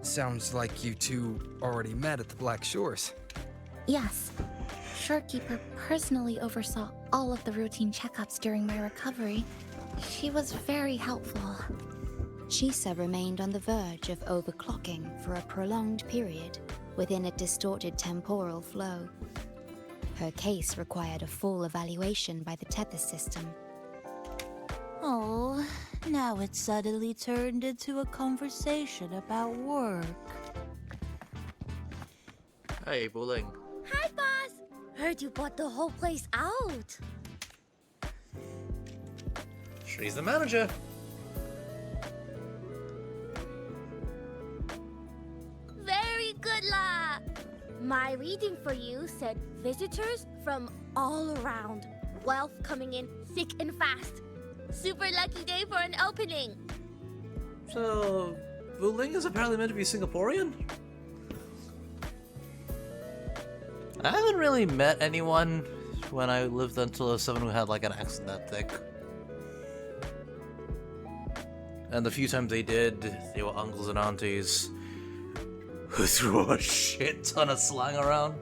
Sounds like you two already met at the Black Shores.
Yes. Shorekeeper personally oversaw all of the routine checkups during my recovery. She was very helpful.
Chisa remained on the verge of overclocking for a prolonged period within a distorted temporal flow. Her case required a full evaluation by the tether system.
Oh, now it's suddenly turned into a conversation about work.
Hey, Bowling.
Hi, boss! Heard you bought the whole place out.
She's the manager.
Very good, La! My reading for you said visitors from all around. Wealth coming in thick and fast. Super lucky day for an opening.
So, Bowling is apparently meant to be Singaporean? I haven't really met anyone when I lived until someone who had like an accent that thick. And the few times they did, they were uncles and aunties who threw a shit ton of slang around.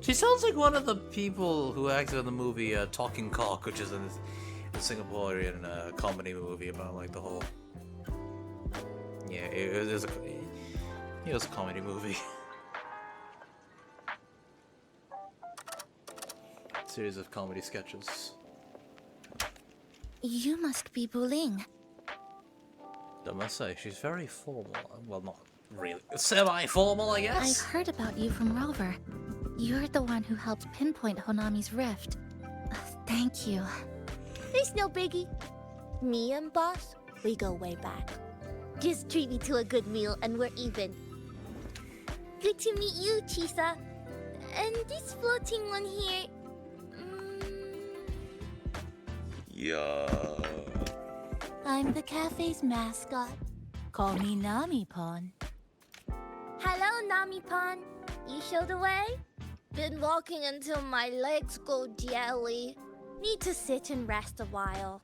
She sounds like one of the people who acted in the movie Talking Cock, which is a Singaporean comedy movie about like the whole... Yeah, it was a comedy movie. Series of comedy sketches.
You must be Buling.
I must say, she's very formal. Well, not really. Semi-formal, I guess?
I've heard about you from Rover. You're the one who helped pinpoint Honami's rift. Thank you.
It's no biggie. Me and boss, we go way back. Just treat me to a good meal and we're even. Good to meet you, Chisa. And this floating one here...
Yeah.
I'm the cafe's mascot. Call me Nami-pon.
Hello, Nami-pon. You show the way? Been walking until my legs go jelly. Need to sit and rest a while.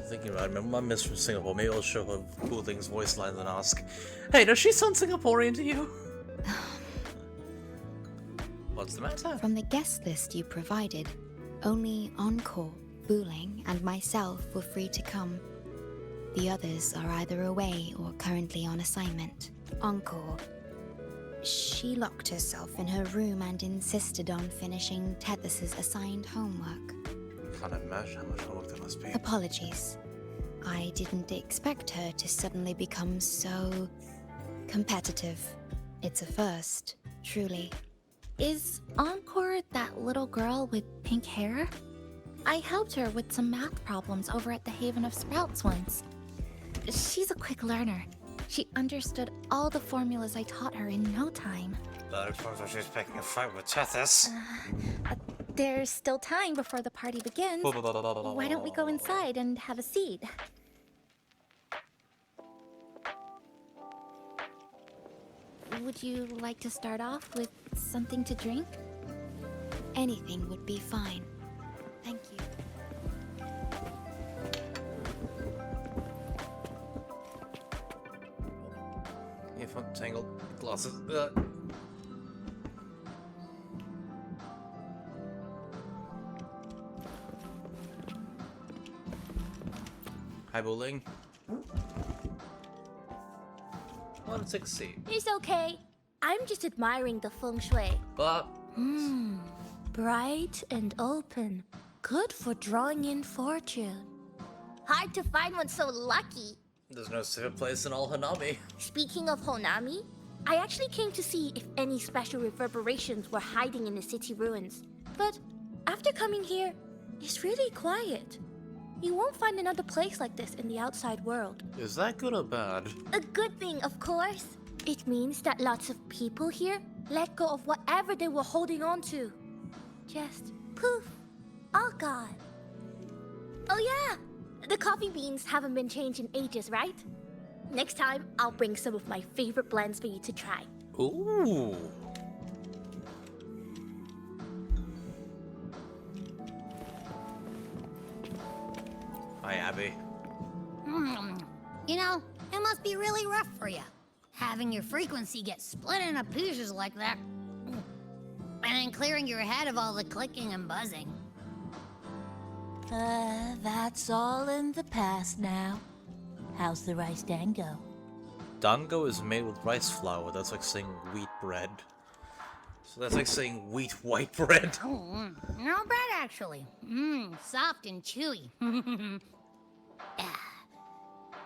Thinking about it, my mum is from Singapore. Maybe I'll show her Buling's voice lines and ask, hey, does she sound Singaporean to you? What's the matter?
From the guest list you provided, only Encore, Buling, and myself were free to come. The others are either away or currently on assignment. Encore. She locked herself in her room and insisted on finishing Tethys' assigned homework.
Can't imagine how much homework there must be.
Apologies. I didn't expect her to suddenly become so competitive. It's a first, truly.
Is Encore that little girl with pink hair? I helped her with some math problems over at the Haven of Sprouts once. She's a quick learner. She understood all the formulas I taught her in no time.
That explains why she's picking a fight with Tethys.
There's still time before the party begins. Why don't we go inside and have a seat? Would you like to start off with something to drink?
Anything would be fine. Thank you.
If I'm tangled glasses. Hi, Bowling. Want to take a seat?
It's okay. I'm just admiring the feng shui.
But...
Bright and open. Good for drawing in fortune. Hard to find one so lucky.
There's no safer place in all Honami.
Speaking of Honami,
I actually came to see if any special reverberations were hiding in the city ruins. But after coming here, it's really quiet. You won't find another place like this in the outside world.
Is that good or bad?
A good thing, of course. It means that lots of people here let go of whatever they were holding on to. Just poof, all gone. Oh yeah, the coffee beans haven't been changed in ages, right? Next time, I'll bring some of my favorite blends for you to try.
Ooh. Hi, Abby.
You know, it must be really rough for you, having your frequency get split into pieces like that. And then clearing your head of all the clicking and buzzing.
That's all in the past now. How's the rice dango?
Dango is made with rice flour. That's like saying wheat bread. So that's like saying wheat white bread.
Oh, not bad actually. Soft and chewy.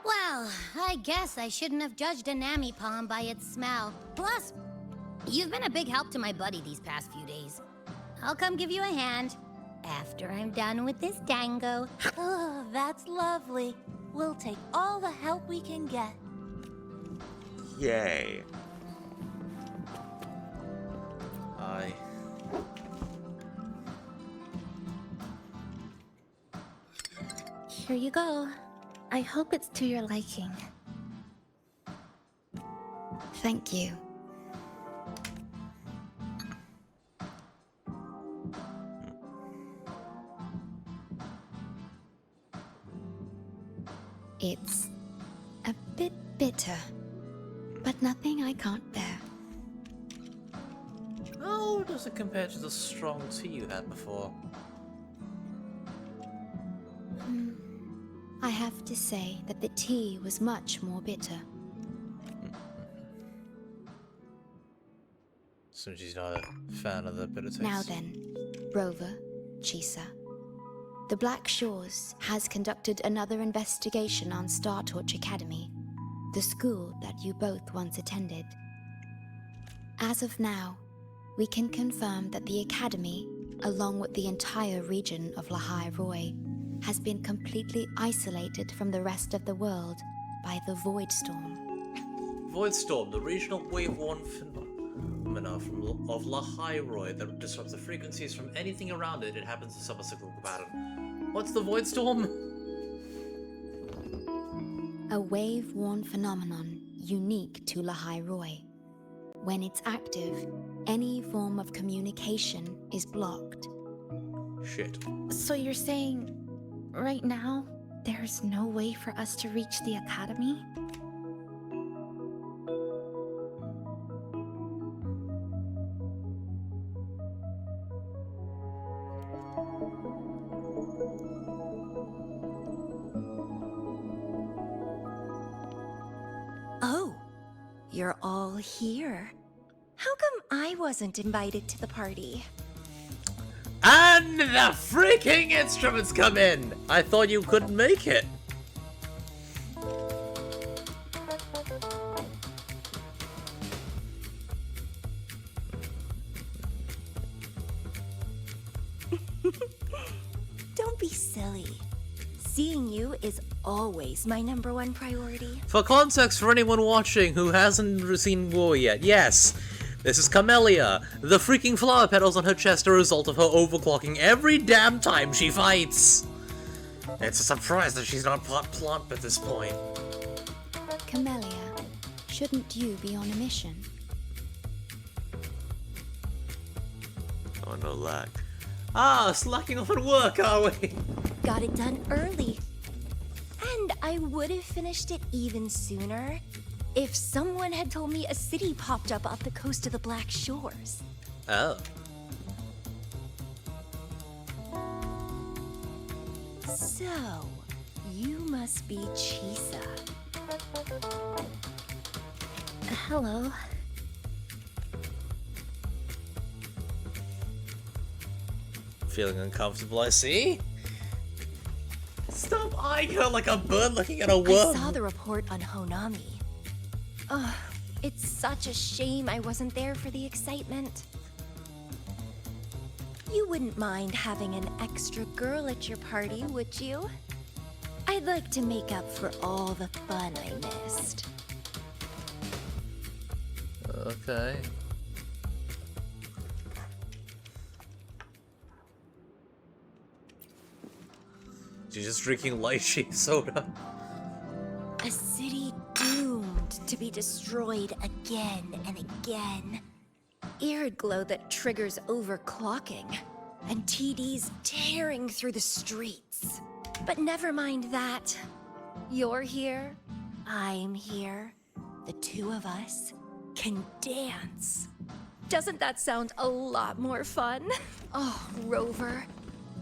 Well, I guess I shouldn't have judged a Nami palm by its smell. Plus, you've been a big help to my buddy these past few days. I'll come give you a hand after I'm done with this dango.
Oh, that's lovely. We'll take all the help we can get.
Yay.
Here you go. I hope it's to your liking.
Thank you. It's a bit bitter, but nothing I can't bear.
How does it compare to the strong tea you had before?
I have to say that the tea was much more bitter.
Since she's not a fan of the bitter taste.
Now then, Rover, Chisa. The Black Shores has conducted another investigation on Star Torch Academy, the school that you both once attended. As of now, we can confirm that the Academy, along with the entire region of Lahai-Roi, has been completely isolated from the rest of the world by the Void Storm.
Void Storm, the regional wave-worn phenomena of Lahai-Roi that disrupts the frequencies from anything around it. It happens in sub-cyclical pattern. What's the Void Storm?
A wave-worn phenomenon unique to Lahai-Roi. When it's active, any form of communication is blocked.
Shit.
So you're saying, right now, there's no way for us to reach the Academy?
Oh, you're all here. How come I wasn't invited to the party?
And the freaking instruments come in! I thought you couldn't make it.
Don't be silly. Seeing you is always my #1 priority.
For context for anyone watching who hasn't seen War yet, yes, this is Camellia. The freaking flower petals on her chest are a result of her overclocking every damn time she fights. It's a surprise that she's not plump at this point.
Camellia, shouldn't you be on a mission?
Oh no, lag. Ah, slacking off at work, are we?
Got it done early. And I would have finished it even sooner if someone had told me a city popped up off the coast of the Black Shores.
Oh.
So, you must be Chisa.
Hello.
Feeling uncomfortable, I see. Stop eyeing her like a bird looking at a worm.
I saw the report on Honami. Ugh, It's such a shame I wasn't there for the excitement. You wouldn't mind having an extra girl at your party, would you? I'd like to make up for all the fun I missed.
Okay. She's just drinking lychee soda.
A city doomed to be destroyed again and again. Arid glow that triggers overclocking, and TDs tearing through the streets. But never mind that. You're here, I'm here. The two of us can dance. Doesn't that sound a lot more fun? Oh, Rover,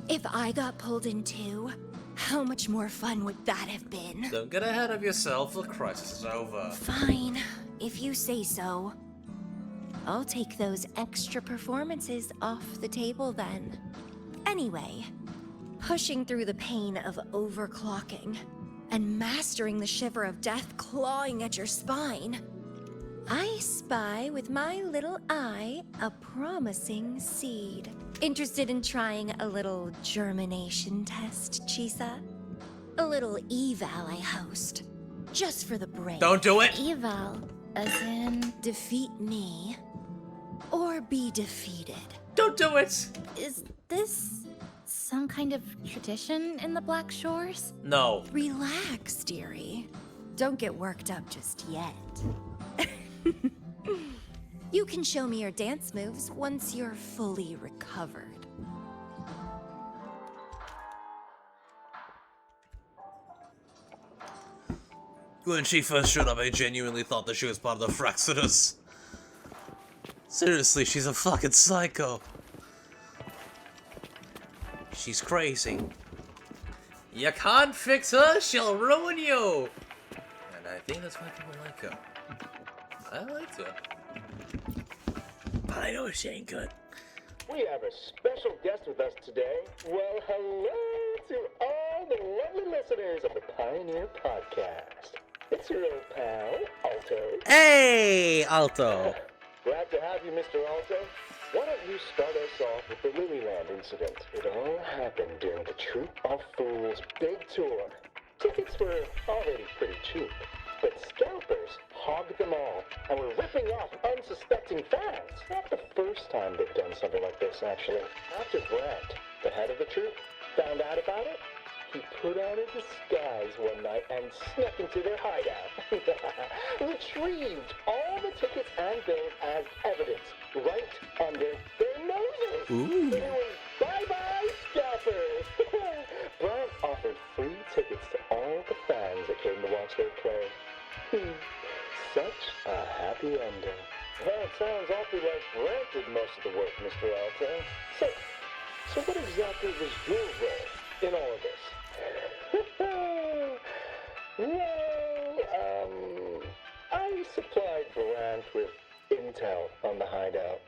if I got pulled in too, how much more fun would that have been?
Don't get ahead of yourself, the crisis is over.
Fine, if you say so. I'll take those extra performances off the table then. Anyway, pushing through the pain of overclocking and mastering the shiver of death clawing at your spine, I spy with my little eye a promising seed. Interested in trying a little germination test, Chisa? A little eval I host, just for the brave.
Don't do it!
Eval, as in defeat me, or be defeated.
Don't do it!
Is this some kind of tradition in the Black Shores?
No.
Relax, dearie. Don't get worked up just yet. You can show me your dance moves once you're fully recovered.
When she first showed up, I genuinely thought that she was part of the Fraxidus. Seriously, she's a fucking psycho. She's crazy. You can't fix her, she'll ruin you! And I think that's why people like her. I liked her. But I know she ain't good.
We have a special guest with us today. Well, hello to all the lovely listeners of the Pioneer Podcast. It's your old pal, Alto.
Hey, Alto!
Glad to have you, Mr. Alto. Why don't you start us off with the Lilyland incident? It all happened during the Troop of Fools big tour. Tickets were already pretty cheap, but scalpers hogged them all and were ripping off unsuspecting fans. Not the first time they've done something like this, actually. After Brent, the head of the troop, found out about it, he put on a disguise one night and snuck into their hideout. Retrieved all the tickets and bills as evidence right under their noses.
Ooh.
It was bye-bye scalpers. Brent offered free tickets to all the fans that came to watch their play. Such a happy ending. Well, it sounds awfully like Brent did most of the work, Mr. Alto. So what exactly was your role in all of this? Well, I supplied Brant with intel on the hideout,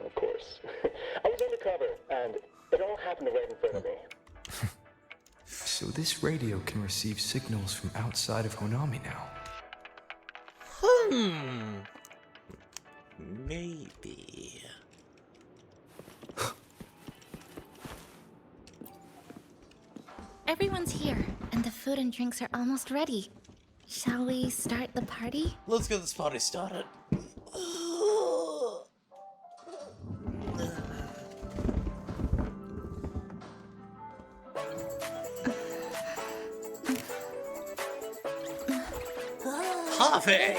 of course. I was undercover, and it all happened right in front of me.
So this radio can receive signals from outside of Honami now.
Maybe.
Everyone's here, and the food and drinks are almost ready. Shall we start the party?
Let's get this party started. Coffee!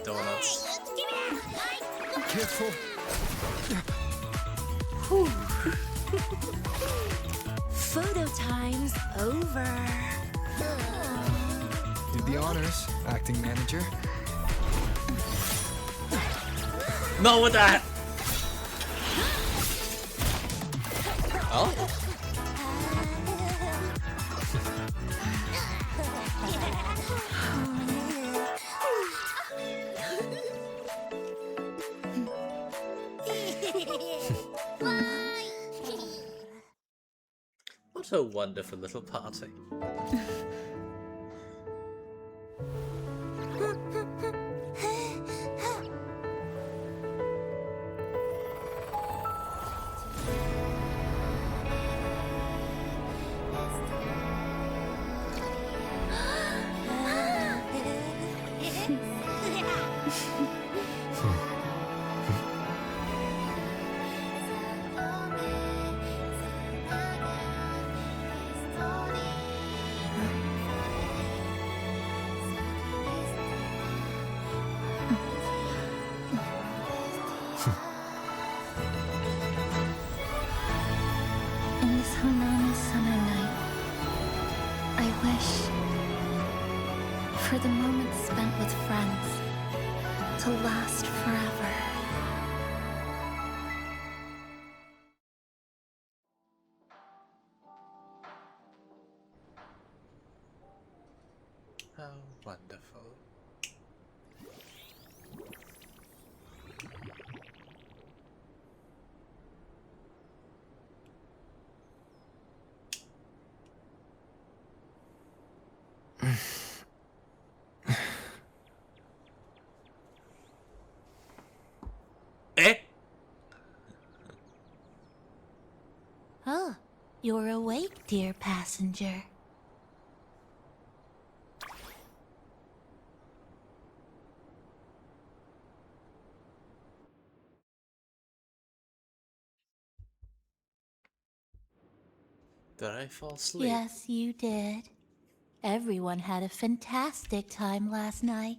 Donuts.
Careful.
Photo time's over.
Did the honors, acting manager.
No with that! Oh? What a wonderful little party.
for the moments spent with friends to last forever.
How wonderful. Eh?
Oh, you're awake, dear passenger.
Did I fall asleep?
Yes, you did. Everyone had a fantastic time last night.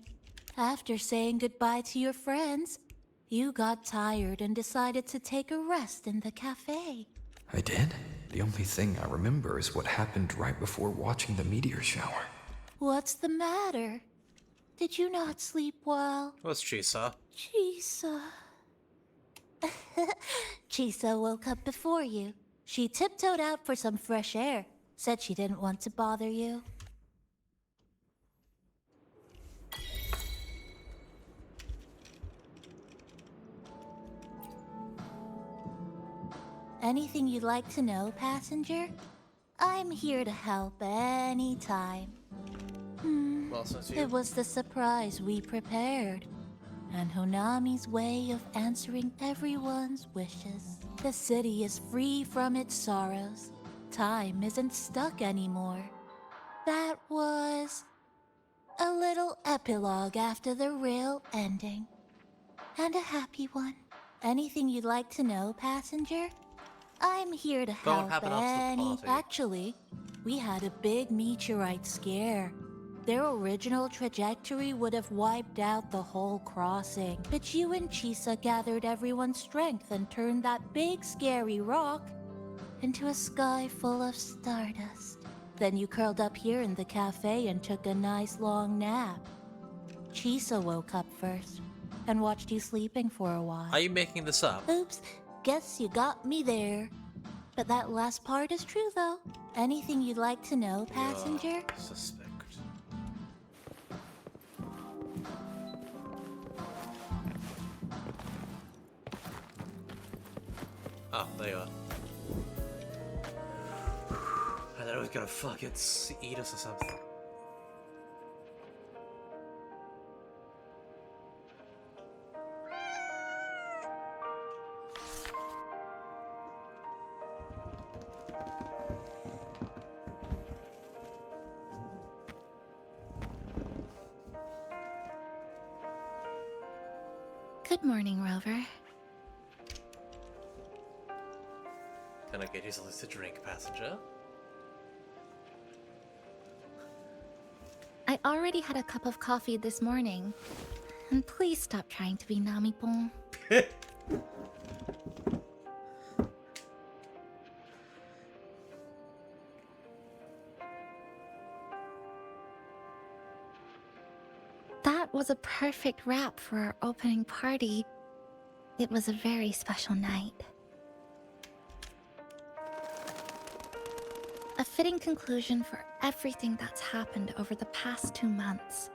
After saying goodbye to your friends, you got tired and decided to take a rest in the cafe.
I did? The only thing I remember is what happened right before watching the meteor shower.
What's the matter? Did you not sleep well?
What's Chisa?
Chisa. Chisa woke up before you. She tiptoed out for some fresh air. Said she didn't want to bother you. Anything you'd like to know, passenger? I'm here to help anytime.
Well, since you...
It was the surprise we prepared. And Honami's way of answering everyone's wishes. The city is free from its sorrows. Time isn't stuck anymore. That was a little epilogue after the real ending. And a happy one. Anything you'd like to know, passenger? I'm here to
Don't
help
happen after the party.
Actually, we had a big meteorite scare. Their original trajectory would have wiped out the whole crossing. But you and Chisa gathered everyone's strength and turned that big scary rock into a sky full of stardust. Then you curled up here in the cafe and took a nice long nap. Chisa woke up first and watched you sleeping for a while.
Are you making this up?
Oops, guess you got me there. But that last part is true, though. Anything you'd like to know, passenger?
Suspect. Oh, there you are. I thought it was gonna fucking eat us or something.
Good morning, Rover.
Can I get you something to drink, passenger?
I already had a cup of coffee this morning. And please stop trying to be Nami-pon. That was a perfect wrap for our opening party. It was a very special night. A fitting conclusion for everything that's happened over the past 2 months.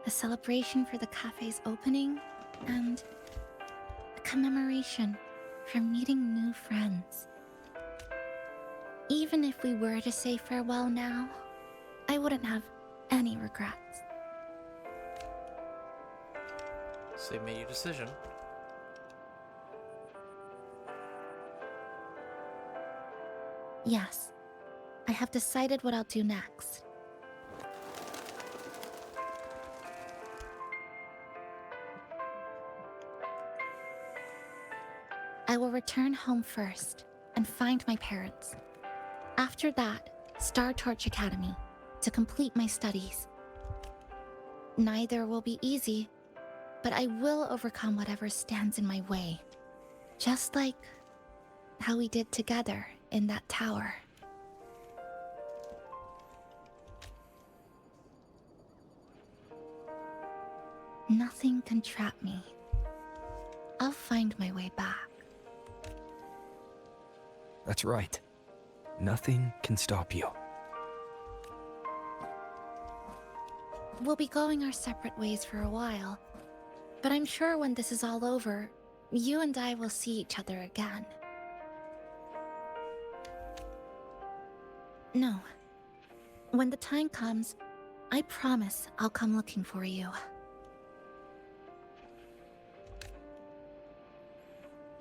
A celebration for the cafe's opening, and a commemoration for meeting new friends. Even if we were to say farewell now, I wouldn't have any regrets.
So you made your decision.
Yes, I have decided what I'll do next. I will return home first and find my parents. After that, Star Torch Academy to complete my studies. Neither will be easy, but I will overcome whatever stands in my way. Just like how we did together in that tower. Nothing can trap me. I'll find my way back.
That's right. Nothing can stop you.
We'll be going our separate ways for a while, but I'm sure when this is all over, you and I will see each other again. No. When the time comes, I promise I'll come looking for you.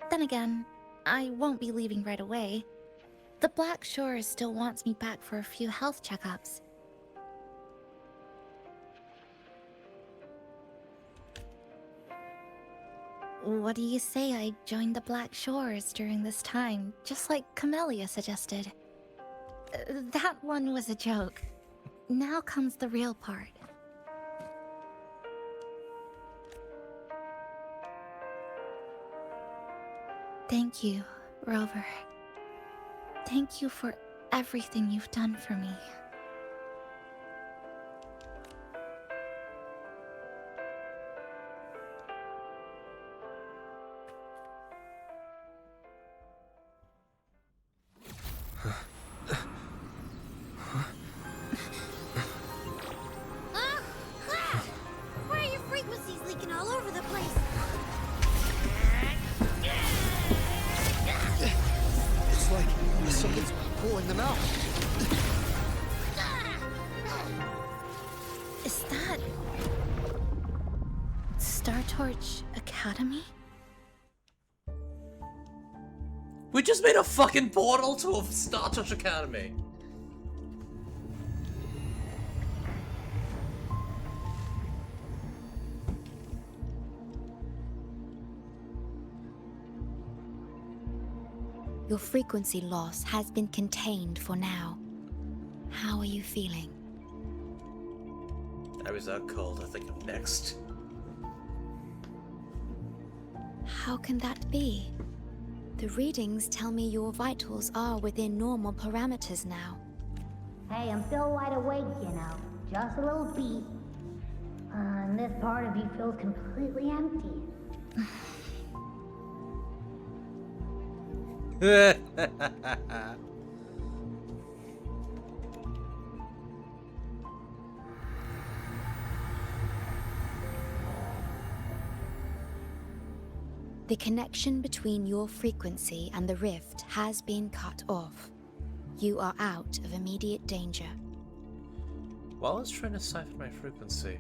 Then again, I won't be leaving right away. The Black Shores still wants me back for a few health checkups. What do you say I joined the Black Shores during this time, just like Camellia suggested? That one was a joke. Now comes the real part. Thank you, Rover. Thank you for everything you've done for me.
Why are your frequencies leaking all over the place?
It's like something's pulling them out.
Is that... Star Torch Academy?
We just made a fucking portal to a Star Touch Academy.
Your frequency loss has been contained for now. How are you feeling?
I was out cold. I think I'm next.
How can that be? The readings tell me your vitals are within normal parameters now.
Hey, I'm still wide awake, you know. Just a little beat. And this part of you feels completely empty.
The connection between your frequency and the rift has been cut off. You are out of immediate danger.
Well, I was trying to siphon my frequency.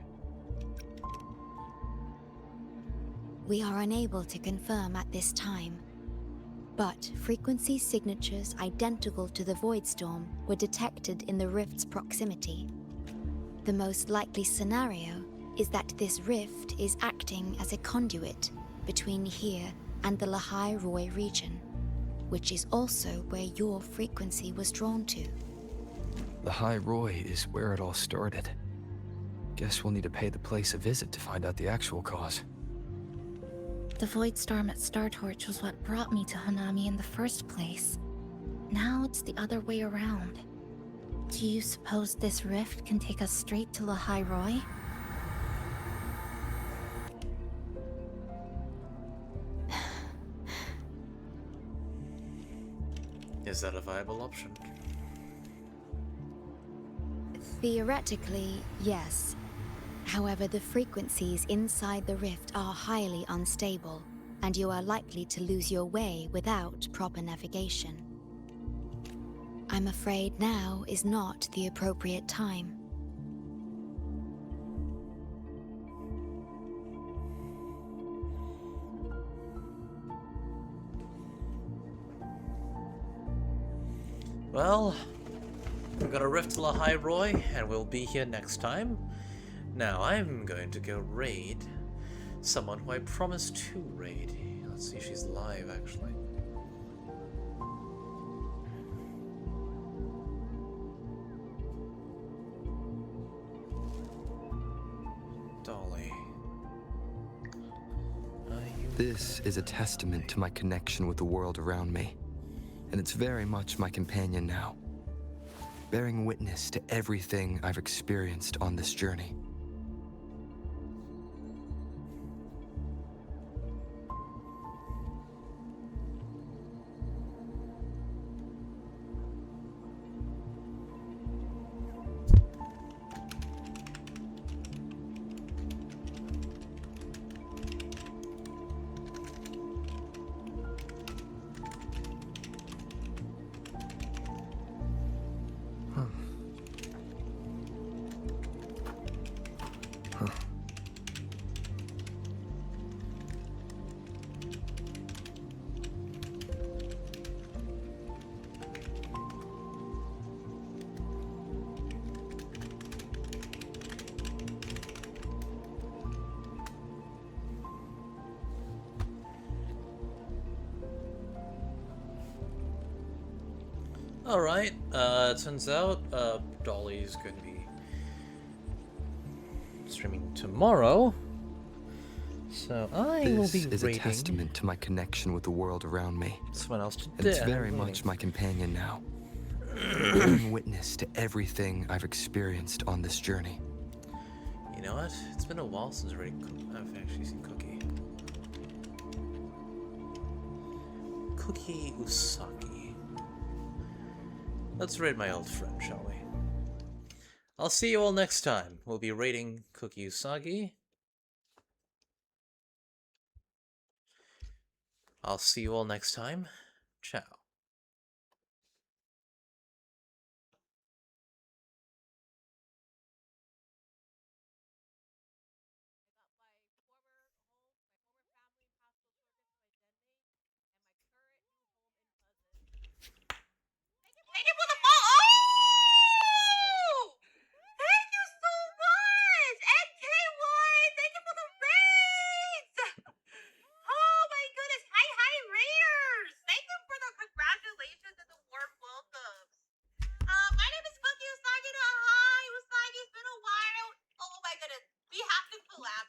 We are unable to confirm at this time. But frequency signatures identical to the Void Storm were detected in the rift's proximity. The most likely scenario is that this rift is acting as a conduit between here and the Lahai-Roi region, which is also where your frequency was drawn to.
Lahai-Roi is where it all started. Guess we'll need to pay the place a visit to find out the actual cause.
The Void Storm at Star Torch was what brought me to Honami in the first place. Now it's the other way around. Do you suppose this rift can take us straight to Lahai-Roi?
Is that a viable option?
Theoretically, yes. However, the frequencies inside the rift are highly unstable, and you are likely to lose your way without proper navigation. I'm afraid now is not the appropriate time.
Well, we're gonna rift to Lahai-Roi, and we'll be here next time. Now, I'm going to go raid someone who I promised to raid. Let's see if she's live, actually. Dolly.
This is a testament to my connection with the world around me, and it's very much my companion now, bearing witness to everything I've experienced on this journey.
Alright, turns out, Dolly's going to be streaming tomorrow. So I will be
This is
rating
a testament to my connection with the world around me.
someone else
And it's
today.
very much my companion now. Bearing witness to everything I've experienced on this journey.
You know what? It's been a while since I've actually seen Cookie. Cookie Usagi. Let's raid my old friend, shall we? I'll see you all next time. We'll be raiding Cookie Usagi. I'll see you all next time. Ciao.
Thank you for the follow. Oh! Thank you so much! NKY! Thank you for the raids! Oh my goodness! Hi, Raiders! Thank you for the congratulations and the warm welcomes. My name is Cookie Usagi. Hi, Usagi. It's been a while. Oh my goodness. We have to collab.